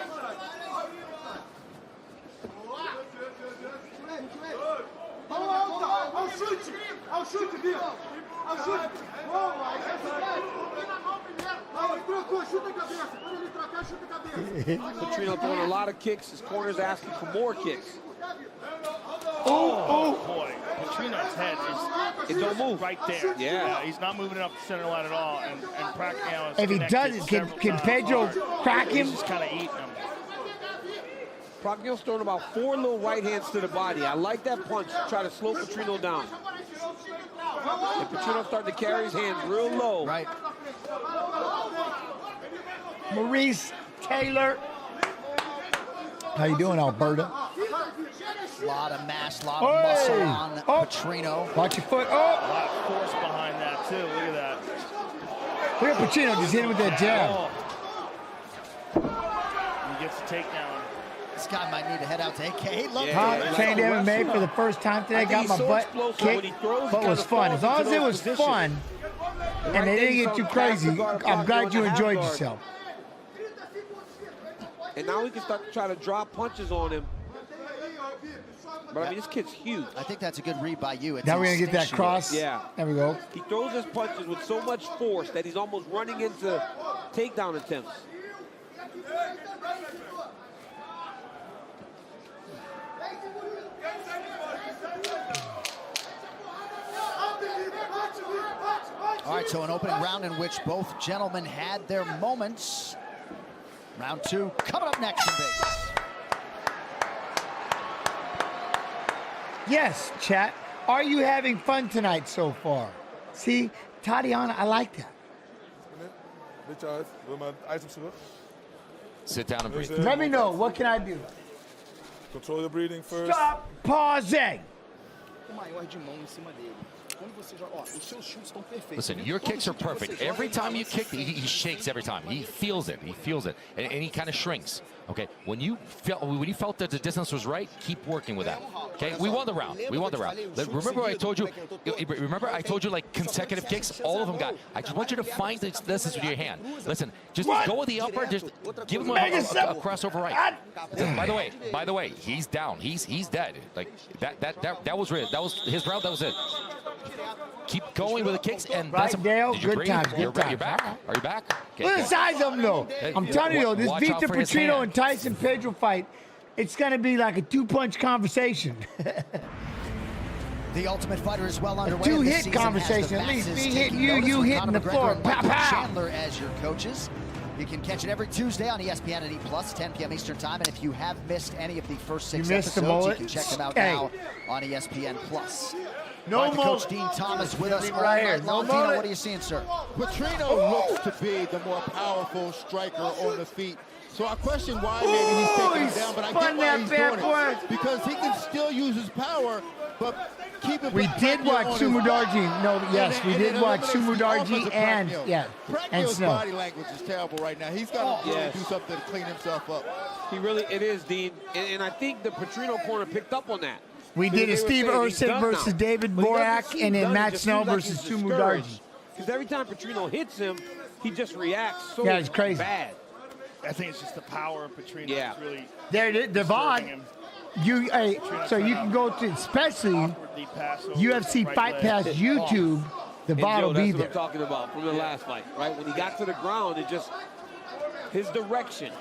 I'll shoot you. Petrino throwing a lot of kicks. His corner's asking for more kicks. Oh boy. Petrino's head it don't move right there. Yeah. He's not moving up the center line at all. And Prochnio is if he does it, can Pedro crack him? He's just kind of eating him. Prochnio's throwing about 4 little right hands to the body. I like that punch to try to slow Petrino down. And Petrino starting to carry his hands real low. Right. Maurice Taylor. How you doing, Alberta? A lot of mass, a lot of muscle on Petrino. Watch your foot. A lot of force behind that, too. Look at that. Look at Petrino just hit him with that jab. He gets the takedown. This guy might need to head out to AK. Trained MMA for the first time today. Got my butt kicked, but it was fun. As long as it was fun and they didn't get too crazy, I'm glad you enjoyed yourself. And now we can start to try to drop punches on him. But I mean, this kid's huge. I think that's a good read by you. It's now we're going to get that cross. Yeah. There we go. He throws his punches with so much force that he's almost running into takedown attempts. All right, so an opening round in which both gentlemen had their moments. Round two coming up next in Vegas. Yes, chat. Are you having fun tonight so far? See, Tatiana, I like that. Sit down and breathe. Let me know. What can I do? Control your breathing first. Stop pausing. Listen, your kicks are perfect. Every time you kick, he shakes every time. He feels it. He feels it, and he kind of shrinks. Okay, when you felt that the distance was right, keep working with that. Okay, we won the round. We won the round. Remember what I told you? Remember I told you like consecutive kicks. All of them got. I just want you to find the distance with your hand. Listen, just go with the upper. Just give him a crossover right. By the way, he's down. He's dead. Like that was real. That was his round. That was it. Keep going with the kicks, and right, Dale. Good times. You're back. Are you back? Okay, look at the size of them, though. I'm telling you, though, this Victor Petrino and Tyson Pedro fight, it's going to be like a two-punch conversation. The Ultimate Fighter is well underway. Two-hit conversation, at least. Me hitting you, you hitting the floor. Pow, pow. Chandler as your coaches. You can catch it every Tuesday on ESPN and E+, 10 p.m. Eastern Time. And if you have missed any of the first 6 episodes, you can check them out now on ESPN+. No Coach Dean Thomas with us all night long. Dino, what are you seeing, sir? Petrino looks to be the more powerful striker on the feet. So I question why maybe he's taking him down, but I get why he's doing it. Because he can still use his power, but keep it. We did watch Sumudarji. No, yes, we did watch Sumudarji and Snow. Body language is terrible right now. He's got to do something to clean himself up. It is, Dean. And I think the Petrino corner picked up on that. We did a Steve Ursic versus David Borak, and then Matt Snell versus Sumudarji. Because every time Petrino hits him, he just reacts so it's crazy. bad. I think it's just the power of Petrino. Yeah. Really Devon, so you can go to, especially UFC Fight Pass YouTube, Devon will be there. That's what I'm talking about from the last fight, right? When he got to the ground, it just, his direction.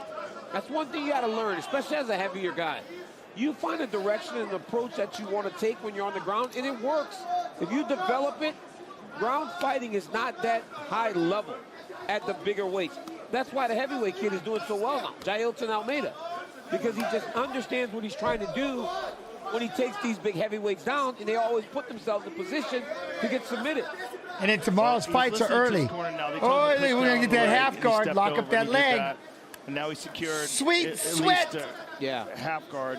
That's one thing you got to learn, especially as a heavier guy. You find a direction and an approach that you want to take when you're on the ground, and it works. If you develop it, ground fighting is not that high level at the bigger weights. That's why the heavyweight kid is doing so well now, Jailton Almeida, because he just understands what he's trying to do when he takes these big heavyweights down, and they always put themselves in position to get submitted. And then tomorrow's fights are early. Oh, we're going to get that half guard, lock up that leg. And now he secured sweet sweat. Half guard.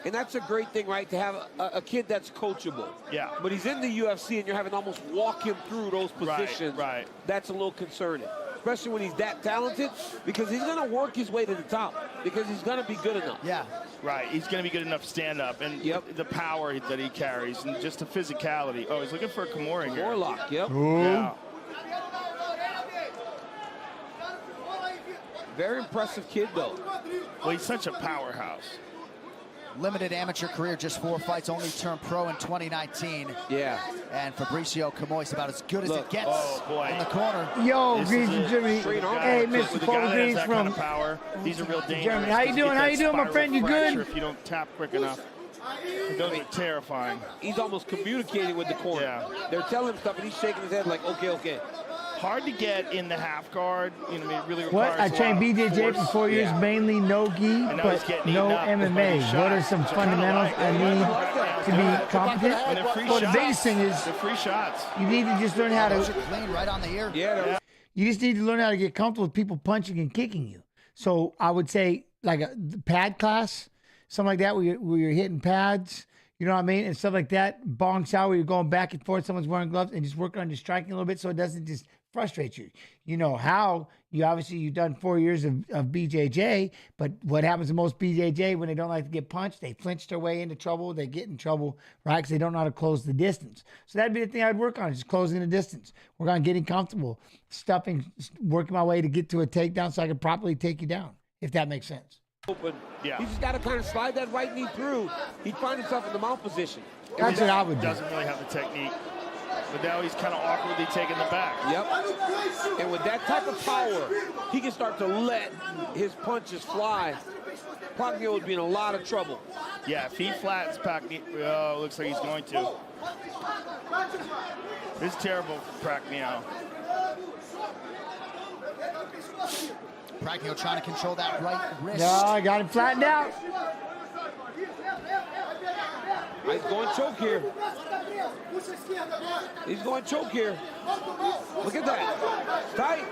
And that's a great thing, right, to have a kid that's coachable. Yeah. But he's in the UFC, and you're having to almost walk him through those positions. Right. That's a little concerning, especially when he's that talented, because he's going to work his way to the top, because he's going to be good enough. Yeah. Right. He's going to be good enough to stand up, and the power that he carries, and just the physicality. Oh, he's looking for a Kimura here. Warlock, yep. Yeah. Very impressive kid, though. Well, he's such a powerhouse. Limited amateur career, just 4 fights, only turned pro in 2019. Yeah. And Fabricio Camoy's about as good as it gets in the corner. Yo, greens from Germany. Hey, Mr. Paul Greens from power. These are real dangerous. Germany. How you doing? How you doing, my friend? You good? If you don't tap quick enough. Those are terrifying. He's almost communicating with the corner. Yeah. They're telling him stuff, and he's shaking his head like, okay, okay. Hard to get in the half guard. You know, it really requires What? I trained BJJ for 4 years, mainly no gi, but no MMA. What are some fundamentals I need to be competent? Well, the biggest thing is the free shots. You need to just learn how to. Those are clean right on the ear. Yeah. You just need to learn how to get comfortable with people punching and kicking you. So I would say like a pad class, something like that, where you're hitting pads. You know what I mean? And stuff like that. Bong chow, where you're going back and forth, someone's wearing gloves, and just working on your striking a little bit so it doesn't just frustrate you. You know how you've done 4 years of BJJ, but what happens to most BJJ when they don't like to get punched? They flinch their way into trouble. They get in trouble, right? Because they don't know how to close the distance. So that'd be the thing I'd work on, just closing the distance. Work on getting comfortable, stuffing, working my way to get to a takedown so I can properly take you down, if that makes sense. Open. Yeah. He just got to kind of slide that right knee through. He'd find himself in the mount position. That's what I would do. Doesn't really have the technique. But now he's kind of awkwardly taking the back. Yep. And with that type of power, he can start to let his punches fly. Pacquiao would be in a lot of trouble. Yeah, if he flattens Pacquiao, looks like he's going to. This is terrible for Pacquiao. Pacquiao trying to control that right wrist. No, I got him flattened out. He's going choke here. He's going choke here. Look at that. Tight.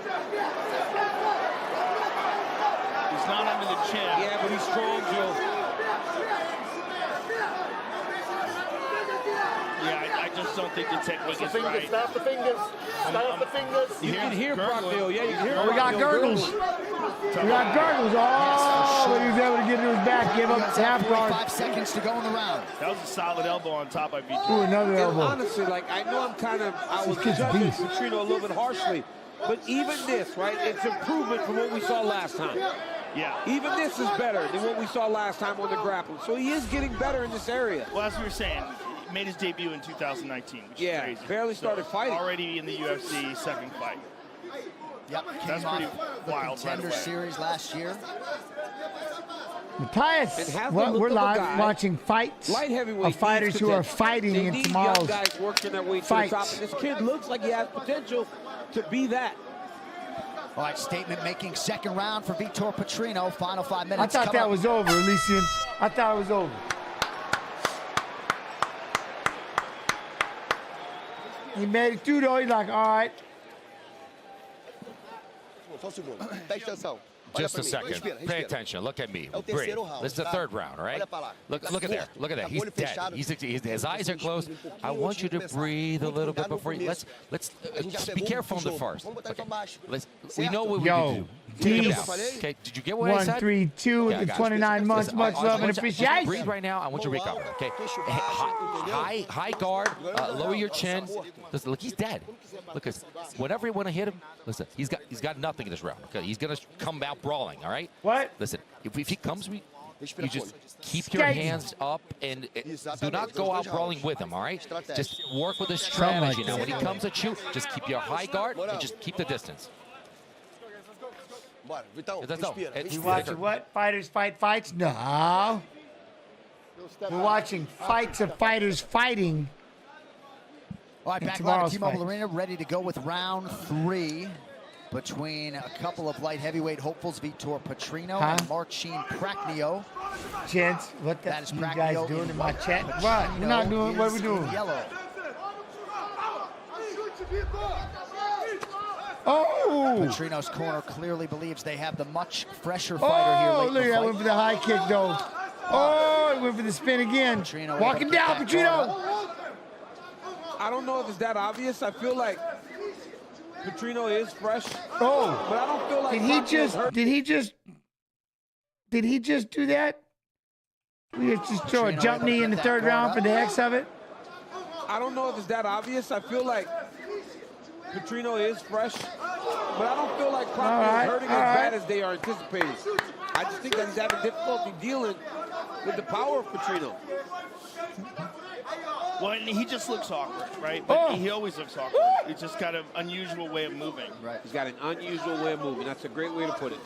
He's not under the chin. Yeah, but he's strong, Joe. Yeah, I just don't think the technique is right. Stop the fingers. Stop the fingers. You can hear Pacquiao. Yeah, you can hear We got gurgles. We got gurgles. Oh, but he was able to get to his back. Give up half guard. 5 seconds to go in the round. That was a solid elbow on top by BJ. Ooh, another elbow. Honestly, like, I know I was judging Petrino a little bit harshly, but even this, right, it's improvement from what we saw last time. Yeah. Even this is better than what we saw last time on the grappling. So he is getting better in this area. Well, as we were saying, he made his debut in 2019, which is crazy. Barely started fighting. Already in the UFC second fight. Yep, that's pretty wild. Contender series last year. Matthias, we're live watching fights of fighters who are fighting in tomorrow's guys working their way to the top, and this kid looks like he has potential to be that. All right, statement-making second round for Vitor Petrino. Final 5 minutes. I thought that was over, Elysian. I thought it was over. He made it through, though. He's like, all right. Just a second. Pay attention. Look at me. Breathe. This is the third round, all right? Look at there. Look at that. He's dead. His eyes are closed. I want you to breathe a little bit before you. Let's be careful on the first. Okay. We know what we can do. Take him down. Okay. Did you get what I said? 1, 3, 2 with the 29 months. Much love and appreciation. Breathe right now. I want you to recover. Okay. High guard. Lower your chin. Listen, look, he's dead. Look, whenever you want to hit him, listen, he's got nothing in this round. Okay, he's gonna come out brawling. All right. What? Listen, if he comes, you just keep your hands up and do not go out brawling with him. All right. Just work with a strategy. Now, when he comes at you, just keep your high guard and just keep the distance. You watching what? Fighters fight fights? No. We're watching fights of fighters fighting. All right, back live at T-Mobile Arena, ready to go with round 3 between a couple of light heavyweight hopefuls, Vitor Petrino and Marcin Prachnio. Gents, what the you guys doing in my chat? What? We're not doing what we're doing. Yellow. Oh! Petrino's corner clearly believes they have the much fresher fighter here late in the fight. Look at that, went for the high kick, though. Oh, he went for the spin again. Walking down, Petrino. I don't know if it's that obvious. I feel like Petrino is fresh. Oh, but I don't feel like did he just do that? We just throw a jump knee in the third round for the heck of it? I don't know if it's that obvious. I feel like Petrino is fresh, but I don't feel like Prachnio is hurting as bad as they are anticipating. I just think that he's having difficulty dealing with the power of Petrino. Well, and he just looks awkward, right? But he always looks awkward. It's just got an unusual way of moving. Right. He's got an unusual way of moving. That's a great way to put it.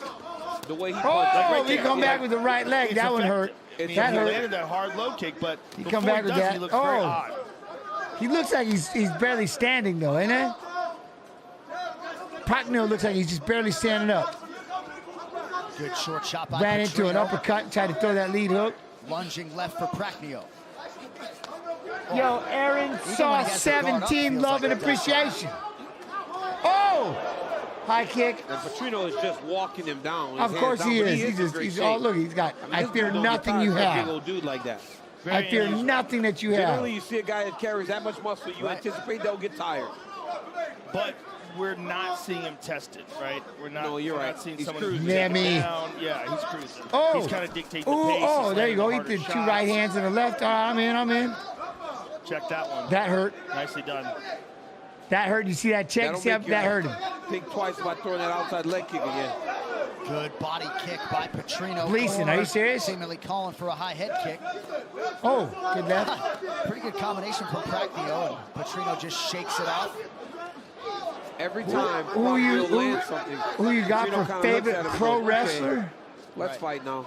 The way he punches. He come back with the right leg. That one hurt. He landed that hard low kick, but he come back with that. He looks very odd. He looks like he's barely standing, though, ain't it? Prachnio looks like he's just barely standing up. Good short shot by Ran Petrino. into an uppercut and tried to throw that lead hook. Lunging left for Prachnio. Yo, Aaron saw 17, love and appreciation. Oh! High kick. And Petrino is just walking him down. Of course he is. He's look, he's got, I fear nothing you have. Big old dude like that. I fear nothing that you have. Generally, you see a guy that carries that much muscle, you anticipate they'll get tired. But we're not seeing him tested, right? We're not. No, you're right. Not seeing he's someone cruising. down. Yeah, he's cruising. Oh, he's kind of dictating the pace. Oh, there you go. He did 2 right hands and a left. I'm in. Check that one. That hurt. Nicely done. That hurt. You see that check? See that hurt him. Think twice about throwing that outside leg kick again. Good body kick by Petrino. Gleason, are you serious? Seemingly calling for a high head kick. Oh, good left. Pretty good combination from Prachnio, and Petrino just shakes it out. Every time who you got Petrino for favorite pro wrestler? Okay, let's fight now.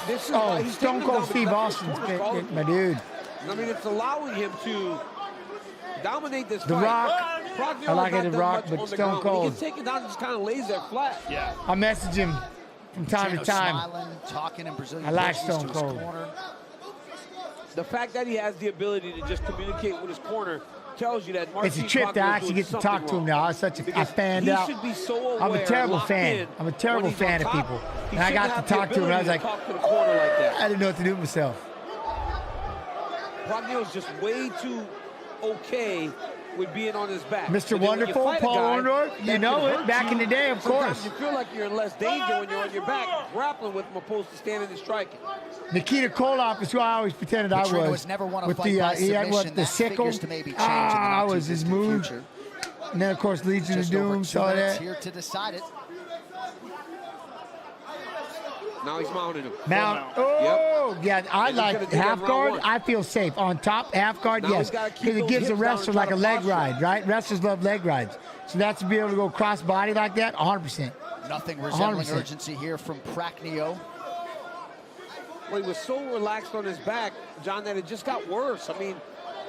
This is Stone Cold Steve Austin's my dude. I mean, it's allowing him to dominate this The fight. Rock. Prachnio I like has it, The not done Rock, much but on the Stone ground. Cold. He gets taken down and just kind of lays there flat. Yeah. I message him from time to time. Smiling, talking in Brazilian I like Portuguese Stone to his Cold. corner. The fact that he has the ability to just communicate with his corner tells you that It's a trip to actually get to talk to him now. I fanned out. I'm a terrible fan. I'm a terrible fan of people. And I got to talk to him, and I was like, I didn't know what to do with myself. Prachnio's just way too okay with being on his back. Mr. Wonderful, Paul Orndorff, you know it. Back in the day, of course. Sometimes you feel like you're in less danger when you're on your back, grappling with him opposed to standing and striking. Nikita Koloff is who I always pretended I was. Never won a with fight the by he had what, submission. the That sickle. figures to maybe change in the not Was too his distant move. future. And then of course Legion of Just Doom. over 2 Saw minutes that. here to decide it. Now he's mounting him. Oh, yeah. I And like half guard. I feel safe. On top, half guard, Now yes. he's gotta keep Because it those gives a hips down wrestler and like try a to leg posture. ride, right? Wrestlers love leg rides. So that's to be able to go cross body like that, 100%. Nothing resembling 100%. urgency here from Prachnio. Well, he was so relaxed on his back, John, that it just got worse. I mean,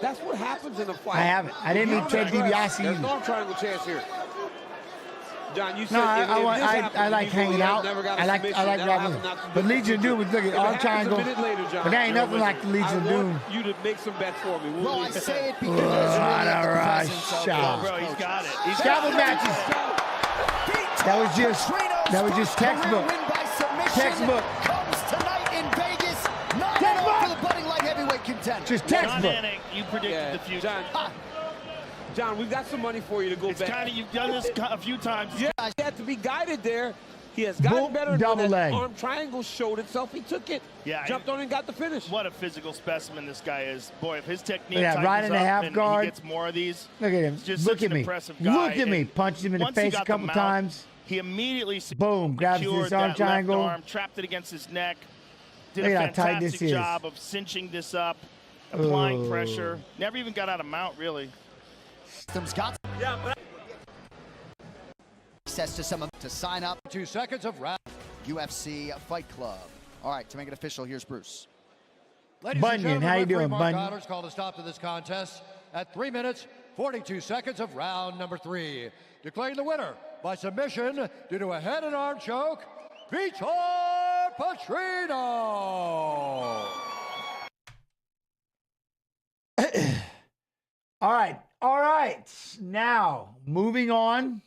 that's what happens in a fight. I haven't. I didn't mean Ted DiBiase There's either. no triangle chance here. John, you said No, I like hanging out. I like grabbing. But Legion of Doom was looking arm triangle. But there ain't nothing like the Legion of Doom. I want you to make some bets for me. Bro, I say it because What a rush shot. Bro, he's got it. He's Scalpel matches. That was just textbook. Textbook. Comes tonight in Vegas. Not for the budding light heavyweight contender. Just textbook. You predicted the future. John, we've got some money for you to go bet. You've done this a few times. Yeah, he had to be guided there. He has gotten better. Double leg. Arm triangle showed itself. He took it. Yeah, jumped on and got the finish. What a physical specimen this guy is. Boy, if his technique right in the half and guard. he gets more of these. Look at him. Just Look such at an me. impressive guy. Look at me. Punched him in the face a couple times. He immediately boom, grabs his arm triangle. Left arm, trapped it against his neck. Did Look a how tight this fantastic is. job of cinching this up, applying pressure. Never even got out of mount, really. Yeah, but says to some to sign up. 2 seconds of round. UFC Fight Club. All right, to make it official, here's Bruce. Ladies Bunyan, and gentlemen, how you referee doing, Mark Bunyan? Goddard's called a stop to this contest at 3 minutes, 42 seconds of round number 3. Declaring the winner by submission due to a head and arm choke, Vitor Petrino. All right. Now, moving on.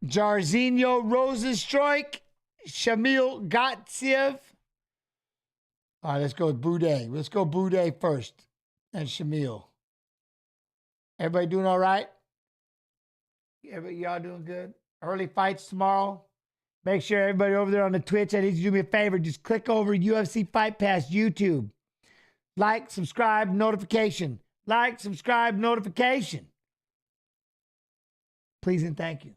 Jairzinho Rosenstruik, Shamil Gatsiev. All right, let's go with Boudet. Let's go Boudet first. And Shamil. Everybody doing all right? Y'all doing good? Early fights tomorrow. Make sure everybody over there on the Twitch, I need you to do me a favor. Just click over UFC Fight Pass YouTube. Like, subscribe, notification. Like, subscribe, notification. Please and thank you.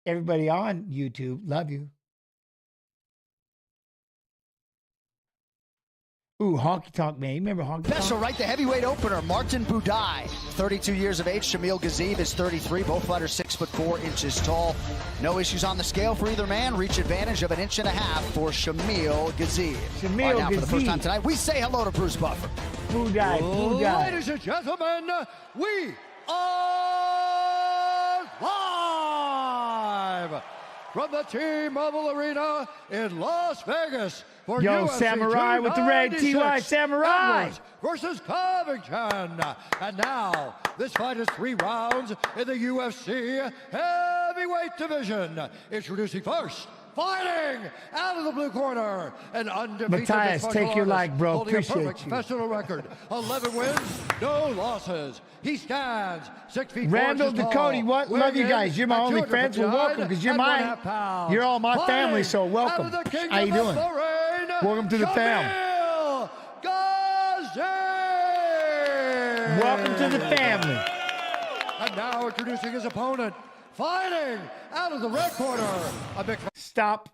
Everybody on YouTube, love you. Ooh, Honky Tonk Man. You remember Honky Tonk? Special right, the heavyweight opener, Martin Budai, 32 years of age. Shamil Gaziv is 33. Both fighters 6'4" tall. No issues on the scale for either man. Reach advantage of 1.5 inches for Shamil Gaziv. Shamil now Gaziv. for the first time tonight, we say hello to Bruce Buffer. Budai. Ladies and gentlemen, we are live from the T-Mobile Arena in Las Vegas for Yo, UFC Samurai with the red TY Samurai Edwards versus Covington. And now, this fight is 3 rounds in the UFC heavyweight division. Introducing first, fighting out of the blue corner, an undefeated Matthias, take your like, bro. holding a Appreciate perfect you. professional record, 11 wins, no losses. He stands 6 feet 4 Randall inches tall. Dakota, what? Love you Weighing guys. You're my at only friends. Well, welcome, because you're mine. 259 pounds. You're all my Fighting family, so welcome. out of the How you kingdom doing? of Bahrain, Welcome to the fam. Shamil Gaziv. Welcome to the family. And now introducing his opponent, fighting out of the red corner, a big Stop.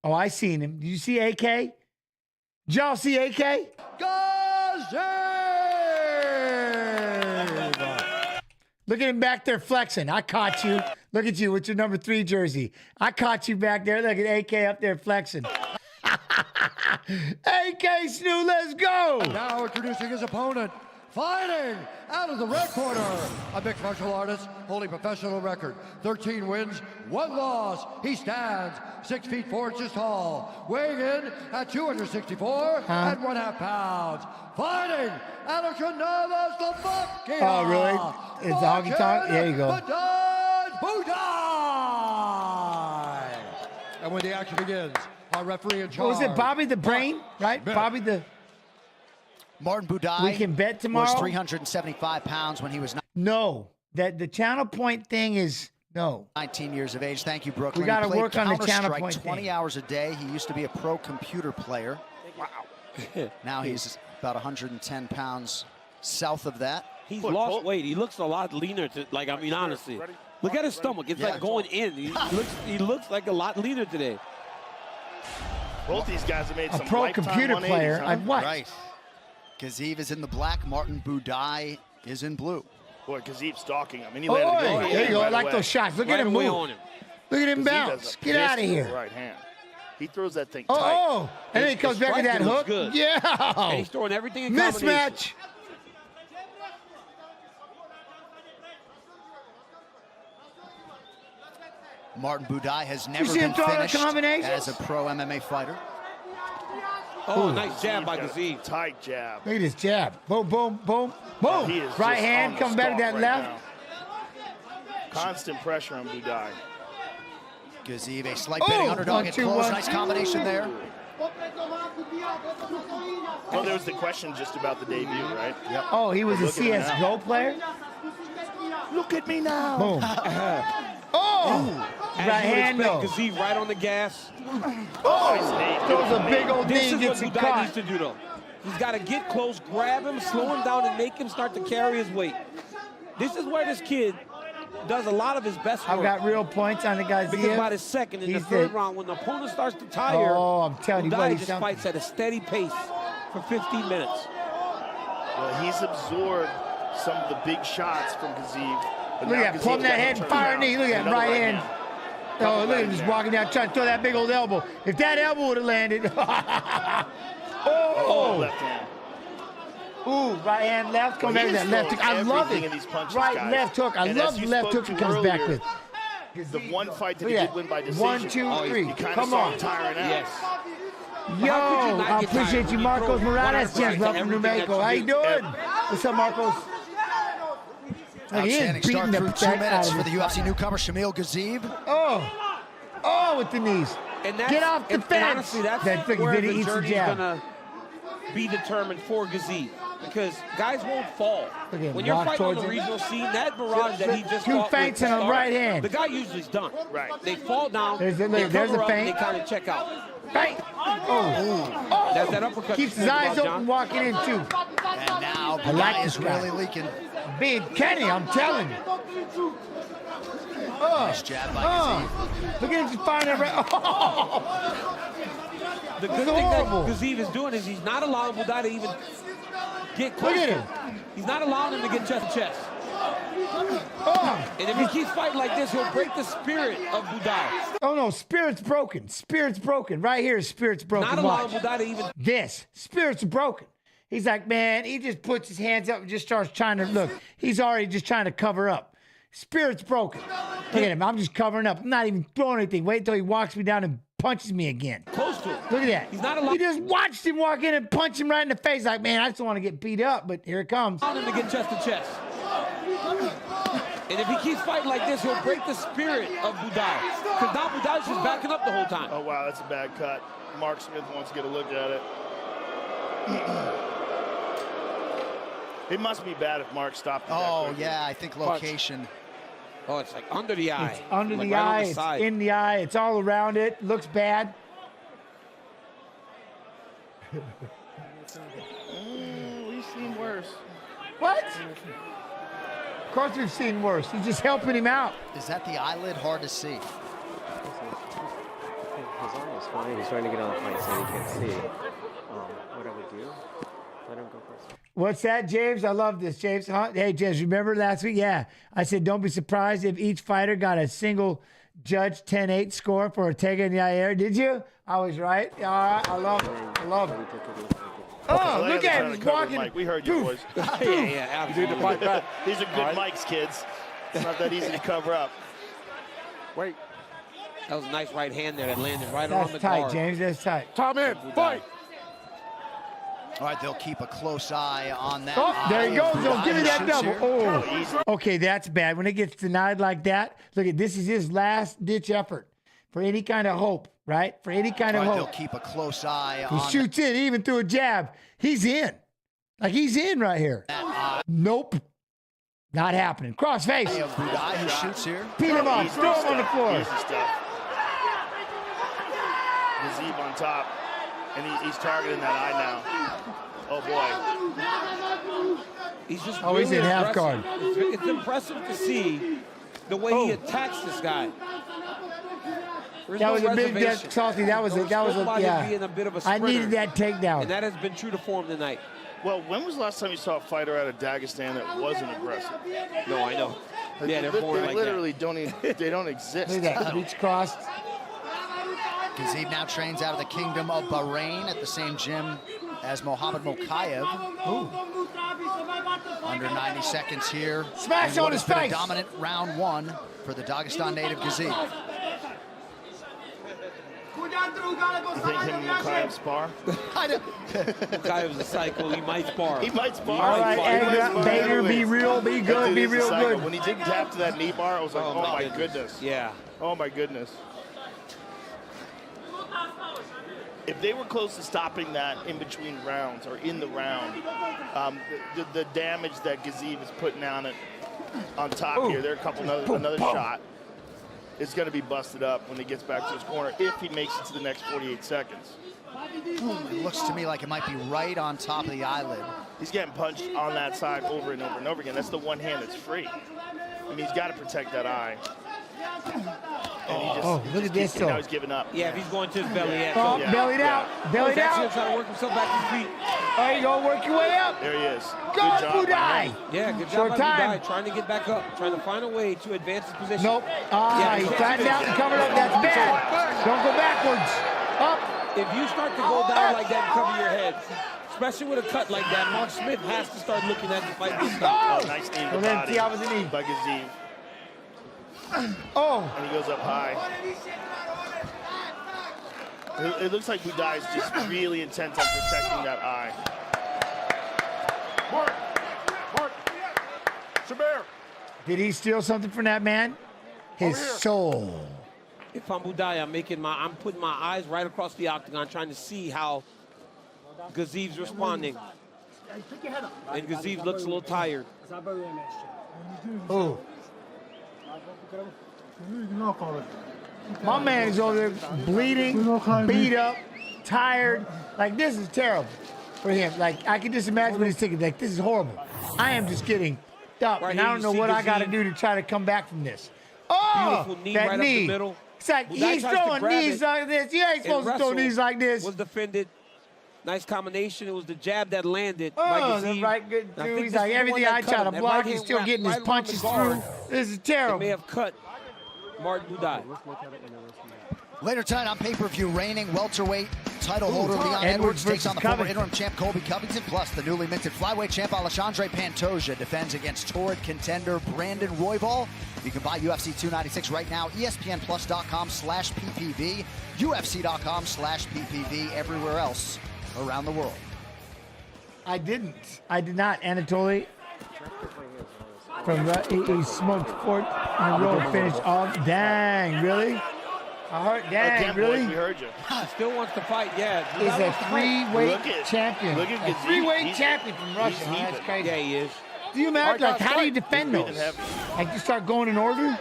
Oh, I seen him. Did you see AK? Did y'all see AK? Gaziv. Look at him back there flexing. I caught you. Look at you with your number 3 jersey. I caught you back there. Look at AK up there flexing. AK Snoo, let's go. And now introducing his opponent, fighting out of the red corner, a mixed martial artist holding professional record, 13 wins, 1 loss. He stands 6 feet 4 inches tall, weighing in at 264.5 pounds. Fighting out of Canova, Slovakia. Oh, really? It's the honky tonk? There you go. Budai. And when the action begins, our referee in charge. What was it, Bobby the Brain? Right? Bobby the... Martin Budai We can bet tomorrow? was 375 pounds when he was No. That the channel point thing is... No. 19 years of age. Thank you, Brooklyn. We got to He played work on the channel Counter-Strike point 20 thing. hours a day. He used to be a pro computer player. Wow. Now he's about 110 pounds south of that. He's lost weight. He looks a lot leaner. Honestly. Look at his stomach. It's like going in. He looks like a lot leaner today. Both these guys have made A some pro lifetime computer 180s, player. huh? I've what? Right. Gaziv is in the black. Martin Budai is in blue. Boy, Gaziv's stalking him. And he Oh, landed a good there you go. I right like away. those shots. Look at him away move. on him. Look at him Gaziv bounce. does a Get out of pistol here. Right hand. He throws that thing tight. Oh, and then he comes back with that hook. Good. Yeah. And he's throwing everything in mismatch. Martin Budai has never been finished as a pro MMA fighter. Oh, nice jab by Gaziv. Tight jab. Look at this jab. Boom, boom, boom, boom. Right hand comes back to that left. Now. Constant pressure on Budai. Gaziv, a slight betting underdog at close. Nice combination there. Well, there was the question just about the debut, right? Yep. Oh, he was a CSGO player? Look at me now. Boom. Oh! As right hand, though. Gaziv right on the gas. Oh! Throws a big old knee and gets him Budai caught. needs to do, though. He's got to get close, grab him, slow him down, and make him start to carry his weight. This is where this kid does a lot of his best work. I've got real points on the guy's Because by the second, in the third round, when the opponent starts to tire, I'm telling you, Budai just fights at a steady pace for 15 minutes. Well, he's absorbed some of the big shots from Gaziv. Look at that, pump that head, fire knee. Look at that right hand. Oh, look at him just walking down, trying to throw that big old elbow. If that elbow would have landed. Oh, left hand. Ooh, right hand, left, come back with that left hook. I love it. Right, left hook. I love the left hook he comes back with. The one fight that he did win by decision. 1, 2, 3. Come on. Tiring out. Yes. Yo, I appreciate you, Marcos Morales. Yes, love from New Mexico. How you doing? What's up, Marcos? Outstanding start through 2 minutes for the UFC newcomer, Shamil Gaziv. Oh, with the knees. Get off the fence. Honestly, that's where the journey's going to be determined for Gaziv. Because guys won't fall. When you're fighting on the regional scene, that barrage that he just two feints in a right hand. The guy usually is done. Right. They fall down, there's they a cover up, feint. and they kind of check out. Feint. Oh. That's that uppercut. Keeps his eyes open walking in, too. And now I like Budai this is guy. really leaking. Big Kenny, I'm telling you. Nice jab by Gaziv. Look at him firing that right. The good thing that Gaziv is doing is he's not allowing Budai to even get close. Look at him. He's not allowing him to get chest to chest. And if he keeps fighting like this, he'll break the spirit of Budai. Oh, no, spirit's broken. Spirit's broken. Right here, spirit's broken. Not allowing Budai to even... This. Spirit's broken. He's like, man, he just puts his hands up and just starts trying to, look, he's already just trying to cover up. Spirit's broken. Look at him. I'm just covering up. I'm not even throwing anything. Wait until he walks me down and punches me again. Close to him. Look at that. He's not allowed. He just watched him walk in and punch him right in the face. Like, man, I just don't want to get beat up, but here it comes. Allowing him to get chest to chest. And if he keeps fighting like this, he'll break the spirit of Budai. Because now Budai's just backing up the whole time. Oh, wow, that's a bad cut. Mark Smith wants to get a look at it. It must be bad if Mark stopped. Oh, yeah, I think location. Oh, it's like under the eye. It's under like the right eye, on the it's side. in the eye, it's all around it. Looks bad. We've seen worse. What? Of course we've seen worse. He's just helping him out. Is that the eyelid hard to see? His arm is fine. He's trying to get on the fight so he can't see. What I would do, let him go first. What's that, James? I love this, James. Huh? Hey, James, remember last week? Yeah. I said, don't be surprised if each fighter got a single judge 10-8 score for Ortega and Yair. Did you? I was right. All right. I love it. I love it. Oh, look at him. He's walking. Mike. We heard you, boys. Yeah, absolutely. These are good mics, kids. It's not that easy to cover up. Wait. That was a nice right hand there that landed right That's on the tight, guard. James. That's tight. Time in. Fight. All right, they'll keep a close eye on that. Oh, there he goes. Don't give me that double. Here. Oh, okay, that's bad. When it gets denied like that, look at this is his last-ditch effort for any kind of hope, right? For any kind of All right, hope. they'll keep a close eye He on shoots in, even through a jab. He's in. Like, he's in right here. Nope. Not happening. Cross face. Budai who shoots here. Beat him up. Throw him on the floor. Easy stuff. Gaziv on top, and he's targeting that eye now. Oh, boy. He's just he's in half guard. It's impressive to see the way he attacks this guy. That was a big death, Salty. That was a, yeah. Being a bit of a I sprinter, needed that takedown. and that has been true to form tonight. Well, when was the last time you saw a fighter out of Dagestan that wasn't aggressive? No, I know. Yeah, they're born they like literally that. don't exist. Look at that. Reach crossed. Gaziv now trains out of the Kingdom of Bahrain at the same gym as Mohamed Mokayev. Under 90 seconds here. Smash on his been face. A dominant round one for the Dagestan native Gaziv. You think him and Mokayev spar? Mokayev's a psycho. He might spar. He might spar. All right, Bader, be real, be good, be real good. When he did tap to that knee bar, I was like, oh my goodness. Yeah. Oh my goodness. If they were close to stopping that in between rounds or in the round, the damage that Gaziv is putting on top here, there are a couple another shot. It's going to be busted up when he gets back to his corner if he makes it to the next 48 seconds. It looks to me like it might be right on top of the eyelid. He's getting punched on that side over and over and over again. That's the one hand that's free. I mean, he's got to protect that eye. And he just, look at this though. Now he's giving up. Yeah, if he's going to his belly, bellied out, bellied out. Trying to work himself back to his feet. There you go, work your way up. There he is. Go, Budai. Yeah, good job Short by time. Budai, trying to get back up, trying to find a way to advance his position. Nope. He flattened out and covered up. That's bad. Don't go backwards. Up. If you start to go down like that and cover your head, especially with a cut like that, Mark Smith has to start looking at the fight to stop. Oh, nice knee to the then body see how was the knee. by Gaziv. Oh. And he goes up high. It looks like Budai is just really intent on protecting that eye. Mark. Shabir. Did he steal something from that man? His soul. If I'm Budai, I'm putting my eyes right across the octagon, trying to see how Gaziv's responding. And Gaziv looks a little tired. Oh. My man is over there bleeding, beat up, tired. Like, this is terrible for him. Like, I can just imagine what he's thinking. Like, this is horrible. I am just getting up, Right and here, I don't you know see what I Gaziv. got to do to try to come back from this. Oh, Beautiful knee that right knee. up the middle. It's like, Budai he's tries to throwing grab knees it like this. You ain't and supposed to throw wrestle. knees like this. Was defended. Nice combination. It was the jab that landed by Oh, the Gaziv. right good I too. think He's this like, is the everything one I that try cut to him. That block, right he's hand still wrapped getting his right along punches the guard. through. This is It terrible. may have cut Martin Budai. Later tonight on pay-per-view, reigning welterweight title holder Leon Edwards Edwards takes on the former Covington. interim champ Colby Covington, plus the newly minted flyweight champ Alexandre Pantoja defends against torrid contender Brandon Royval. You can buy UFC 296 right now, ESPNplus.com/PPV, UFC.com/PPV, everywhere else around the world. I did not. Anatoly from he smoked 4 in a row and finished off. Dang, really? I heard. Dang, Again, really? boys, we heard you. He still wants to fight, yeah. He's a three-weight Look at- champion. look at A Gaziv. three-weight He's- champion from Russia. he's That's heaving. crazy. Yeah, he is. Do you imagine, like, how do you defend He's those? breathing heavy. Like, you start going in order?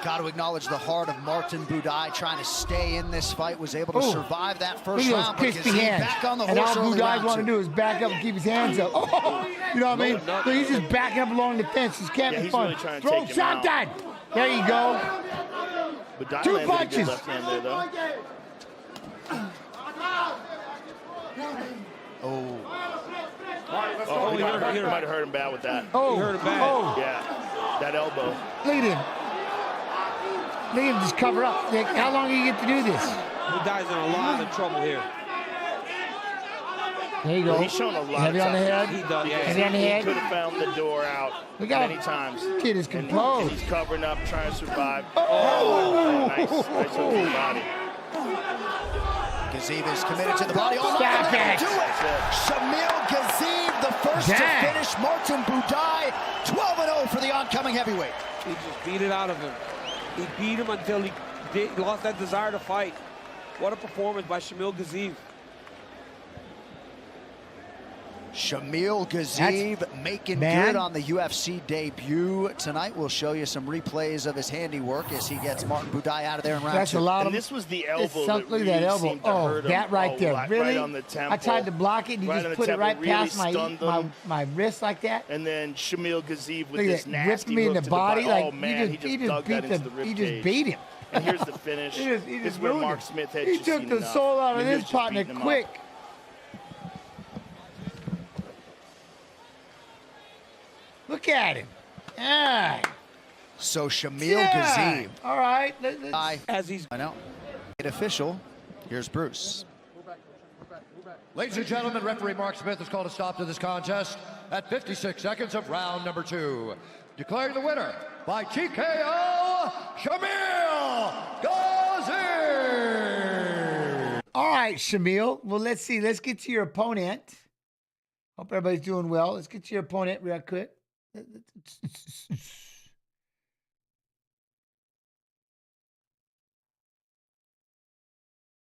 Got to acknowledge the heart of Martin Budai trying to stay in this fight, was able to Ooh. survive that Look first at round. those But crispy Gaziv hands. back on the And horse all early Budai round want to two. do is back up and keep his hands up. Oh, you know what I mean? So he's just backing up along the fence. He's can't Yeah, be he's fun. really trying to Throw take him shot out. time. There you go. Budai 2 landed a good punches. left hand there, though. Oh. Oh, he might have hurt him bad with that. Oh, He hurt him bad. oh. Yeah, that elbow. Look at him. Look at him just cover up. Like, how long do you get to do this? Budai's in a lot of trouble here. There you go. He's shown a lot Heavy of on the toughness. head. He does, yeah. Heavy on the He head. could have found the door out Look out. many times. Kid is And composed. he's covering up, trying to survive. Oh. Nice hook to the body. Gaziv is committed to the body. Oh, Stop my God, it. do it! Shamil Gaziv, the first Dang. to finish Martin Budai, 12-0 for the oncoming heavyweight. He just beat it out of him. He beat him until he lost that desire to fight. What a performance by Shamil Gaziv. Shamil Gaziv making good on the UFC debut. Tonight we'll show you some replays of his handiwork as he gets Martin Budai out of there in round That's two. a lot And of. this was the It's elbow that something really that elbow. seemed to Oh, hurt him that right a there. lot, Really? right on the temple. I tried to block it, and you Right on just the put it temple, right really past stunned him. my wrist like that. And then Shamil Gaziv with Look this at that, nasty ripped me in hook the to body. the body. Like, Oh man, he just dug that into the rib he cage. just beat him. And here's the finish. He This just is where ruined Mark it. Smith had He just took seen the enough. soul out I of mean, he this was just partner beating him up. quick. Look at him. Ah. So Shamil Gazim. All right. I know. Official. Here's Bruce. Ladies and gentlemen, referee Mark Smith has called a stop to this contest at 56 seconds of round number 2. Declaring the winner by TKO, Shamil Gazim. All right, Shamil. Well, let's see. Let's get to your opponent. Hope everybody's doing well. Let's get to your opponent real quick.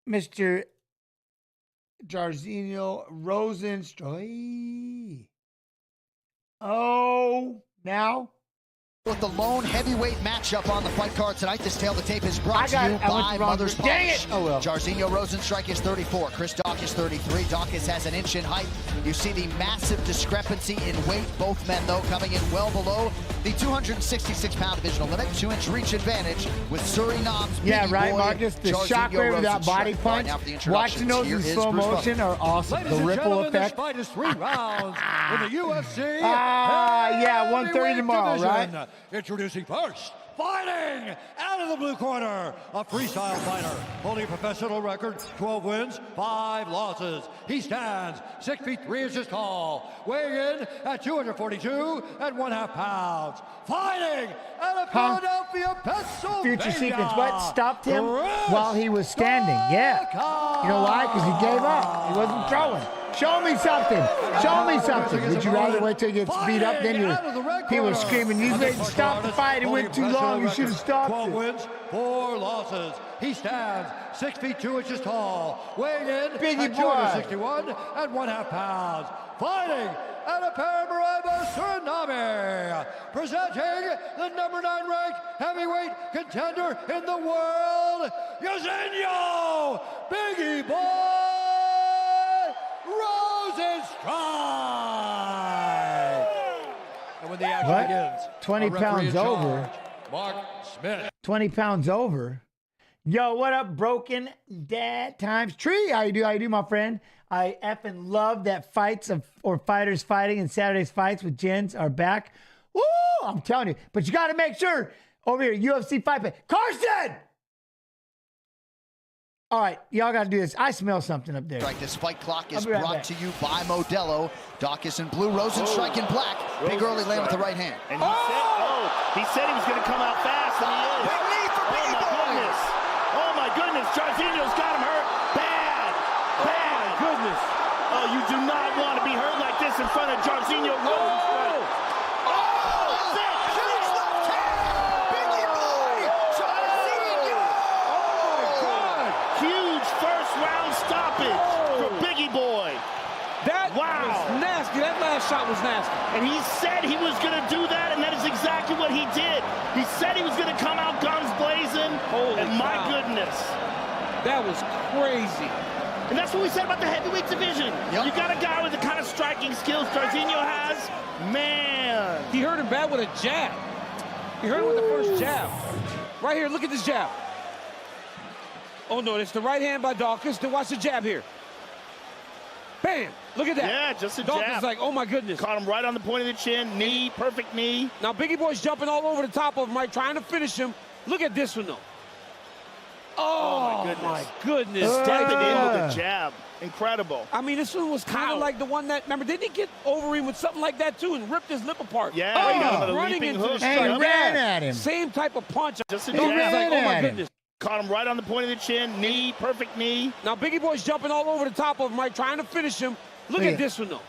Mr. Jairzinho Rosenstruck. Oh, now? With the lone heavyweight matchup on the fight card tonight, this Tale of the Tape is brought to you by Mother's Polish. Oh, well. Jairzinho Rosenstruck is 34. Chris Dawkins 33. Dawkins has an inch in height. You see the massive discrepancy in weight. Both men, though, coming in well below the 266-pound divisional limit. 2-inch reach advantage with Suriname's yeah, right, Marcus. The shockwave of that body punch. Watching those in slow motion are awesome. Ladies the ripple effect. This fight is 3 rounds in the UFC. Yeah, 1:30 tomorrow, division. right? Introducing first, fighting out of the blue corner, a freestyle fighter, holding a professional record, 12 wins, 5 losses. He stands 6 feet 3 inches tall, weighing in at 242.5 pounds. Fighting out of Philadelphia, Pennsylvania. Future sequence. What stopped him while he was standing? Yeah. You know why? Because he gave up. He wasn't throwing. Show me something. Show me something. Would you rather wait till he gets beat up? Then he was screaming, you made stop the fight. It went too long. You should have stopped 12 it. wins, 4 losses. He stands 6 feet 2 inches tall, weighing in at 261.5 pounds. Fighting out of Paramaribo, Suriname. Presenting the number 9 ranked heavyweight contender in the world, Jairzinho Biggie Boy Rosenstruck. And when the action begins, 20 pounds over. Mark Smith. 20 pounds over. Yo, what up, Broken Dad Times Tree? How you do, my friend? I effing love that fighters fighting and Saturday's fights with Jens are back. Woo! I'm telling you. But you got to make sure over here, UFC Fight Pass. Carson! All right, y'all got to do this. I smell something up there. Right, this fight clock is brought to you by Modelo. Dawkins in blue, Rosenstruck in black. Big early land with the right hand. And he said he was going to come out fast, and he is. Big knee for Biggie Boy. Oh, my goodness. Jairzinho's got him hurt. Bad. Oh, my goodness. Oh, you do not want to be hurt like this in front of Jairzinho Rosenstruck. Was nasty. That last shot was nasty. And he said he was going to do that, and that is exactly what he did. He said he was going to come out guns blazing. Holy and my goodness. That was crazy. And that's what we said about the heavyweight division. Yep. You got a guy with the kind of striking skills Jairzinho has. Man. He hurt him bad with a jab. He hurt him with the first jab. Right here, look at this jab. Oh, no, it's the right hand by Dawkins. Then watch the jab here. Bam! Look at that. Yeah, just a Dawkins jab. Like, oh my goodness. Caught him right on the point of the chin. Knee, perfect knee. Now Biggie Boy's jumping all over the top of him, right, trying to finish him. Look at this one, though. Oh, my goodness. Stepping in with a jab. Incredible. I mean, this one was kind of like the one that, remember, didn't he get over him with something like that, too, and ripped his lip apart? Yeah, he got him with a running leaping into hook. the And strike. he ran at him. Same type of punch. Just a He was jab. like, oh, my goodness. Caught him right on the point of the chin. Knee, perfect knee. Now Biggie Boy's jumping all over the top of him, right, trying to finish him. Look at this one, though.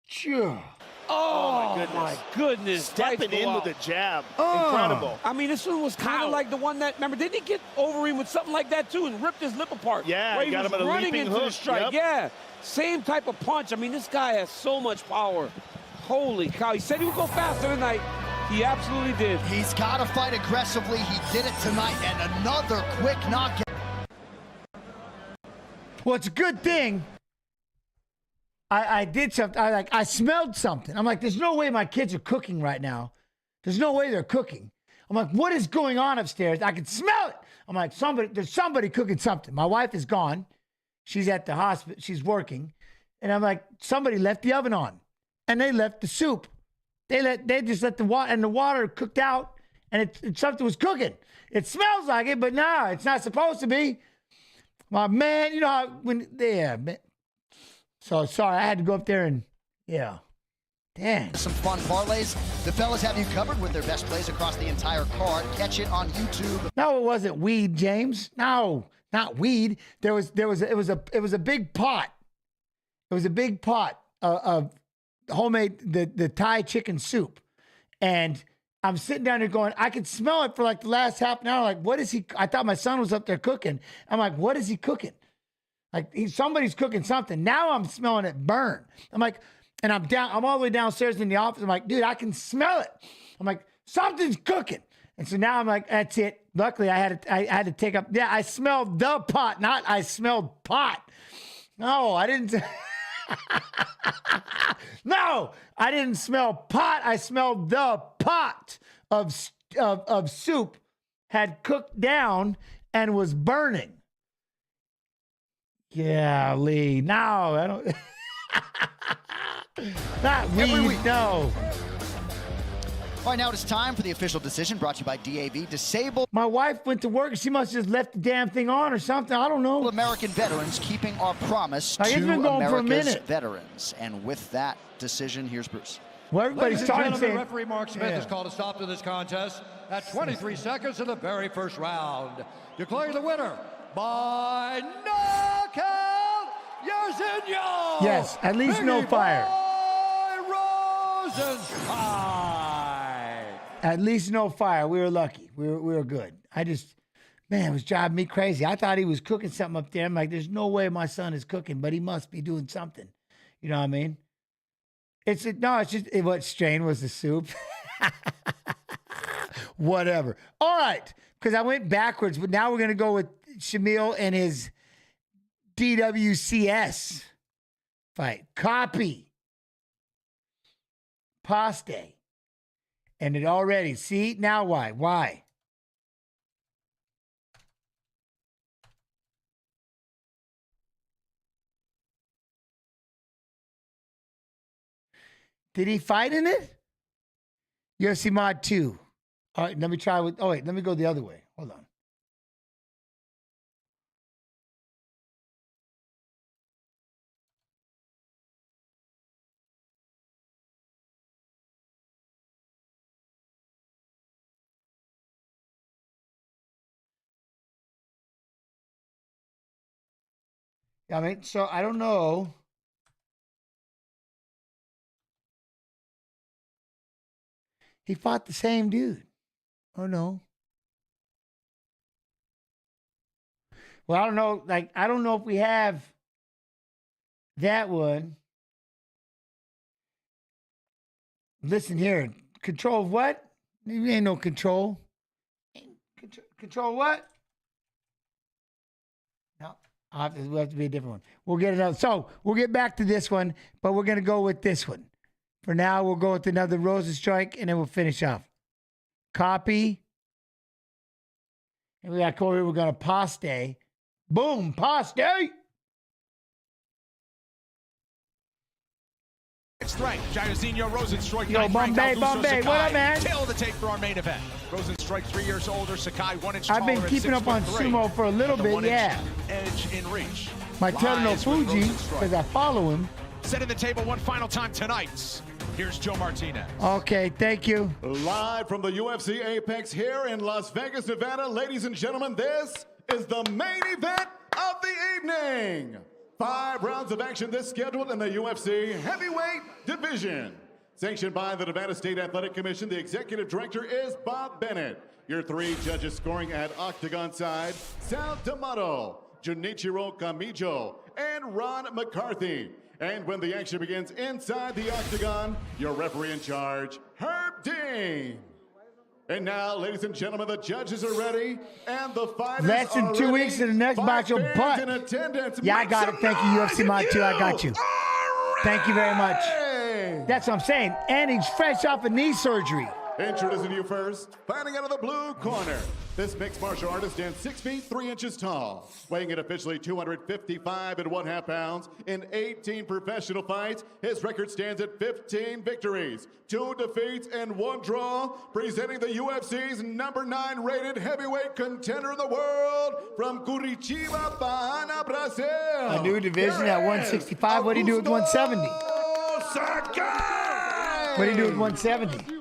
Sure. Oh, my goodness. Stepping in with a jab. Incredible. I mean, this one was kind of like the one that, remember, didn't he get over him with something like that, too, and ripped his lip apart? Yeah, Where he got him with a running leaping into the hook. strike. Yep. Yeah, same type of punch. I mean, this guy has so much power. Holy cow. He said he would go faster tonight. He absolutely did. He's got to fight aggressively. He did it tonight, and another quick knockout. Well, it's a good thing. I did something. I smelled something. I'm like, there's no way my kids are cooking right now. There's no way they're cooking. I'm like, what is going on upstairs? I can smell it. I'm like, there's somebody cooking something. My wife is gone. She's at the hospital. She's working. And I'm like, somebody left the oven on. And they left the soup They just let the water, and the water cooked out, and something was cooking. It smells like it, but no, it's not supposed to be. My man, you know how man. So sorry, I had to go up there and Dang. Some fun parlays. The fellas have you covered with their best plays across the entire card. Catch it on YouTube. No, it wasn't weed, James. No, not weed. It was a big pot. It was a big pot of homemade the Thai chicken soup, and I'm sitting down there going, I could smell it for like the last half an hour. Like, what is he? I thought my son was up there cooking. I'm like, what is he cooking? Like, somebody's cooking something. Now I'm smelling it burn. I'm like, and I'm all the way downstairs in the office. I'm like, dude, I can smell it. I'm like, something's cooking. And so now I'm like, that's it. Luckily, I had to take up. Yeah, I smelled the pot, not I smelled pot. No, I didn't. No, I didn't smell pot. I smelled the pot of soup had cooked down and was burning. Yeah, Lee. No, I don't. Not weed, no. All right, now it is time for the official decision brought to you by DAV. Disabled. My wife went to work. She must have just left the damn thing on or something. I don't know. American veterans keeping our promise it's to been going for a America's minute. veterans. And with that decision, here's Bruce. Well, everybody's starting saying. Referee Mark Smith has called a stop to this contest at 23 seconds of the very first round. Declaring the winner by knockout, Yazinho. Yes, at least no fire. At least no fire. We were lucky. We were good. Man, it was driving me crazy. I thought he was cooking something up there. I'm like, there's no way my son is cooking, but he must be doing something. You know what I mean? It's just what strain was the soup. Whatever. All right, because I went backwards, but now we're going to go with Shamil and his DWCS fight. Copy. Paste. And it already, see, now why? Why? Did he fight in it? UFC Mod 2. All right, let me try with, let me go the other way. Hold on. I mean, so I don't know. He fought the same dude. Oh, no. Well, I don't know. Like, I don't know if we have that one. Listen here. Control of what? There ain't no control. Control what? No. We'll have to be a different one. We'll get another. So we'll get back to this one, but we're going to go with this one. For now, we'll go with another Rosenstrike, and then we'll finish off. Copy. And we got Corey. We're going to paste. Boom, paste. Strike, Jairzinho Rosenstrike. Yo, Bombay, what up, man? Tail of the tape for our main event. Rosenstrike, 3 years older. Sakai, 1 inch I've taller. been keeping up on sumo for a little bit, yeah. Edge in reach. My Teruno Fuji, because I follow him. Setting the table one final time tonight. Here's Joe Martinez. Okay, thank you. Live from the UFC Apex here in Las Vegas, Nevada. Ladies and gentlemen, this is the main event of the evening. 5 rounds of action this scheduled in the UFC heavyweight division. Sanctioned by the Nevada State Athletic Commission, the executive director is Bob Bennett. Your 3 judges scoring at octagon side, Sal D'Amato, Junichiro Kamijo, and Ron McCarthy. And when the action begins inside the octagon, your referee in charge, Herb Dean. And now, ladies and gentlemen, the judges are ready, and the fighters less than 2 weeks to the next box will butt. Yeah, I got it. Thank you, UFC Mod 2. I got you. Thank you very much. That's what I'm saying. And he's fresh off of knee surgery. Introducing you first, fighting out of the blue corner, This mixed martial artist stands 6 feet 3 inches tall, weighing in officially 255 1/2 pounds. In 18 professional fights, his record stands at 15 victories, 2 defeats, and 1 draw. Presenting the UFC's #9 rated heavyweight contender in the world from Curitiba, Bahia, Brazil. A new division at 165. What do you do with 170? What do you do with 170?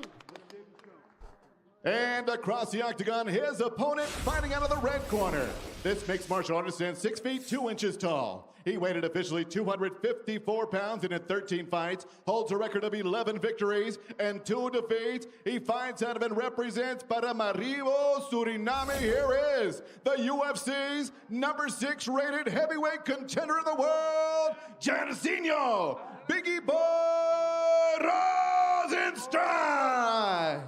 And across the octagon, his opponent fighting out of the red corner. This mixed martial artist stands 6 feet 2 inches tall. He weighed in officially 254 pounds and in 13 fights, holds a record of 11 victories and 2 defeats. He fights out of and represents Paramaribo, Suriname. Here is the UFC's #6 rated heavyweight contender in the world, Jairzinho Biggie Boy Rosenstrike.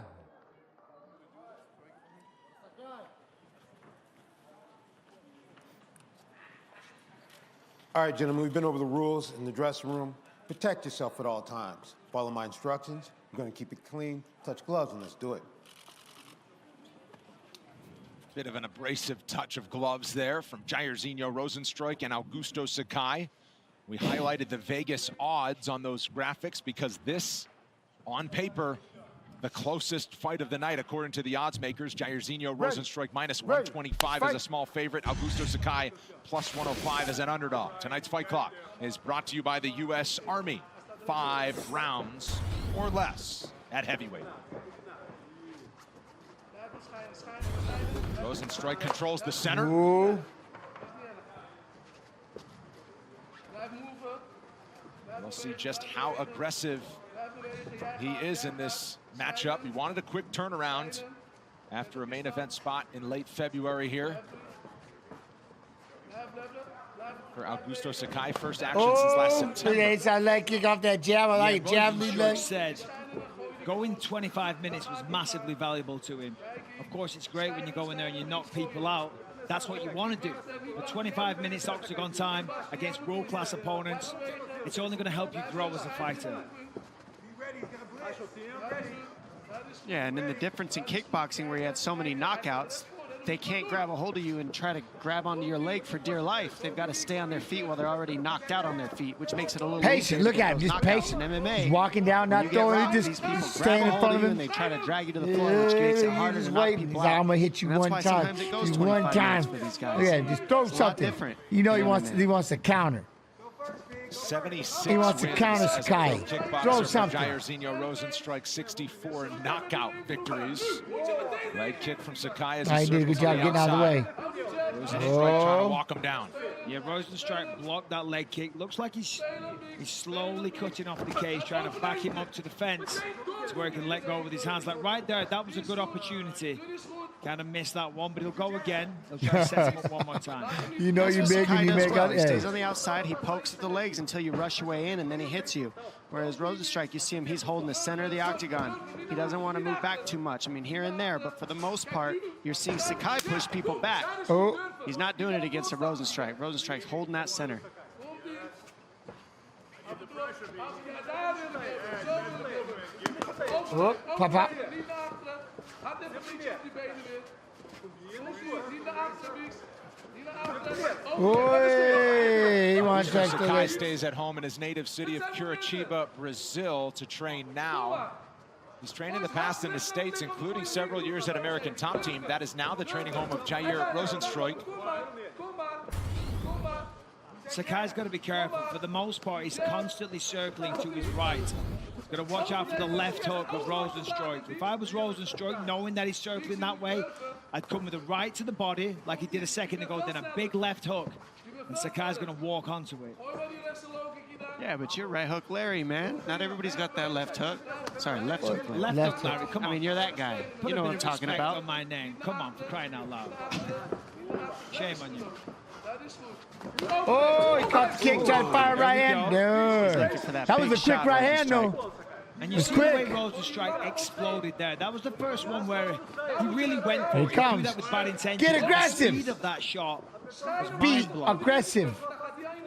All right, gentlemen, we've been over the rules in the dressing room. Protect yourself at all times. Follow my instructions. We're going to keep it clean. Touch gloves and let's do it. Bit of an abrasive touch of gloves there from Jairzinho Rosenstrike and Augusto Sakai. We highlighted the Vegas odds on those graphics because this, on paper, the closest fight of the night, according to the odds makers. Jairzinho Rosenstrike -125 as a small favorite. Augusto Sakai +105 as an underdog. Tonight's Fight Clock is brought to you by the U.S. Army. 5 rounds or less at heavyweight. Rosenstrike controls the center. Ooh. We'll see just how aggressive he is in this matchup. He wanted a quick turnaround after a main event spot in late February here. For Augusto Sakai, first action since last September. Yes, I like kick off that jab. I like jab. Rosenstrike said going 25 minutes was massively valuable to him. Of course, it's great when you go in there and you knock people out. That's what you want to do. But 25 minutes octagon time against world-class opponents, it's only going to help you grow as a fighter. Yeah, and then the difference in kickboxing where you had so many knockouts, they can't grab a hold of you and try to grab onto your leg for dear life. They've got to stay on their feet while they're already knocked out on their feet, which makes it a little patient. Look at him, just patient. In MMA, he's walking down, not throwing, just staying in front of him. And they try to drag you to the floor, which makes it harder to knock people out. I'm gonna hit you one time. Just one time. Yeah, just throw something. You know he wants to counter. 76 he wants to counter Sakai. Throw something. Jairzinho Rosenstrike 64 knockout victories. Leg kick from Sakai as he did a good job getting out of the way. Rosenstrike trying to walk him down. Yeah, Rosenstrike blocked that leg kick. Looks like he's slowly cutting off the cage, trying to back him up to the fence to where he can let go with his hands. Like right there, that was a good opportunity. Kind of missed that one, but he'll go again. He'll try to set him up one more time. You know you big and you make out. He stays on the outside, he pokes at the legs until you rush your way in, and then he hits you. Whereas Rosenstrike, you see him, he's holding the center of the octagon. He doesn't want to move back too much. I mean, here and there, but for the most part, you're seeing Sakai push people back. Oh. He's not doing it against a Rosenstrike. Rosenstrike's holding that center. Oh, pop. He wants to Sakai stays at home in his native city of Curitiba, Brazil, to train now. He's trained in the past in the States, including several years at American Top Team. That is now the training home of Jair Rosenstrike. Sakai's got to be careful. For the most part, he's constantly circling to his right. He's got to watch out for the left hook of Rosenstrike. If I was Rosenstrike, knowing that he's circling that way, I'd come with a right to the body, like he did a second ago, then a big left hook. And Sakai's going to walk onto it. Yeah, but you're right hook Larry, man. Not everybody's got that left hook. Sorry, left hook Larry. Left hook Larry, come on. I mean, you're that guy. Put you know what I'm talking about. On my name. Come on, for crying out loud. Shame on you. Oh, he caught the kick, tried to fire right hand. No. That was a quick right hand, though. And you see the way Rosenstrike exploded there. That was the first one where he really went for it. He comes. Do that with bad intention. Get aggressive. The speed of that shot was Be aggressive.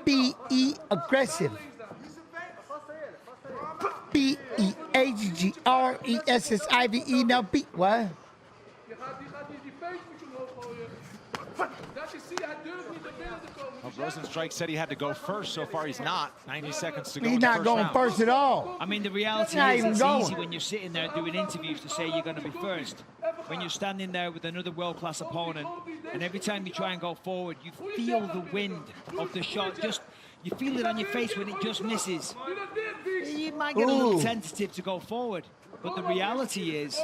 B-E aggressive. B-E-A-G-G-R-E-S-S-I-V-E. Now be what? Well, Rosenstrike said he had to go first. So far, he's not. 90 seconds to go. He's not going first at all. I mean, the reality is it's easy when you're sitting there doing interviews to say you're going to be first. When you're standing there with another world-class opponent, and every time you try and go forward, you feel the wind of the shot. You feel it on your face when it just misses. You might get a little tentative to go forward, but the reality is,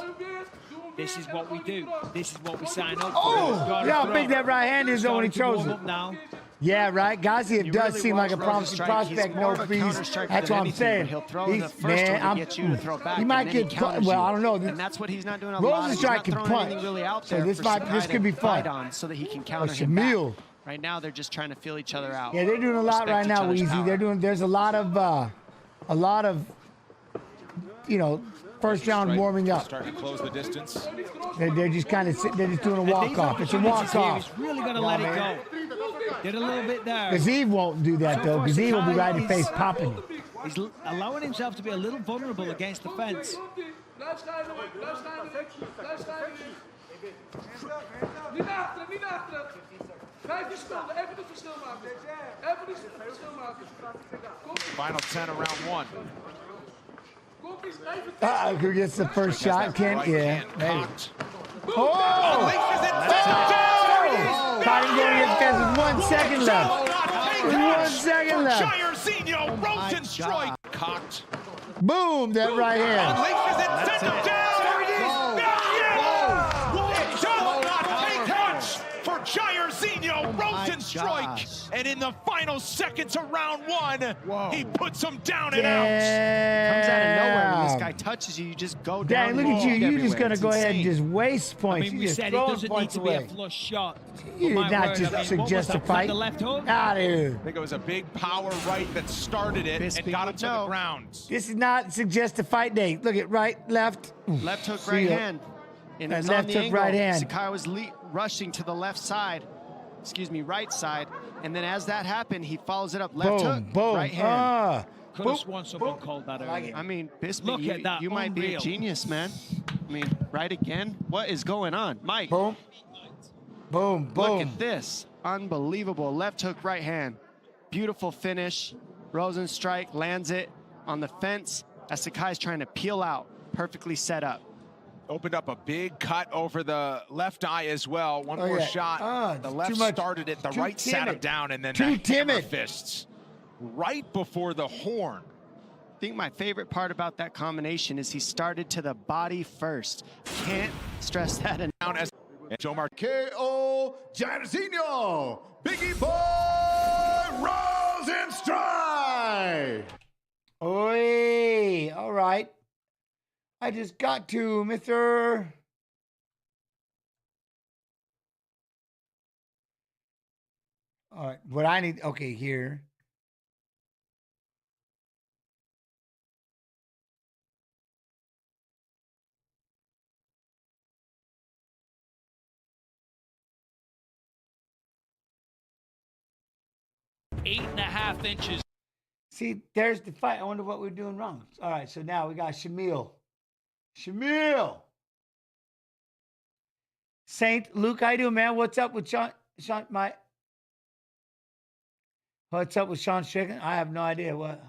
this is what we do. This is what we sign up for. Oh, yeah, how big that right hand is when he throws it. Now. Yeah, right. Gaziev does seem like a promising prospect. No freeze. That's what I'm saying. He'll throw the first one to get you to throw back. He might get well. I don't know. And that's what he's not doing a lot. Rosenstrike can punt. Really out So there this could be fun. On so that he can counter him back. Right now, they're just trying to feel each other out. Yeah, they're doing a lot right now, Weezy. They're doing. There's a lot of, you know, first round warming up. Starting to close the distance. They're just kind of they're just doing a walk off. It's a walk off. He's really gonna let it go. Get a little bit there. Gaziev won't do that though. Gaziev will be right in the face popping. He's allowing himself to be a little vulnerable against the fence. Final 10 of round 1. Who gets the first shot? Kent? Yeah. Maybe. Oh! Caught him going against fence with 1 second left. With 1 second left. Jairzinho Rosenstrike cocked. Boom! That right hand. Unleashes it, sends him down. For Jairzinho Rosenstrike, and in the final seconds of round 1, he puts him down and out. Comes out of nowhere. When this guy touches you, you just go down. Dang, look at you. You're just going to go ahead and just waste points. I mean, we said it doesn't need to be a flush shot. You did not just suggest a fight. Out of here. I think it was a big power right that started it and got him to the ground. This is not suggest a fight day. Look at right, left. Left hook, right hand. And it was left on the hook, angle. right hand. Sakai was rushing to the left side. Excuse me, right side. And then as that happened, he follows it up. Left hook, right hand. Could have sworn someone called that earlier. I mean, Bisping, Look at that, you might be a genius, man. I mean, right again? What is going on? Mike. Boom. Boom, boom. Look at this. Unbelievable. Left hook, right hand. Beautiful finish. Rosenstrike lands it on the fence as Sakai's trying to peel out. Perfectly set up. Opened up a big cut over the left eye as well. One more shot. The left started it. The right sat him down, and then the hammer fists right before the horn. I think my favorite part about that combination is he started to the body first. Can't stress that enough. As Jomar KO Jairzinho, Biggie Boy Rosenstrike. Oi, all right. I just got to Mr. All right, what I need, okay, here. Eight and a half inches. See, there's the fight. I wonder what we're doing wrong. All right, so now we got Shamil. Saint Luke, how you doing, man? What's up with Sean what's up with Sean Strickland? I have no idea what.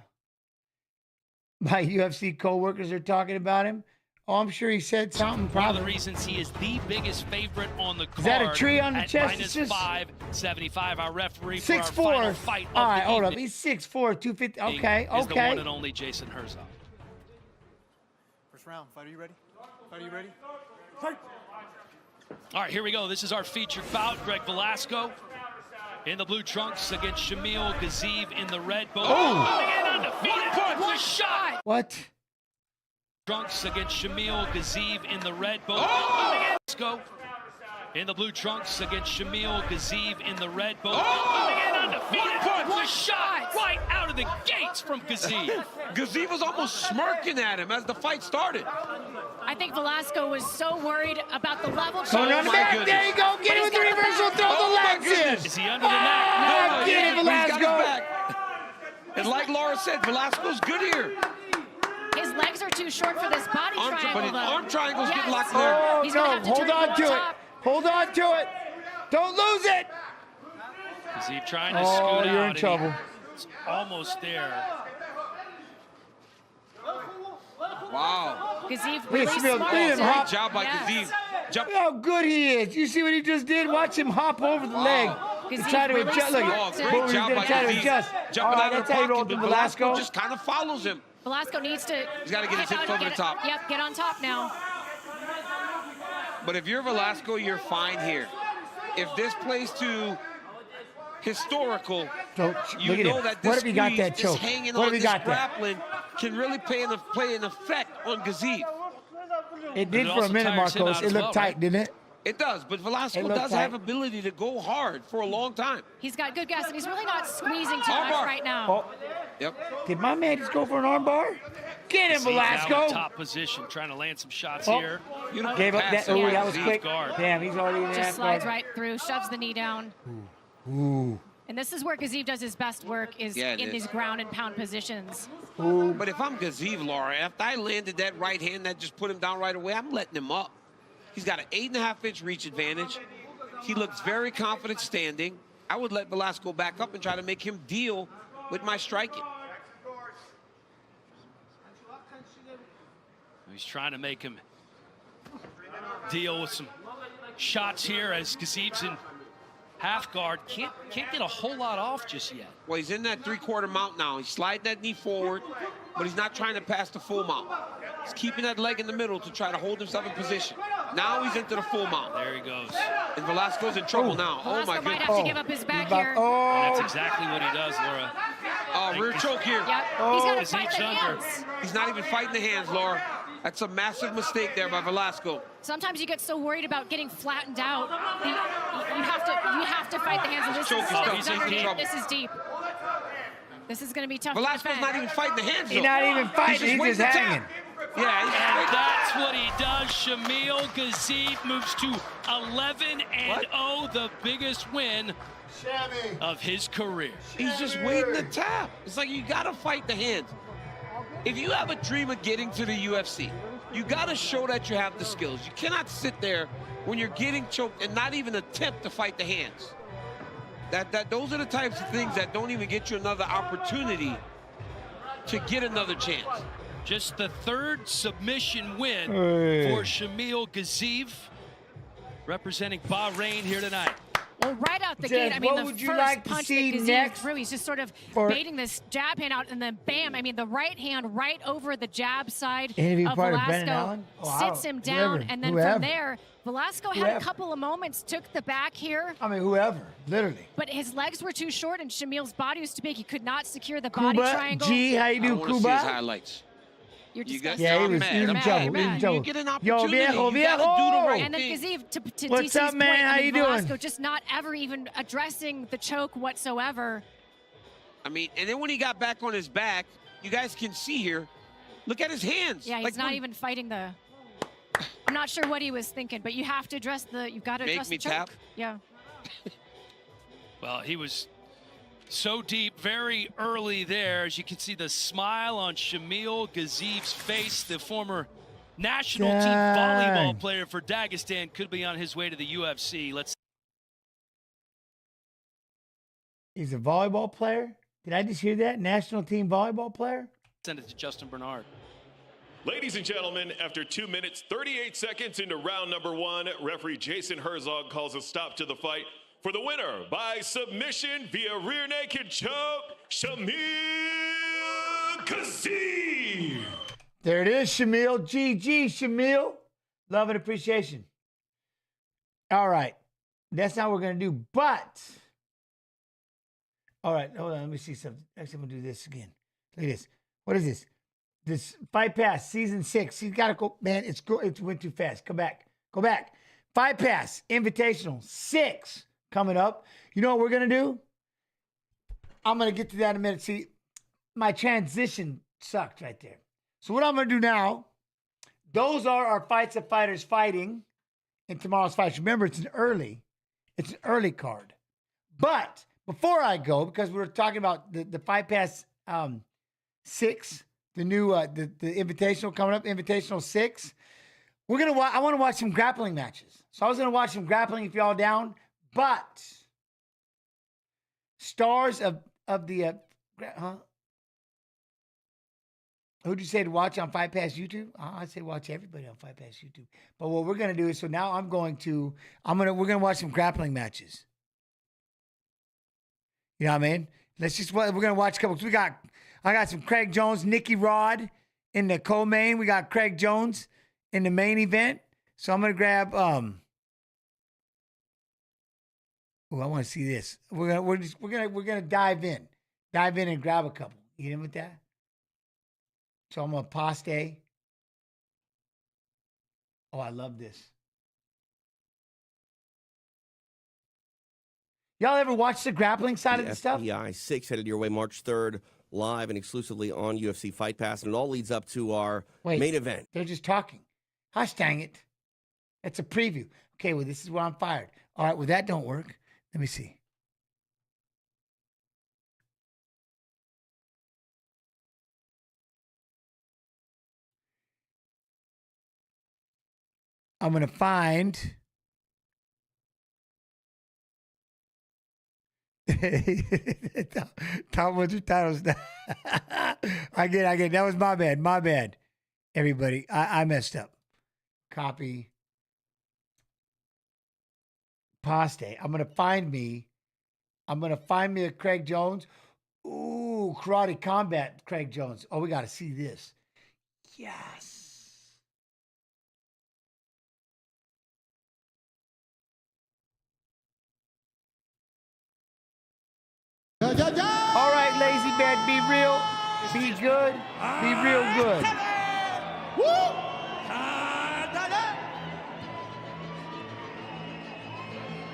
My UFC co-workers are talking about him. Oh, I'm sure he said something. One of the reasons he is the biggest favorite on the card. Is that a tree on the chest? Minus 575. Our referee 6'4". for our final fight All right, of the hold up. evening He's 6'4", 250. Okay, is the one okay. and only Jason Herzog. First round. Fight, are you ready? Fight, are you ready? Fight. All right, here we go. This is our featured bout. Greg Velasco in the blue trunks against Shamil Gaziev in the red. Both one shot. What? Trunks against Shamil Gaziev in the red. Both go in the blue trunks against Shamil Gaziev in the red. Both one shot right out of the gates from Gaziev. Gaziev was almost smirking at him as the fight started. I think Velasco was so worried about the level change. Going on the back. There you go. Get it with the reversal. Throw the legs in. Is he under the neck? No, get it, Velasco. And like Laura said, Velasco's good here. His legs are too short for this body triangle, But his though. arm triangle's getting locked there. Oh, He's no. gonna have to Hold turn on more to it. top. Hold on to it. Don't lose it. Gaziev trying to scoot out. You're in trouble. It's almost there. Wow. Gaziev really Shamiel, smart. Great job by Yes. Gaziev. Look how good he is. You see what he just did? Watch him hop over the leg. And Gaziev try to really adjust. Look, smart. boom, Great he's job gonna by try to Gaziev. adjust. Jumping All right, out of that's the how you roll pocket, through but Velasco. Velasco just kind of follows him. Velasco needs to. He's got to get his hips over the top. Yep, get on top now. But if you're Velasco, you're fine here. If this plays to historical, you look at know him. that this What if he got squeeze, that this choke? hanging What on, if he this got that? grappling can really play an effect on Gaziev. It did it for a also minute, tires him Marcos. out It as looked well, tight, right? didn't it? It does, but Velasco It looked does tight. have ability to go hard for a long time. He's got good gas, and he's really not squeezing too Armbar. much right now. Oh, Yep. did my man just go for an arm bar? Get him, Gaziev now in Velasco. top position, trying to land some shots Oh. here. Beautiful Gave up pass that. Oh, by that was Gaziev. quick. Guard. Damn, he's already in Just that slides guard. right through, shoves the knee down. Ooh. And this is where Gaziev does his best work, is Yeah, it in is. these ground and pound positions. But if I'm Gaziev, Laura, after I landed that right hand that just put him down right away, I'm letting him up. He's got an 8.5-inch reach advantage. He looks very confident standing. I would let Velasco back up and try to make him deal with my striking. He's trying to make him deal with some shots here as Gaziev's in half guard. Can't get a whole lot off just yet. Well, he's in that three-quarter mount now. He's sliding that knee forward, but he's not trying to pass the full mount. He's keeping that leg in the middle to try to hold himself in position. Now he's into the full mount. There he goes. And Velasco's in trouble now. Velasco Oh, my might goodness. have to give up his back here. Oh, That's exactly what he does, Laura. Rear choke here. Yep, he's got to fight Gaziev's the under. hands. He's not even fighting the hands, Laura. That's a massive mistake there by Velasco. Sometimes you get so worried about getting flattened out, you have to fight the hands. And this Choke is, is tough. this is He's in deep. trouble. This is deep. This is going to be tough. Velasco's to defend. not even fighting the hands, though. He's not even fighting. He's waiting just to hanging. tap. Yeah, he's And waiting. that's what he does. Shamil Gaziev moves to 11-0, the biggest win of his career. He's just waiting to tap. It's like you got to fight the hands. If you have a dream of getting to the UFC, you got to show that you have the skills. You cannot sit there when you're getting choked and not even attempt to fight the hands. Those are the types of things that don't even get you another opportunity to get another chance. Just the third submission win Hey. for Shamil Gaziev, representing Bahrain here tonight. Well, right out the Jess, gate, I mean, what the would you first like to punch see that Gaziev next threw, he's just sort of for- baiting this jab hand out, and then bam, I mean, the right hand right over the jab side Interview of part of Brendan Velasco, Allen? Oh, sits him down, whoever, and then whoever. from there, Velasco had a Whoever. couple of moments, took the back here, I mean, whoever, literally. but his legs were too short, and Shamil's body was too big. He could not secure the body Kuba, triangle. G, how you I do, want to see his Kuba? highlights. You're You disgusting. got- Yeah, he I'm was mad. in I'm trouble. mad. He was in You trouble. get an Yo, opportunity. viejo, You gotta viejo. do the right And then thing. Gaziev, to What's DC's up, man? point, How I mean, you doing? Velasco just not ever even addressing the choke whatsoever. I mean, and then when he got back on his back, you guys can see here, look at his hands. Yeah, he's Like, not when- even fighting the. I'm not sure what he was thinking, but you have to address the. You've got to Make address me the choke. tap? Yeah. Well, he was so deep very early there. As you can see the smile on Shamil Gaziev's face, the former national team Dang. volleyball player for Dagestan, could be on his way to the UFC. Let's. He's a volleyball player? Did I just hear that? National team volleyball player? Send it to Justin Bernard. Ladies and gentlemen, after 2 minutes, 38 seconds into round number 1, referee Jason Herzog calls a stop to the fight for the winner by submission via rear naked choke, Shamil Gaziev. There it is, Shamil. GG, Shamil. Love and appreciation. All right. That's not what we're going to do, but... All right, hold on. Let me see something. Actually, I'm going to do this again. Look at this. What is this? This Fight Pass, Season 6. He's got to go. Man, it went too fast. Come back. Go back. Fight Pass, Invitational 6 coming up. You know what we're going to do? I'm going to get to that in a minute. See, my transition sucked right there. So what I'm going to do now, those are our fights of fighters fighting in tomorrow's fights. Remember, it's an early card. But before I go, because we were talking about the Fight Pass 6, the new the Invitational coming up, Invitational 6, I want to watch some grappling matches. So I was going to watch some grappling if y'all down. But stars of the who'd you say to watch on Fight Pass YouTube? I'd say watch everybody on Fight Pass YouTube. But what we're gonna do is, so now we're gonna watch some grappling matches. You know what I mean? We're gonna watch a couple. I got some Craig Jones, Nicky Rod in the co-main. We got Craig Jones in the main event. So I'm gonna grab I want to see this. We're gonna dive in and grab a couple. You in with that? So I'm gonna paste. Oh, I love this. Y'all ever watch the grappling side of the stuff? FBI 6 headed your way March 3rd, live and exclusively on UFC Fight Pass, and it all leads up to our main event. They're just talking. Hush, dang it. That's a preview. Okay, well, this is where I'm fired. All right, well, that don't work. Let me see. I'm going to find... Tom, what's your titles? I get. That was my bad. My bad, everybody. I messed up. Copy. Paste. I'm gonna find me a Craig Jones. Ooh, Karate Combat Craig Jones. Oh, we got to see this. Yes. All right, lazy man, be real, be good, be real good.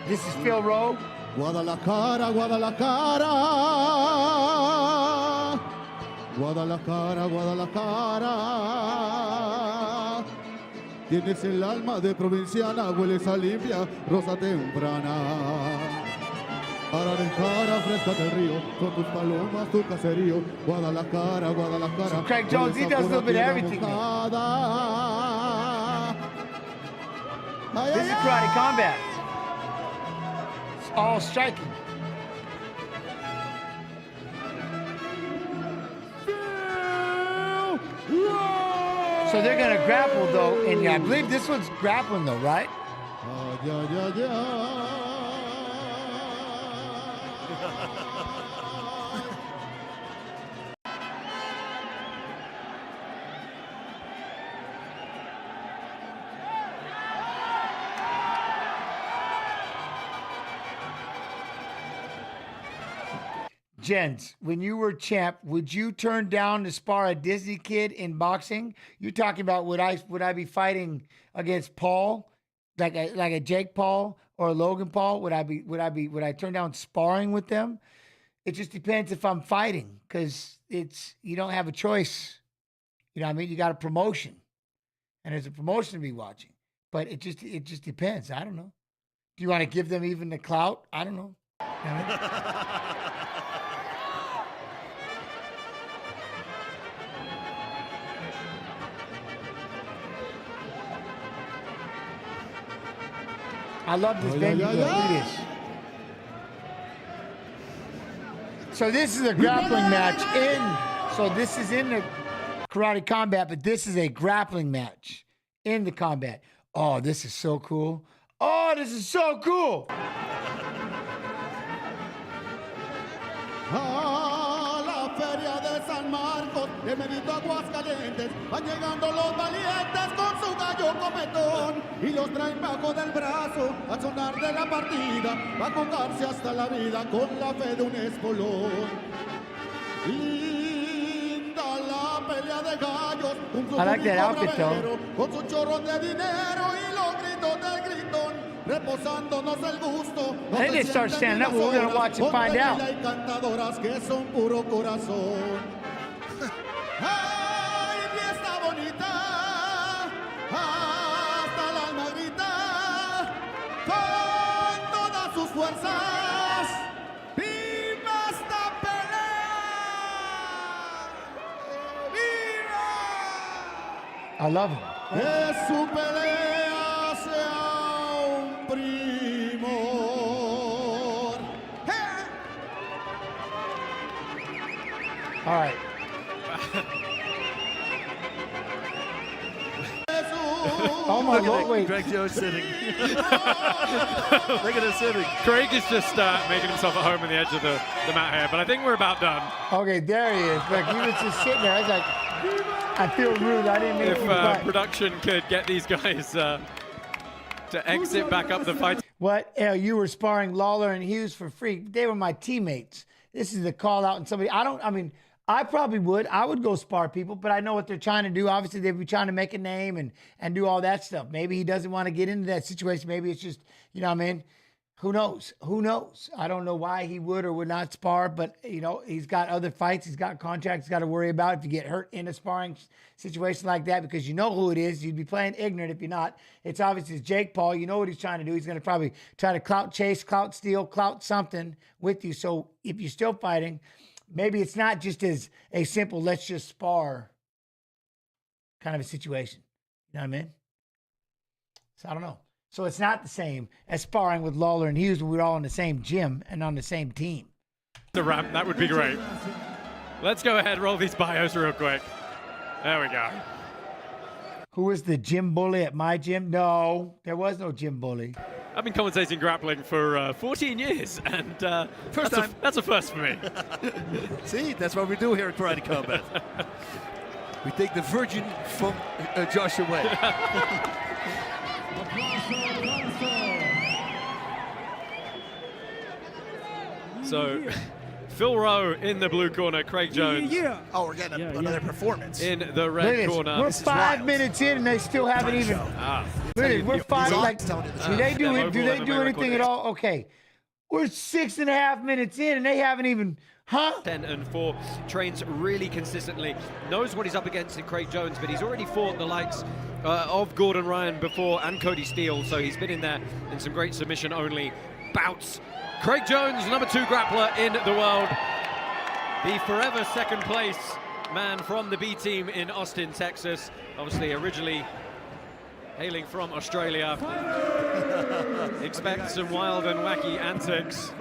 This is Phil Rowe. Guadalajara, Guadalajara. Guadalajara, Guadalajara. Tienes el alma de provinciana, hueles a limpia, rosa temprana. Para cara fresca del río, con tus palomas, tu caserío, Guadalajara, Guadalajara. So Craig Jones, he does a little bit of everything. This is Karate Combat. It's all striking. So they're gonna grapple though, and I believe this one's grappling though, right? Jens, when you were champ, would you turn down to spar a Disney kid in boxing? You're talking about would I be fighting against Paul, like a Jake Paul or a Logan Paul? Would I turn down sparring with them? It just depends if I'm fighting, because you don't have a choice. You know what I mean? You got a promotion, and there's a promotion to be watching. But it just depends. I don't know. Do you want to give them even the clout? I don't know. You know what I mean? I love this venue. Look at this. So this is a grappling match so this is in the Karate Combat, but this is a grappling match in the combat. Oh, this is so cool. Oh, this is so cool. La feria de San Marcos, el medito Aguascalientes, van llegando los valientes con su gallo cometón y los traen bajo del brazo al sonar de la partida, va a jugarse hasta la vida con la fe de un espolón. Linda la pelea de gallos, un bravero, con su chorro de dinero y los gritos del gritón. Reposándonos el gusto. I think they start standing up. We're going to watch and find out. Hay cantadoras que son puro corazón. Ay, fiesta bonita, hasta el alma grita, con todas sus fuerzas. ¡Viva esta pelea! ¡Viva! I love him. Es su pelea, sea un primo. All right. Oh my Lord! Wait. Craig Jones sitting. Look at him sitting. Craig is just making himself at home on the edge of the mat here, but I think we're about done. Okay, there he is. Look, he was just sitting there. I was like, I feel rude. I didn't mean If production could get these guys to exit back up the fight. What? You were sparring Lawler and Hughes for free. They were my teammates. This is the call out and somebody. I probably would. I would go spar people, but I know what they're trying to do. Obviously, they'd be trying to make a name and do all that stuff. Maybe he doesn't want to get into that situation. Maybe it's just, you know what I mean? Who knows? Who knows? I don't know why he would or would not spar, but, you know, he's got other fights. He's got contracts he's got to worry about if you get hurt in a sparring situation like that, because you know who it is. You'd be playing ignorant if you're not. It's obviously Jake Paul. You know what he's trying to do. He's going to probably try to clout chase, clout steal, clout something with you. So if you're still fighting, maybe it's not just as a simple, let's just spar kind of a situation. You know what I mean? So I don't know. So it's not the same as sparring with Lawler and Hughes when we're all in the same gym and on the same team. The ramp, that would be great. Let's go ahead, roll these bios real quick. There we go. Who was the gym bully at my gym? No, there was no gym bully. I've been commentating grappling for 14 years, and that's a first for me. See, that's what we do here at Karate Combat. We take the virgin from Josh away. So, Phil Rowe in the blue corner, Craig Jones. Oh, we're getting another performance. In the red corner. We're 5 minutes in and they still haven't even. We're 5. Like, do they do anything at all? Okay, we're 6.5 minutes in and they haven't even. 10 and 4, trains really consistently, knows what he's up against in Craig Jones, but he's already fought the likes of Gordon Ryan before and Cody Steele, so he's been in there in some great submission-only bouts. Craig Jones, number 2 grappler in the world, the forever second place man from the B team in Austin, Texas, obviously originally hailing from Australia. Expect some wild and wacky antics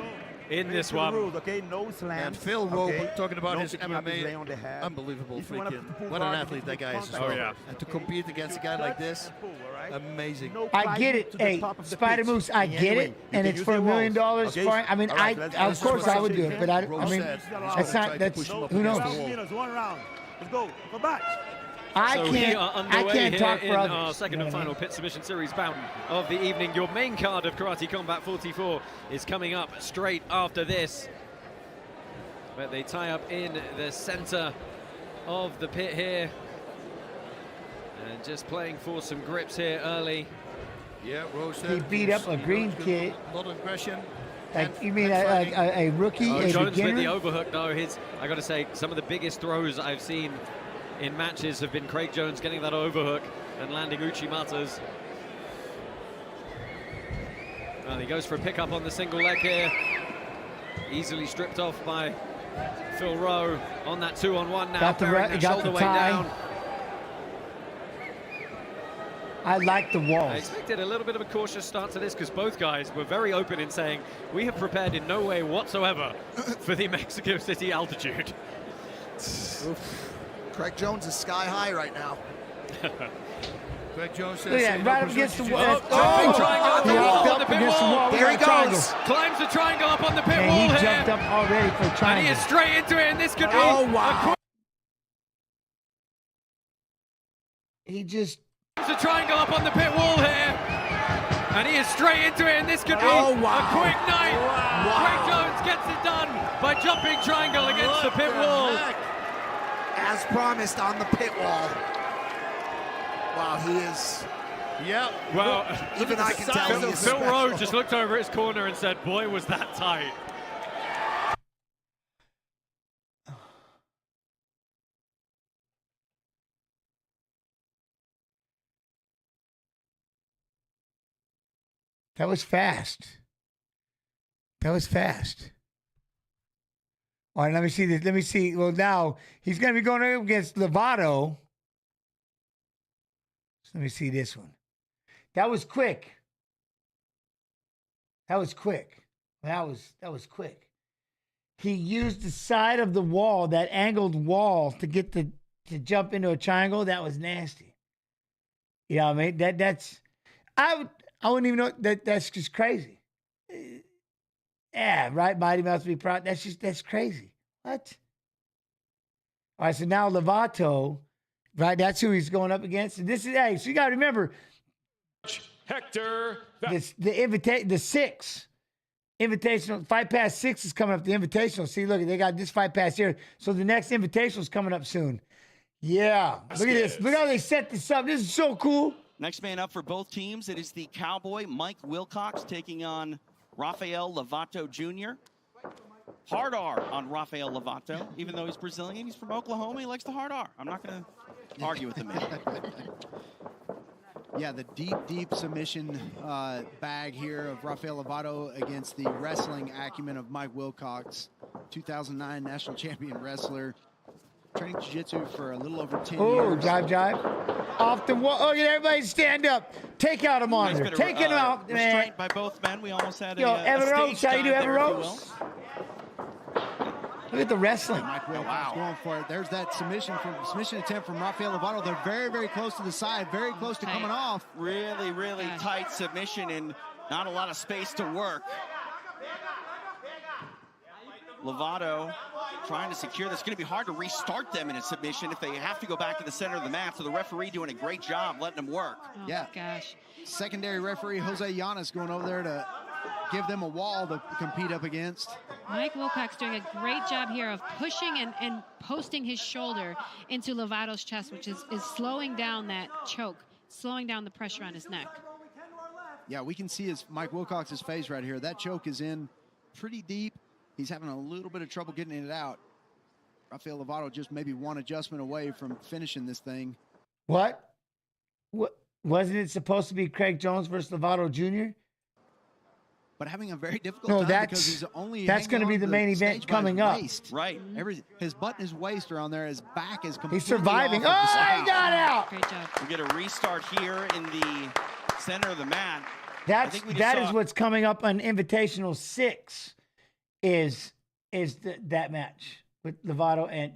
in this one. Okay, no slam. And Phil Rowe, talking about his MMA, unbelievable freaking. What an athlete that guy is as well. Oh, yeah. And to compete against a guy like this, amazing. I get it. Hey, Spider Moose, I get it. And it's for $1 million sparring. I mean, of course I would do it, but I mean, who knows? One round. Let's go. Go back. I can't talk for in others. our second and final pit submission series bout of the evening. Your main card of Karate Combat 44 is coming up straight after this. But they tie up in the center of the pit here. And just playing for some grips here early. Yeah, Rose. He beat up a green kid. A lot of aggression. Like, you mean a rookie, a Jones beginner? with the overhook, though. I got to say, some of the biggest throws I've seen in matches have been Craig Jones getting that overhook and landing Uchimatas. Well, he goes for a pickup on the single leg here. Easily stripped off by Phil Rowe on that 2-on-1 now. Got the shoulder weight tie. down. I like the walls. I expected a little bit of a cautious start to this because both guys were very open in saying, we have prepared in no way whatsoever for the Mexico City altitude. Oof. Craig Jones is sky high right now. Craig Jones says, look at that, right up against the wall. Jumping triangle up the wall on the pit wall. There he goes. Climbs the triangle up on the pit And wall he here. jumped up already for a And triangle. he is straight into it, and this could be wow. He just... a triangle up on the pit wall here. And he is straight into it, and this could be a quick night. Craig Jones gets it done by jumping triangle against the pit wall. As promised on the pit wall. Wow, he is. Yeah. Well, even I can tell he is Phil special. Rowe just looked over his corner and said, boy, was that tight. That was fast. That was fast. All right, let me see this. Let me see. Well, now he's going to be going up against Lovato. So let me see this one. That was quick. That was quick. That was quick. he used the side of the wall, that angled wall, to get to jump into a triangle. That was nasty. You know what I mean? That's I wouldn't even know that's just crazy. Yeah, right. Mighty Mouse be proud. That's crazy. What? All right, so now Lovato, right? That's who he's going up against. And this is so you gotta remember Hector. The 6 invitational Fight Pass 6 is coming up. The invitational. See, look, they got this Fight Pass here. So the next invitational is coming up soon. Yeah. Look at this. Look how they set this up. This is so cool. Next man up for both teams, it is the Cowboy, Mike Wilcox, taking on Rafael Lovato Jr. Hard R on Rafael Lovato. Even though he's Brazilian, he's from Oklahoma, he likes the hard R. I'm not going to argue with the man. Yeah, the deep submission bag here of Rafael Lovato against the wrestling acumen of Mike Wilcox, 2009 national champion wrestler. Training jiu-jitsu for a little over 10 years. Oh, jive. Off the wall. Oh, everybody stand up. Take out a monitor. Take him out, man. Restraint by both men. We almost had Evan a Rose, stage how you do, dive Evan there, if you Rose? Look at the wrestling. Mike Wilcox going for it. There's that submission attempt from Rafael Lovato. They're very, very close to the side, very close to coming off. Really, really tight submission and not a lot of space to work. Lovato trying to secure this. It's going to be hard to restart them in a submission if they have to go back to the center of the mat. So the referee doing a great job letting them work. Oh, yeah. Gosh. Secondary referee Jose Llanes going over there to give them a wall to compete up against. Mike Wilcox doing a great job here of pushing and posting his shoulder into Lovato's chest, which is slowing down that choke, slowing down the pressure on his neck. Yeah, we can see Mike Wilcox's face right here. That choke is in pretty deep. He's having a little bit of trouble getting it out. Rafael Lovato just maybe one adjustment away from finishing this thing. What? Wasn't it supposed to be Craig Jones versus Lovato Jr.? But having a very difficult time because he's only that's going to be the main event coming up. Right. His butt and his waist are on there. His back is completely He's surviving. off of the Oh, side. he got out. Great job. We get a restart here in the center of the mat. That is what's coming up on Invitational 6 is that match with Lovato and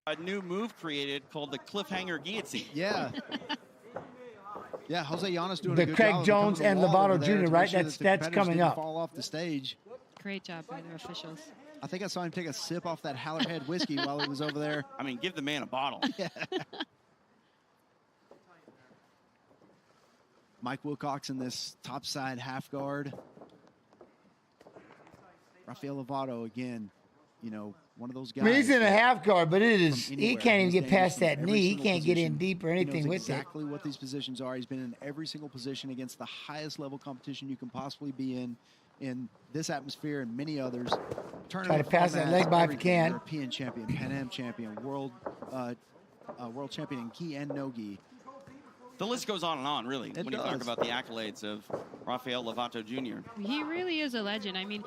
a new move created called the cliffhanger guillotine. Yeah. Yeah, Jose Llanes doing the a good Craig job Jones and Lovato Jr. Right? That's coming up. Fall off the stage. Great job by the officials. I think I saw him take a sip off that Hallerhead whiskey while he was over there. I mean, give the man a bottle. Yeah. Mike Wilcox in this topside half guard. Rafael Lovato again, one of those guys. I mean, he's in a half guard, but he can't even get past that knee. He can't get in deep or anything with it. Exactly what these positions are. He's been in every single position against the highest level competition you can possibly be in this atmosphere and many others. Try to pass that leg by if you can. European champion, Pan Am champion, world champion in gi and no gi. The list goes on, really, when you talk about the accolades of Rafael Lovato Jr. He really is a legend. I mean,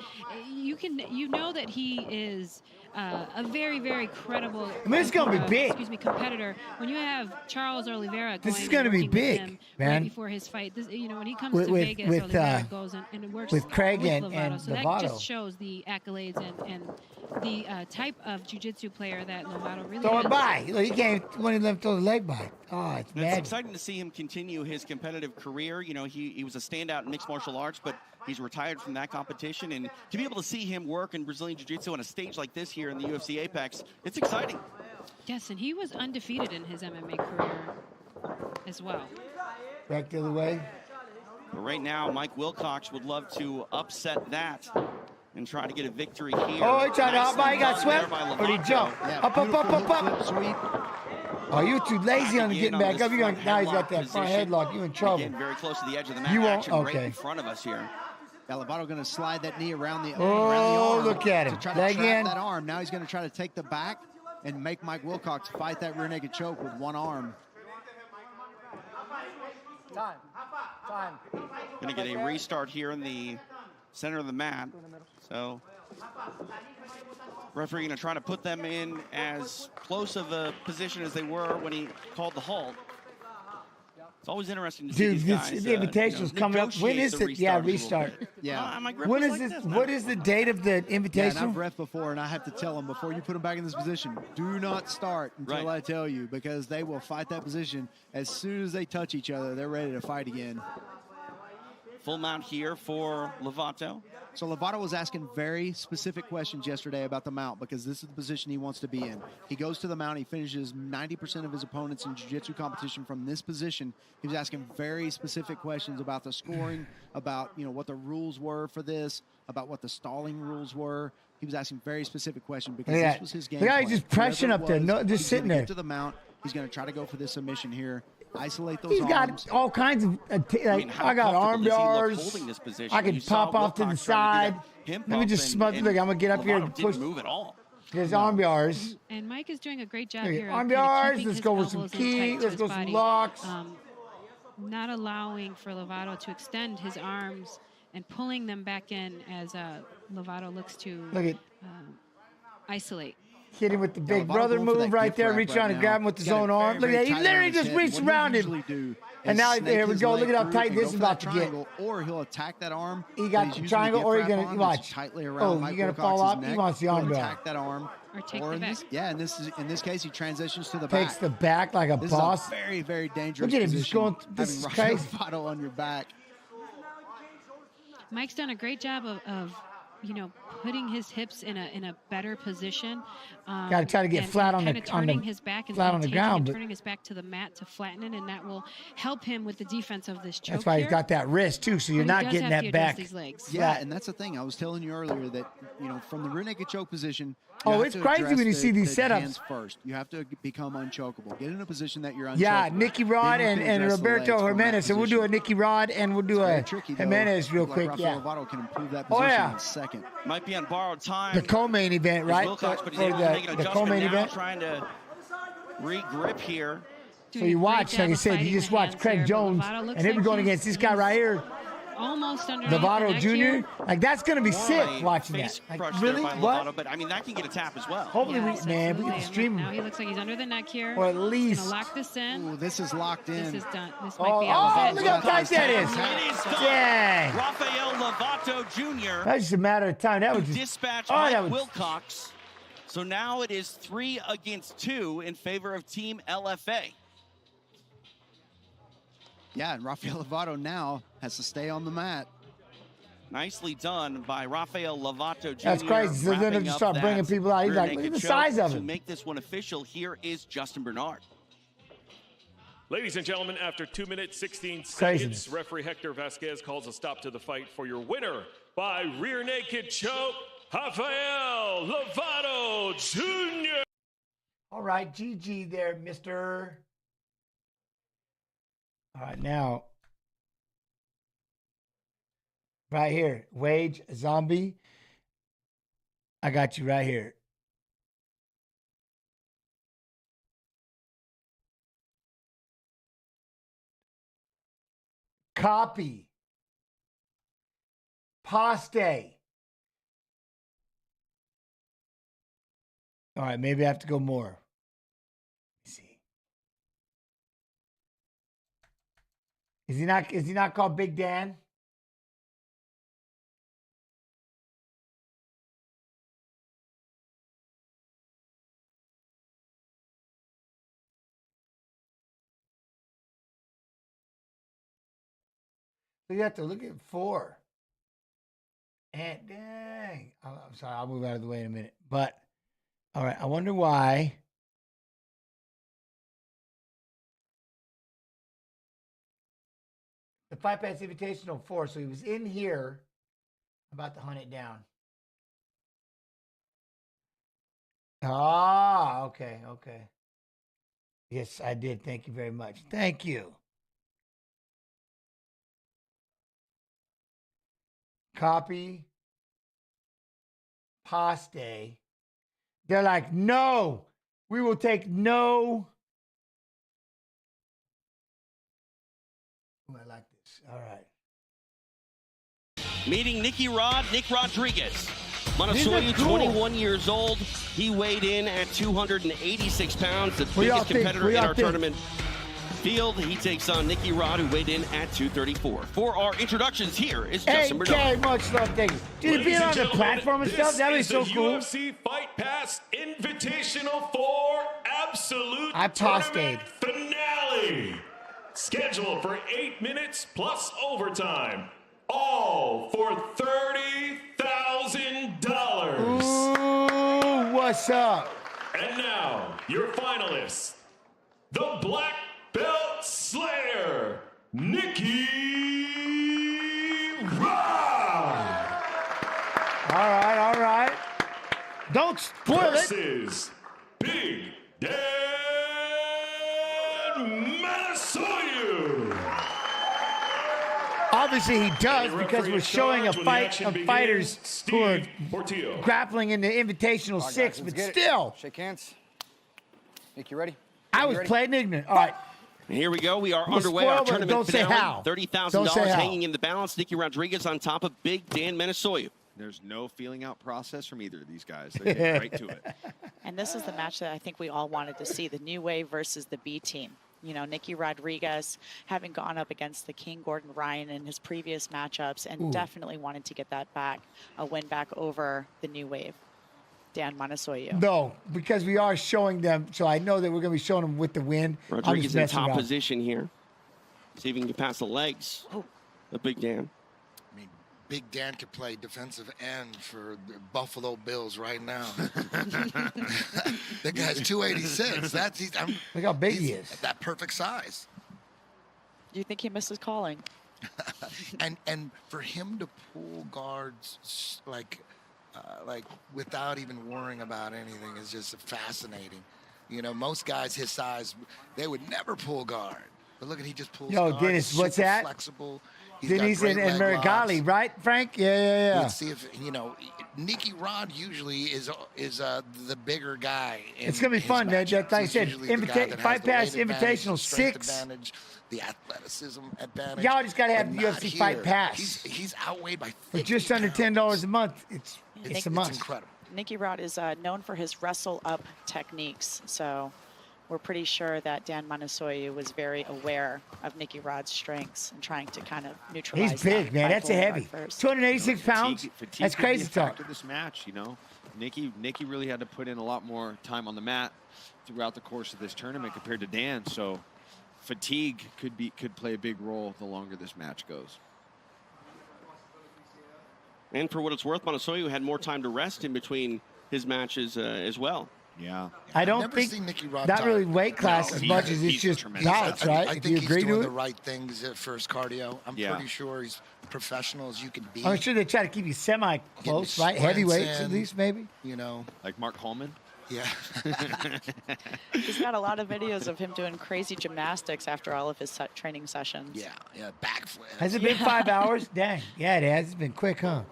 you know that he is a very, very credible. I mean, it's going to be big. Competitor. When you have Charles Oliveira going, this is going to be big, man. Right before his fight, when he comes to Vegas, Oliveira goes and works with Craig and Lovato. So Lovato. that just shows the accolades and the type of jiu-jitsu player that Lovato really throw is. it by. He can't when he left throw the leg by. Oh, it's bad. It's exciting to see him continue his competitive career. He was a standout in mixed martial arts, but he's retired from that competition. And to be able to see him work in Brazilian Jiu-Jitsu on a stage like this here in the UFC Apex, it's exciting. Yes, and he was undefeated in his MMA career as well. Back the other way. But right now, Mike Wilcox would love to upset that and try to get a victory here. Oh, he tried to hop by. He got swept. Or did he jump? Yeah, up. Sweep. Oh, you're too lazy on getting back up. Now he's got that front headlock. You in trouble. Getting very close to the edge of the mat. You won't. Action right in front of us here. Lovato going to slide that knee around the arm. Look at him. To try to trap that arm. Now he's going to try to take the back and make Mike Wilcox fight that rear naked choke with one arm. Time. Going to get a restart here in the center of the mat. So referee going to try to put them in as close of a position as they were when he called the halt. It's always interesting to see Dude, these guys, the Invitational's coming up. When is it? Yeah, restart. Yeah. When is this? What is the date of the Invitational? Yeah, and I've ref before, and I have to tell them before you put them back in this position, do not start until I tell you, because they will fight that position. As soon as they touch each other, they're ready to fight again. Full mount here for Lovato. So Lovato was asking very specific questions yesterday about the mount, because this is the position he wants to be in. He goes to the mount. He finishes 90% of his opponents in jiu-jitsu competition from this position. He was asking very specific questions about the scoring, about what the rules were for this, about what the stalling rules were. He was asking very specific questions because this was his game plan. He's just pressing up there, no, just sitting there. Get to the mount. He's going to try to go for this submission here. Isolate those He's arms. got all kinds of, I got arm bars. I can pop off to the side. Let me just smother. Look, I'm going to get up here and push. Move at all. There's arm bars. And Mike is doing a great job here. Arm bars. Let's go with some key. Let's go some locks. Not allowing for Lovato to extend his arms and pulling them back in as Lovato looks to isolate. Hit him with the big brother move right there. Reach around and grab him with his own arm. Look at that. He literally just reached around him. And now here we go. Look at how tight this is about to get. Or he'll attack that arm. He got the triangle, or he's going to watch. Oh, you're going to fall off. He wants the arm bar. Attack that arm. Or take the back. In this case, he transitions to the back. Takes the back like a boss. This is a very, very dangerous Look at him position. just going. This is crazy. Lovato on your back. Mike's done a great job of putting his hips in a better position. Got to try to get flat on the turning his back and flat on the ground, but turning his back to the mat to flatten it, and that will help him with the defense of this choke. That's why he's got that wrist too, so you're not getting that back. Yeah, and that's the thing. I was telling you earlier that from the rear naked choke position. Oh, it's crazy when you see these setups. Hands first, you have to become unchokeable. Get in a position that you're unchokeable. Yeah, Nicky Rod and Roberto Jimenez. So we'll do a Nicky Rod and we'll do a Jimenez real quick. Yeah. Lovato can improve that position in a second. Might be on borrowed time. The co-main event, right? Wilcox, but he's able to make an adjustment now, trying to re-grip here. So you watch, like I said, you just watch Craig Jones, and he'll be going against this guy right here. Almost underneath Lovato Jr. Like, that's going to be sick watching that. Like, really? What? Lovato, but I mean, that can get a tap as well. Hopefully, we can stream him. Now he looks like he's under the neck here. Or at least. He's gonna lock this in. Ooh, this is locked in. This is done. This might be out. Look how tight that is. It is done. Dang. Rafael Lovato Jr. That's just a matter of time. That was just. Dispatch Mike Wilcox. So now it is 3 against 2 in favor of Team LFA. Yeah, and Rafael Lovato now has to stay on the mat. Nicely done by Rafael Lovato Jr. That's crazy. So then they just start bringing people out. He's like, look at the size of To him. make this one official, here is Justin Bernard. Ladies and gentlemen, after 2 minutes, 16 Crazy. seconds, referee Hector Vasquez calls a stop to the fight for your winner by rear naked choke, Rafael Lovato Jr. All right, GG there, mister. All right, now. Right here, Wage Zombie. I got you right here. Copy. Paste. All right, maybe I have to go more. Let's see. Is he not called Big Dan? So you have to look at 4. And dang. I'm sorry, I'll move out of the way in a minute. But, all right, I wonder why. The Fight Pass Invitational 4. So he was in here. I'm about to hunt it down. Ah, okay. Yes, I did. Thank you very much. Thank you. Copy. Paste. They're like, no, we will take no. Ooh, I like this. All right. Meeting Nick Rodriguez. Montessori, 21 years old. He weighed in at 286 pounds, the biggest competitor in our tournament. field. He takes on Nicky Rod, who weighed in at 234. For our introductions, here is Justin Bernard. Much love, thank you. Dude, being on the platform and stuff, that was so cool. UFC Fight Pass Invitational 4 Absolute Tournament Finale. Scheduled for 8 minutes plus overtime. All for $30,000. Ooh, what's up? And now, your finalists. The Black Belt Slayer, Nicky Rod. All right. Don't spoil it. Versus Big Dan Manasoyu. Obviously he does, because we're showing a fight of fighters who are grappling in the Invitational 6, but still. Shake hands. Nick, you ready? I was playing ignorant. All right. Here we go. We are underway. Our tournament finale. $30,000 hanging in the balance. Nicky Rodriguez on top of Big Dan Manasoyu. There's no feeling out process from either of these guys. They're getting right to it. And this is the match that I think we all wanted to see, the New Wave versus the B team. You know, Nicky Rodriguez having gone up against the King Gordon Ryan in his previous matchups, and definitely wanted to get that back, a win back over the New Wave. Dan Manasoyu. No, because we are showing them, so I know that we're going to be showing them with the win. Rodriguez in top position here. See if he can get past the legs of Big Dan. I mean, Big Dan could play defensive end for the Buffalo Bills right now. That guy's 286. Look how big he is. That perfect size. Do you think he misses calling? and for him to pull guards like without even worrying about anything is just fascinating. You know, most guys his size, they would never pull guard. But look at, he just pulls guard. Dennis, what's that? Flexible. Dennis and Marigali, right, Frank? Yeah. Let's see if, you know, Nicky Rod usually is the bigger guy. It's going to be fun. Like I said, Fight Pass Invitational 6. Advantage, the athleticism advantage. Y'all just got to have the UFC Fight Pass. He's outweighed by 50 For just under $10 a month. It's a must. It's incredible. Nicky Rod is known for his wrestle-up techniques, so we're pretty sure that Dan Manasoyu was very aware of Nicky Rod's strengths and trying to kind of neutralize. He's big, man. That's a heavy. 286 pounds. Fatigue That's crazy talk. After this match, you know, Nicky really had to put in a lot more time on the mat throughout the course of this tournament compared to Dan. So fatigue could play a big role the longer this match goes. And for what it's worth, Manasoyu had more time to rest in between his matches as well. Yeah. I don't think not really weight class as much as it's just balance, right? I think he's doing the right things for his cardio. I'm pretty sure he's professional as you can be. I'm sure they try to keep you semi-close, right? Heavyweights at least, maybe? You know. Like Mark Coleman? Yeah. He's got a lot of videos of him doing crazy gymnastics after all of his training sessions. Yeah, backflip. Has it been 5 hours? Dang. Yeah, it has. It's been quick, huh?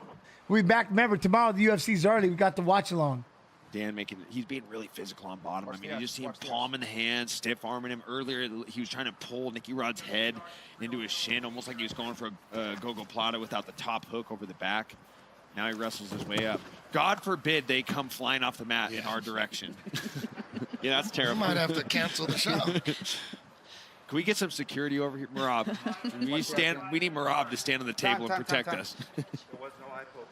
We'll be back. Remember, tomorrow the UFC's early. We got the watch along. Dan he's being really physical on bottom. I mean, you just see him palming the hand, stiff arming him. Earlier, he was trying to pull Nicky Rod's head into his shin, almost like he was going for a gogoplata without the top hook over the back. Now he wrestles his way up. God forbid they come flying off the mat in our direction. Yeah, that's terrible. We might have to cancel the show. Can we get some security over here, Marab? We need Marab to stand on the table and protect us. There was no eye poke.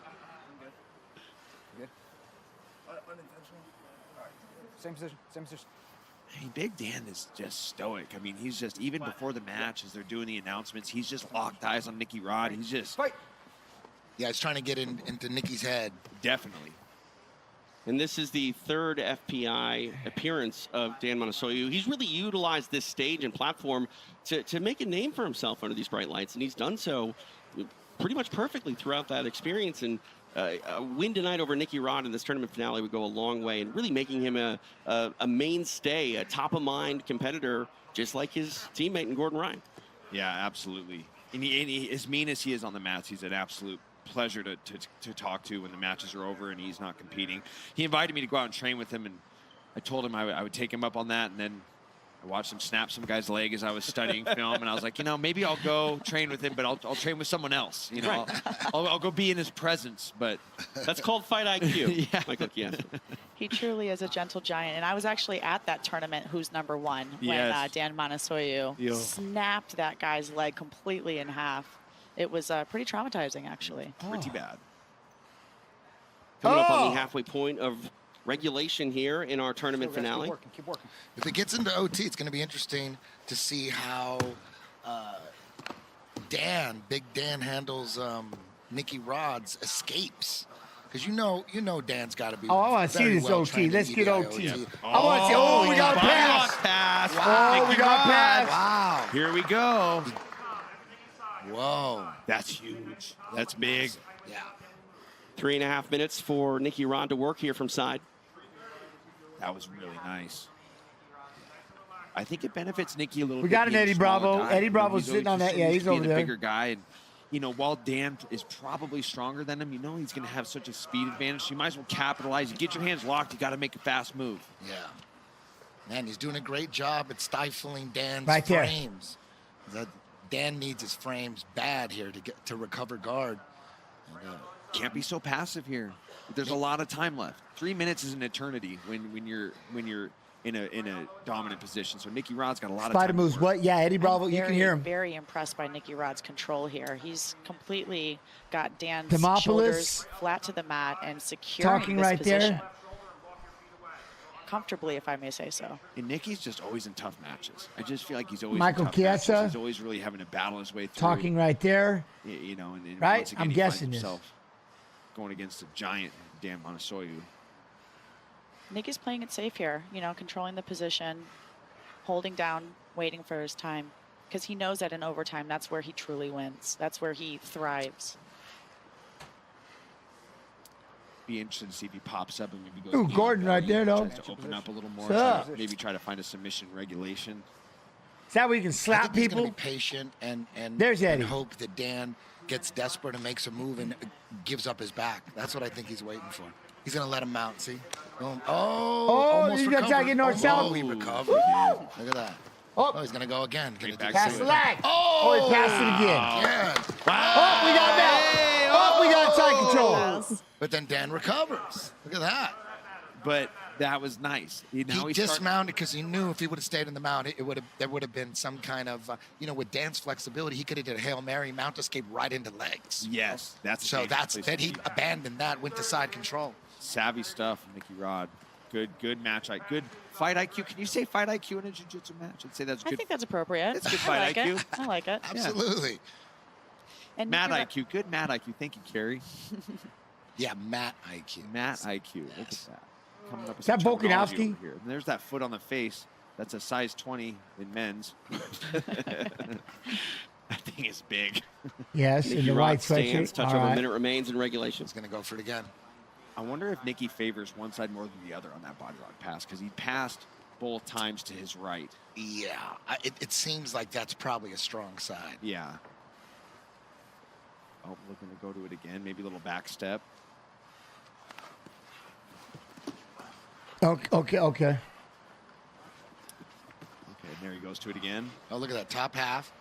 Good. Unintentional. All right. Same position. Hey, Big Dan is just stoic. I mean, he's just, even before the match, as they're doing the announcements, he's just locked eyes on Nicky Rod. He's just... Yeah, he's trying to get into Nicky's head. Definitely. And this is the third FPI appearance of Dan Manasoyu. He's really utilized this stage and platform to make a name for himself under these bright lights, and he's done so pretty much perfectly throughout that experience. And a win tonight over Nicky Rod in this tournament finale would go a long way, and really making him a mainstay, a top-of-mind competitor, just like his teammate in Gordon Ryan. Yeah, absolutely. And he, as mean as he is on the mats, he's an absolute pleasure to talk to when the matches are over and he's not competing. He invited me to go out and train with him, and I told him I would take him up on that, and then I watched him snap some guy's leg as I was studying film, and I was like, you know, maybe I'll go train with him, but I'll train with someone else. You know, I'll go be in his presence. But that's called fight IQ. Yeah. Michael Chiesa. He truly is a gentle giant. And I was actually at that tournament, Who's Number One, when Dan Manasoyu snapped that guy's leg completely in half. It was pretty traumatizing, actually. Pretty bad. Coming up on the halfway point of regulation here in our tournament finale. Keep working. If it gets into OT, it's going to be interesting to see how Big Dan handles Nicky Rod's escapes. Because you know Dan's got to be. Oh, I want to see this OT. Let's get OT. Yeah. I want to see. Oh, we got a pass. Wow. We got a pass. Wow. Here we go. Whoa. That's huge. That's big. Yeah. 3.5 minutes for Nicky Rod to work here from side. That was really nice. I think it benefits Nicky a little bit. We got an Eddie Bravo. Eddie Bravo's sitting on that. Yeah, he's over there. A bigger guy. And, you know, while Dan is probably stronger than him, you know he's going to have such a speed advantage. You might as well capitalize. You get your hands locked, you got to make a fast move. Yeah. Man, he's doing a great job at stifling Dan's frames. Dan needs his frames bad here to recover guard. And, can't be so passive here. There's a lot of time left. 3 minutes is an eternity when you're in a dominant position. So Nicky Rod's got a lot of time. Spider moves. What? Yeah, Eddie Bravo. You can hear him. Very impressed by Nicky Rod's control here. He's completely got Dan's Demopoulos shoulders flat to the mat and securing talking this right position. there. Comfortably, if I may say so. And Nicky's just always in tough matches. I just feel like he's always Michael in tough matches. Chiesa. He's always really having to battle his way through. Talking right there. You know, and right? once again, I'm he guessing finds this. himself going against a giant Dan Manasoyu. Nicky's playing it safe here, you know, controlling the position, holding down, waiting for his time, because he knows that in overtime, that's where he truly wins. That's where he thrives. Be interested to see if he pops up and maybe goes. Ooh, Gordon right there, though. Tries to open up a little more. Maybe try to find a submission regulation. Is that where you can slap people? He's going to be patient and There's Eddie. And hope that Dan gets desperate and makes a move and gives up his back. That's what I think he's waiting for. He's going to let him mount, see? Almost he's going to try to get north south. Oh, he recovered. Look at that. Oh, he's going to go again. Pass the lag. Oh, he passed it again. Yeah. Wow. Oh, we got that. Oh, we got side control. But then Dan recovers. Look at that. But that was nice. He dismounted because he knew if he would have stayed in the mount, there would have been some kind of, with Dan's flexibility, he could have did a Hail Mary mount escape right into legs. Yes, then he abandoned that, went to side control. Savvy stuff, Nicky Rod. Good match. Good fight IQ. Can you say fight IQ in a jiu-jitsu match? I'd say that's good. I think that's appropriate. It's good I fight like IQ. it. I like it. Absolutely. And Mat IQ. Good mat IQ. Thank you, Carrie. Yeah, mat IQ. Mat IQ. Look at that. Coming up with Is that some terminology Volkanovski? over here. And there's that foot on the face. That's a size 20 in men's. That thing is big. Yes, in the white stands. sweatshirt. Touch of a minute remains in regulation. He's going to go for it again. I wonder if Nicky favors one side more than the other on that body lock pass, because he passed both times to his right. Yeah, it seems like that's probably a strong side. Yeah. Oh, looking to go to it again. Maybe a little back step. Okay. Okay, there he goes to it again. Oh, look at that top half.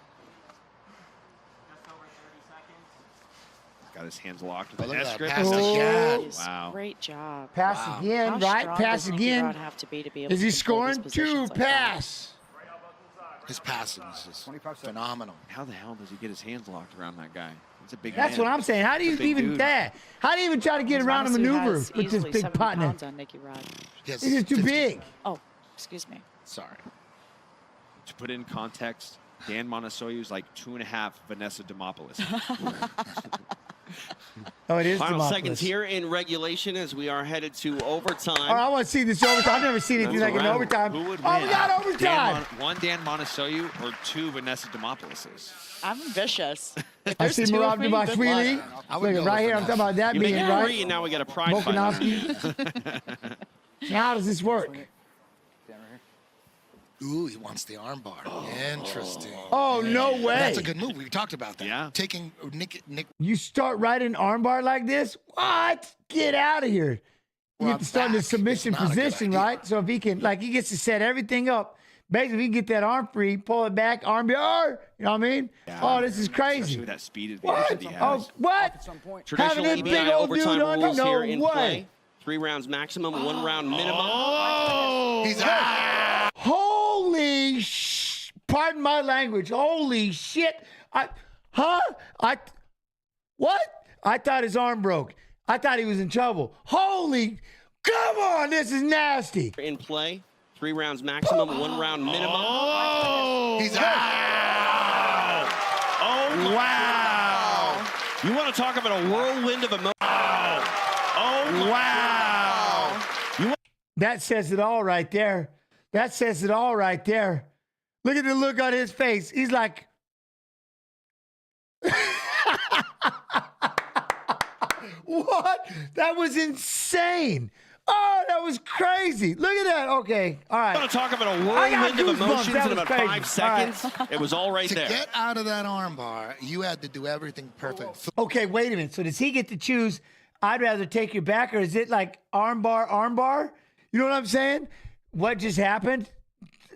Got his hands locked with Oh, the look S at grip. that. Pass again. Wow. Great job. Pass again, How right? strong Pass does Nicky again. Rod have to be able Is to he control these scoring? positions Two like that? pass. His passing is just phenomenal. How the hell does he get his hands locked around that guy? It's a big That's man. what I'm saying. How do you It's a big even dude. that? How do you even try to get around and Manasoyu maneuver has with this easily big 70 partner? pounds on Nicky Rod. Yes, He's just too 50. big. Oh, excuse me. Sorry. To put it in context, Dan Manasoyu is like 2.5 Vanessa Demopoulos. Oh, it is Final Demopoulos. seconds here in regulation as we are headed to overtime. Oh, I want to see this overtime. I've never seen anything like an overtime. Who would Oh, win? we got overtime. One Dan Manasoyu or 2 Vanessa Demopoulos? I'm vicious. If I there's see two Murad of me, good Dubashvili. luck. Look, right here, I'm talking about that You being make right. 3, and now we got a pride fight. Volkanovski. How does this work? Ooh, he wants the armbar. Interesting. Oh, no way. That's a good move. We talked about that. Yeah. Taking Nick. You start right in armbar like this? What? Get out of here. You have to start in the submission position, right? So if he can, he gets to set everything up. Basically, if he can get that arm free, pull it back, arm bar. You know what I mean? Yeah. Oh, this is Especially crazy. with that speed advantage that he has. Oh, what? Traditional Having this EBI big old dude overtime on you? rules here No in way. play. 3 rounds maximum, 1 round minimum. Oh! He's out. Holy pardon my language. Holy shit. What? I thought his arm broke. I thought he was in trouble. Holy, come on, this is nasty. In play, 3 rounds maximum, 1 round minimum. Oh! He's out. Oh, wow. You want to talk about a whirlwind of emotion? Oh, wow. That says it all right there. That says it all right there. Look at the look on his face. He's like, what? That was insane. Oh, that was crazy. Look at that. Okay. All right. I want to talk about a whirlwind of emotions in about crazy. 5 seconds. Right. It was all right there. To get out of that arm bar, you had to do everything perfect. Okay, wait a minute. So does he get to choose, I'd rather take your back, or is it like arm bar? You know what I'm saying? What just happened?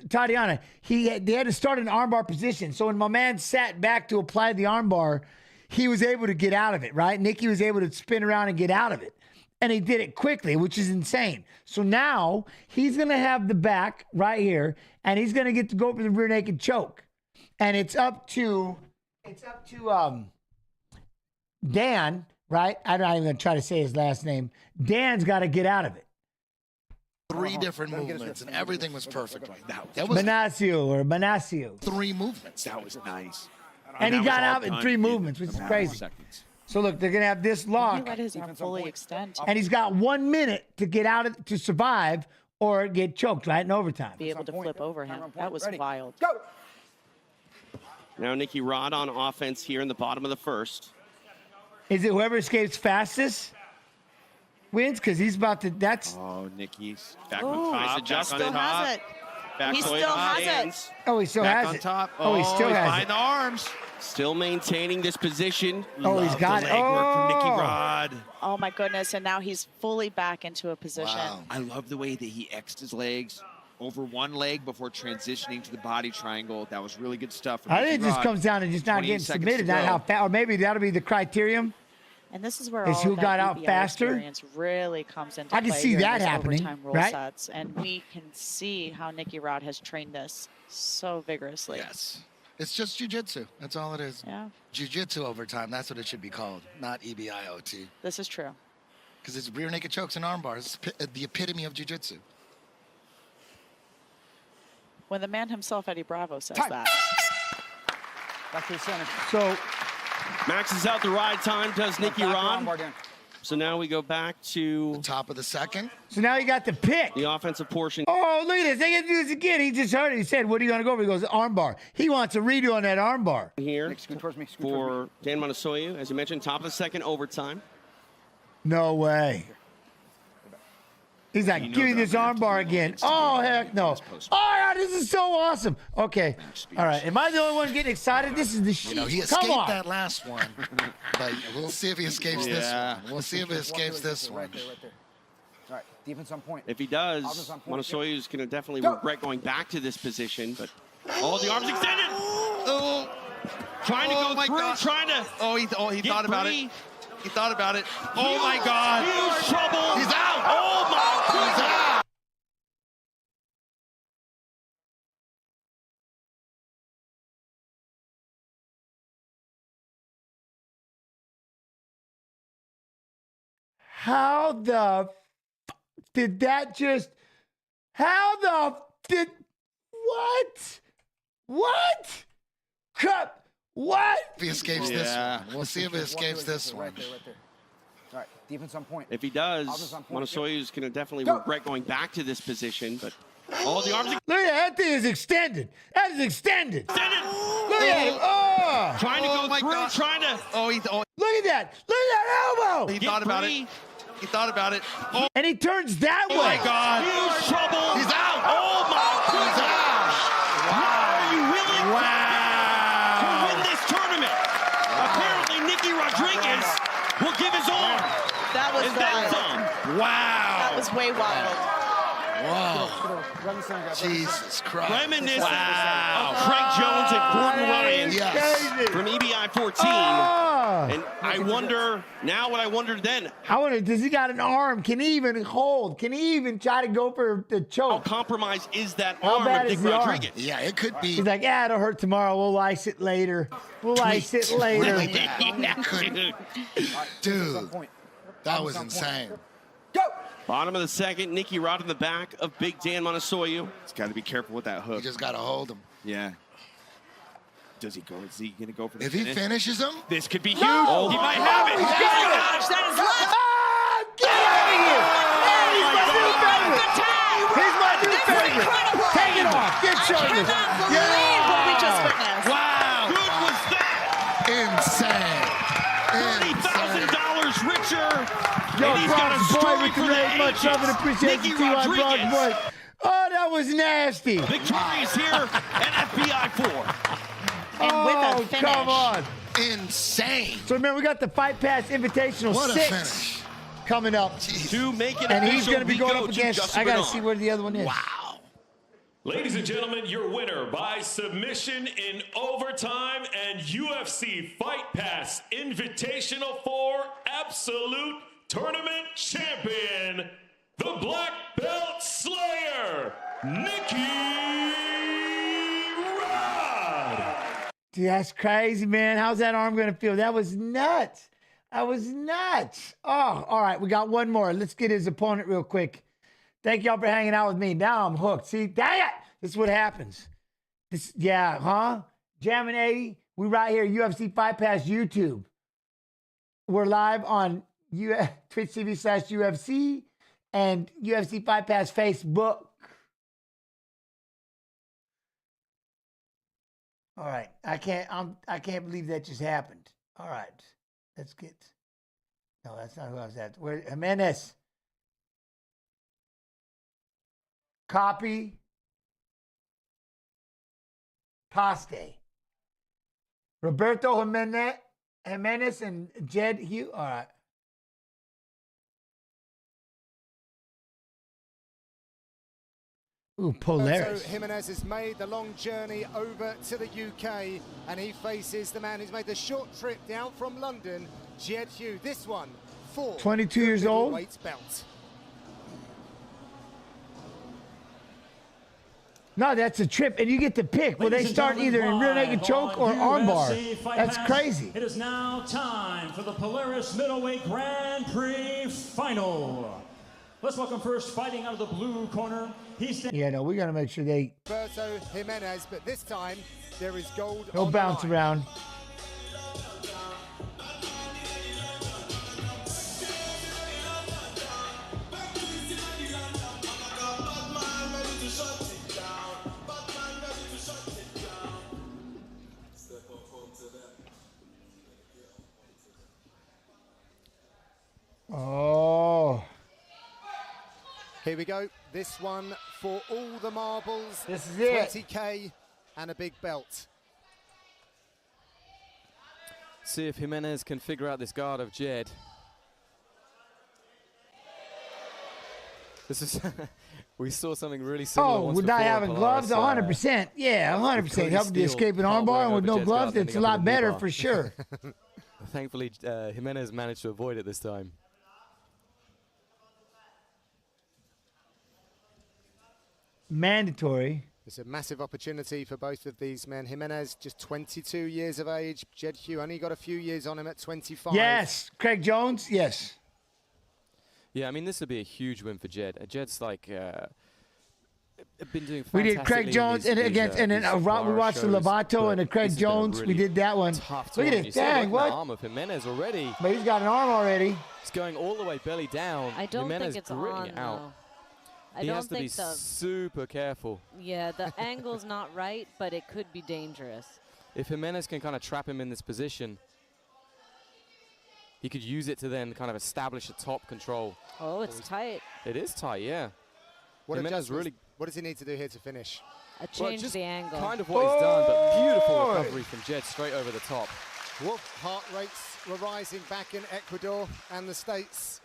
Tatiana, they had to start an armbar position. So when my man sat back to apply the armbar, he was able to get out of it, right? Nicky was able to spin around and get out of it. And he did it quickly, which is insane. So now he's going to have the back right here, and he's going to get to go for the rear naked choke. And it's up to Dan, right? I'm not even going to try to say his last name. Dan's got to get out of it. 3 different movements, and everything was perfect. That was Manasio. 3 movements. That was nice. And he got out in 3 movements, which is crazy. So look, they're gonna have this lock. He let his arm fully extend. And he's got 1 minute to get out of to survive or get choked right in overtime. Be able to flip over him. That was wild. Now Nicky Rod on offense here in the bottom of the first. Is it whoever escapes fastest wins? Because he's about to. That's. Oh, Nicky's back on top. Adjustment. Still has it. He still has it. Oh, he still back has on it. Top. Oh, he still has behind it. the arms. Still maintaining this position. Oh, he's got it. Leg work from Nicky Rod. Oh my goodness! And now he's fully back into a position. Wow. I love the way that he X'd his legs over one leg before transitioning to the body triangle. That was really good stuff. I think it just comes down to just not getting submitted, not how fast, or maybe that'll be the criterion. And this is where is all who of that got out EBI faster experience really comes into I can play see here in that this happening, overtime rule right? sets, and we can see how Nicky Rod has trained this so vigorously. Yes. It's just jiu-jitsu. That's all it is. Yeah. Jiu-jitsu overtime. That's what it should be called, not EBIOT. This is true. Because it's rear naked chokes and arm bars. It's the epitome of jiu-jitsu. When the man himself, Eddie Bravo, says that. Back to the center. So maxes out the ride time, does Nicky Rod. So now we go back to the top of the second. So now you got the pick. The offensive portion. Oh, look at this. They get to do this again. He just heard it. He said, what are you going to go for? He goes, armbar. He wants a redo on that armbar. Here for Dan Manasoyu, as you mentioned, top of the second, overtime. No way. He's like, give me this armbar again. Oh, heck no. Oh, yeah, this is so awesome. Okay. All right. Am I the only one getting excited? This is the shit. You know, he escaped that last one. But we'll see if he escapes this one. We'll see if he escapes this one. Right there. All right, defense on point. If he does, Manasoyu is going to definitely regret going back to this position. But the arms extended. Oh, trying to go through, trying to. He thought about it. He thought about it. Oh my God! Huge trouble. He's out. Oh my God! He's out. How the did that just? How the did? What? What? Cut. What? If he escapes this one. We'll see if he escapes this one. Right there. All right, defense on point. If he does, Manasoyu is going to definitely regret going back to this position. But the arms. Look at that thing is extended. That is extended. Look at it. Oh. Trying to go through, trying to. Look at that. Look at that elbow. He thought about it. He thought about it. Oh. And he turns that way. Oh my God! Huge trouble. He's out. Oh my He's out. Wow. Are you willing to win this tournament? Apparently, Nicky Rodriguez will give his arm. That was wild. Wow. That was way wild. Whoa. Jesus Christ. Reminiscent of Craig Jones and Gordon Ryan from EBI 14. And I wonder, now what I wondered then. I wonder, does he got an arm? Can he even hold? Can he even try to go for the choke? How compromised is that How arm bad of is Nick the arm? Rodriguez? Yeah, it could be. He's like, yeah, it'll hurt tomorrow. We'll ice it later. We'll ice it later. Really bad. Dude, that was insane. Bottom of the second, Nicky Rod in the back of Big Dan Monasoyu. He's got to be careful with that hook. You just got to hold him. Yeah. Does he go? Is he going to go for the If finish? he finishes him, this could be huge. No! He might have it. He's Oh, got it. gosh, that is left. Get out of here! He's my new favorite. He's my new favorite. Take it off. Get shoulders. What we just witnessed. Wow. Good was that. insane. $30,000 richer. Yo, and he's got a Bronx boy, story we for the can much love and ages. appreciation Nicky to T.Y. Bronx Rodriguez. boy. Oh, that was nasty. Victorious here at FBI 4. And with a finish. Come on. Insane. So remember, we got the Fight Pass Invitational What a 6 finish. coming up. To make it And he's official, going to be we going go up to against, Justin I got to Bernard. see where the other one is. Wow. Ladies and gentlemen, your winner by submission in overtime and UFC Fight Pass Invitational 4 Absolute Tournament Champion, the Black Belt Slayer, Nicky Rod. Dude, that's crazy, man. How's that arm going to feel? That was nuts. That was nuts. Oh, all right. We got one more. Let's get his opponent real quick. Thank y'all for hanging out with me. Now I'm hooked. See, dang it. This is what happens. This, yeah, huh? Jammin' 80. We right here, UFC Fight Pass YouTube. We're live on Twitch TV/UFC and UFC Fight Pass Facebook. All right. I can't believe that just happened. All right. Let's get. No, that's not who I was at. Where Jimenez. Copy. Paste. Roberto Jimenez and Jed Hugh. All right. Ooh, Polaris. So Jimenez has made the long journey over to the UK, and he faces the man who's made the short trip down from London, Jed Hugh. This one for 22 years old. middleweight belt. No, that's a trip, and you get to pick. Will they start either in rear naked choke or armbar? That's crazy. It is now time for the Polaris Middleweight Grand Prix Final. Let's welcome first, fighting out of the blue corner. Yeah, no, we got to make sure they Roberto Jimenez, but this time there is gold. go on the bounce line. around. Oh. Here we go. This one for all the marbles. This is it. 20K and a big belt. See if Jimenez can figure out this guard of Jed. This is we saw something really similar. Oh, once with not before, having Polaris, gloves, 100%. Yeah, 100%. Helping to escape an armbar, and with no gloves, it's a lot better for sure. Thankfully, Jimenez managed to avoid it this time. Mandatory. It's a massive opportunity for both of these men. Jimenez, just 22 years of age. Jed Hugh only got a few years on him at 25. Yes. Craig Jones, yes. Yeah, I mean, this would be a huge win for Jed. Jed's like been doing We did Craig Jones and against, and then we watched the Lovato and the Craig Jones. Really we did that one. Look at this, dang, what? Arm of Jimenez already. But he's got an arm already. It's going all the way belly down. I don't Jimenez think it's gritting on, it out. though. I He don't has to be think the super careful. Yeah, the angle's not right, but it could be dangerous. If Jimenez can kind of trap him in this position, he could use it to then kind of establish a top control. Oh, it's tight. It is tight, yeah. What Jimenez really. What does he need to do here to finish? Change just the angle. kind of what he's done, but beautiful recovery from Jed straight over the top. Wolf heart rates were rising back in Ecuador and the States.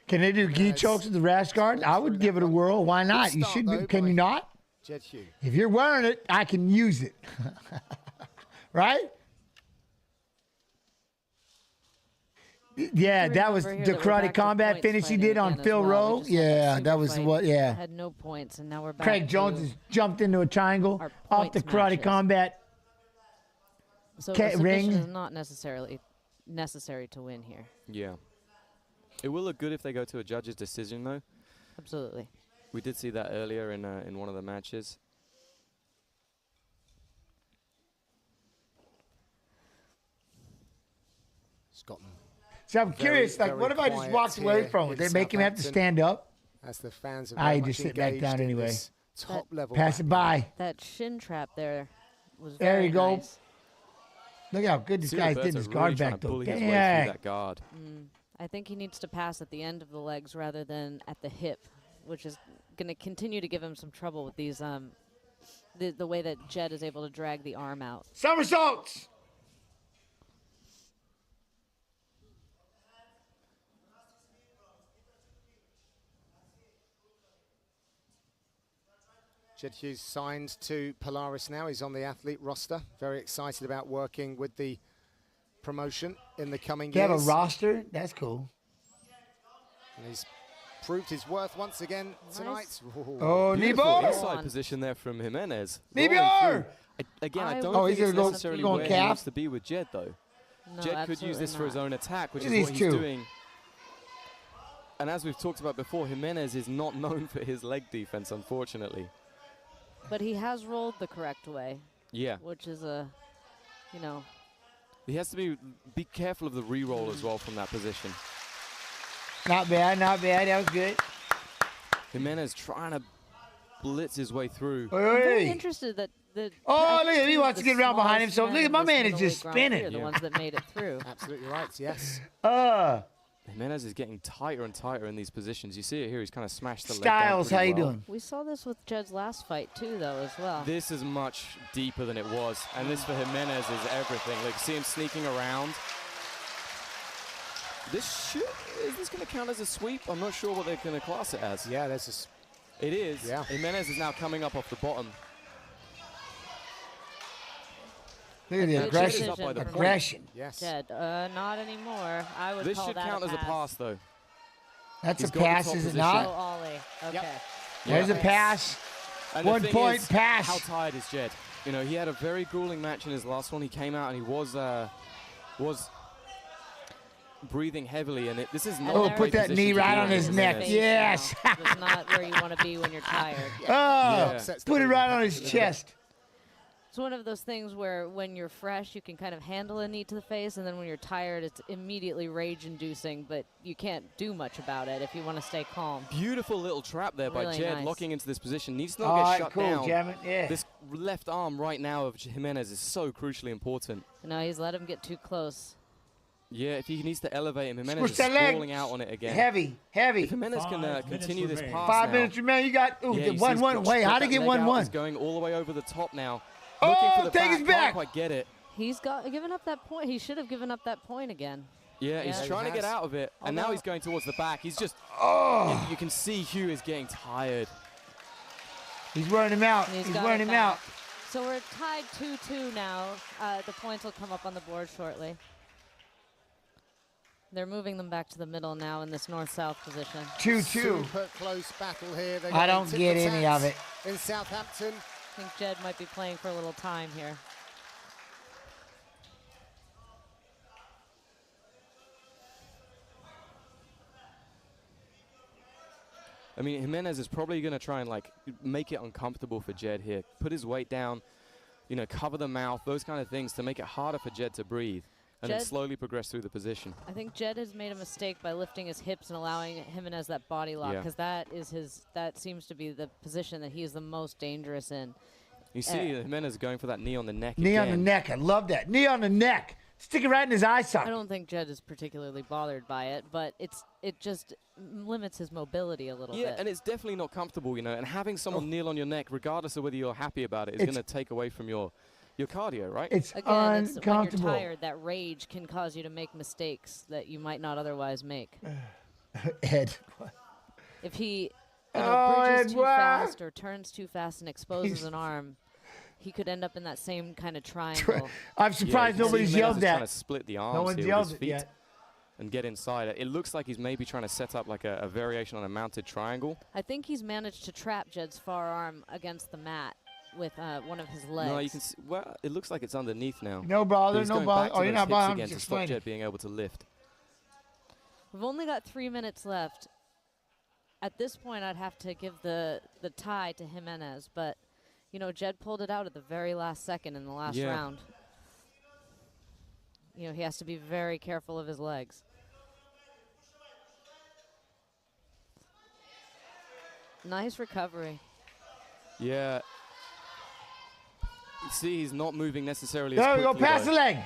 Can they do gi chokes with the rash guard? I would give it a whirl. Why not? You should. Can you not? Jed Hugh. If you're wearing it, I can use it. Right? Yeah, that was the Karate Combat finish he did on Phil Rowe. Yeah, that was what. Yeah. Had no points, and now we're back. Craig Jones has jumped into a triangle off the Karate Combat so the submission ring. is not necessarily necessary to win here. Yeah. It will look good if they go to a judge's decision, though. Absolutely. We did see that earlier in one of the matches. Scotland. So I'm curious, like, what if I just walked away from it? They make him have to stand up? As the fans are I just sit back down anyway. Top level. Pass it by. That shin trap there was There very you go. nice. Look how good this See, guy's Roberto getting his really guard trying back, to though. bully his way through Dang. that guard. I think he needs to pass at the end of the legs rather than at the hip, which is going to continue to give him some trouble with these, the way that Jed is able to drag the arm out. Somersaults! Jed Hughes signed to Polaris now. He's on the athlete roster. Very excited about working with the promotion in the coming They years. have a roster? That's cool. And he's proved his worth once again tonight. Oh, Beautiful Nebo! inside position there from Jimenez. Nebo! Rolling through. Again, I don't think he's it's gonna necessarily go where he calf? wants to be with Jed, though. No, Jed could use absolutely this for his not. own attack, which Look is at what these he's two. doing. And as we've talked about before, Jimenez is not known for his leg defense, unfortunately. But he has rolled the correct way. Yeah. Which is a, you know. He has to be careful of the re-roll as well from that position. Not bad, not bad. That was good. Jimenez trying to blitz his way through. I'm very Hey. interested that the. Oh, look at him. He two of wants to the get around behind him. smallest So men look at in my this man is middleweight just Grand Prix spinning. are the ones that made it through. Absolutely right, yes. Jimenez is getting tighter and tighter in these positions. You see it here. He's kind of smashed the Styles, how leg you down pretty well. doing? We saw this with Jed's last fight too, though, as well. This is much deeper than it was. And this for Jimenez is everything. Like, see him sneaking around. Is this going to count as a sweep? I'm not sure what they're going to class it as. Yeah, there's a... It is. Yeah. Jimenez is now coming up off the bottom. Look at the Good aggression. decision from Aggression. Yes. Jed, not anymore. I would This call should that count a as a pass, though. That's He's a got the pass, top is it position. not? Oh, Ollie. Okay. There's a pass. And the 1 thing point is, pass. How tired is Jed? You know, he had a very grueling match in his last one. He came out and he was breathing heavily, and this is not. Oh, a put great that position knee to right be on in. his neck. Yes. It's not where you want to be when you're tired. Oh, put it right on his chest. It's one of those things where when you're fresh, you can kind of handle a knee to the face, and then when you're tired, it's immediately rage-inducing, but you can't do much about it if you want to stay calm. Beautiful little trap there by Really Jed, nice. locking into this position. Needs to not All get right, shut cool, down. Jamin, yeah. This left arm right now of Jimenez is so crucially important. No, he's let him get too close. Yeah, if he needs to elevate him, Jimenez Squish is that leg. falling out on it again. Heavy, heavy. If Jimenez can continue this pass 5 now. minutes remaining. You got Yeah, you see 1-1. he's Wait, got how'd he that get leg out. 1-1? He's going all the way over the top now. Oh, Looking for the take back. his back. Can't quite get it. He's given up that point. He should have given up that point again. Yeah, he's Yeah. trying to get out of it, and now Although- he's going towards the back. He's just, you can see Hugh is getting tired. He's wearing him out. And He's got wearing it him back. out. So we're tied 2-2 now. The points will come up on the board shortly. They're moving them back to the middle now in this north-south position. 2-2. Super close battle here. They're I going don't tit get for any tat of it. In Southampton. I think Jed might be playing for a little time here. I mean, Jimenez is probably going to try and make it uncomfortable for Jed here. Put his weight down, you know, cover the mouth, those kind of things to make it harder for Jed to breathe, and then Jed- slowly progress through the position. I think Jed has made a mistake by lifting his hips and allowing Jimenez that body lock, Yeah. because that seems to be the position that he is the most dangerous in. You see Jimenez going for that knee on the neck Knee on the again. neck. I love that. Knee on the neck. Stick it right in his eye I socket. don't think Jed is particularly bothered by it, but it just limits his mobility a little Yeah, bit. and it's definitely not comfortable, you know, and having someone kneel on your neck, regardless of whether you're happy about it, is going to take away from your cardio, right? It's Again, it's when you're uncomfortable. tired, that rage can cause you to make mistakes that you might not otherwise make. Ed. If he bridges too Edouard. fast or turns too fast and exposes an arm, he could end up in that same kind of triangle. I'm surprised nobody's yelled that. Trying to split the arms No one's here yelled with his it feet yet. and get inside it. It looks like he's maybe trying to set up like a variation on a mounted triangle. I think he's managed to trap Jed's far arm against the mat with one of his legs. No, you can see, well, it looks like it's underneath now. No bother, But he's no going bother. back to Oh, you're those not hips bothering, again I'm to just stop explaining. Jed being able to lift. We've only got 3 minutes left. At this point, I'd have to give the tie to Jimenez, but you know, Jed pulled it out at the very last second in the last round. You know, he has to be very careful of his legs. Nice recovery. Yeah. You see, he's not moving necessarily There as we quickly. go, pass the leg.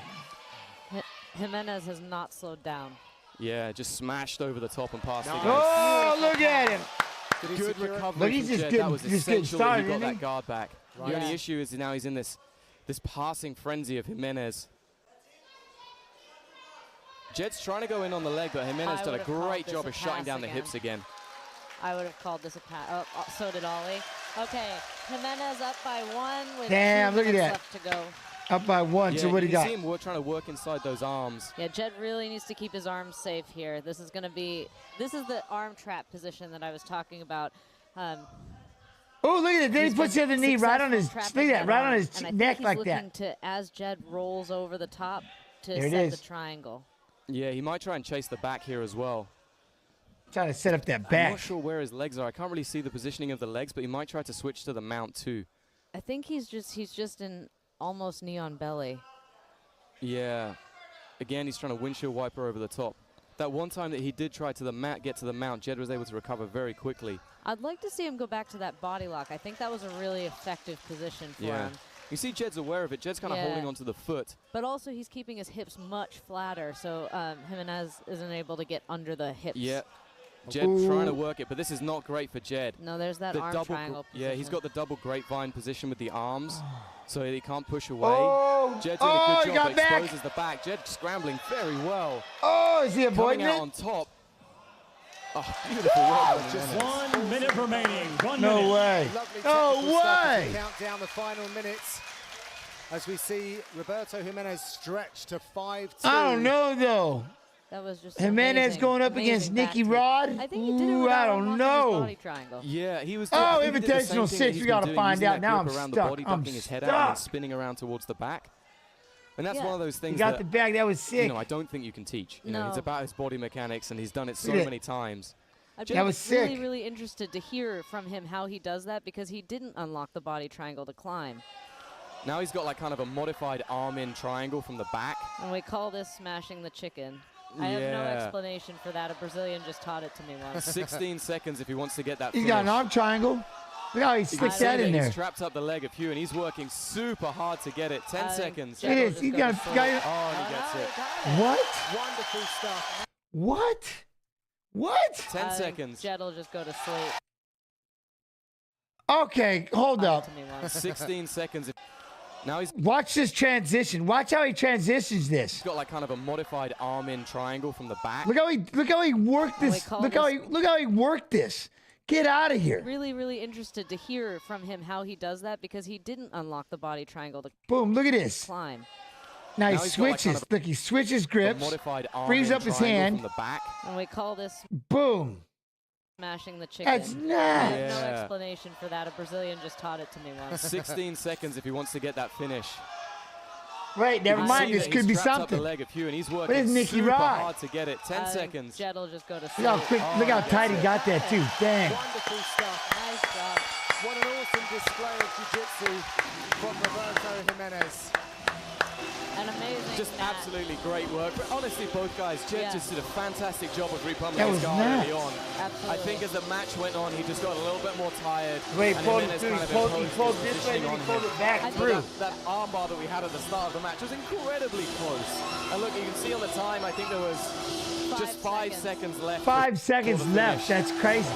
Jimenez has not slowed down. Yeah, just smashed over the top and past Nice. the guy. Oh, look at him. Good recovery Look, he's from just Jed. good- That was just getting essential started, that he got isn't he? that guard back. Right. The only Yeah. issue is now he's in this passing frenzy of Jimenez. Jed's trying to go in on the leg, but Jimenez I did a would've called great this job a of shutting pass down the again. hips again. I would have called this a pass. Oh, so did Ollie. Okay, Jimenez up by 1 with Damn, 2 look at minutes that. left to go. Up by 1, Yeah, so what do you you can got? see him trying to work inside those arms. Yeah, Jed really needs to keep his arms safe here. This is going to be, this is the arm trap position that I was talking about. Oh, look at it. Then he He's puts the been other knee right on his, look successful at that, trapping right arm, on his and I think neck he's like looking that. to, as Jed rolls over the top, to There it set is. the triangle. Yeah, he might try and chase the back here as well. Trying to set up that I'm back. not sure where his legs are. I can't really see the positioning of the legs, but he might try to switch to the mount too. I think he's just in almost knee on belly. Yeah. Again, he's trying to windshield wiper over the top. That one time that he did try to get to the mount, Jed was able to recover very quickly. I'd like to see him go back to that body lock. I think that was a really effective position for him. You see Jed's aware of it. Jed's kind of Yeah. holding onto the foot. But also he's keeping his hips much flatter, so Jimenez isn't able to get under the hips. Yeah. Jed trying to work it, but this is not great for Jed. No, there's that The arm double triangle Yeah, he's position. got the double grapevine position with the arms, so he can't push away. Oh, Jed's doing a oh, good he job, got back. exposes the back. Jed scrambling very well. Oh, is he Coming avoiding out it? on top. Oh, beautiful work. Just 1 minute remaining. 1 No minute. way. Lovely No technical stuff as we way. count down the final minutes as we see Roberto Jimenez stretch to 5-2. I don't know, though. That was just Jimenez amazing, going up amazing against Nicky back Rod? kick. I think he did it Ooh, without I don't unlocking his know. body triangle. Yeah, he was. Oh, I think he did the same Invitational thing 6, that we he's gotta been doing, find using out. that Now grip I'm around stuck. the body, I'm ducking his head out and stuck. then spinning around towards the back. And that's Yeah. one of those He things got that the back. That was sick. you know, I don't think you can teach. You know, it's No. about his body mechanics, and he's done it so Look at many times. I'd That be was really, sick. really interested to hear from him how he does that because he didn't unlock the body triangle to climb. Now he's got like kind of a modified arm-in triangle from the back. And we call this smashing the chicken. I have no Yeah. explanation for that. A Brazilian just taught it to me once. 16 seconds if he wants to get that He's finish. got an arm triangle. Look how he You can sticks see that in there. He's trapped up the leg of Hugh, and he's working super hard to get it. 10 seconds. It is. He got. Oh, and he gets it. What? Wonderful stuff. What? What? 10 seconds. Jed will just go to sleep. Okay, hold up. To me once. 16 seconds. Now he's Watch this transition. Watch how he transitions this. got like kind of a modified arm-in triangle from the back. Look how he worked We this. call Look this- how he worked this. Get out of here. Really, really interested to hear from him how he does that because he didn't unlock the body triangle to Boom, look at this. climb. Now he Now he's got, like, switches. kind of Look, he switches A grips. modified Frees arm-in up his triangle hand. from the back. And we call this Boom. smashing the chicken. That's I have nuts. no Yeah. explanation for that. A Brazilian just taught it to me once. 16 seconds if he wants to get that finish. Right, never You mind. see This that could he's be trapped up something. the leg of Hugh, and he's What working is Nicky super Rod? hard to get it. 10 seconds. Jed will just go to sleep. Look how quick. Oh, look how he tight gets he it. got that too. Dang. Wonderful stuff. Nice job. What an awesome display of jiu-jitsu from Roberto Jimenez. An amazing Just match. absolutely great work. But honestly, both guys, Jed Yeah. just did a fantastic job of repummeling That his was guard early nuts. on. Absolutely. I think as the match went on, he just got a little bit more tired. Wait, and pulled Jimenez it through. kind of He imposed pulled his this way, positioning then he on pulled him. it back But through. that armbar that we had at the start of the match was incredibly close. And look, you can see on the time, I think there was just 5 seconds left. 5 seconds for the left. finish. That's crazy.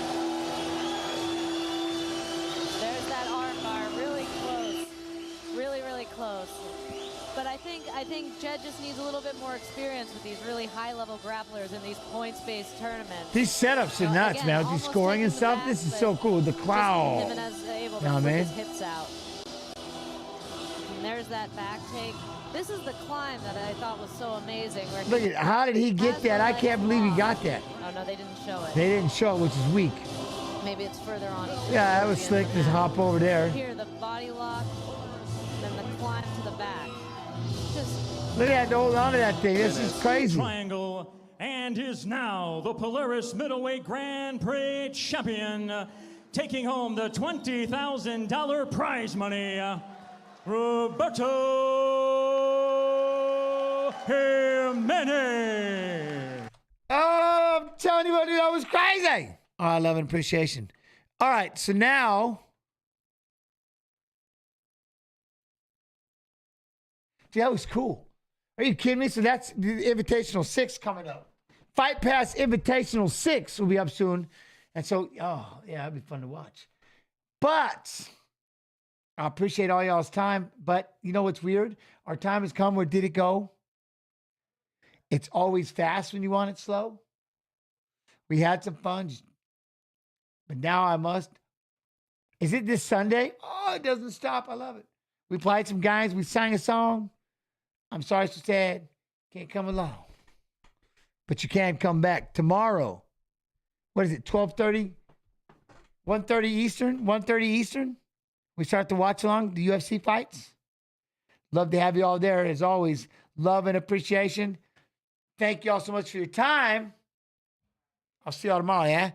There's that arm bar, really close, really, really close. But I think Jed just needs a little bit more experience with these really high-level grapplers in these points-based tournaments. These setups are nuts, man. With these scoring and stuff, this is so cool. The cloud. Jimenez able to You know what I put mean? his hips out. And there's that back take. This is the climb that I thought was so amazing. Where Look at how did he get that? I can't believe he got that. Oh, no, they didn't show it. They didn't show it, which is weak. Maybe it's further on. Yeah, that was slick. Just hop over there. Here, the body lock, then the climb to the back. Just Look at that, hold on to that thing. This is crazy. Triangle, and is now the Polaris Middleweight Grand Prix champion, taking home the $20,000 prize money, Roberto Jimenez. Oh, I'm telling you what, dude, that was crazy. Oh, I love and appreciation. All right, so now, dude, that was cool. Are you kidding me? So that's the Invitational 6 coming up. Fight Pass Invitational 6 will be up soon. And so, oh, yeah, that'd be fun to watch. But I appreciate all y'all's time. But you know what's weird? Our time has come. Where did it go? It's always fast when you want it slow. We had some fun, but now I must. Is it this Sunday? Oh, it doesn't stop. I love it. We played some guys. We sang a song. I'm sorry, so sad. Can't come along. But you can come back tomorrow. What is it, 12:30? 1:30 Eastern? 1:30 Eastern? We start to watch along the UFC fights. Love to have you all there. As always, love and appreciation. Thank you all so much for your time. I'll see y'all tomorrow, yeah?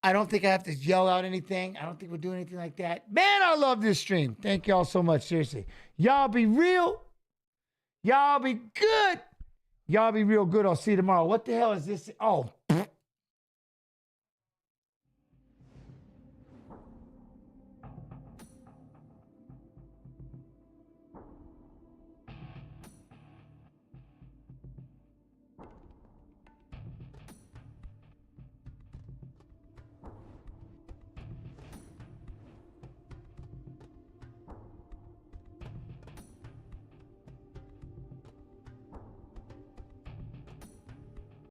I don't think I have to yell out anything. I don't think we're doing anything like that. Man, I love this stream. Thank y'all so much, seriously. Y'all be real. Y'all be good. Y'all be real good. I'll see you tomorrow. What the hell is this? Oh,